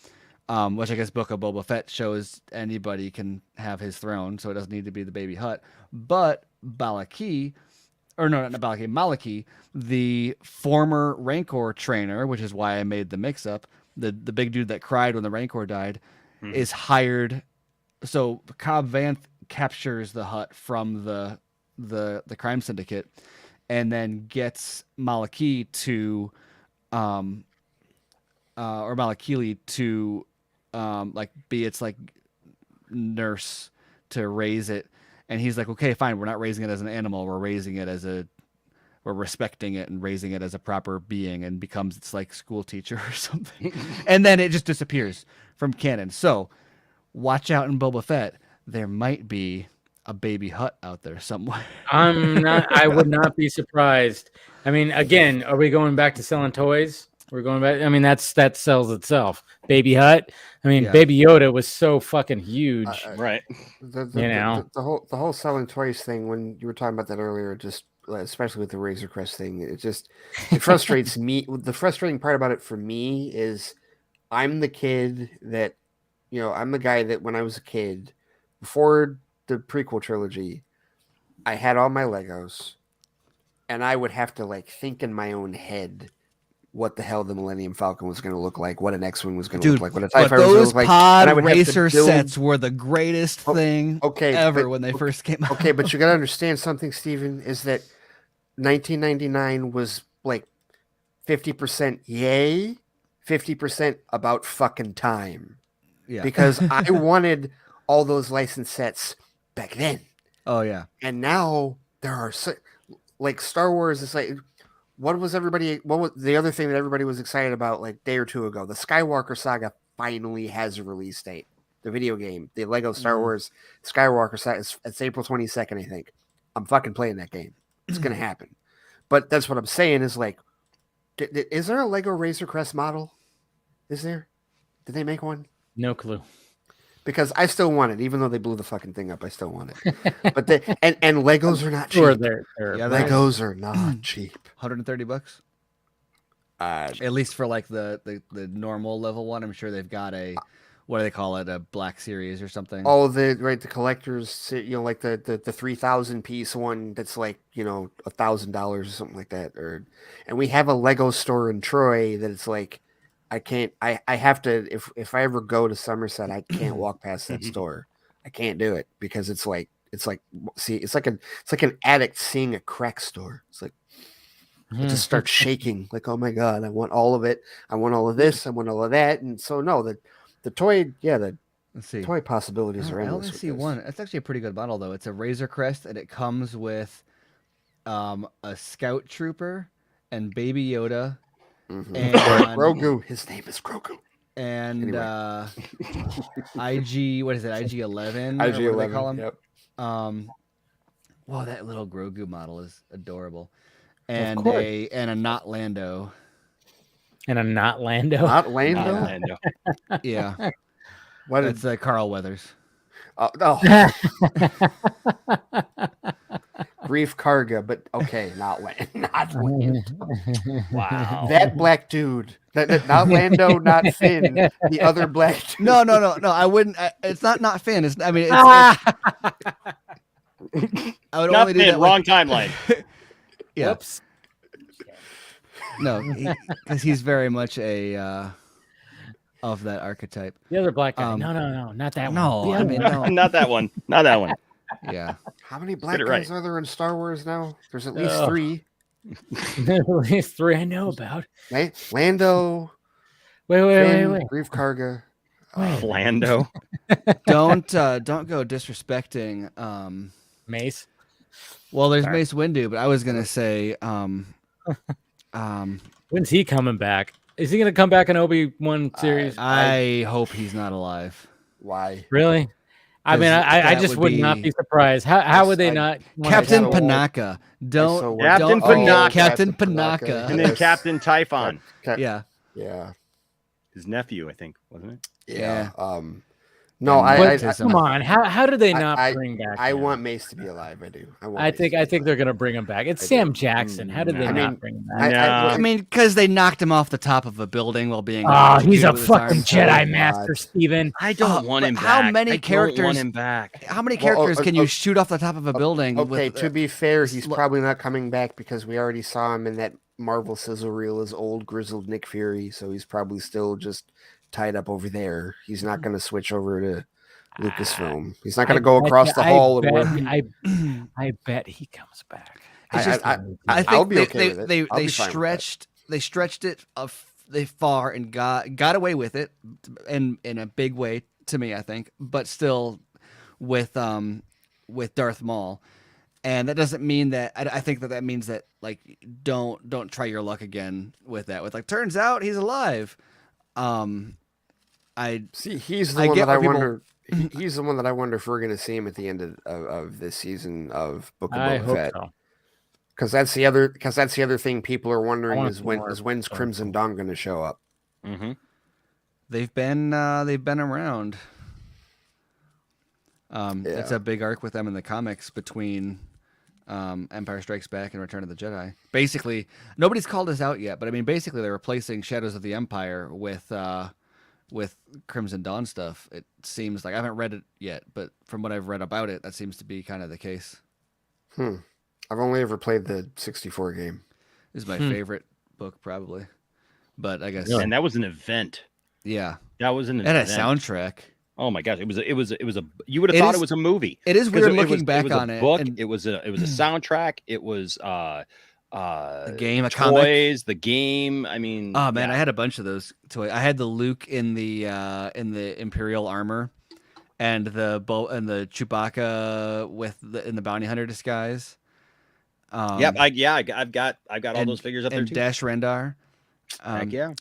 Which I guess Book of Boba Fett shows anybody can have his throne, so it doesn't need to be the baby Hutt. But Malaki, the former Rancor trainer, which is why I made the mix-up, the big dude that cried when the Rancor died, is hired. So Cobb Vanth captures the Hutt from the crime syndicate, and then gets Malaki to, or Malakili to, like, be its, like, nurse to raise it. And he's like, okay, fine, we're not raising it as an animal, we're respecting it and raising it as a proper being, and becomes its, like, school teacher or something. And then it just disappears from canon. So watch out in Boba Fett, there might be a baby Hutt out there somewhere. I would not be surprised. I mean, again, are we going back to selling toys? We're going back. I mean, that sells itself. Baby Hutt. I mean, Baby Yoda was so fucking huge, right? The whole selling toys thing. When you were talking about that earlier, just especially with the Razor Crest thing, it frustrates me. The frustrating part about it for me is, I'm the kid that, I'm the guy that when I was a kid, before the prequel trilogy, I had all my Legos, and I would have to, like, think in my own head what the hell the Millennium Falcon was going to look like, what an X-wing was going to look Dude, like, what a TIE but fighter was going to those look like. pod and I would have to racer build- sets were the greatest thing ever but- when they first came out. Okay, but you got to understand something, Steven, is that 1999 was like 50% yay, 50% about fucking time. Yeah. Because I wanted all those licensed sets back then. Oh yeah. And now there are like Star Wars is like what was the other thing that everybody was excited about like a day or two ago? The Skywalker saga finally has a release date. The video game, the Lego Star Wars Skywalker saga, it's April 22nd, I think. I'm fucking playing that game. It's gonna happen. But that's what I'm saying is like, is there a Lego Razor Crest model? Is there? Did they make one? No clue. Because I still want it, even though they blew the fucking thing up. I still want it. But and Legos are not cheap. Sure, they're Legos are not cheap. $130. At least for like the normal level one. I'm sure they've got a what do they call it? A Black Series or something. Oh, the collectors, like the 3,000 piece one that's like $1,000 or something like that. And we have a Lego store in Troy that it's like I have to if I ever go to Somerset, I can't walk past that store. I can't do it because it's like an addict seeing a crack store. It's like I just start shaking like, oh my God, I want all of it. I want all of this. I want all of that. And so no, the toy, let's see. Toy possibilities are I endless. only see one. It's actually a pretty good model though. It's a Razor Crest and it comes with a Scout Trooper and Baby Yoda. Mm-hmm. And Grogu, his name is Grogu. And Anyway. IG, what is it? IG-11? IG-11, What do they call him? Yep. Wow, that little Grogu model is adorable. And course. a not Lando. And a not Lando. Not Lando? Not Lando. Yeah. What It's Carl Weathers. Oh. Grief Karga, but okay, not Lando. Wow. That black dude. Not Lando, not Finn. The other black dude. No. I wouldn't. It's not Finn. It's I would Not only do Finn, that. wrong timeline. Yeah. Whoops. No, because he's very much a of that archetype. The other black guy. No, not that one. No, The I other mean, one. no. Not that one. Not that one. Yeah. How many black Get it guys right. are there in Star Wars now? There's at least Ugh. 3. At least 3 I know about. Lando, Wait. Finn, Grief Karga. Lando. Don't go disrespecting. Mace. Well, there's Sorry. Mace Windu, but I was gonna say When's he coming back? Is he gonna come back in Obi-Wan series? I hope he's not alive. Why? Really? I mean, 'Cause I that just would would not be- be surprised. How would they not? wanna Captain show- Panaka. Don't Captain forget Panaka. Captain Panaka. And then Captain Typhon, Yeah. Yeah. his nephew, I think, wasn't it? Yeah. Yeah. No, But I come on, how did they not I- bring back? I him? want Mace to be alive. I do. I think they're gonna bring him back. It's Sam Jackson. How did they I not mean, bring him back? No. I mean, because they knocked him off the top of a building while being. Oh, he's a electrocuted with his fucking arms. Jedi master, Steven. I don't want but him how back. many I don't characters- want him back. How many Well, characters can you shoot off the top of a building? Okay, with, to be fair, he's sl- probably not coming back because we already saw him in that Marvel sizzle reel as old grizzled Nick Fury, so he's probably still just tied up over there. He's not going to switch over to Lucasfilm. He's not going to go across the hall and work. I bet he comes back. It's just- I I'll think be they, okay with it. they I'll be fine with they stretched it they far and got away with it in a big way to me, I think, but still with Darth Maul. And that doesn't mean that I think that means that like don't try your luck again with that. With like turns out he's alive. I See, he's the I one get that I why people- wonder. He's the one that I wonder if we're going to see him at the end of this season of Book of I Boba hope Fett. so. Because that's the other thing people are wondering want is more when's Boba Crimson Dawn going to show up? Mm-hmm. they've been around. It's Yeah. a big arc with them in the comics between Empire Strikes Back and Return of the Jedi. Basically, nobody's called this out yet, but I mean, basically, they're replacing Shadows of the Empire with Crimson Dawn stuff. It seems like I haven't read it yet, but from what I've read about it, that seems to be kind of the case. I've only ever played the 64 game. This is my favorite book, probably. but I guess And that was an event. yeah, That was an and a event. soundtrack. Oh my gosh, it was a. You would have thought it was a movie. It is 'Cause weird it looking was, back it was on a it. book. And It was a soundtrack. It was a game, a comic. toys, the game. I mean, Oh man, yeah. I had a bunch of those toys. I had the Luke in the Imperial armor, and the Chewbacca in the bounty hunter disguise. I've got all those figures up there and too. Dash Rendar. Heck yeah.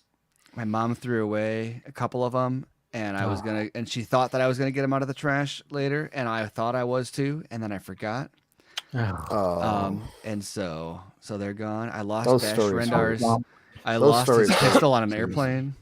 My mom threw away a couple of them, and and she thought that I was gonna get them out of the trash later, and I thought I was too, and then I forgot. And so they're gone. I lost Those Dash stories Rendar's. I Those lost his stories are pistol on an serious. airplane.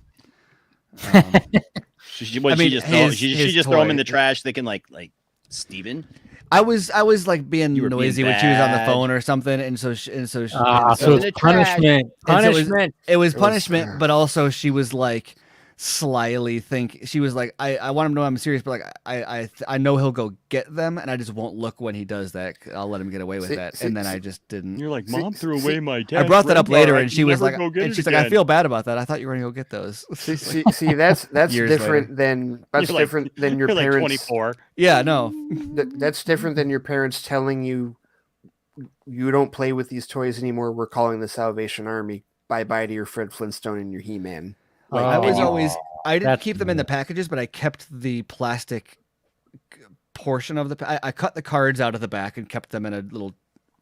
She just throw them in the trash, thinking like Steven. I was like being You were being noisy when she was on the bad. phone or something, and so so in it's the punishment. And so Punishment. it was punishment, but also she was like slyly she was like, I want him to know I'm serious, but like I know he'll go get them, and I just won't look when he does that. I'll let him get away with that, and then I just didn't. You're like, Mom threw away my dad. I brought that up later, and she was like, I feel bad about that. I thought you were gonna go get those. See, that's different than different than your You're like parents. 24. Yeah, no, That's different than your parents telling you don't play with these toys anymore. We're calling the Salvation Army. Bye bye to your Fred Flintstone and your He-Man. I didn't keep them in the packages, but I kept the plastic portion of I cut the cards out of the back and kept them in a little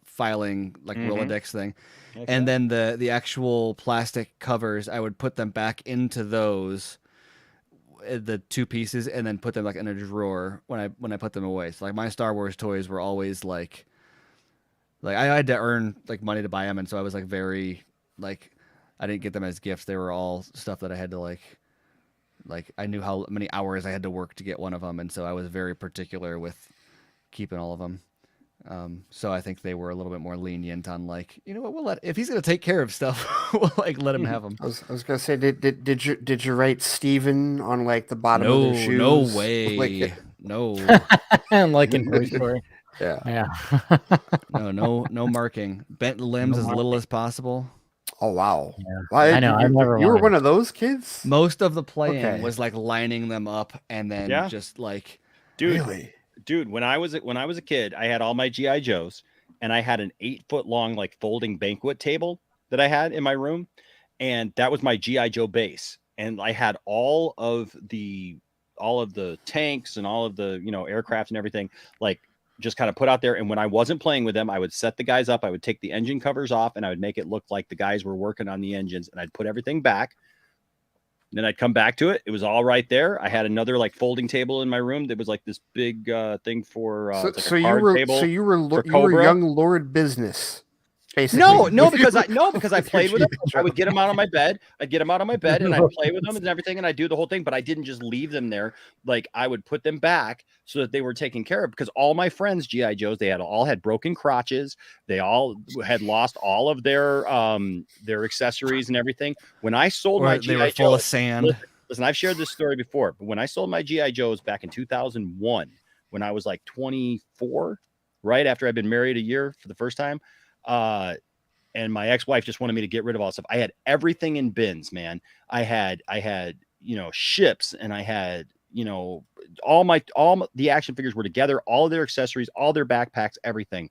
filing like Rolodex thing. Okay. And then the actual plastic covers, I would put them back into those, the two pieces, and then put them like in a drawer when I put them away. So like my Star Wars toys were always like I had to earn like money to buy them, and so I was like very like I didn't get them as gifts. They were all stuff that I had to like I knew how many hours I had to work to get one of them, and so I was very particular with keeping all of them. So I think they were a little bit more lenient on like, you know what, we'll if he's gonna take care of stuff, we'll like let him have them. I was gonna say, did you write Steven on like the bottom of their shoes? No way. Like, no. Like in Toy Story. Yeah. No marking. Bent limbs as little as possible. Oh wow. Yeah. Why, I know. You were one of those kids? Most of the playing Okay. was like lining them up and then just like Dude, when I was a kid, I had all my GI Joes, and I had an 8-foot long like folding banquet table that I had in my room, and that was my GI Joe base. And I had all of the tanks and all of the aircraft and everything like just kind of put out there. And when I wasn't playing with them, I would set the guys up. I would take the engine covers off, and I would make it look like the guys were working on the engines, and I'd put everything back. And then I'd come back to it. It was all right there. I had another like folding table in my room that was like this big thing for so you were young Lord Business. Basically. No, because I played with them. I would get them out on my bed. I'd get them out on my bed, and I'd play with them and everything, and I'd do the whole thing. But I didn't just leave them there. Like I would put them back so that they were taken care of. Because all my friends, GI Joes, they all had broken crotches. They all had lost all of their accessories and everything. When I sold my GI Joes, they were full of sand. Listen, I've shared this story before, but when I sold my GI Joes back in 2001, when I was like 24, right after I'd been married a year for the first time. And my ex-wife just wanted me to get rid of all this stuff. I had everything in bins, man. I had, ships, and I had, all the action figures were together, all of their accessories, all their backpacks, everything.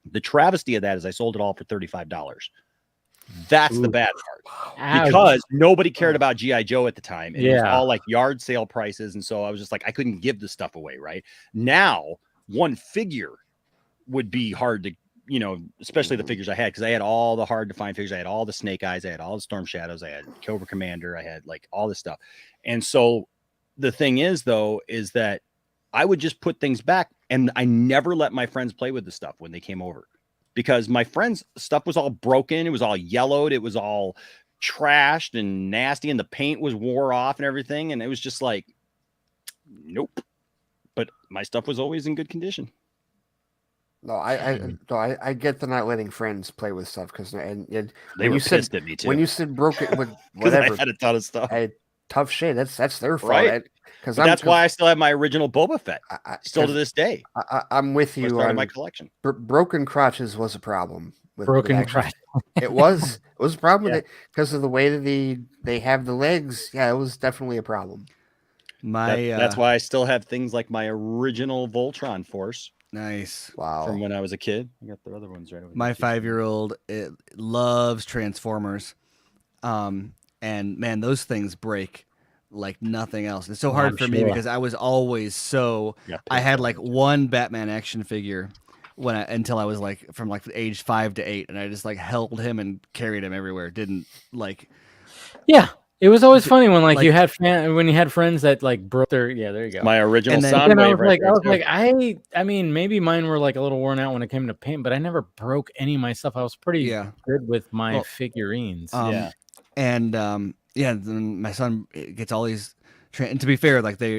The travesty of that is I sold it all for $35. That's the bad part, because nobody cared about GI Joe at the time. And it was all like yard sale prices. And so I was just like, I couldn't give the stuff away. Right now, one figure would be hard to, especially the figures I had, because I had all the hard to find figures. I had all the Snake Eyes, I had all the Storm Shadows, I had Cobra Commander, I had like all this stuff. And so the thing is, though, is that I would just put things back, and I never let my friends play with the stuff when they came over, because my friends' stuff was all broken. It was all yellowed. It was all trashed and nasty, and the paint was wore off and everything. And it was just like, nope. But my stuff was always in good condition. No, I get the not letting friends play with stuff, because they were pissed at me too. When you said broken with Because whatever, I had a ton of stuff. Tough shit. That's their fault. Right? That's why I still have my original Boba Fett, still to this day. I'm with you on on my collection. Broken crotches was a problem. Broken action. right. It was a problem with it because of the way that they have the legs. Yeah, it was definitely a problem. That's why I still have things like my original Voltron Force. Nice. Wow. From when I was a kid. I got the other ones right over My there. 5-year-old loves Transformers. And man, those things break like nothing else. It's so hard for me because I was always I had like one Batman action figure until I was like from like age 5 to 8, and I just like held him and carried him everywhere. Didn't like. Yeah, it was always funny when like you had when you had friends that like broke their there you go. My original then Soundwave. I mean maybe mine were like a little worn out when it came to paint, but I never broke any of my stuff. I was pretty good with my figurines. And then my son gets all these. And to be fair, like they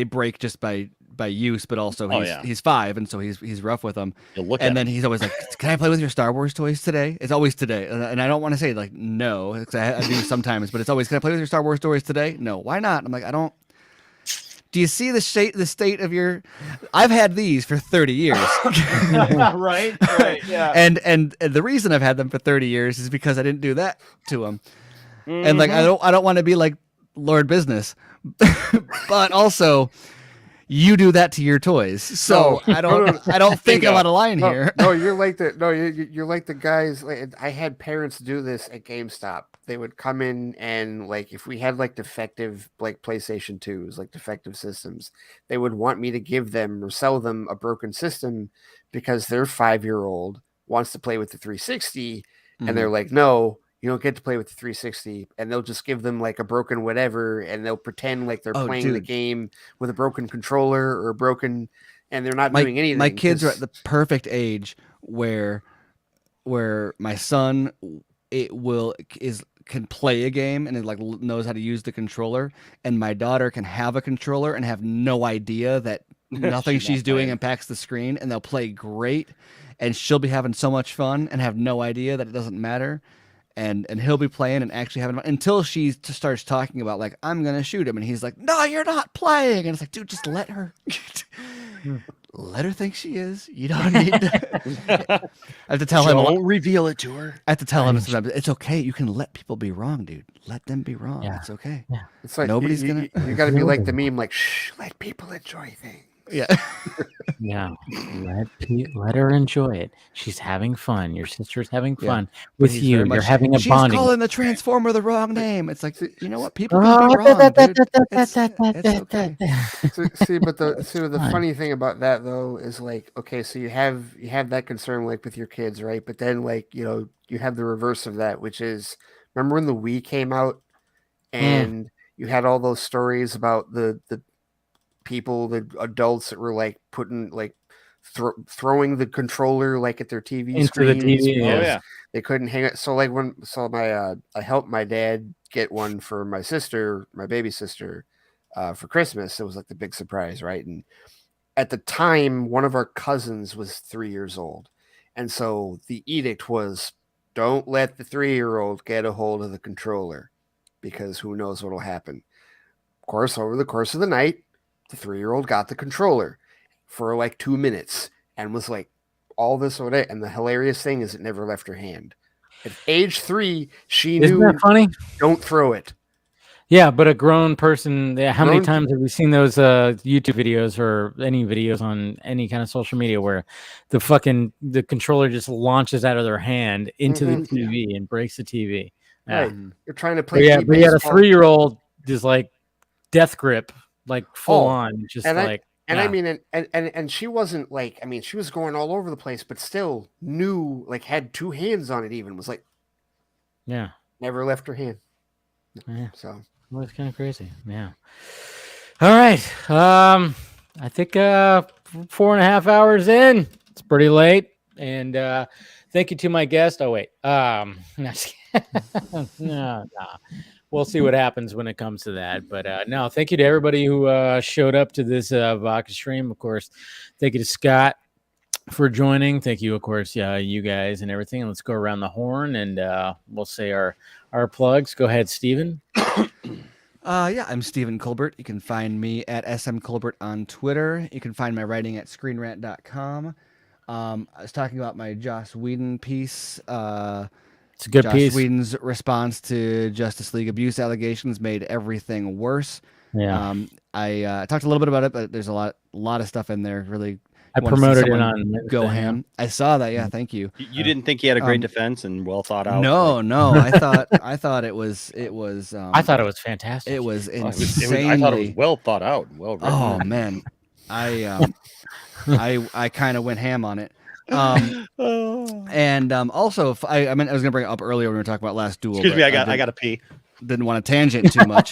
break just by use, but also he's 5, and so he's rough with them. And then he's always like, "Can I play with your Star Wars toys today?" It's always today, and I don't want to say like no, because I do sometimes, but it's always, "Can I play with your Star Wars toys today?" No, why not? I'm like, I don't. Do you see the state of your? I've had these for 30 years. right, yeah. And the reason I've had them for 30 years is because I didn't do that to them. And like I don't want to be like Lord Business, but also you do that to your toys. So I don't think I'm out of line here. No, you're like the guys. Like, I had parents do this at GameStop. They would come in and like if we had like defective like PlayStation 2s, like defective systems, they would want me to give them or sell them a broken system because their 5-year-old wants to play with the 360, and they're like, no. You don't get to play with the 360, and they'll just give them like a broken whatever, and they'll pretend like they're playing the game with a broken controller or broken, and they're not doing anything. My kids are at the perfect age where my son can play a game and it like knows how to use the controller, and my daughter can have a controller and have no idea that nothing she's doing impacts the screen, and they'll play great, and she'll be having so much fun and have no idea that it doesn't matter. And he'll be playing and actually having fun until she starts talking about like, I'm gonna shoot him, and he's like, no, you're not playing, and it's like, dude, just let her let her think she is. You don't need to. I have to tell him. Don't reveal it to her. I have to tell him sometimes it's okay. You can let people be wrong, dude. Let them be wrong. Yeah. It's okay. Yeah. It's like nobody's you got to be like the meme, like shh, let people enjoy things. Yeah. Yeah. Let her enjoy it. She's having fun. Your sister's having fun with you. You're having a bonding. She's calling the Transformer the wrong name. It's like, you know what? People can be wrong, dude. It's okay. See, but the funny thing about that though is like, okay, so you have that concern like with your kids, right? But then like, you have the reverse of that, which is, remember when the Wii came out and you had all those stories about the people, the adults that were like putting like throwing the controller like at their TV into screens. The TV, they couldn't hang it. So like I helped my dad get one for my sister, my baby sister, for Christmas. It was like the big surprise, right? And at the time, one of our cousins was 3 years old, and so the edict was, don't let the 3-year-old get a hold of the controller, because who knows what'll happen. Of course, over the course of the night, the 3-year-old got the controller for like 2 minutes and was like all this or that. And the hilarious thing is it never left her hand. At age 3, she Isn't knew, that funny? Don't throw it. Yeah, but a grown person, how many times have we seen those YouTube videos or any videos on any kind of social media where the controller just launches out of their hand into the TV and breaks the TV? Right. You're trying to play. But yeah, the 3-year-old is like death grip. Like full on, just and like, I mean, and she wasn't like, I mean, she was going all over the place, but still knew, like, had 2 hands on it. Even was like, never left her hand. Yeah, so well, it's kind of crazy. Yeah. All right. I think 4.5 hours in. It's pretty late, and thank you to my guest. Oh wait, no. We'll see what happens when it comes to that. But no, thank you to everybody who showed up to this Vodka stream. Of course, thank you to Scott for joining. Thank you, of course, you guys and everything. And let's go around the horn and we'll say our plugs. Go ahead, Steven. I'm Stephen Colbert. You can find me at SM Colbert on Twitter. You can find my writing at screenrant.com. I was talking about my Joss Whedon piece. It's a good Joss piece. Whedon's response to Justice League abuse allegations made everything worse. Yeah. I talked a little bit about it, but there's a lot of stuff in there. Really, I want to see promoted it someone on go Wednesday, ham. I saw that. Yeah, thank you. You didn't think he had a great defense and well thought out? No. I thought it was. I thought it was fantastic. It was I insanely. thought it was well thought out and well written. Oh man, I kind of went ham on it. And also, if I was gonna bring it up earlier when we were talking about Last Duel. Excuse me, I got to pee. Didn't want to tangent too much.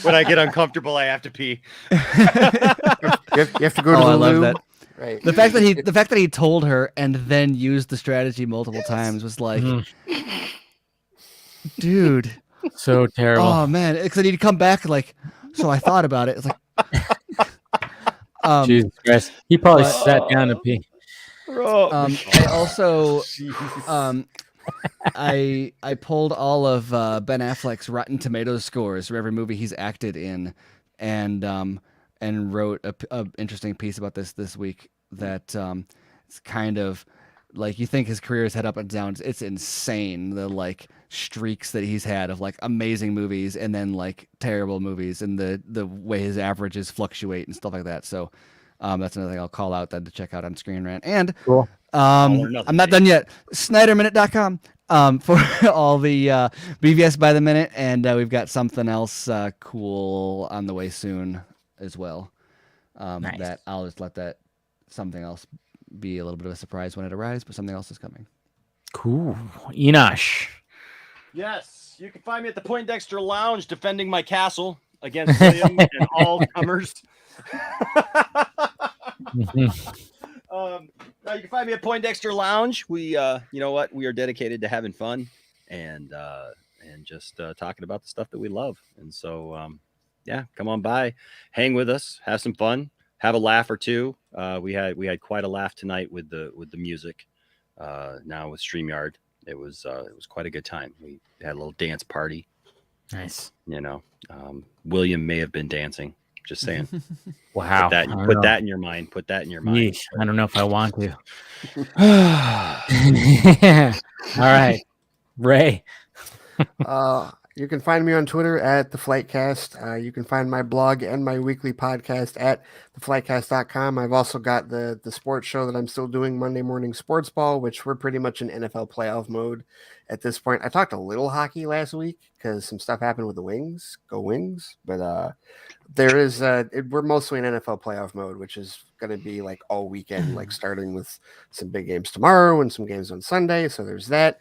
When I get uncomfortable, I have to pee. You have to go to the I love lube. that. Right. The fact that he told her and then used the strategy multiple times was like, dude, so terrible. oh man, because he'd come back like, so I thought about it. It's like, Jesus Christ, he probably sat down to pee. I also, I pulled all of Ben Affleck's Rotten Tomatoes scores for every movie he's acted in, and wrote a interesting piece about this week that it's kind of like, you think his career is head up and down. It's insane, the like streaks that he's had of like amazing movies and then like terrible movies, and the way his averages fluctuate and stuff like that. So that's another thing I'll call out then to check out on Screen Rant. And Cool. I'm not done yet. SnyderMinute.com for all the BVS by the minute, and we've got something else cool on the way soon as well. Nice. That I'll just let that something else be a little bit of a surprise when it arrives, but something else is coming. Cool. Enosh. Yes, you can find me at the Poindexter Lounge defending my castle against William and all comers. No, you can find me at Poindexter Lounge. We, you know what? We are dedicated to having fun and just talking about the stuff that we love. And so, yeah, come on by, hang with us, have some fun, have a laugh or two. We had quite a laugh tonight with the music. Now with StreamYard, it was quite a good time. We had a little dance party. Nice. You know, William may have been dancing. Just saying. Wow. Put that in your mind. Put that in your mind. Yeesh, I don't know if I want to. All right, Ray. You can find me on Twitter at The Flightcast. You can find my blog and my weekly podcast at theflightcast.com. I've also got the sports show that I'm still doing, Monday Morning Sports Ball, which we're pretty much in NFL playoff mode at this point. I talked a little hockey last week because some stuff happened with the Wings. Go Wings. But there is we're mostly in NFL playoff mode, which is going to be like all weekend, like starting with some big games tomorrow and some games on Sunday. So there's that.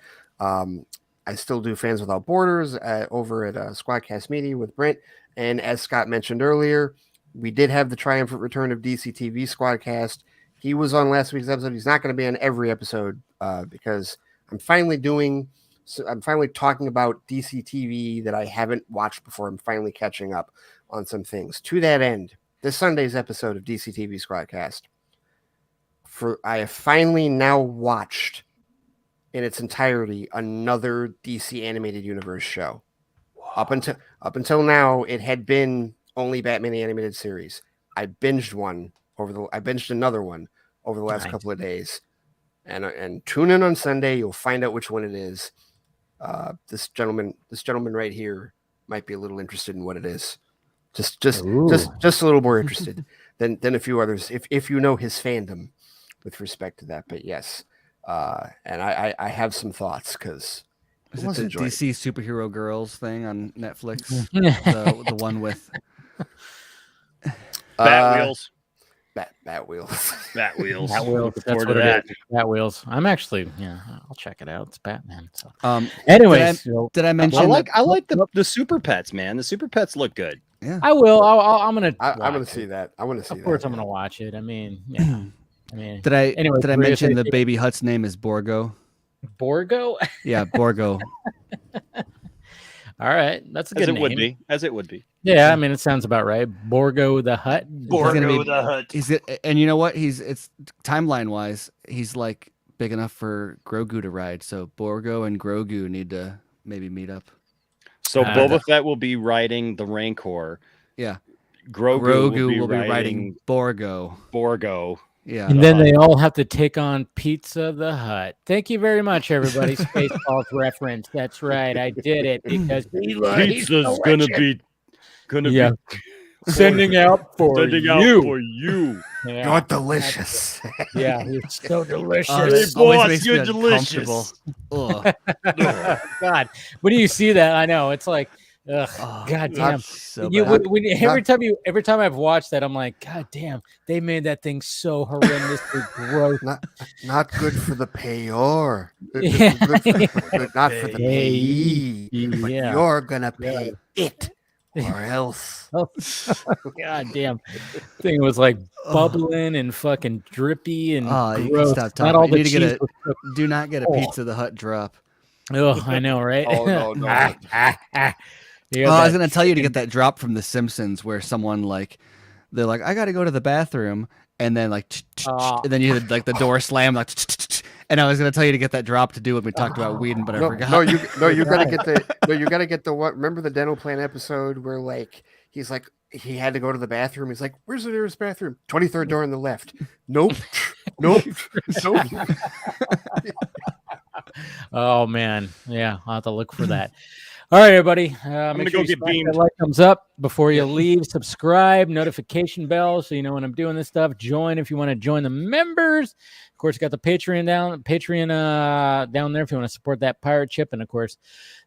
I still do Fans Without Borders over at Squadcast Media with Brent. And as Scott mentioned earlier, we did have the triumphant return of DCTV Squadcast. He was on last week's episode. He's not going to be on every episode because I'm finally talking about DCTV that I haven't watched before. I'm finally catching up on some things. To that end, this Sunday's episode of DCTV Squadcast, I have finally now watched in its entirety another DC Animated Universe show. Wow. Up until now, it had been only Batman the Animated Series. I binged another one over the last couple of days. And tune in on Sunday, you'll find out which one it is. This gentleman right here might be a little interested in what it is. Just a little more interested than a few others, if you know his fandom with respect to that. But yes. And I have some thoughts because is it the DC Superhero Girls thing on Netflix? the one with Batwheels. Batwheels. Bat Wheels. I'm actually, I'll check it out. It's Batman. So, anyways, did I mention? I like the Super Pets, man. The Super Pets look good. Yeah, I will. I'm gonna see that. I want to see that. Of course, I'm gonna watch it. I mean, yeah. Did I mention the baby Hut's name is Borgo? Borgo? Yeah, Borgo. All right, that's a good name. As it would be. Yeah, I mean, it sounds about right. Borgo the Hut. Borgo the Hut. And you know what? It's timeline wise, he's like big enough for Grogu to ride. So Borgo and Grogu need to maybe meet up. So Boba Fett will be riding the Rancor. Yeah. Grogu will be riding Borgo. Yeah. And then they all have to take on Pizza the Hut. Thank you very much, everybody. Spaceballs reference. That's right. I did it because Pizza's gonna be yeah. Sending out for sending you. out for you. Yeah. You're delicious. Yeah, you're so delicious. Oh, Hey, it always boss, makes you're me uncomfortable. Ugh. God, when you see that, I know it's like, ugh, Oh, God damn. so You, bad. every time I've watched that, I'm like, God damn, they made that thing so horrendously gross. Not good for the payor. Yeah. Good not for the payee. But Yeah. you're gonna pay it or else. Oh, God damn. Thing was like bubbling and fucking drippy and You can gross. stop talking. Not all You the need to get cheese a- was cooked. Do not get a Pizza the Hut drop. Oh, I know, right? Oh no, no. You Oh, got I was that gonna tell you to chicken- get that drop from The Simpsons where someone they're like, I gotta go to the bathroom, and then and then you hear like the door slam, like, and I was gonna tell you to get that drop to do when we talked about Whedon, but I forgot. You gotta get the what? Remember the dental plan episode where like he's like he had to go to the bathroom. He's like, "Where's the nearest bathroom? 23rd door on the left." Nope, nope, nope. Oh man, yeah, I'll have to look for that. All right, everybody. gonna Make go you get smash beamed. that like thumbs up before you leave. Subscribe, notification bell, so you know when I'm doing this stuff. Join if you want to join the members. Of course, you got the Patreon down there if you want to support that pirate ship, and of course,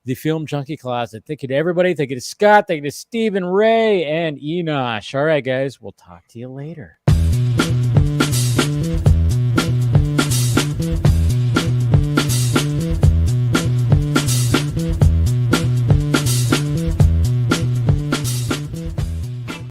the Film Junkie Closet. Thank you to everybody. Thank you to Scott. Thank you to Stephen, Ray, and Enosh. All right, guys, we'll talk to you later.